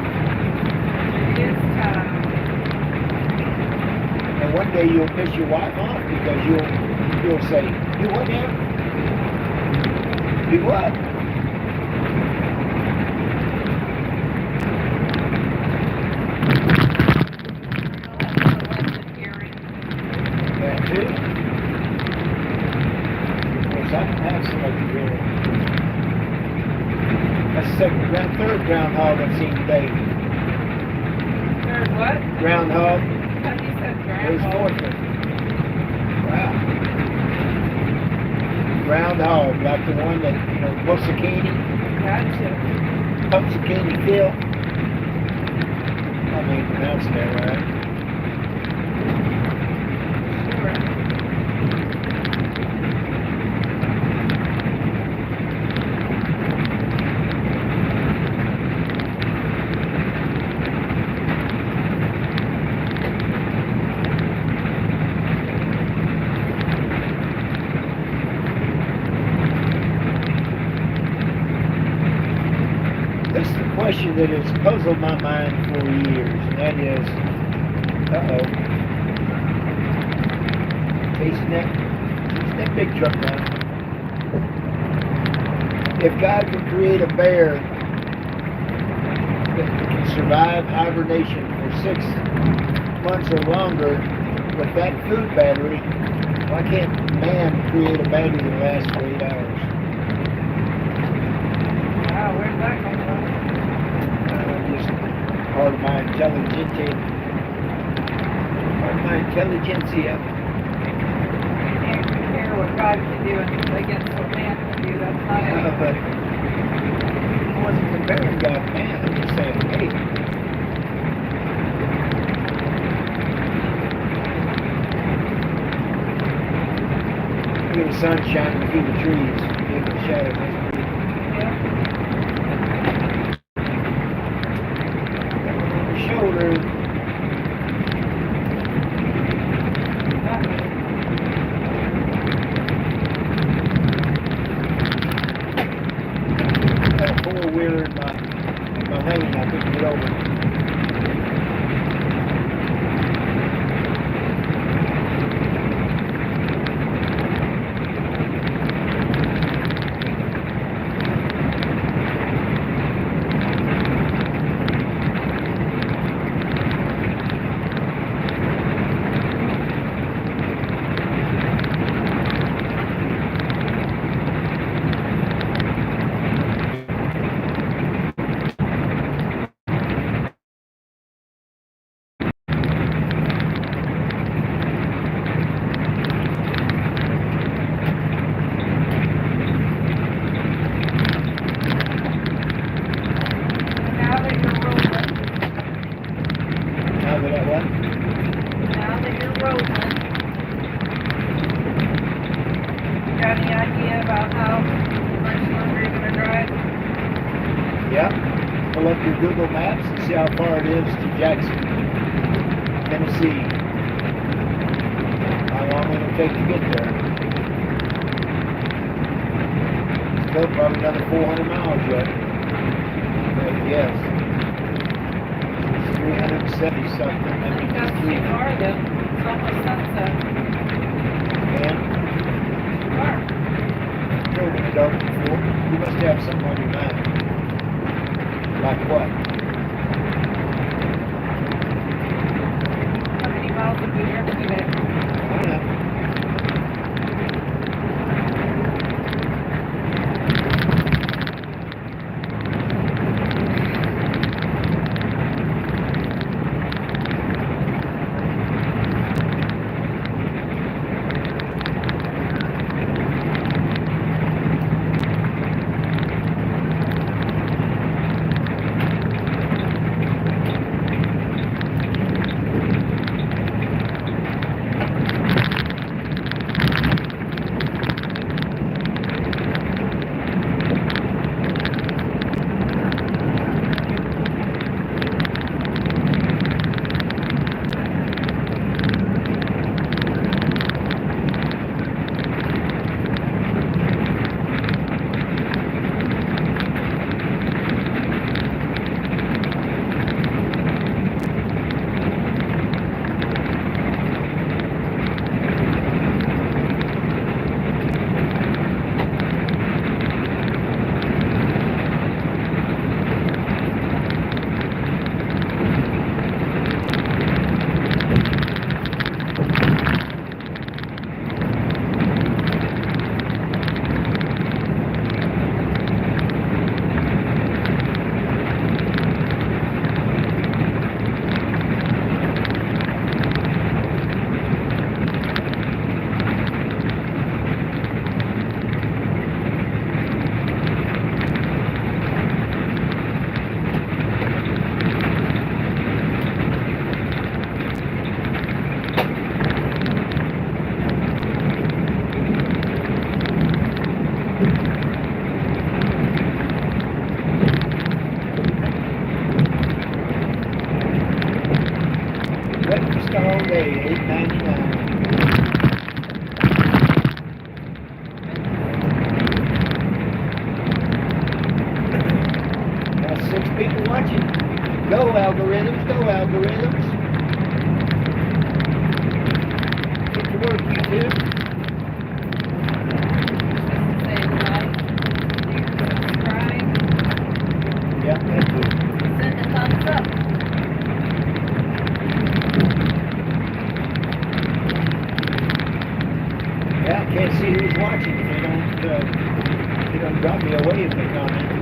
It is time. And one day you'll piss your wife off because you'll say, "You what now? You what?" I'll have selective hearing. That too. Of course, I don't have selective hearing. That's the third groundhog I've seen today. Third what? Groundhog. I thought you said There's grandma. fourth one. Wow. Groundhog, like the one that, Muscatini, Gotcha. Muscatini Phil. I mean, pronouncing that right. Sure. This is the question that has puzzled my mind for years, and that is, chasing that big truck down. If God could create a bear that can survive hibernation for for 6 months or longer with that food battery, why can't man create a battery that lasts for 8 hours? Wow, where's that coming from? Just part of my intelligentsia. Part of my intelligentsia. You can't compare what God can do against what man can do. That's not it. But I wasn't comparing God to man. I'm just saying, hey. Look at the sun shining through the trees, giving the shadow. Yeah. On the shoulder. Got a four-wheeler in my lane. I couldn't get over. Pull up your Google Maps and see how far it is to Jackson, Tennessee. How long will it take to get there? Still probably another 400 miles yet. Yes. It's 370 something. I think that's too far though. It's almost sunset. And? Far. Drove in the dark before. You must have something on your mind. Like what? How many miles have we driven today? I don't know. Breakfast all day, $8.99. Got 6 people watching. Go algorithms, go algorithms. Get to work, YouTube. Say like, share, subscribe, Yep, that's it. send a thumbs up. Drop me a wave in the comments.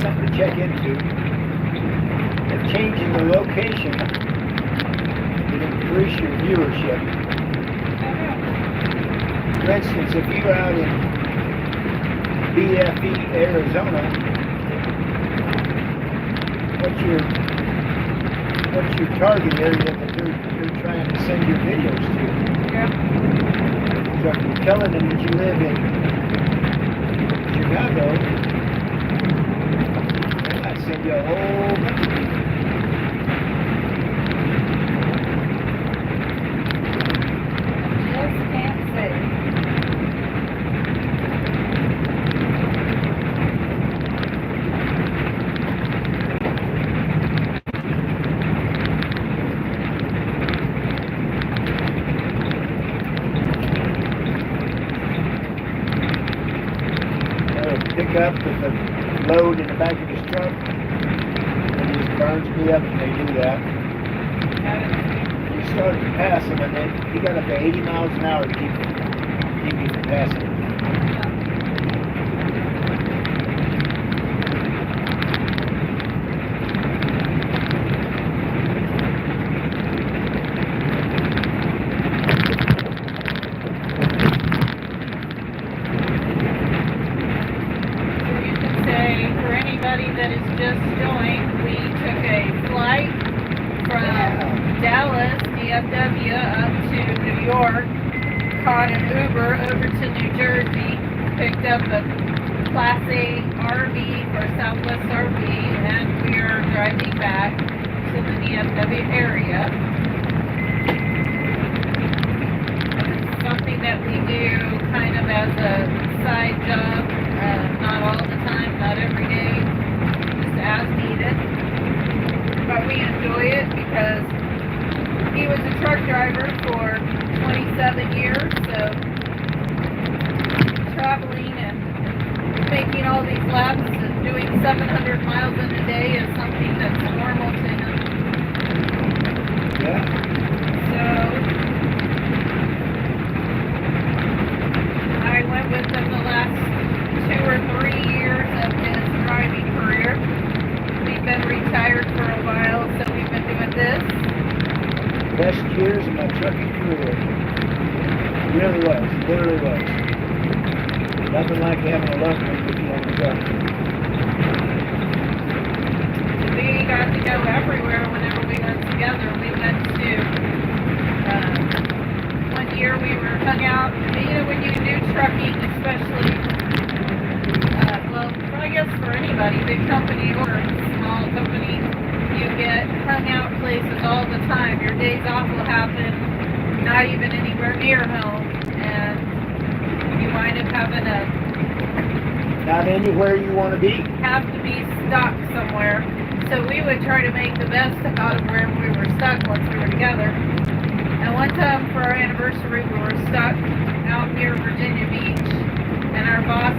Something to check into. If changing the location would increase your viewership. For instance, if you're out in BFE, Arizona, what's your target area that they're trying to send your videos to? Yeah. So if you're telling them that you live in Chicago, send you a whole bunch of people. Just can't say. Pick up with a load in the back of his truck. Burns me up when they do that. He started to pass him, and then he got up to 80 miles an hour to keep me from passing him. So you can say, for anybody that is just joined, we took a flight from Dallas, DFW, up to New York, caught an Uber over to New Jersey, picked up a Class A RV for Southwest RV, and we are driving back to the DFW area. It's something that we do kind of as a side job, not all the time, not every day, just as needed. But we enjoy it because he was a truck driver for 27 years, so traveling and making all these laps and doing 700 miles in a day is something that's normal to him. Yeah. So I went with him the last 2 or 3 years of his driving career. We've been retired for a while, so we've been doing this. Best years of my trucking career. Really was. Literally was. Nothing like having a loved one with you on the truck. We got to go everywhere whenever we went together. We went to, one year we were hung out, you know, when you do trucking, especially, well, I guess for anybody, big company or small company, you get hung out places all the time. Your days off will happen not even anywhere near home, and you wind up having to Not anywhere you want to be. have to be stuck somewhere. So we would try to make the best out of wherever we were stuck once we were together. And one time for our anniversary, we were stuck out near Virginia Beach, and our boss,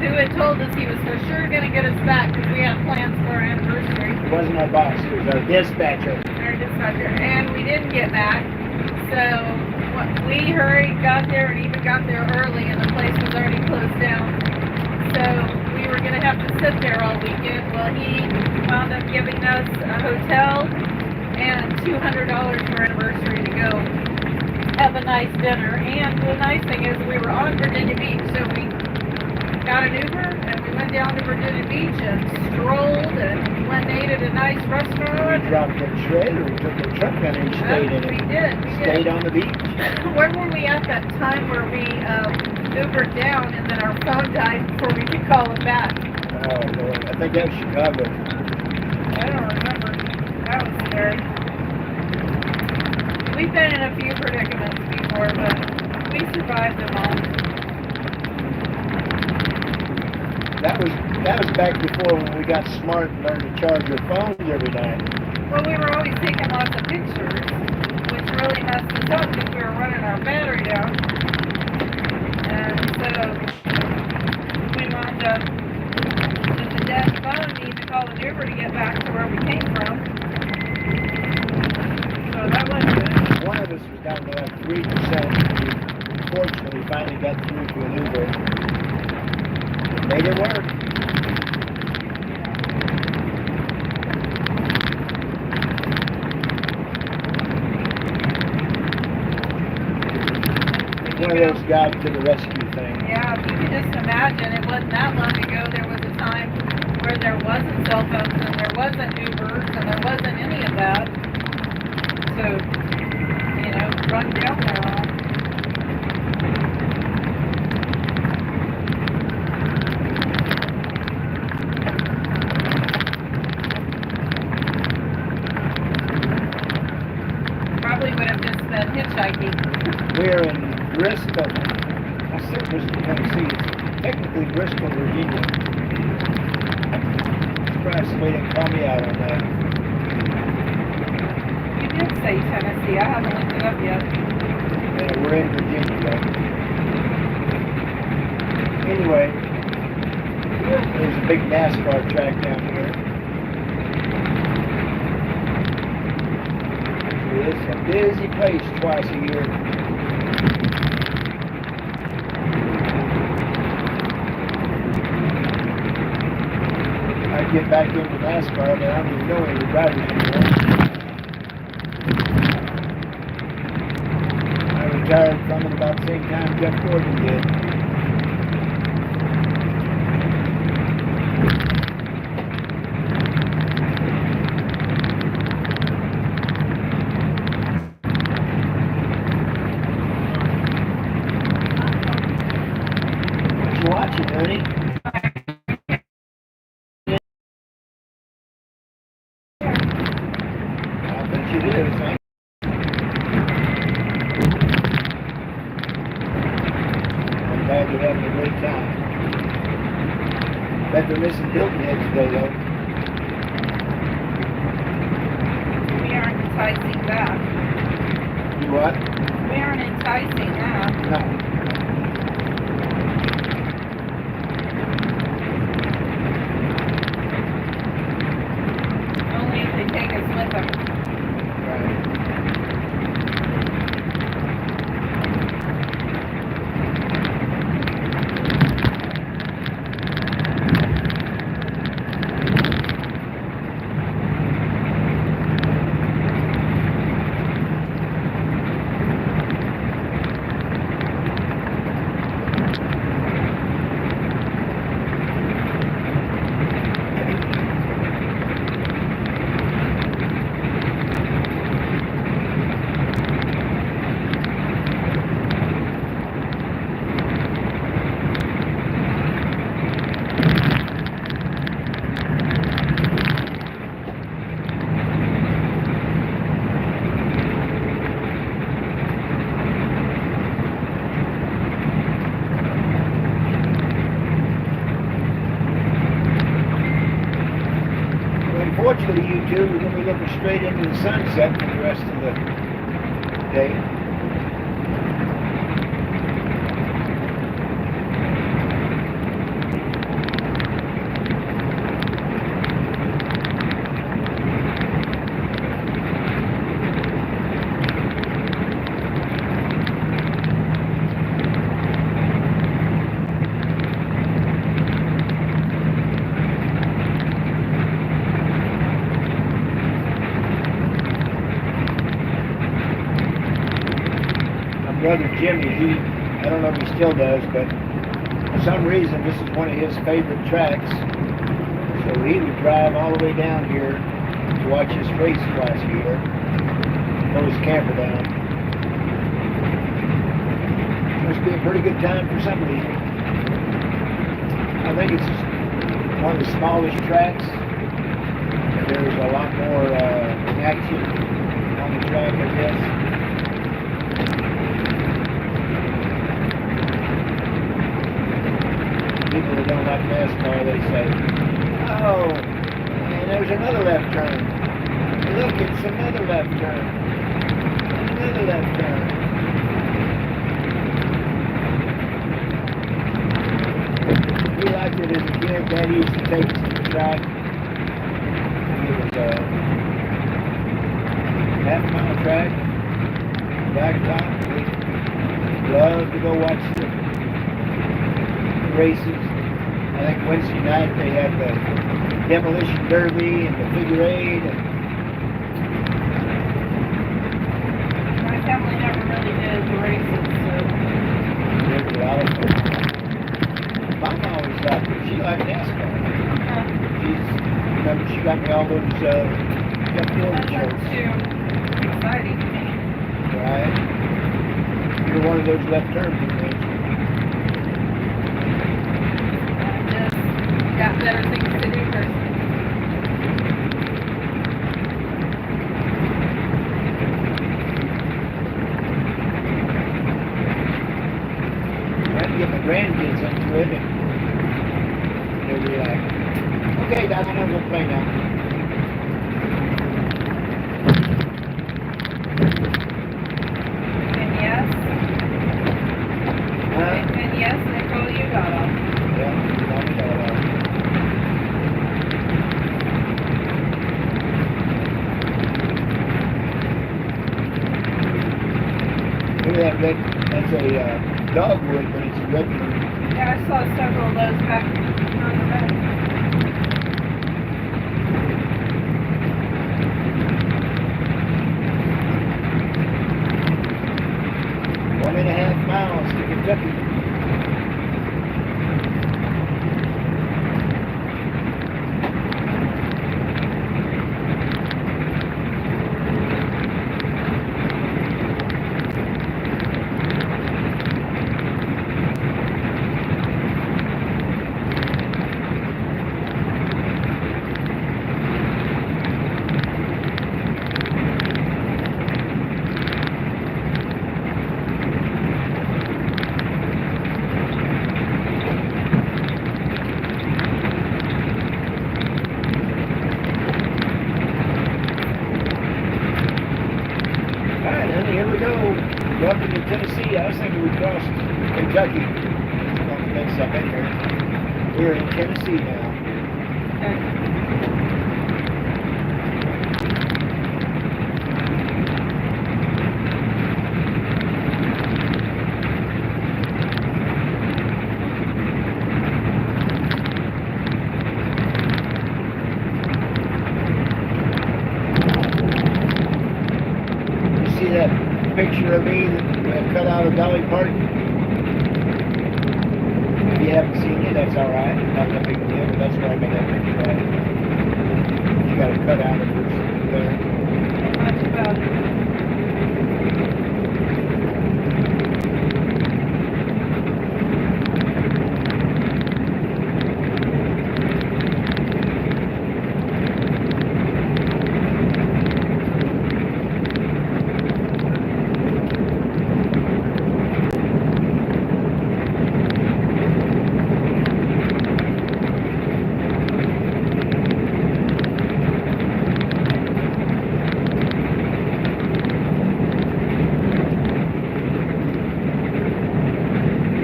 who had told us he was for sure going to get us back because we had plans for our anniversary, It wasn't our boss, it was our dispatcher. and we didn't get back. So we hurried, got there, and even got there early, and the place was already closed down. So we were going to have to sit there all weekend. Well, he wound up giving us a hotel and $200 for our anniversary to go have a nice dinner. And the nice thing is we were on Virginia Beach, so we got an Uber and we went down to Virginia Beach and strolled and went and ate at a nice We restaurant. dropped the trailer, we took the truck down and stayed in We it. did. Stayed on the beach. Where were we at that time where we Ubered down and then our phone died before we could call him back? Oh, Lord. I think that was Chicago. I don't remember. That was scary. We've been in a few predicaments before, but we survived them all. That was back before when we got smart and learned to charge our phones every night. Well, we were always taking lots of pictures, which really messed us up because we were running our battery down. And so we wound up with the dead phone needing to call an Uber to get back to where we came from. So that wasn't good. One of us was down to like 3%. We fortunately finally got through to an Uber. It made it work. One of those God to the rescue things. Yeah, if you could just imagine, it wasn't that long ago, there was a time where there wasn't cell phones and there wasn't Ubers and there wasn't any of that. So, you know, run down there all. Probably would have just been hitchhiking. We're in Bristol. I said Bristol, Tennessee. It's technically Bristol, Virginia. Surprised somebody didn't call me out on that. You did say Tennessee, I haven't looked it up yet. Yeah, we're in Virginia, though. Anyway, there's a big NASCAR track down here. It's a busy place twice a year. I get back into NASCAR, but I don't even know any of the drivers anymore. I retired from it about the same time Jeff Gordon did. What you watching, Ernie? I bet you it is, man. I'm glad you're having a great time. Bet they're missing Hilton Head today, though. We aren't enticing that. You what? We aren't enticing that. No. Only if they take us with them. Right. Unfortunately, you two, we're going to be looking straight into the sunset for the rest of the day. Brother Jimmy, I don't know if he still does, but for some reason this is one of his favorite tracks. So he would drive all the way down here to watch his race twice a year. Pull his camper down. Must be a pretty good time for some reason. I think it's one of the smallest tracks. There's a lot more action on the track, I guess. they don't like NASCAR, they say, oh, and there's another left turn. Look, it's another left turn. Another left turn. We liked it as a kid. Daddy used to take us to the track. It was a half-mile track, blacktop. We loved to go watch the races. I think Wednesday night they had the demolition derby and the figure eight. And My family never really did the races, so. there was a lot of fun. Mom always liked it. She liked NASCAR. Remember, she got me all those Jeff Gordon That's not shirts. too exciting to me. Right? You're one of those left turn people. I just got better things to do first. I had to get my grandkids into it, and they'll be like, okay, Dad, I'm gonna go play now. And yes, Huh? and yes, Nicole, you got off. Yeah, Mommy got it all. Look at that red, that's a dogwood, but it's a red one. Yeah, I saw several of those back on the road. 1.5 miles to Kentucky. Here we go. Welcome to Tennessee. I was thinking we crossed Kentucky. That's up in here. We're in Tennessee now. You see that picture of me that cut out of Dolly Parton? If you haven't seen it, that's alright. Not that big a deal, but that's where I got that picture at. You got a cut out of her there. Much about it.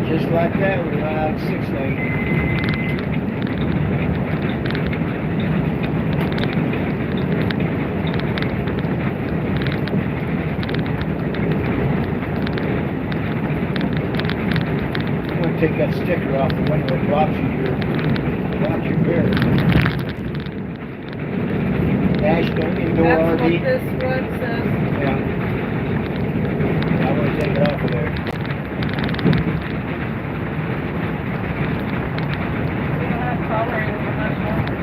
Just like that, we run out of 6 lane. I'm going to take that sticker off the window. It blocks your mirror. Dash don't indoor That's RV. what this one says. Yeah. I'm going to take it off of there. We don't have coloring for much longer.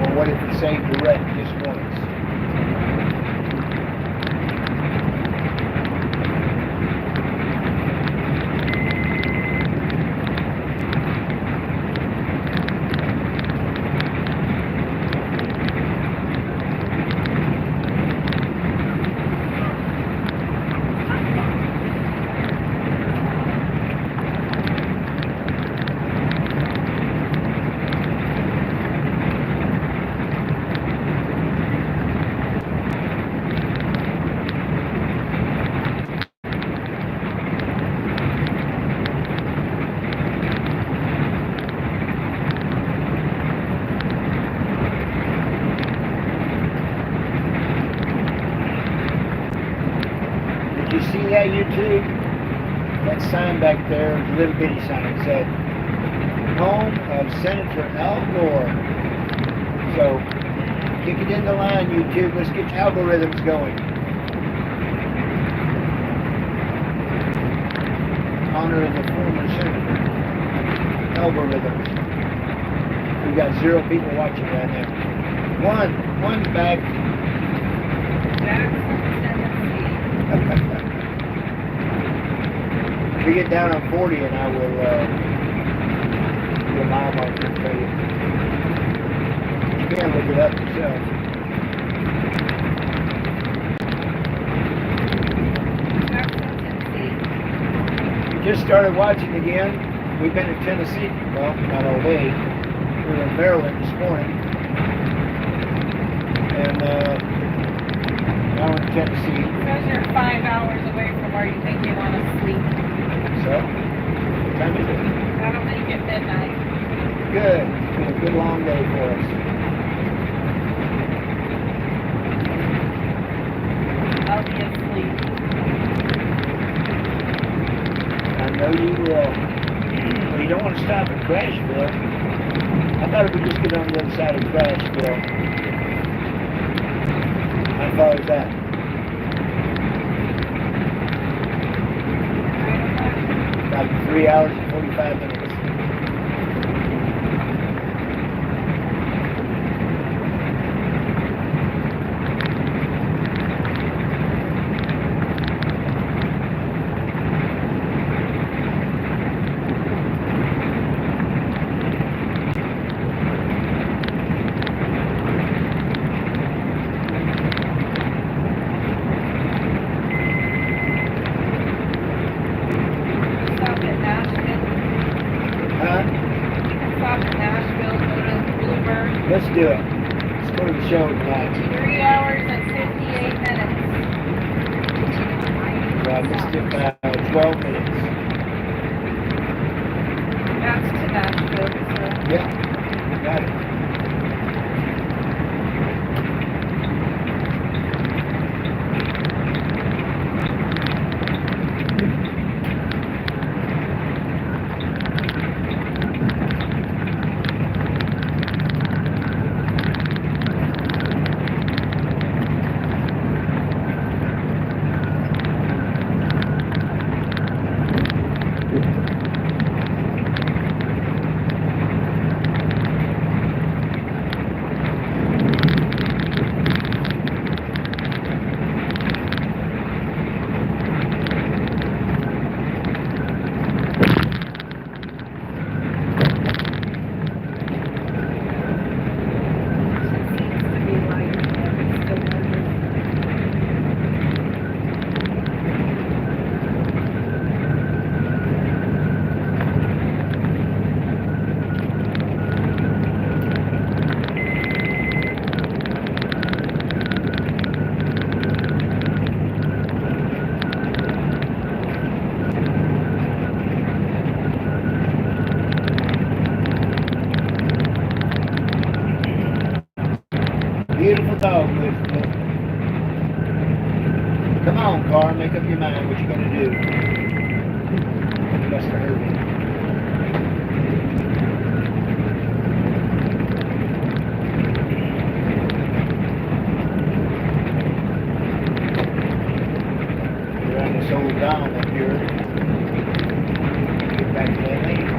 Or what if it say direct just once? that YouTube? That sign back there, the little bitty sign, said, home of Senator Al Gore. So, kick it in the line, YouTube. Let's get the algorithms going. Honoring the former senator. Algorithms. We got 0 people watching right now. One's back. Jackson, Tennessee. If we get down on 40, and I will do a mile marker and tell you. You can look it up yourself. Jackson, Tennessee. Just started watching again. We've been in Tennessee. Well, not all day. We were in Maryland this morning. And now we're in Tennessee. Because you're 5 hours away from where you think you want to sleep. So, what time is it? That'll make it midnight. Good. It's been a good long day for us. I'll be asleep. I know you will. Well, you don't want to stop at Crashville. I thought if we just get on the other side of Crashville. How far is that? About 3 hours and 45 minutes. Stop at Nashville. Huh? Stop at Nashville, go to Bluebird. Let's do it. Let's go to the show tonight. 3 hours and 58 minutes. Well, I missed it by 12 minutes. That's to Nashville, so. Yeah, got it. Beautiful dog, Elizabeth. Come on, car, make up your mind what you're going to do. You must have heard me. We're on this old down up here. Get back to that lane.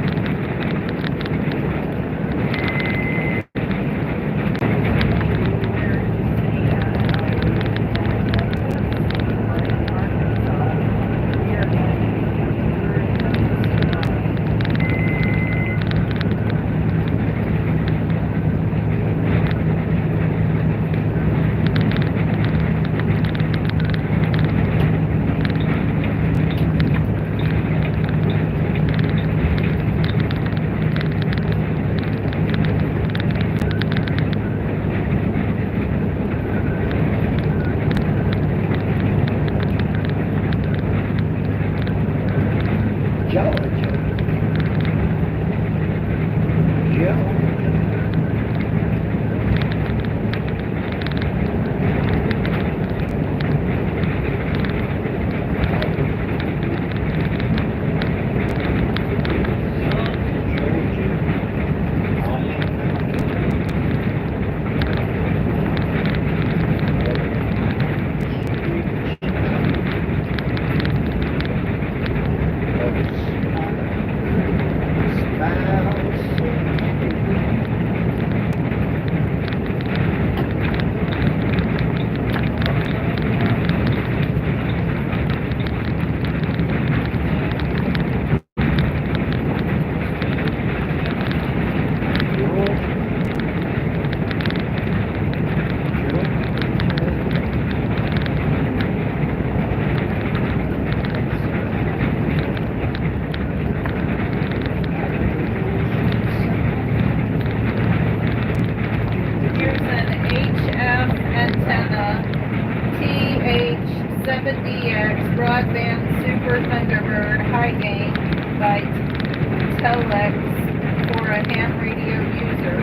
Thunderbird high gain by Telex for a ham radio user.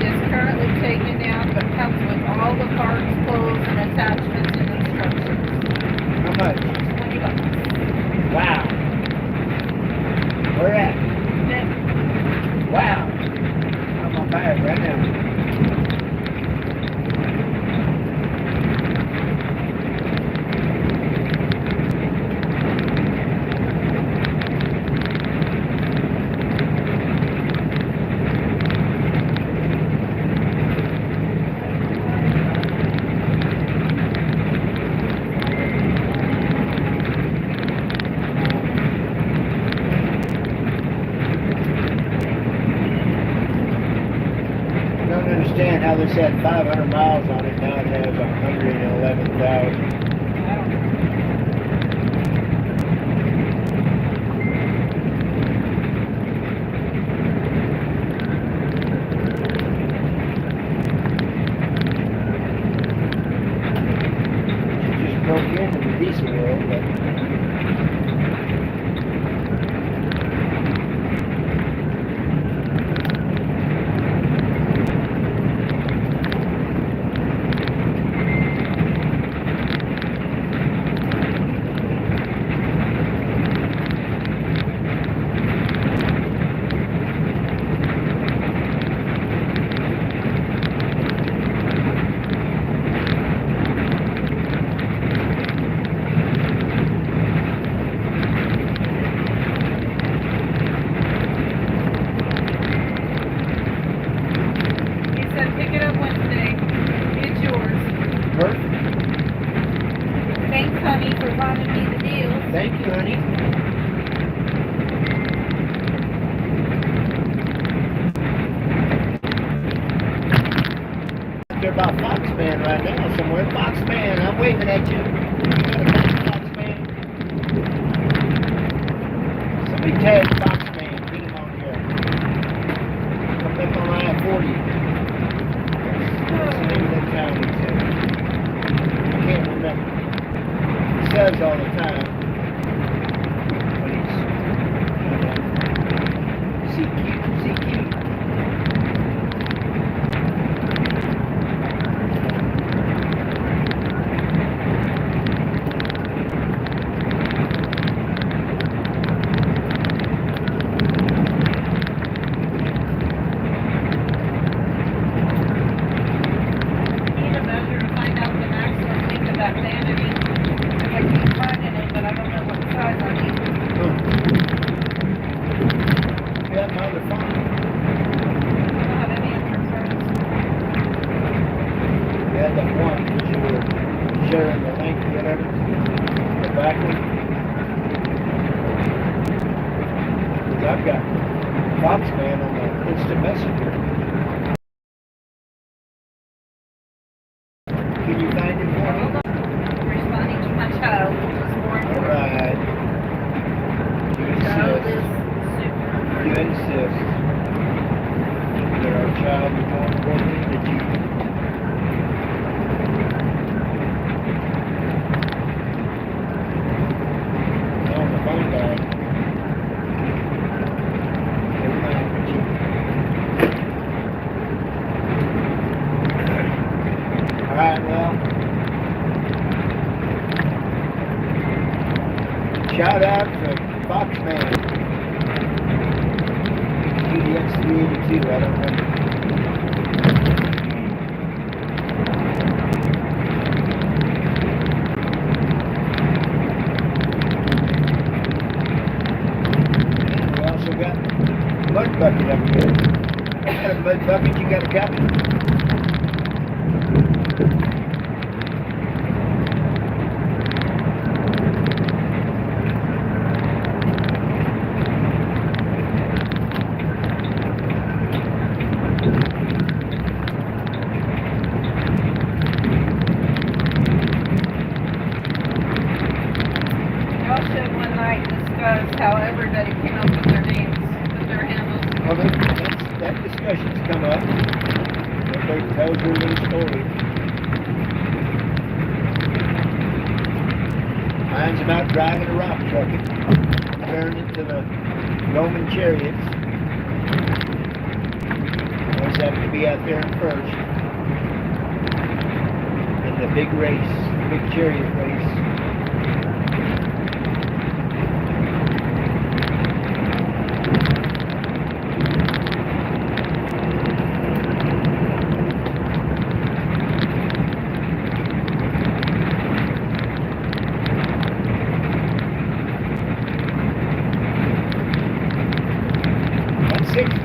Is currently taken down but comes with all the parts, clothes, and attachments and instructions. How much? $20. Wow. Where at? Then Wow. I'm on buy it right now. I don't understand how this had 500 miles on it. Now it has 111,000. I don't know. She just broke into the diesel world, but He said pick it up Wednesday. It's yours. perfect. Thanks, honey, for finding me the deal. Thank you, honey. They're about Foxman right now somewhere. Foxman, I'm waving at you. You got a tag Foxman? Somebody tag Foxman. Get him on here. Come back on I-40. That's the name of that town he said. I can't remember. He says all the time. But he's CQ. Need a measure to find out the maximum thing of that vanity. Because I keep finding it, but I don't know what size I need. You have my other phone. I don't have any of your cards. You had that one that you were sharing the link or whatever. The back one. 'Cause I've got Foxman on the instant messenger. Can you find it for me? Hold on. I'm responding to my child, which is more important. Alright. You Child insist. is super. You insist. That our child is more important than you. No, the phone died. Never mind, but you. Alright, well. Shout out to Foxman. UDX 382, I don't remember. And we also got Mud Bucket up here. I got a Mud Bucket, you got a copy? Y'all should one night discuss how everybody came up with their names, with their handles. Well, that discussion's come up. Everybody tells their little story. Mine's about driving a rock truck. Turn into the Roman chariots. Always happen to be out there in first. In the big race, the big chariot race.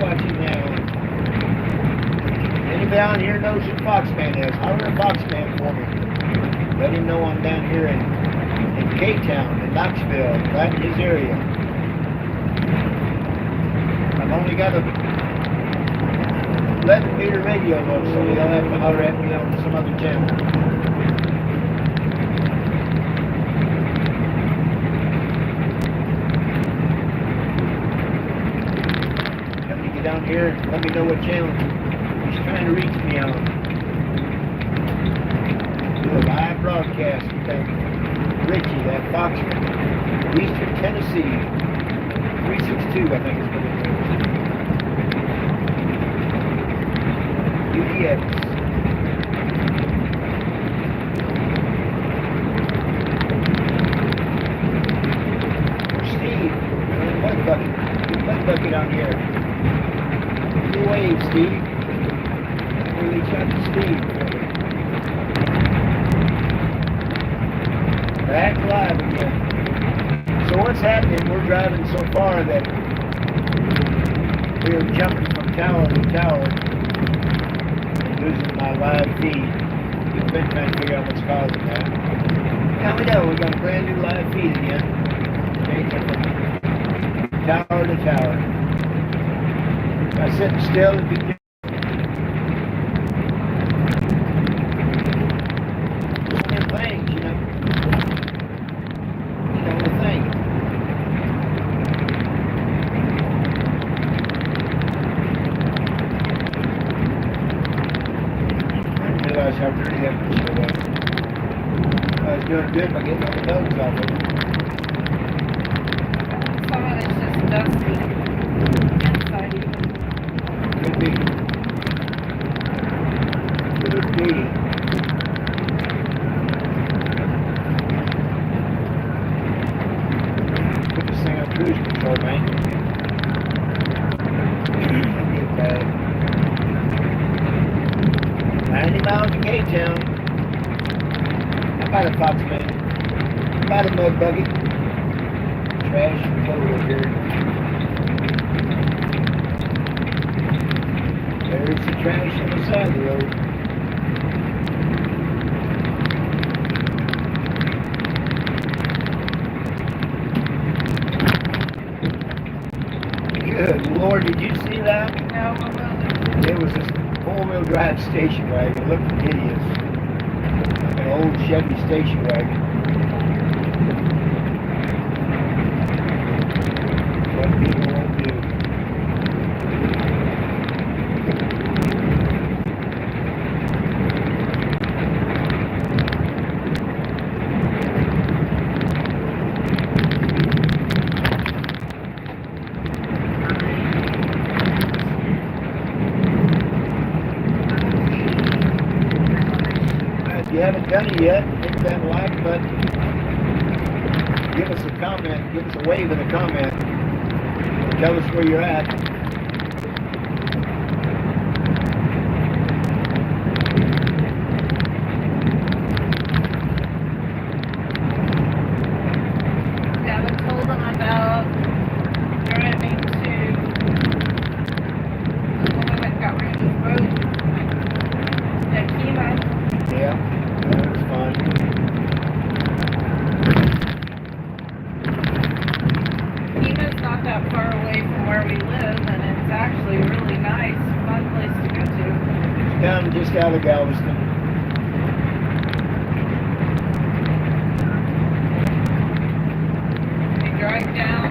Watching now. Anybody down here knows who Foxman is? Holler at Foxman for me. Let him know I'm down here in K-Town, in Knoxville, right in his area. I've only got a 11-meter radio though, so you'll have to holler at me on some other channel. Down here, let me know what channel he's trying to reach me on. Do a live broadcast with that Richie, that Foxman, Eastern Tennessee, 362, I think is what it is. UDX. Steve, mud bucket out here. Wave, Steve. We'll reach out to Steve. Back live again. So what's happening? We're driving so far that we're jumping from tower to tower and losing my live feed. We've been trying to figure out what's causing that. Now we know we got a brand new live feed again. Taking from tower to tower. I sit still and be different. Things, you know. You know the thing. I didn't realize how dirty that picture was. I was doing good by getting all the bugs off of it. Some of it's just dusty. Inside even. Could be. Could be. Put this thing on cruise control, man. Get bad. 90 miles to K-Town. How about a Foxman? How about a mud bucket? Trash and total here. There's the trash on the side of the road. Good Lord, did you see that? No, what was it? There was this four-wheel drive station wagon. It looked hideous. Like an old Chevy station wagon. What people won't do. If you haven't done it yet, hit that like button. Give us a comment, give us a wave in a comment. Tell us where you're at. We haven't told them about driving to the woman that got rid of his boat. That Kima. Yeah, that was fun. Kima's not that far away from where we live, and it's actually really nice, fun place to go to. It's down just out of Galveston. They drive down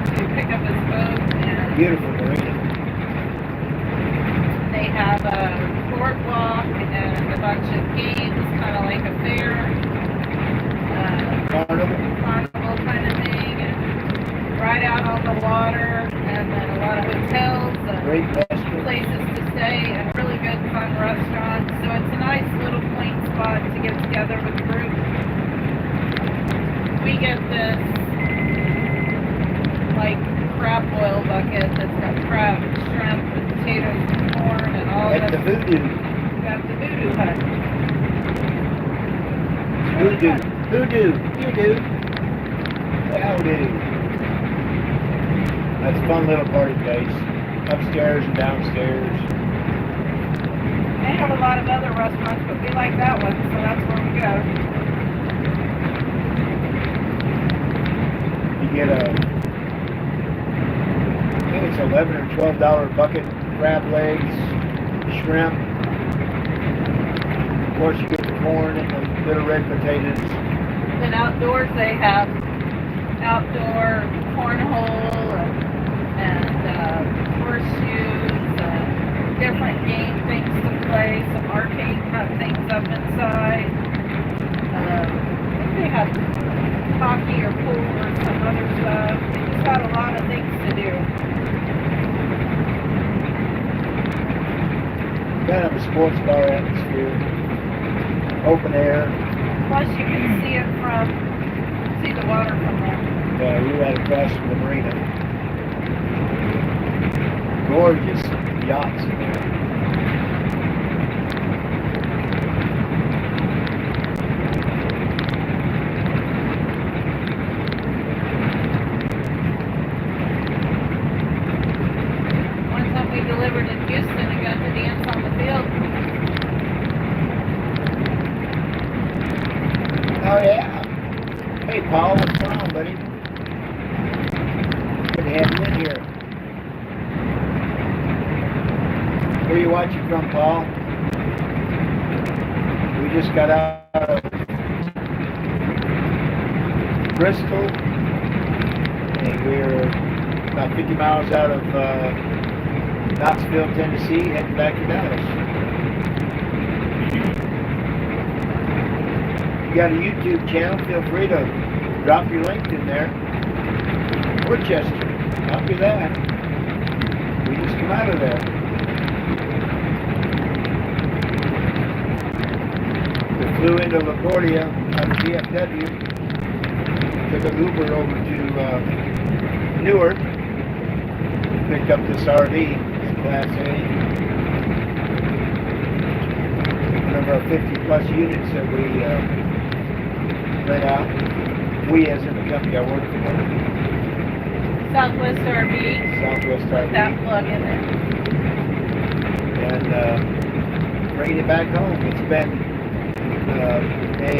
to pick up his boat, and Beautiful marina. they have a boardwalk and a bunch of games, kind of like a fair. Carnival. carnival kind of thing, and right out on the water, and then a lot of hotels and Great restaurant. places to stay, and really good fun restaurants. So it's a nice little quaint spot to get together with the group. We get this like crab boil bucket that's got crab and shrimp and potatoes and corn and all At that. the Voodoo. Got the voodoo hut. Voodoo. Voodoo. Voodoo. Howdy. That's a fun little party place. Upstairs and downstairs. They have a lot of other restaurants, but we like that one, so that's where we go. You get a, I think it's $11 or $12 bucket, crab legs, shrimp. Of course, you get the corn and the little red potatoes. Then outdoors they have outdoor cornhole and horseshoes and different game things to play, some arcade kind of things up inside. I think they have hockey or pool or some other stuff. They just got a lot of things to do. Kind of a sports bar atmosphere. Open air. Plus you can see it from, see the water from there. We're right across from the marina. Gorgeous yachts in there. One time we delivered in Houston and got to dance on the field. Oh yeah. Hey Paul, what's going on, buddy? Good to have you in here. Where are you watching from, Paul? We just got out of Bristol, and we're about 50 miles out of Knoxville, Tennessee, heading back to Dallas. You got a YouTube channel, feel free to drop your link in there. Worcester, copy that. We just come out of there. We flew into LaGuardia out of DFW, took an Uber over to Newark, picked up this RV, it's Class A. One of our 50 plus units that we rent out. We as in the company I work for. Southwest RV. Southwest Put RV. that plug in there. And bringing it back home. It's been a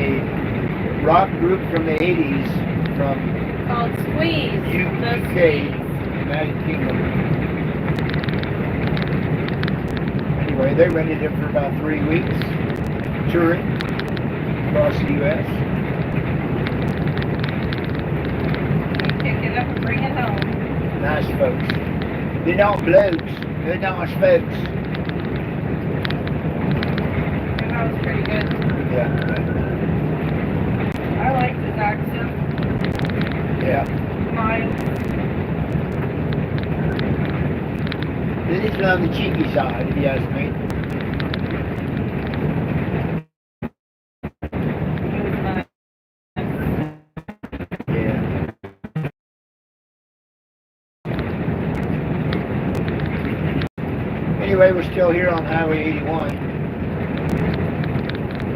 rock group from the 80s from Called Squeeze. The UK, Squeeze. United Kingdom. Anyway, they rented it for about 3 weeks, touring across the U.S. Pick it up and bring it home. Nice folks. They're not blokes. They're nice folks. And that was pretty good. Yeah. I liked his accent. Yeah. Mine. This is on the cheeky side, if you ask me. It was nice. Yeah. Anyway, we're still here on Highway 81.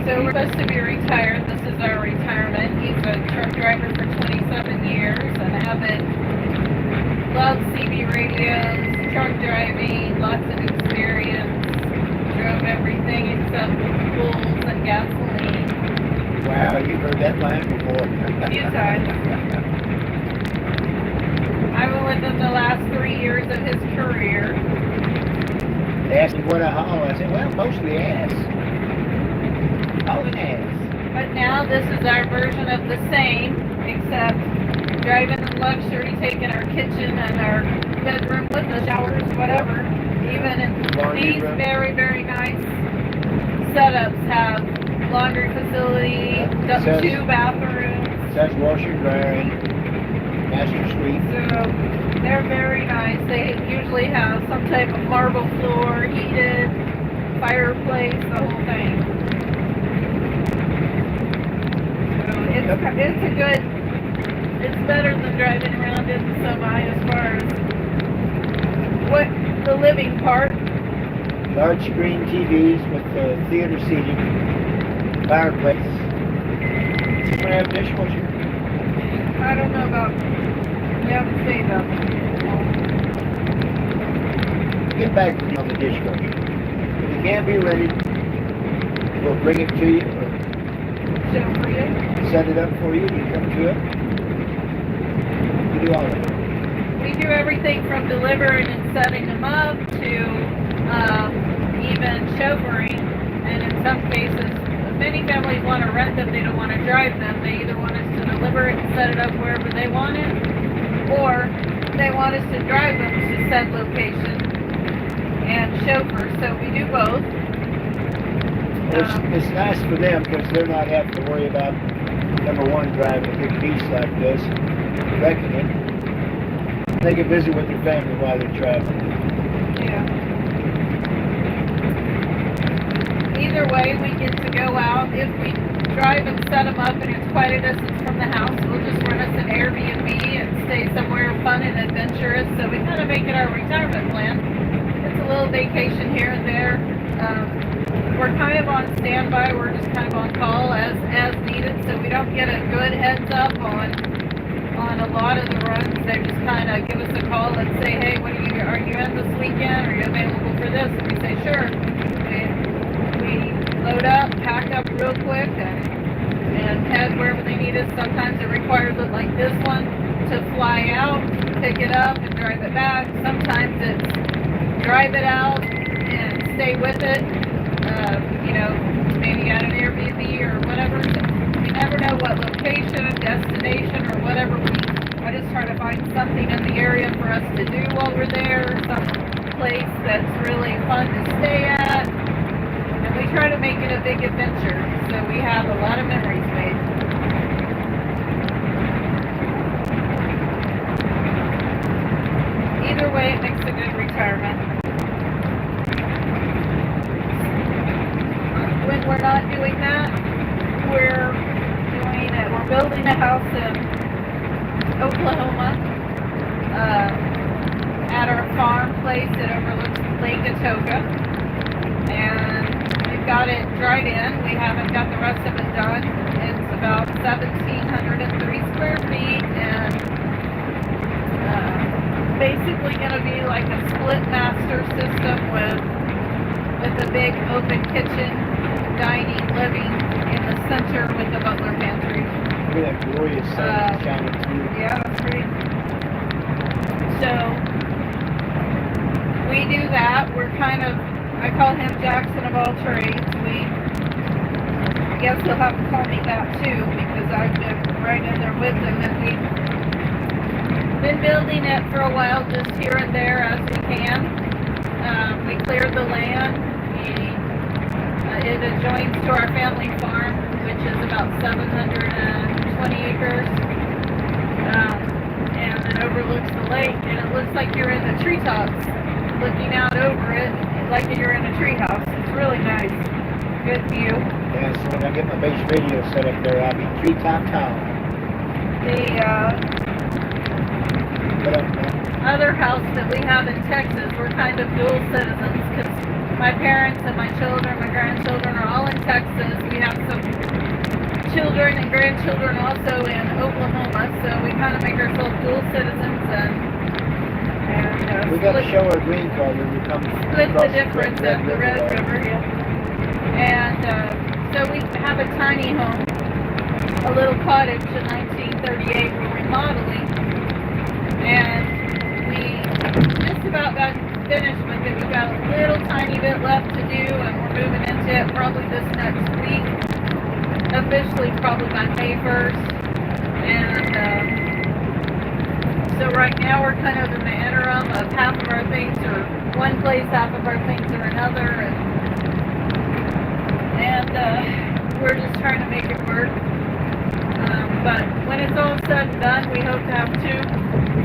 So we're supposed to be retired. This is our retirement. He's a truck driver for 27 years and avid. Loves CB radios, truck driving, lots of experience. Drove everything except bulls and gasoline. Wow, you've heard that line before. A few times. I was with him the last 3 years of his career. They asked me what I haul. I said, well, mostly ass. Hauling ass. But now this is our version of the same, except driving in luxury, taking our kitchen and our bedroom with the showers, whatever. Even in Laundry these room. very, very nice setups have laundry facility, Says- 2 bathrooms. That's washer and dryer and master suite. So they're very nice. They usually have some type of marble floor, heated, fireplace, the whole thing. So it's a good, it's better than driving around in the semi as far as what the living part. Large screen TVs with theater seating, fireplace. Is it going to have a dishwasher? I don't know about, we haven't seen them. Get back on the dishwasher. If it can't be rented, we'll bring it to you or Show for you. set it up for you. You come to it. We do all of it. We do everything from delivering and setting them up to even chauffeuring, and in some cases, many families want to rent them, they don't want to drive them. They either want us to deliver it and set it up wherever they want it, or they want us to drive them to said location and chauffeur, so we do both. It's nice for them because they're not having to worry about, number one, driving a big beast like this, wrecking it. They can visit with their family while they're traveling. Yeah. Either way, we get to go out. If we drive and set them up and it's quite a distance from the house, we'll just rent us an Airbnb and stay somewhere fun and adventurous. So we kind of make it our retirement plan. It's a little vacation here and there. We're kind of on standby. We're just kind of on call as needed, so we don't get a good heads up on a lot of the runs. They just kind of give us a call and say, hey, are you in this weekend? Are you available for this? And we say, sure. We load up, pack up real quick, and head wherever they need us. Sometimes it requires it like this one to fly out, pick it up, and drive it back. Sometimes it's drive it out and stay with it. Maybe at an Airbnb or whatever. We never know what location, destination, or whatever. I just try to find something in the area for us to do while we're there, some place that's really fun to stay at. And we try to make it a big adventure, so we have a lot of memories made. Either way, it makes a good retirement. When we're not doing that, we're building a house in Oklahoma at our farm place that overlooks Lake Atoka, and we've got it dried in. We haven't got the rest of it done. It's about 1,703 square feet, and basically going to be like a split master system with a big open kitchen, dining, living in the center with the butler pantry. Look at that glorious sun shining through. Yeah, that's great. So we do that. We're kind of, I call him Jackson of all trades. I guess he'll have to call me that too, because I've been right in there with him, and we've been building it for a while, just here and there as we can. We cleared the land. It adjoins to our family farm, which is about 720 acres, and it overlooks the lake, and it looks like you're in the treetops, looking out over it, like you're in a treehouse. It's really nice. Good view. Yeah, so when I get my base radio set up there, I'll be treetop town. The other house that we have in Texas, we're kind of dual citizens, because my parents and my children, my grandchildren are all in Texas. We have some children and grandchildren also in Oklahoma, so we kind of make ourselves dual citizens and we got to show our green card when we come split the difference at the Red River. Yeah. And so we have a tiny home, a little cottage in 1938 we're remodeling, and we just about got finished with it. We've got a little tiny bit left to do, and we're moving into it probably this next week. Officially probably by May 1st. And so right now we're kind of in the interim of half of our things are one place, half of our things are another, and we're just trying to make it work. But when it's all said and done, we hope to have 2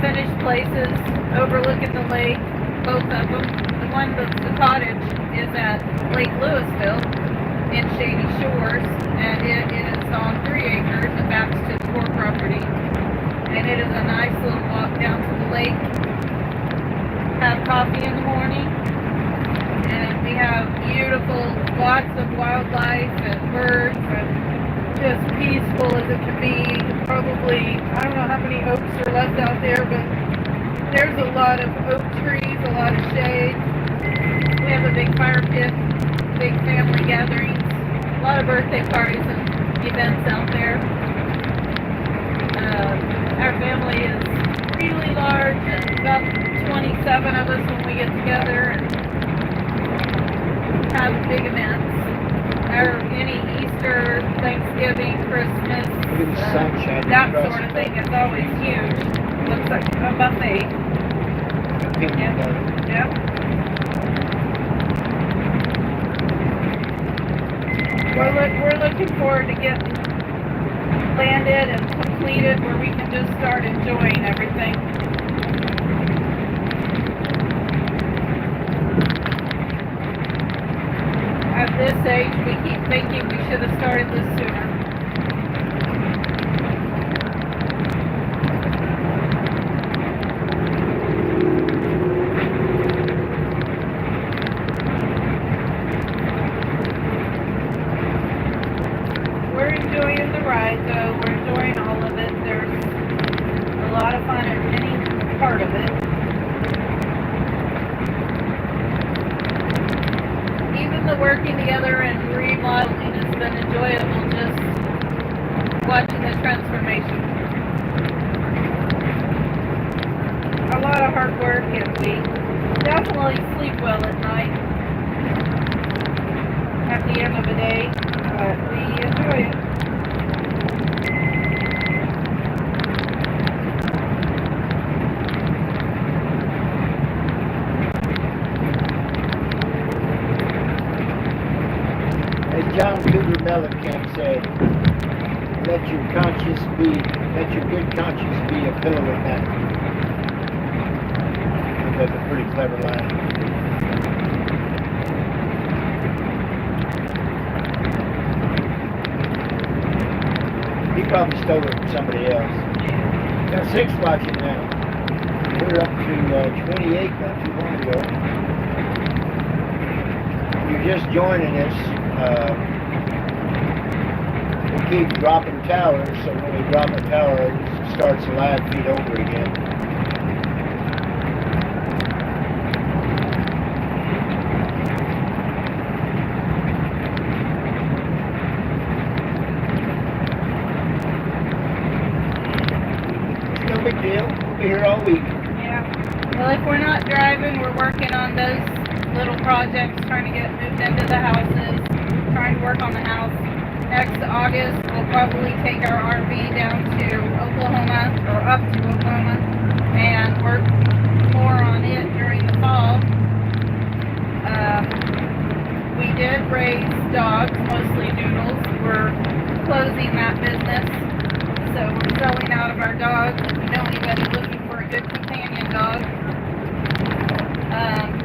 finished places overlooking the lake, both of them. The cottage is at Lake Louisville in Shady Shores, and it is on 3 acres and backs to the core property. And it is a nice little walk down to the lake. Have coffee in the morning, and we have beautiful, lots of wildlife and birds, and just peaceful as it can be. Probably, I don't know how many oaks are left out there, but there's a lot of oak trees, a lot of shade. We have a big fire pit, big family gatherings, a lot of birthday parties and events out there. Our family is really large, and about 27 of us when we get together and have big events. Any Easter, Thanksgiving, Christmas, Look at the sunshine. that sort of thing is always huge. Looks like a buffet. Yep. We're looking forward to getting landed and completed where we can just start enjoying everything. At this age, we keep thinking we should have started this sooner. We're enjoying the ride, though. We're enjoying all of it. There's a lot of fun in any part of it. Even the working together and remodeling has been enjoyable, just watching the transformation. A lot of hard work, and we definitely sleep well at night at the end of the day, but we enjoy it. As John Cougar Mellencamp said, let your good conscience be a pillow at night. I think that's a pretty clever line. He probably stole it from somebody else. Got 6 watching now. We're up to 28 not too long ago. If you're just joining us, we keep dropping towers, so when we drop a tower, it starts the live feed over again. It's no big deal. We'll be here all week. Yeah. Well, if we're not driving, we're working on those little projects, trying to get moved into the houses, trying to work on the house. Next August, we'll probably take our RV down to Oklahoma, or up to Oklahoma, and work more on it during the fall. We did raise dogs, mostly doodles. We're closing that business, so we're selling out of our dogs. If you know anybody looking for a good companion dog.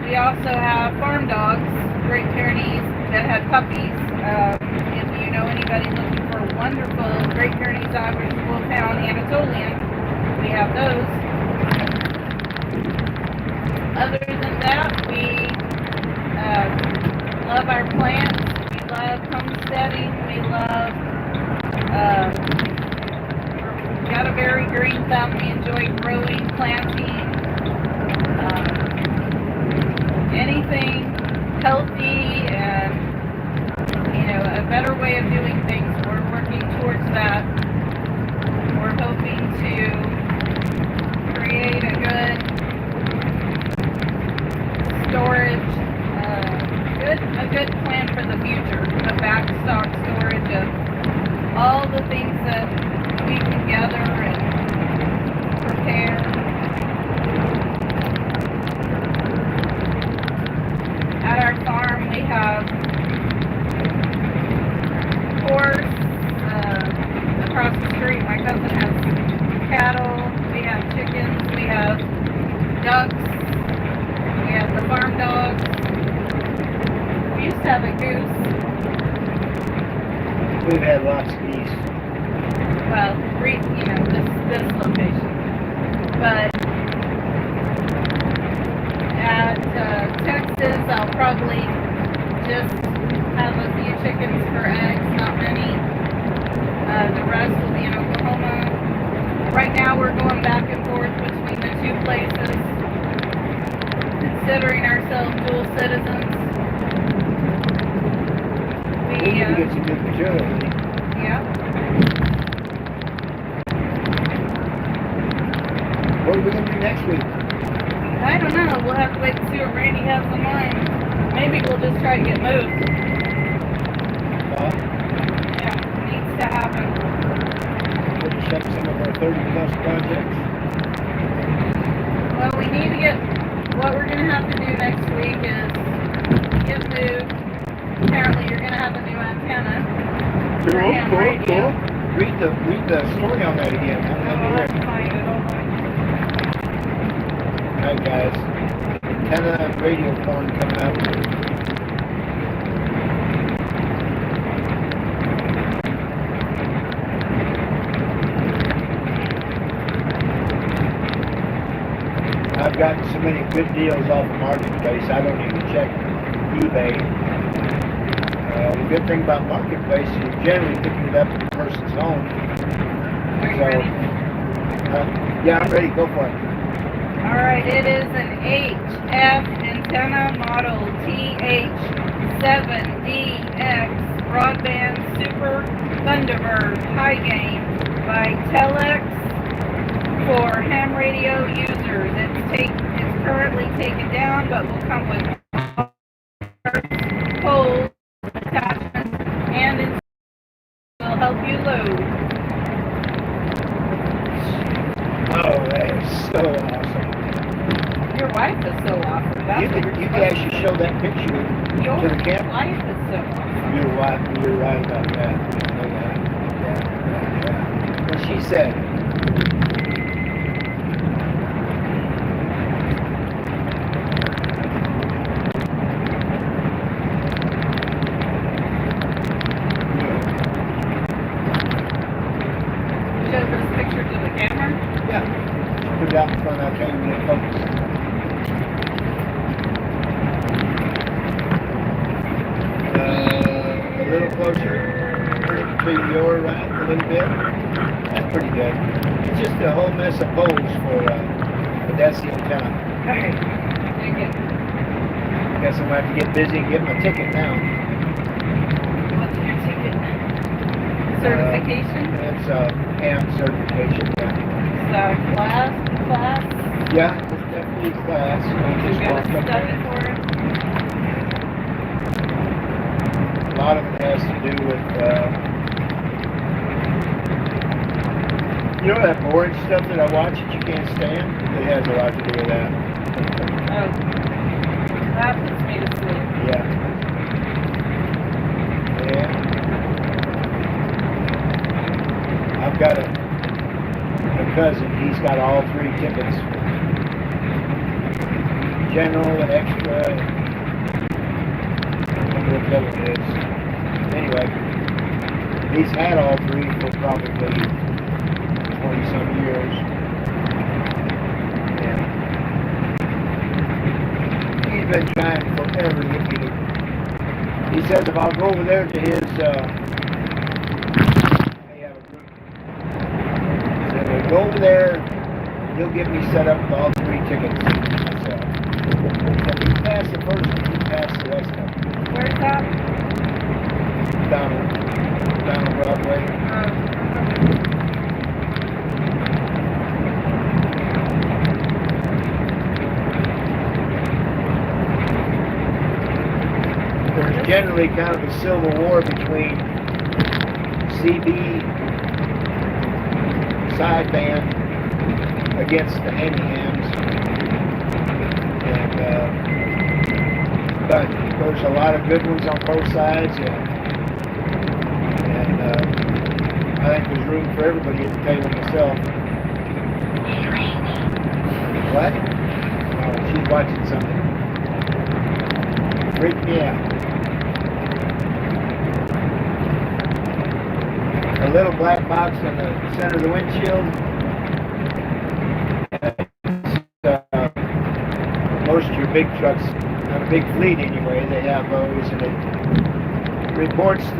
We also have farm dogs, Great Pyrenees, that had puppies. If you know anybody looking for wonderful Great Pyrenees Irish Wolfhound Anatolian, we have those. Other than that, we love our plants, we love homesteading, we love, got a very green thumb, we enjoy growing, planting, anything healthy and, a better way of doing things. We're working towards that. We're hoping to create a good storage, a good plan for the future, a backstock storage of all the things that we can gather and prepare. We've had lots of these. Well, this location. But at Texas, I'll probably just have a few chickens for eggs, not many. The rest will be in Oklahoma. Right now, we're going back and forth between the two places, considering ourselves dual citizens. We need to get some good material. Yeah. What are we going to do next week? I don't know. We'll have to wait and see what Randy has in mind. Maybe we'll just try to get moved. Yeah, it needs to happen. We'll check some of our 30-plus projects. Well, we need to get, what we're going to have to do next week is get moved. Apparently you're going to have a new antenna. for ham radio. Read the story on that again. Oh, I'll have to find it. Alright guys, antenna and radio phone coming up. I've gotten so many good deals off the marketplace, I don't even check eBay. The good thing about marketplace is you're generally picking it up at the person's home. Are you ready? Yeah, I'm ready. Go for it. Alright, it is an HF antenna model TH7DX broadband super Thunderbird high gain by Telex for ham radio users. It's currently taken down, but will come with poles, attachments, and will help you load. Oh, that is so awesome. Your wife is so awesome. That's You guys should show that picture Your to the camera. wife is so awesome. You're right about that. Yeah. What she said. Show this picture to the camera. Yeah. Put it out in front. I'll tell you when it focuses. A little closer. Bring it to your right a little bit. That's pretty good. It's just a whole mess of poles for that's the antenna. Okay. Thank you. Guess I'm gonna have to get busy and get my ticket now. What's your ticket? Certification? It's ham certification. So class? Yeah, it's definitely class. You gotta study for it. A lot of it has to do with, you know that boring stuff that I watch that you can't stand? It has a lot to do with that. Oh. That puts me to sleep. Yeah. I've got a cousin, he's got all 3 tickets. General and extra. I don't know what the other is. Anyway, he's had all 3 for probably 20-some years. Yeah. He's been trying forever to get me to. He says if I'll go over there to his, they have a group. He said, "Well, go over there, he'll get me set up with all 3 tickets." So, if he passed the first one, he passed the rest of them. Where's that? Down on Broadway. There's generally kind of a civil war between CB sideband against the Hams, and but there's a lot of good ones on both sides, and I think there's room for everybody at the table myself. What? Oh, she's watching something. Freak me out. a little black box in the center of the windshield. Most of your big trucks, not a big fleet anyway, they have those, and it reports the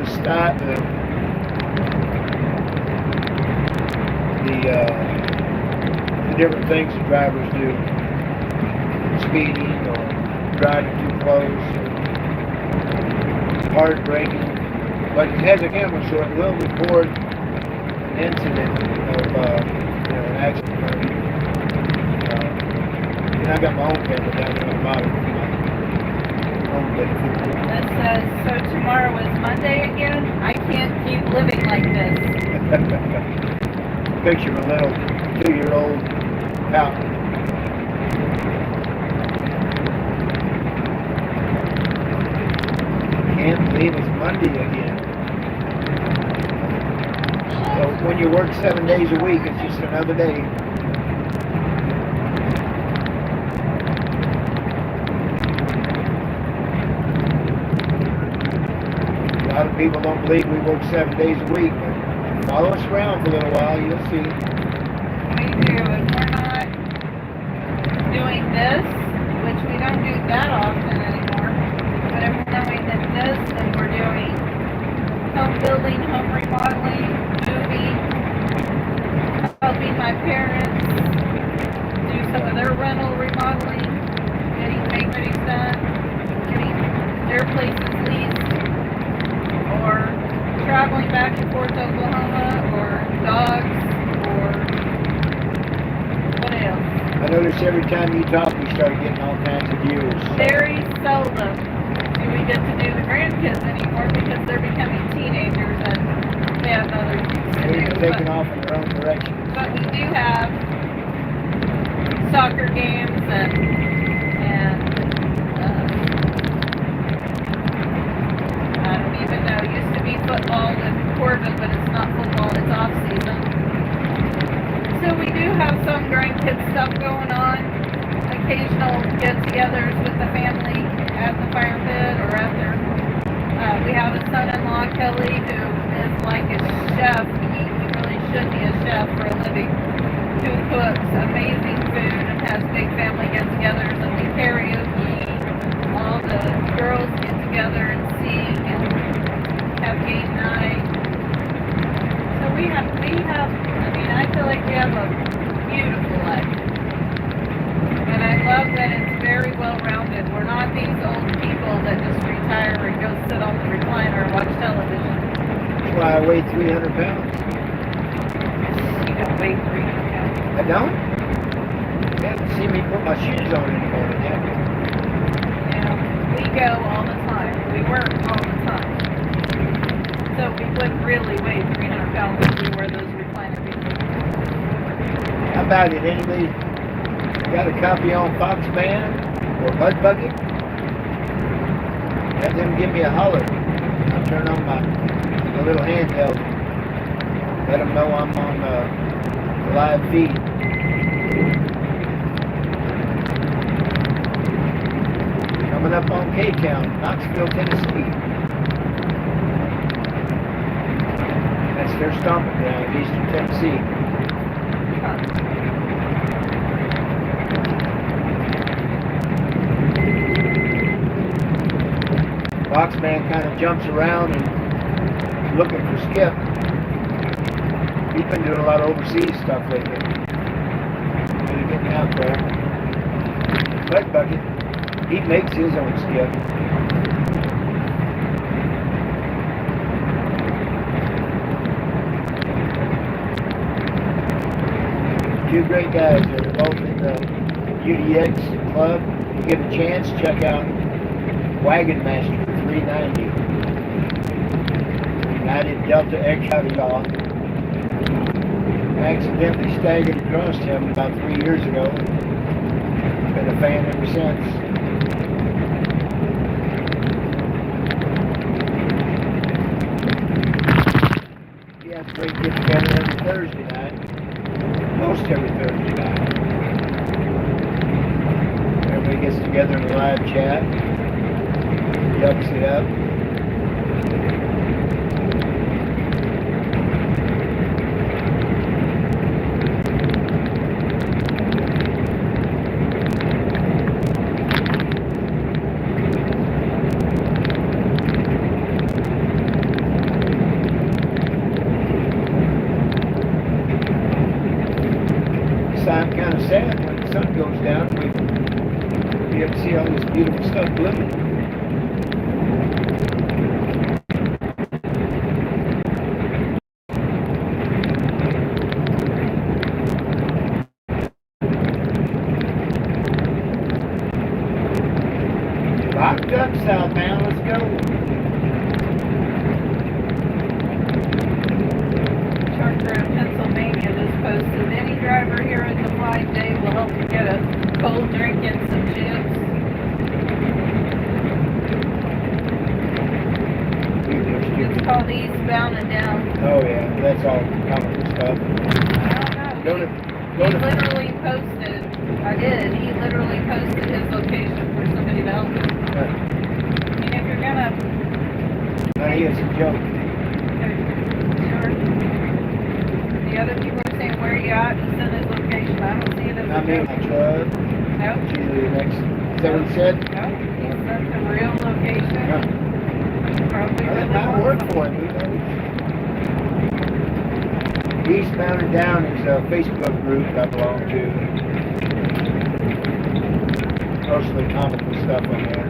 different things the drivers do, speeding or driving too close, or hard braking. But it has a camera, so it will record an incident of an accident. And I got my own camera down there on the bottom. That says, so tomorrow is Monday again? I can't keep living like this. Picture of a little 2-year-old pouch. Can't believe it's Monday again. So when you work 7 days a week, it's just another day. A lot of people don't believe we work 7 days a week, but follow us around for a little while, you'll see. We do, and we're not doing this, which we don't do that often anymore. But if we're doing this, then we're doing home building, home remodeling, moving, helping my parents do some of their rental remodeling, getting maintenance done, getting their places leased, or traveling back and forth to Oklahoma, or dogs, or what else? I notice every time you talk, you start getting all kinds of views. Very seldom do we get to do the grandkids anymore because they're becoming teenagers and they have other things to They're do. taking off in their own direction. But we do have soccer games and I don't even know. It used to be football in Corbin, but it's not football. It's off season. So we do have some grandkid stuff going on. Occasional get-togethers with the family at the fire pit or at their. We have a son-in-law, Kelly, who is like a chef. He really should be a chef for a living. Who cooks amazing food and has big family get-togethers, and we karaoke. All the girls get together and sing and have game night. So we have. I mean, I feel like we have a beautiful life. And I love that it's very well-rounded. We're not these old people that just retire and go sit on the recliner and watch television. That's why I weigh 300 pounds. You don't weigh 300 pounds. I don't? You haven't seen me put my shoes on anymore, have you? We go all the time. We work all the time. So we wouldn't really weigh 300 pounds if we wear those recliner people. How about it? Anybody got a copy on Fox Band or Mud Bucket? Have them give me a holler. I'll turn on my little handheld. Let them know I'm on the live feed. Coming up on K-Town, Knoxville, Tennessee. That's their stomping ground, Eastern Tennessee. Foxman kind of jumps around and looking for Skip. He's been doing a lot of overseas stuff lately. Really getting out there. Mud Bucket, he makes his own skip. Two great guys. They're both in the UDX club. If you get a chance, check out Wagon Master 390. United Delta X Outlaw. I accidentally staggered across him about 3 years ago. Been a fan ever since. We have a great get together every Thursday night. Most every Thursday night. Everybody gets together in a live chat. Ducks it up. sad when the sun goes down. We have to see all this beautiful stuff blooming. Locked up southbound, let's go. Trucker in Pennsylvania just posted, any driver here at the flight day will help you get a cold drink and some chips. It's called Eastbound and Down. Oh yeah, that's all comical stuff. I don't know. He literally posted, he literally posted his location for somebody to help him. I mean, if you're gonna... He is a joke. Sure. The other people are saying, where are you at? He sent his location. I don't see it as a I mean, joke. Nope. Nope. To the next, is that what he said? Nope. He sent the real location. Yeah. Probably Well, that really might work for him, who knows? Eastbound and Down is a Facebook group I belong to. Mostly comical stuff on there.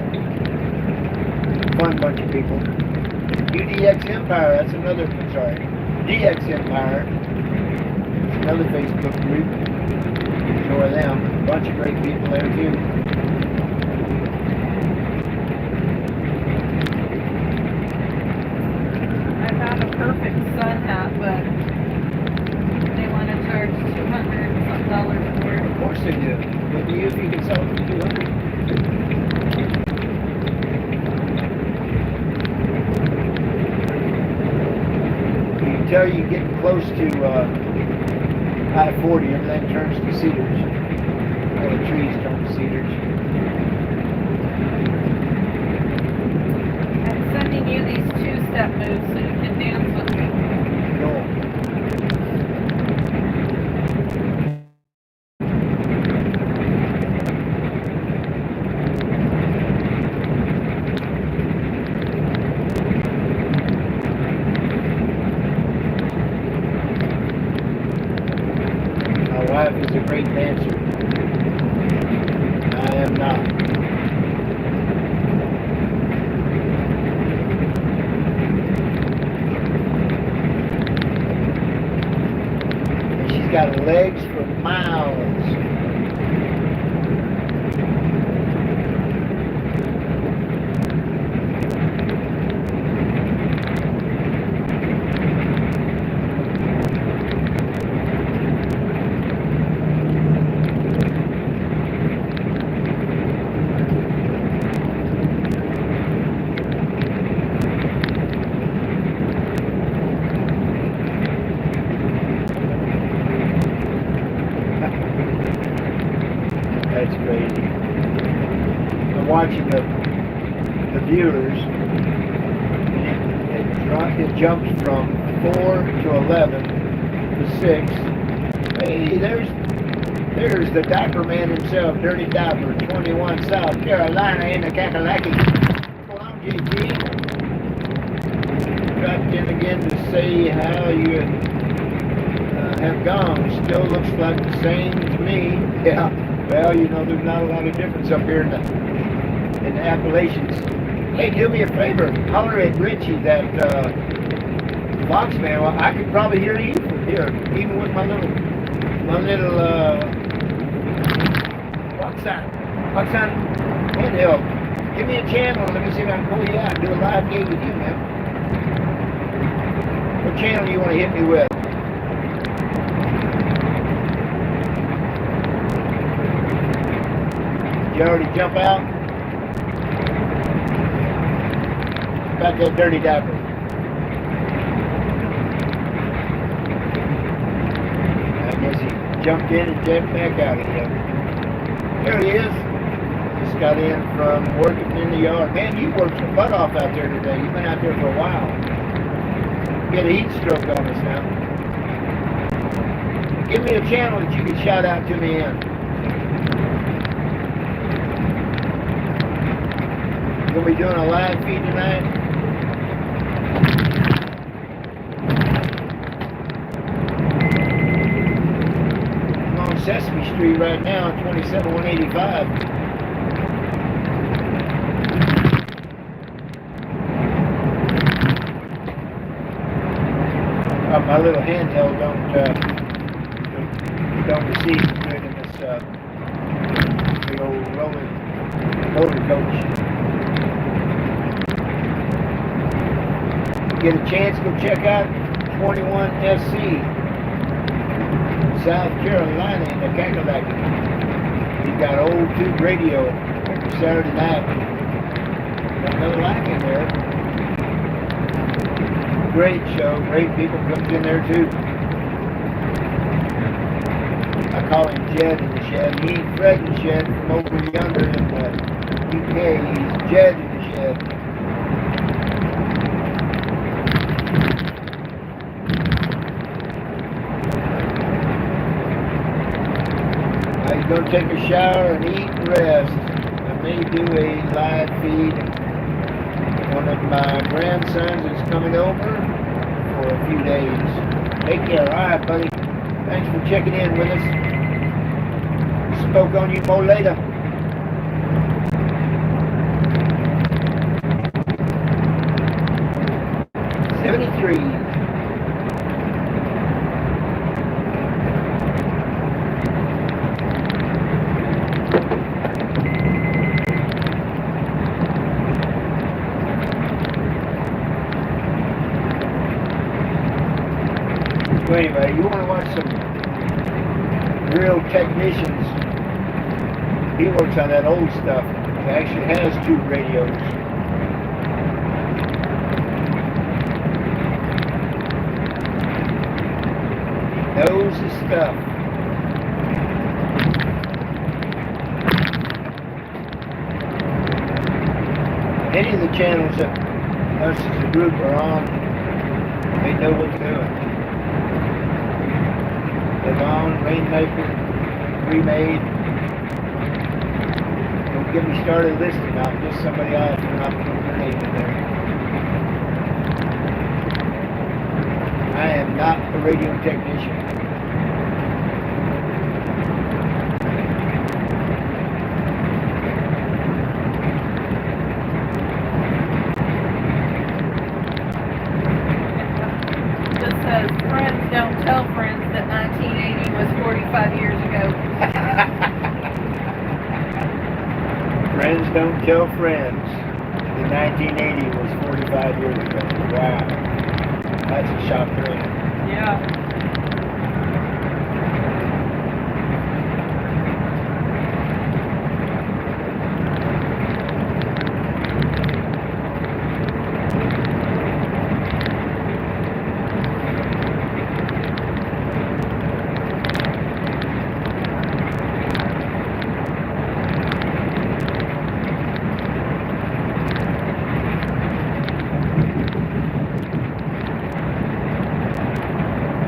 Fun bunch of people. UDX Empire, that's another, DX Empire. It's another Facebook group. Enjoy them. A bunch of great people there too. I found a perfect sun hat, but they want to charge $200 and some dollars for it. Of course they do. But do you if you can sell it for 200? You can tell you getting close to I-40, everything turns to cedars. All the trees turn to cedars. I'm sending you these two-step moves so you can dance with me. Cool. My wife is a great dancer. I am not. And she's got legs for miles. That's crazy. I'm watching the viewers. It jumps from 4 to 11 to 6. Hey, there's the diaper man himself, Dirty Diaper, 21 South Carolina in the Kakalaki. What's on, JT? Dropped in again to say how you have gone. Still looks like the same to me. Yeah. Well, you know, there's not a lot of difference up here in the Appalachians. Hey, do me a favor. Holler at Richie, that Fox man. Well, I could probably hear you from here, even with my little Foxon. What the hell? Give me a channel. Let me see if I can pull you out and do a live gig with you, man. What channel do you want to hit me with? You already jump out? About that Dirty Diaper. I guess he jumped in and jumped back out again. There he is. Just got in from working in the yard. Man, you worked your butt off out there today. You've been out there for a while. Get a heat stroke on us now. Give me a channel that you can shout out to me in. We'll be doing a live feed tonight. I'm on Sesame Street. Street right now, 27185. My little handheld don't receive good in this big old motor coach. Get a chance, go check out 21SC, South Carolina in the Kakalaki. He's got old tube radio every Saturday night. Got another line in there. Great show, great people comes in there too. I call him Jed in the Shed. He ain't Fred in the Shed from over yonder in the UK. He's Jed in the Shed. He's going to take a shower and eat and rest. I may do a live feed. One of my grandsons is coming over for a few days. Take care. All right, buddy. Thanks for checking in with us. Spoke on you more later. So anyway, you want to watch some real technicians. He works on that old stuff. He actually has tube radios. He knows his stuff. Any of the channels that us as a group are on, they know what they're doing. Devon, Rainmaker, Remade. Don't get me started listing. I'm just somebody else and I'm putting their name in there. I am not a radio technician. Just says, friends don't tell friends that 1980 was 45 years ago. Friends don't tell friends that 1980 was 45 years ago. Wow. That's a shocker. Yeah.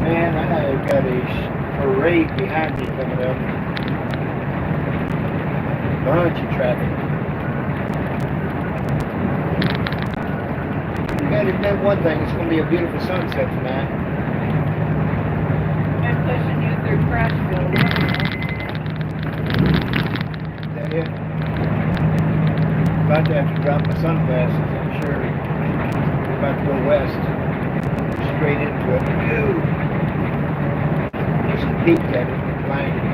Man, I've got a parade behind me coming up. Bunch of traffic. You gotta admit one thing, it's gonna be a beautiful sunset tonight. I'm pushing you through Crashville. Is that it? About to have to drop my sunglasses, I'm sure. We're about to go west. Straight into it. Ew. Just peeked at it and blinded me.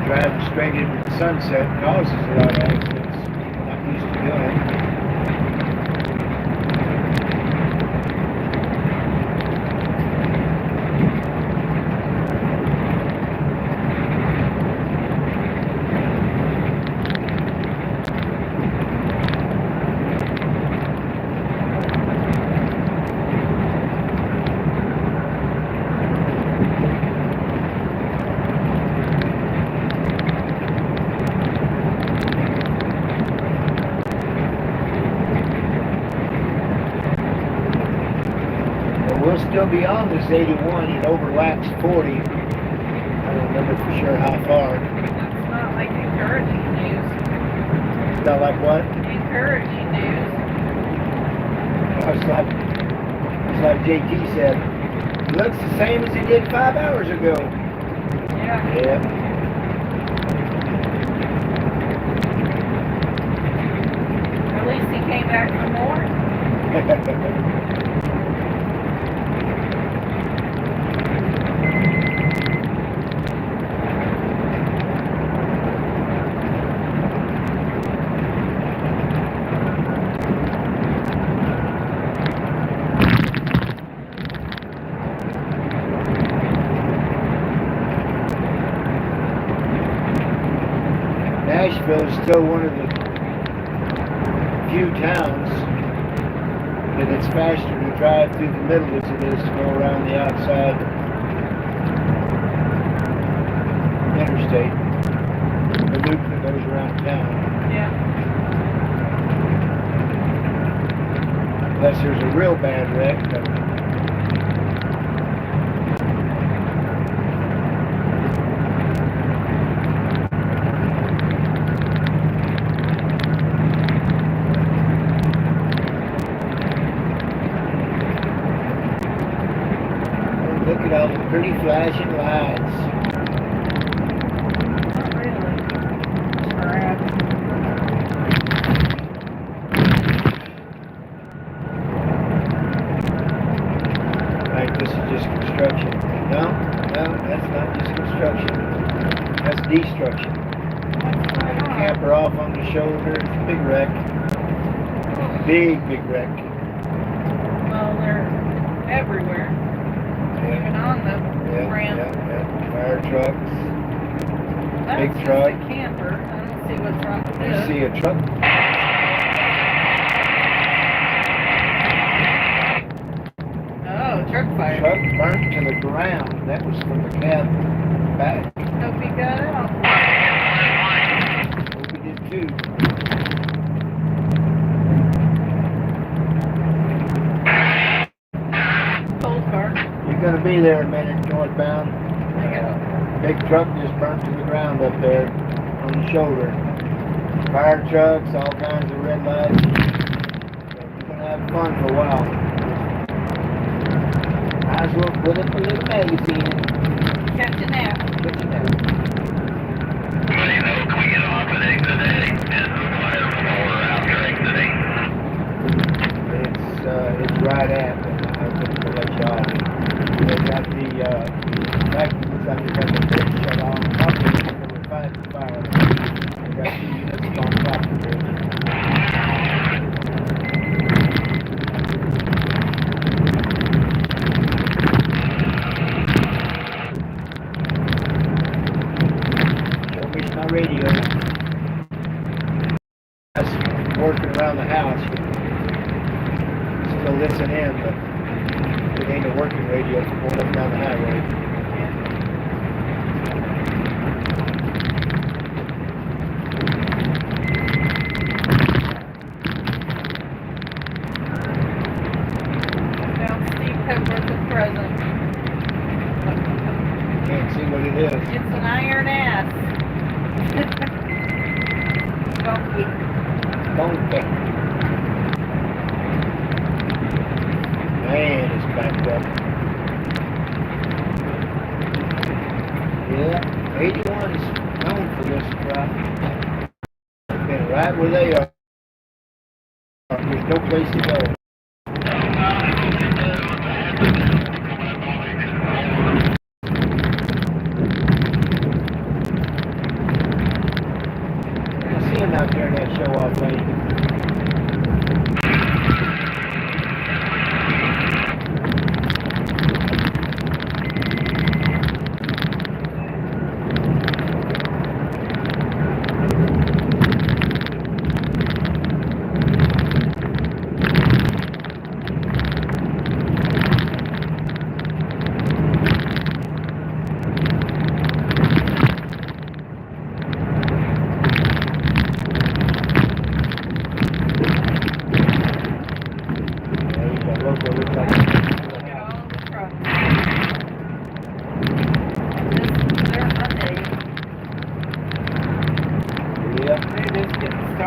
Driving straight into the sunset causes a lot of accidents. Not used to doing it. We'll still be on this 81. It overlaps 40. I don't remember for sure how far. That's not like encouraging news. Not like what? Encouraging news. It's like JT said, it looks the same as it did 5 hours ago. Yeah. Yeah. At least he came back for more. Nashville is still one of the few towns that it's faster to drive through the middle as it is to go around the outside interstate, the loop that goes around town. Yeah. Unless there's a real bad wreck. Look at all the pretty flashing lights. Not really. Crap. Right, this is just construction. No, that's not just construction. That's destruction. What's going on? Camper off on the shoulder. It's a big wreck. Big wreck. Well, they're everywhere. Even on the ramp. Yeah. Fire trucks. That's Big just truck. a camper. I don't see what's wrong with You this. see a truck. Oh, truck fire. Truck burnt to the ground. That was from the cab back. Hope he got out. Hope he did too. Cold car. You're gonna be there a minute northbound. I got Big truck just burnt to the ground up there on the shoulder. Fire trucks, all kinds of red lights. So you're gonna have fun for a while. Might as well put up a little magazine. catch a nap. Look at that. Well, you know, can we get off at exit A and fire 4 after exit 8? It's right at, but I'm going to let you off. They got the, back looks like they got the bridge shut off. Probably number 5 to fire. They got 2 units on top of the bridge. Don't miss my radio. That's working around the house. Still listen in, but it ain't a working radio for going up down the highway. Down Steve Pepper's present. Can't see what it is. It's an iron ass. Donkey. Donkey. Man, it's backed up. Yeah, 81 is known for this crop. Been right where they are. There's no place to go. I see him out there in that show-off lane.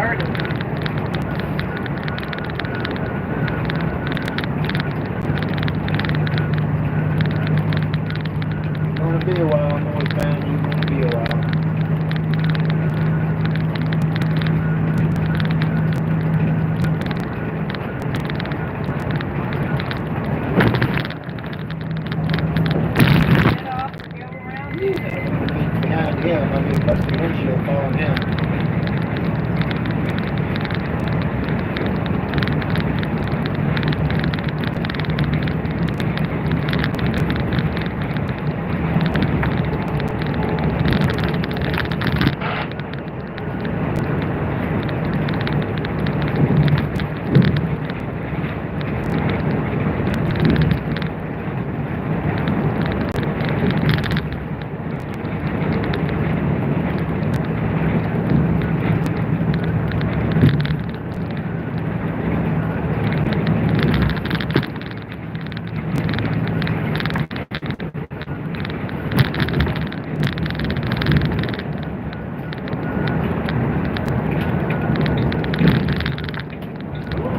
started. Gonna be a while, northbound. You gonna be a while. Get off or go around you. Behind him, I mean, bust the windshield following him.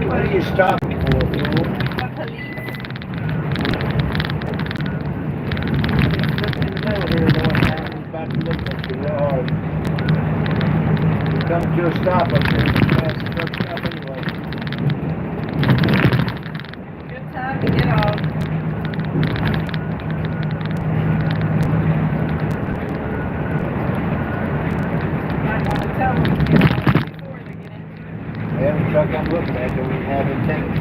What are you stopping for, fool? The police. Down here, northbound. He's about to look at you real hard. Coming to a stop up there. Fast truck stop anyway. Good time to get off. Might want to tell them to get off before they get into it. Every truck I'm looking at don't even have antennas.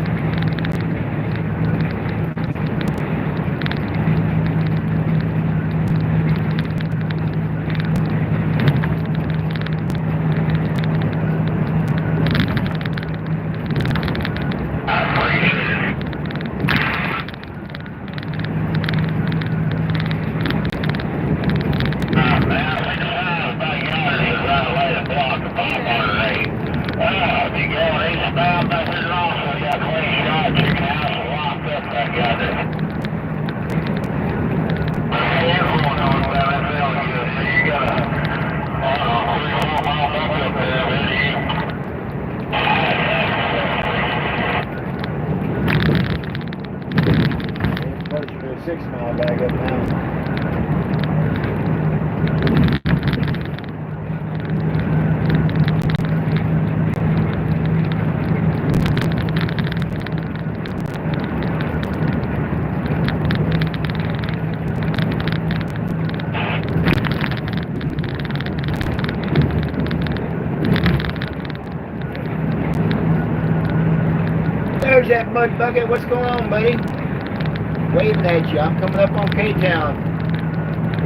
It's closer to a 6 mile bag up now. There's that mud bucket. What's going on, buddy? Waving at you. I'm coming up on K-Town.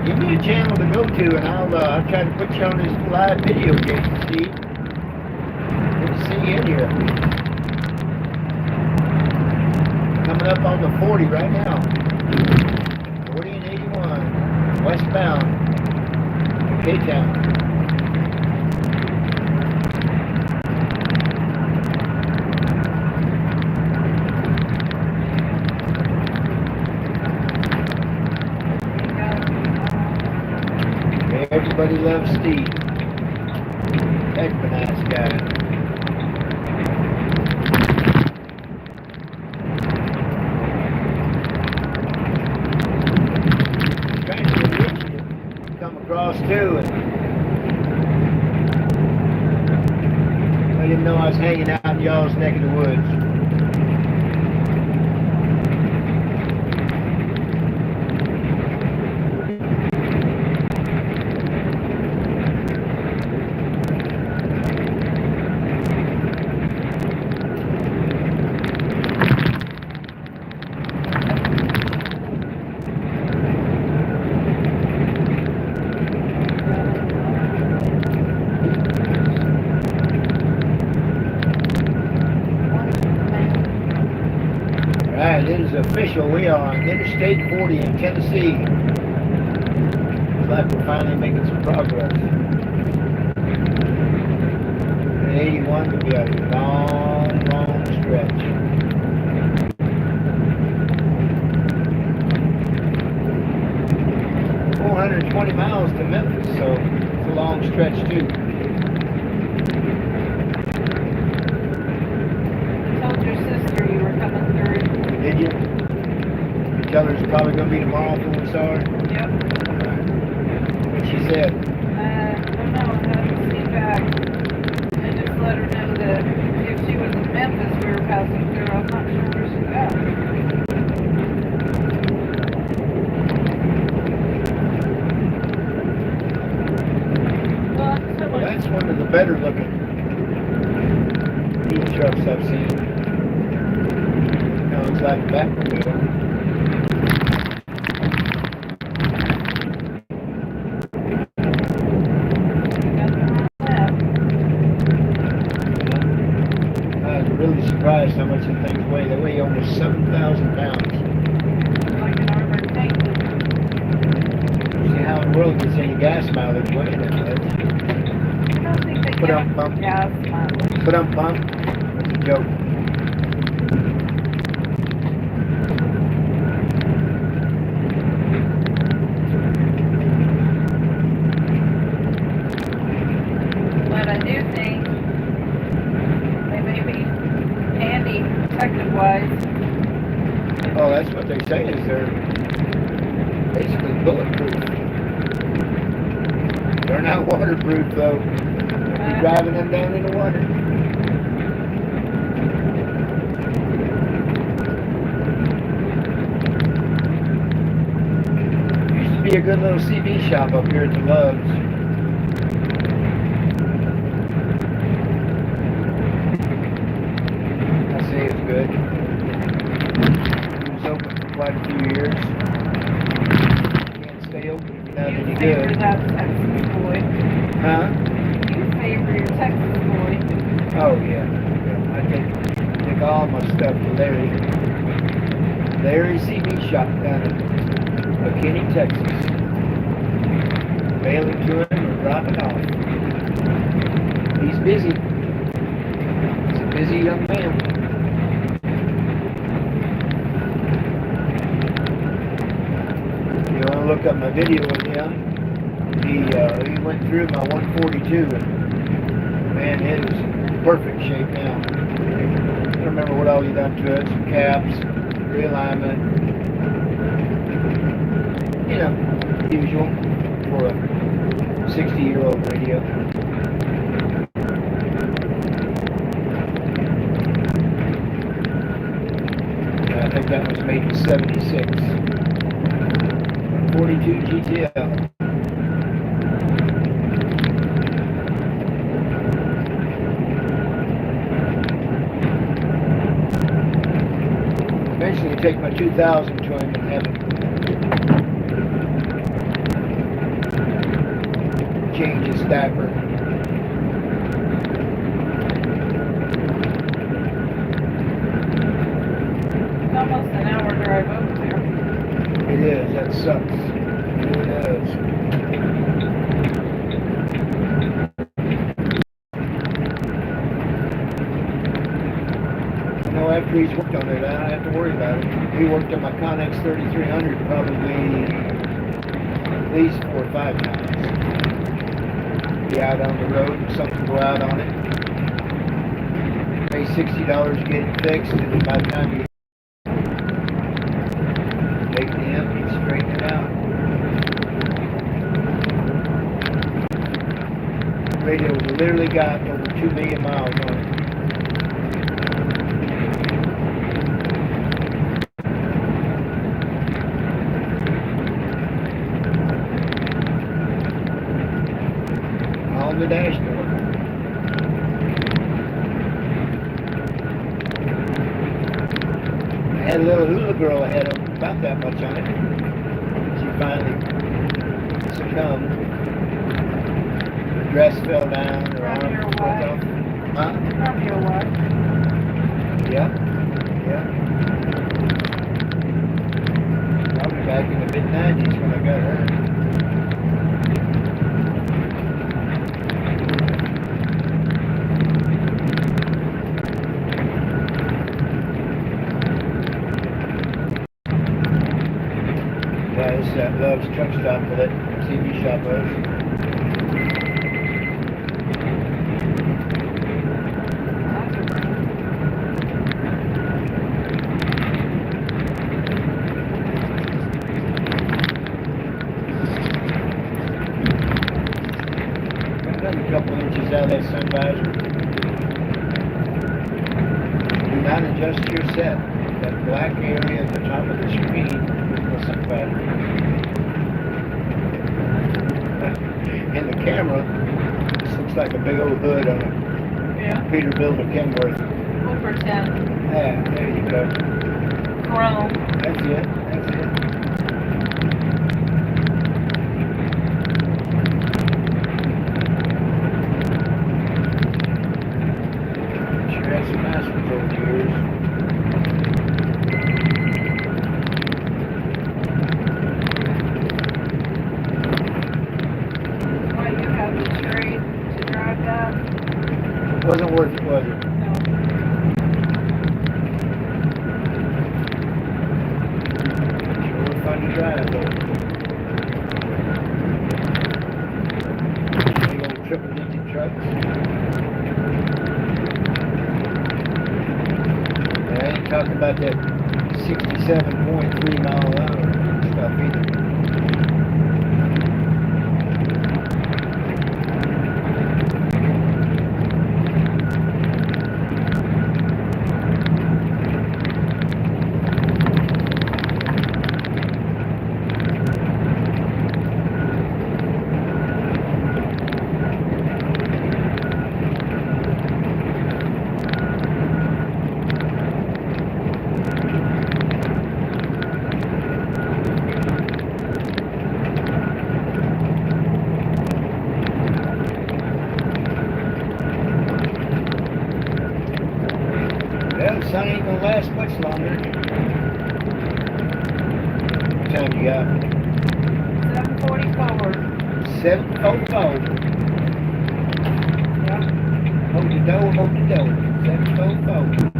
Give me a channel to go to, and I'll try to put you on this live video game, Steve. Good to see you in here. Coming up on the 40 right now. 40 and 81. Westbound. K-Town. Everybody loves Steve. Heck of a nice guy. Trying to get Richie to come across too and let him know I was hanging out in y'all's neck of the woods. Alright, it is official. We are on Interstate 40 in Tennessee. Looks like we're finally making some progress. And 81 could be a long, long stretch. $420 miles to Memphis, so it's a long stretch too. we're gonna be tomorrow for we saw her? Yep. What she said? I don't know, I haven't seen back. I just let her know that if she was in Memphis, we were passing through. I'm not sure where she's at. Well, that's one of the better looking heat trucks I've seen. Sounds like a Batmobile. I was really surprised how much the things weigh. They weigh almost 7,000 pounds. Like an armored tank. See how in the world gets any gas mileage weighing that much. I don't think they Put give up bump. gas mileage. Put up bump. That's a joke. But I do think they may be handy protective-wise. Oh, that's what they say is they're basically bulletproof. They're not waterproof though. You're driving them down in the water. Used to be a good little CB shop up here at the Loves. I say it's good. It was open for quite a few years. Can't stay open if you're not You any favor good. that Texas boy. Huh? You favor your Texas boy. Oh yeah. I take all my stuff to Larry. Larry CB shop down in McKinney, Texas. Mail it to him or drop it off. He's busy. He's a busy young man. You want to look up my video with him? He went through my 142 and man, it is in perfect shape now. I don't remember what all he done to it. Some caps, realignment. You know, usual for a 60-year-old radio. I think that was made in 76. 42 GTL. Eventually take my 2000 to him and have him change his stacker. It's almost an hour drive over there. It is, that sucks. It really does. You know, after he's worked on it, I don't have to worry about it. He worked on my Connex 3300 probably at least 4 or 5 times. Be out on the road and something go out on it. Pay $60 to get it fixed, and by the time you take it in, you straighten it out. Radio's literally got over 2 million miles on it. On the dashboard. I had a little hula girl that had about that much on it. She finally succumbed. Her dress fell down, her From your arm broke off. Huh? From your wife. Yeah. Yeah. Probably back in the mid-90s when I got her. Yeah, this is that Love's truck stop for that CB shop was. Another couple inches out of that sun visor. Do not adjust your set. That black area at the top of the screen is the sun visor. In the camera, this looks like a big old hood on a Yeah. Peterbilt or Kenworth. Over 10. Yeah, there you go. Chrome. That's it. That's it. Sure had some nice ones over the years. Why you have the trade to drive that? Wasn't worth it, was it? No. Sure was fun to drive, though. Big old triple-digit trucks. I ain't talking about that 67.3 mile an hour stuff either. Well, the sun ain't gonna last much longer. What time you got? 744. 7:04. Yeah. Hold the door, hold the door. 7:04.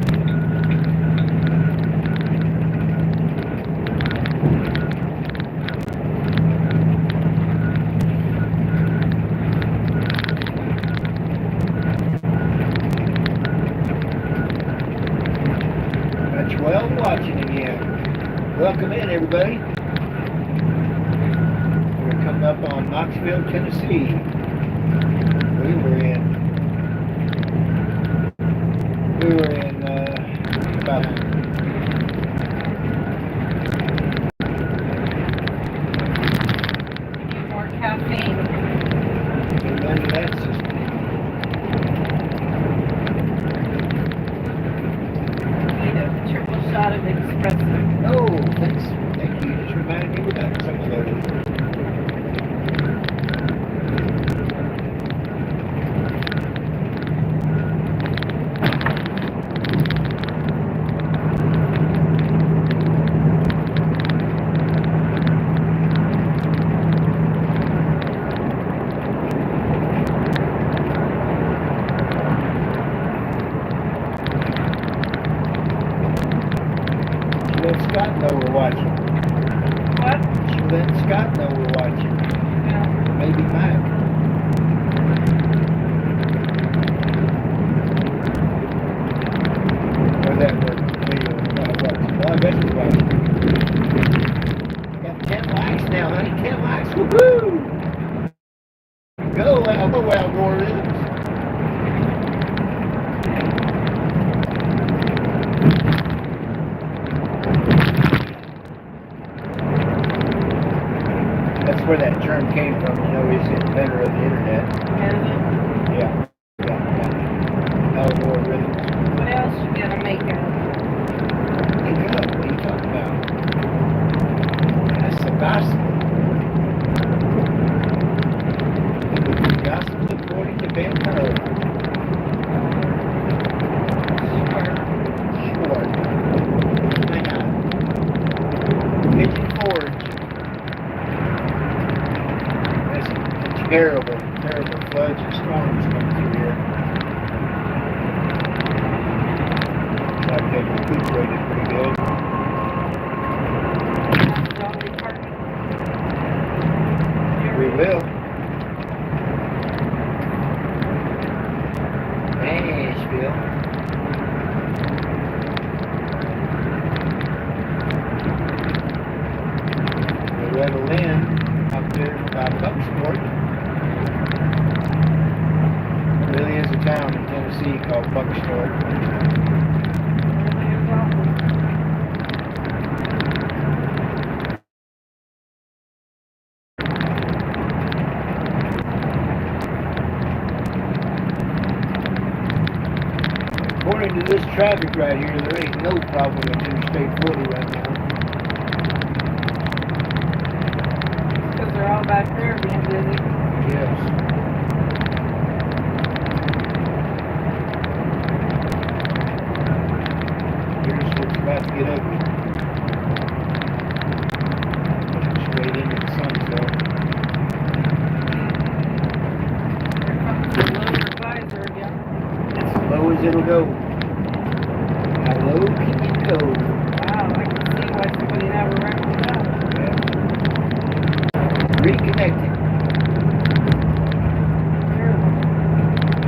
That's 12 watching again. Welcome in, everybody. We're coming up on Knoxville, Tennessee. We were in about Need more caffeine. under that system. Need a triple shot of espresso. Oh, thanks. Thank you. You just reminded me about some of those. Let Scott know we're watching. What? Let Scott know we're watching. Yeah. Maybe Mike. Or that video. Well, I bet you're watching. Got 10 likes now, honey. 10 likes. Woohoo! Go, algorithms. That's where that term came from. You know, he's the inventor of the internet. Is Yeah. Yeah. Algorithms. it? What else you gonna make out? Wake up. What are you talking about? That's the gospel. The gospel according to Ben-HUR. Sure. Hang on. Pigeon Forge. That's terrible, terrible floods and storms coming through here. Looks like they've recuperated pretty good. Dolly Parton. We will. Nashville. Loretta Lynn up there by Bucksport. Tennessee called Buckstone. According to this traffic right here, there ain't no problem with Interstate 40 right now. Because they're all back there being busy. Yes. Here's what's about to get ugly. Straight into the sunset. Here comes the lower visor again. As low as it'll go. How low can you go? Wow, I can see why somebody never wrecked it up. Yeah. Reconnecting.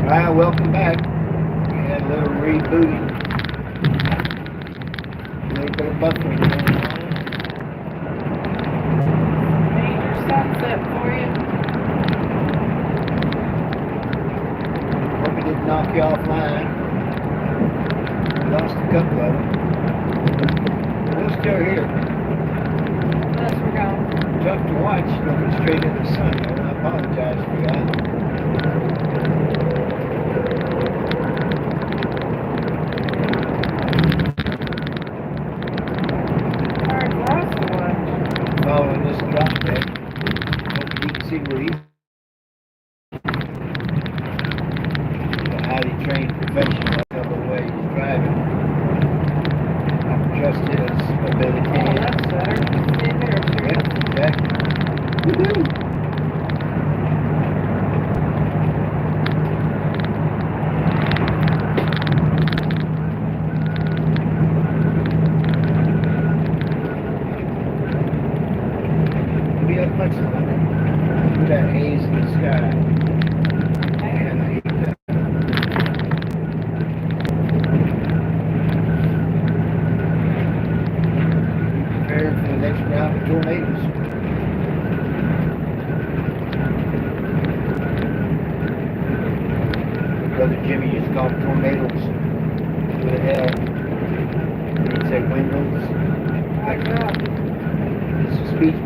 Alright, welcome back. We had a little rebooting. A little bit of buffering going Major sunset for you. on. Hope it didn't knock you offline. Lost a couple of them. We're still here. Unless we're going. Tough to watch looking straight in the sun, though. I apologize for that. Alright, lost the one. Following this drop deck. Hope you can see where he's a highly trained professional. I know the way he's driving. I trust his ability. Oh, that's better. Stay there, sure. Yep, exactly. Woohoo! Be up much longer. Look at that haze in the sky. Man, I hate that. Prepared for the next round of tornadoes. Brother Jimmy used to call them tornadoes with a L. He'd say windows. Like that. It's a speech.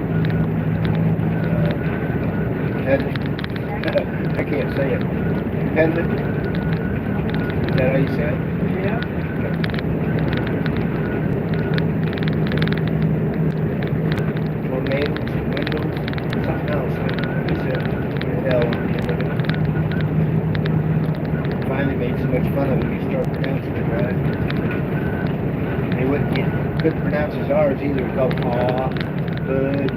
I can't say it. Impediment? Is that how you say it? Yeah. Tornadoes, windows, something else. He said, with an L on the end of it. Finally made so much fun of him, he started pronouncing it right. He couldn't pronounce his R's either. He called aw, bud.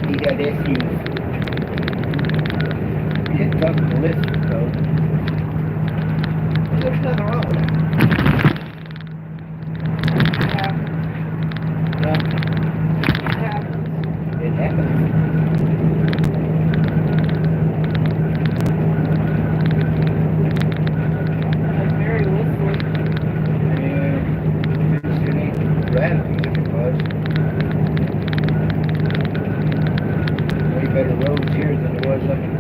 He got issues. He didn't talk to the listener, though. There's nothing wrong with that. No, it happens. Very whistly. And it ain't rattling like it was. Way better roads here than it was up in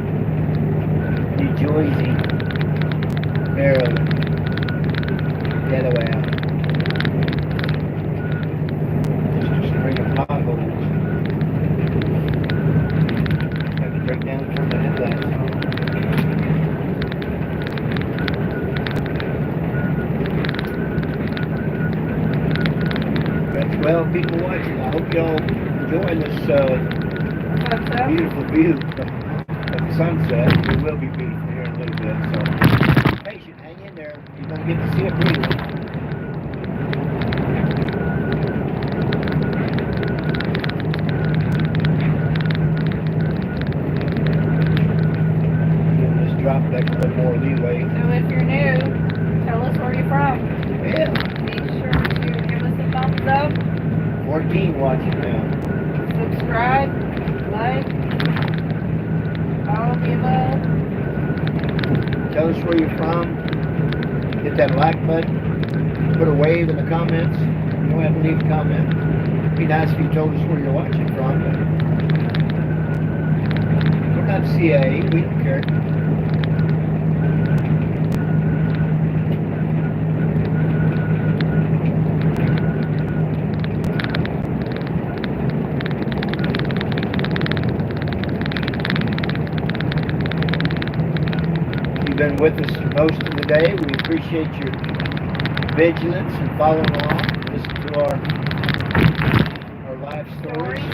New Jersey, Maryland, Delaware. Just a string of potholes. Had to break down and turn the headlights on. But, well, people watching, I hope y'all enjoying this beautiful view of the sunset. It will be beautiful here in a little bit, so be patient, hang in there. You're going to get to see a pretty one. Give this drop deck a little more leeway. So if you're new, tell us where you're from. Yeah, Be sure to give us a thumbs up, 14 watching now. subscribe, like, all of the above. Tell us where you're from. Hit that like button. Put a wave in the comments. You don't have to leave a comment. It'd be nice if you told us where you're watching from. But we're not CIA. We don't care. You've been with us most of the day. We appreciate your vigilance and following along. Listen to our live stories.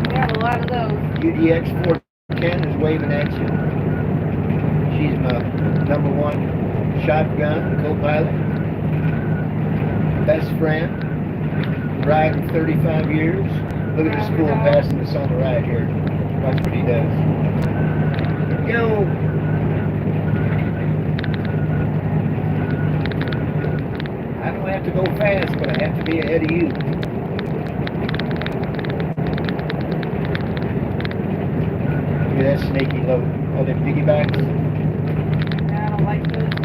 We have a lot of those. UDX 410 is waving at you. She's my number one shotgun co-pilot, best friend, riding 35 years. Look at this fool passing us on the right here. Watch what he does. Go! I don't have to go fast, but I have to be ahead of you. Look at that snaky load. Oh, them piggybacks. I don't like those.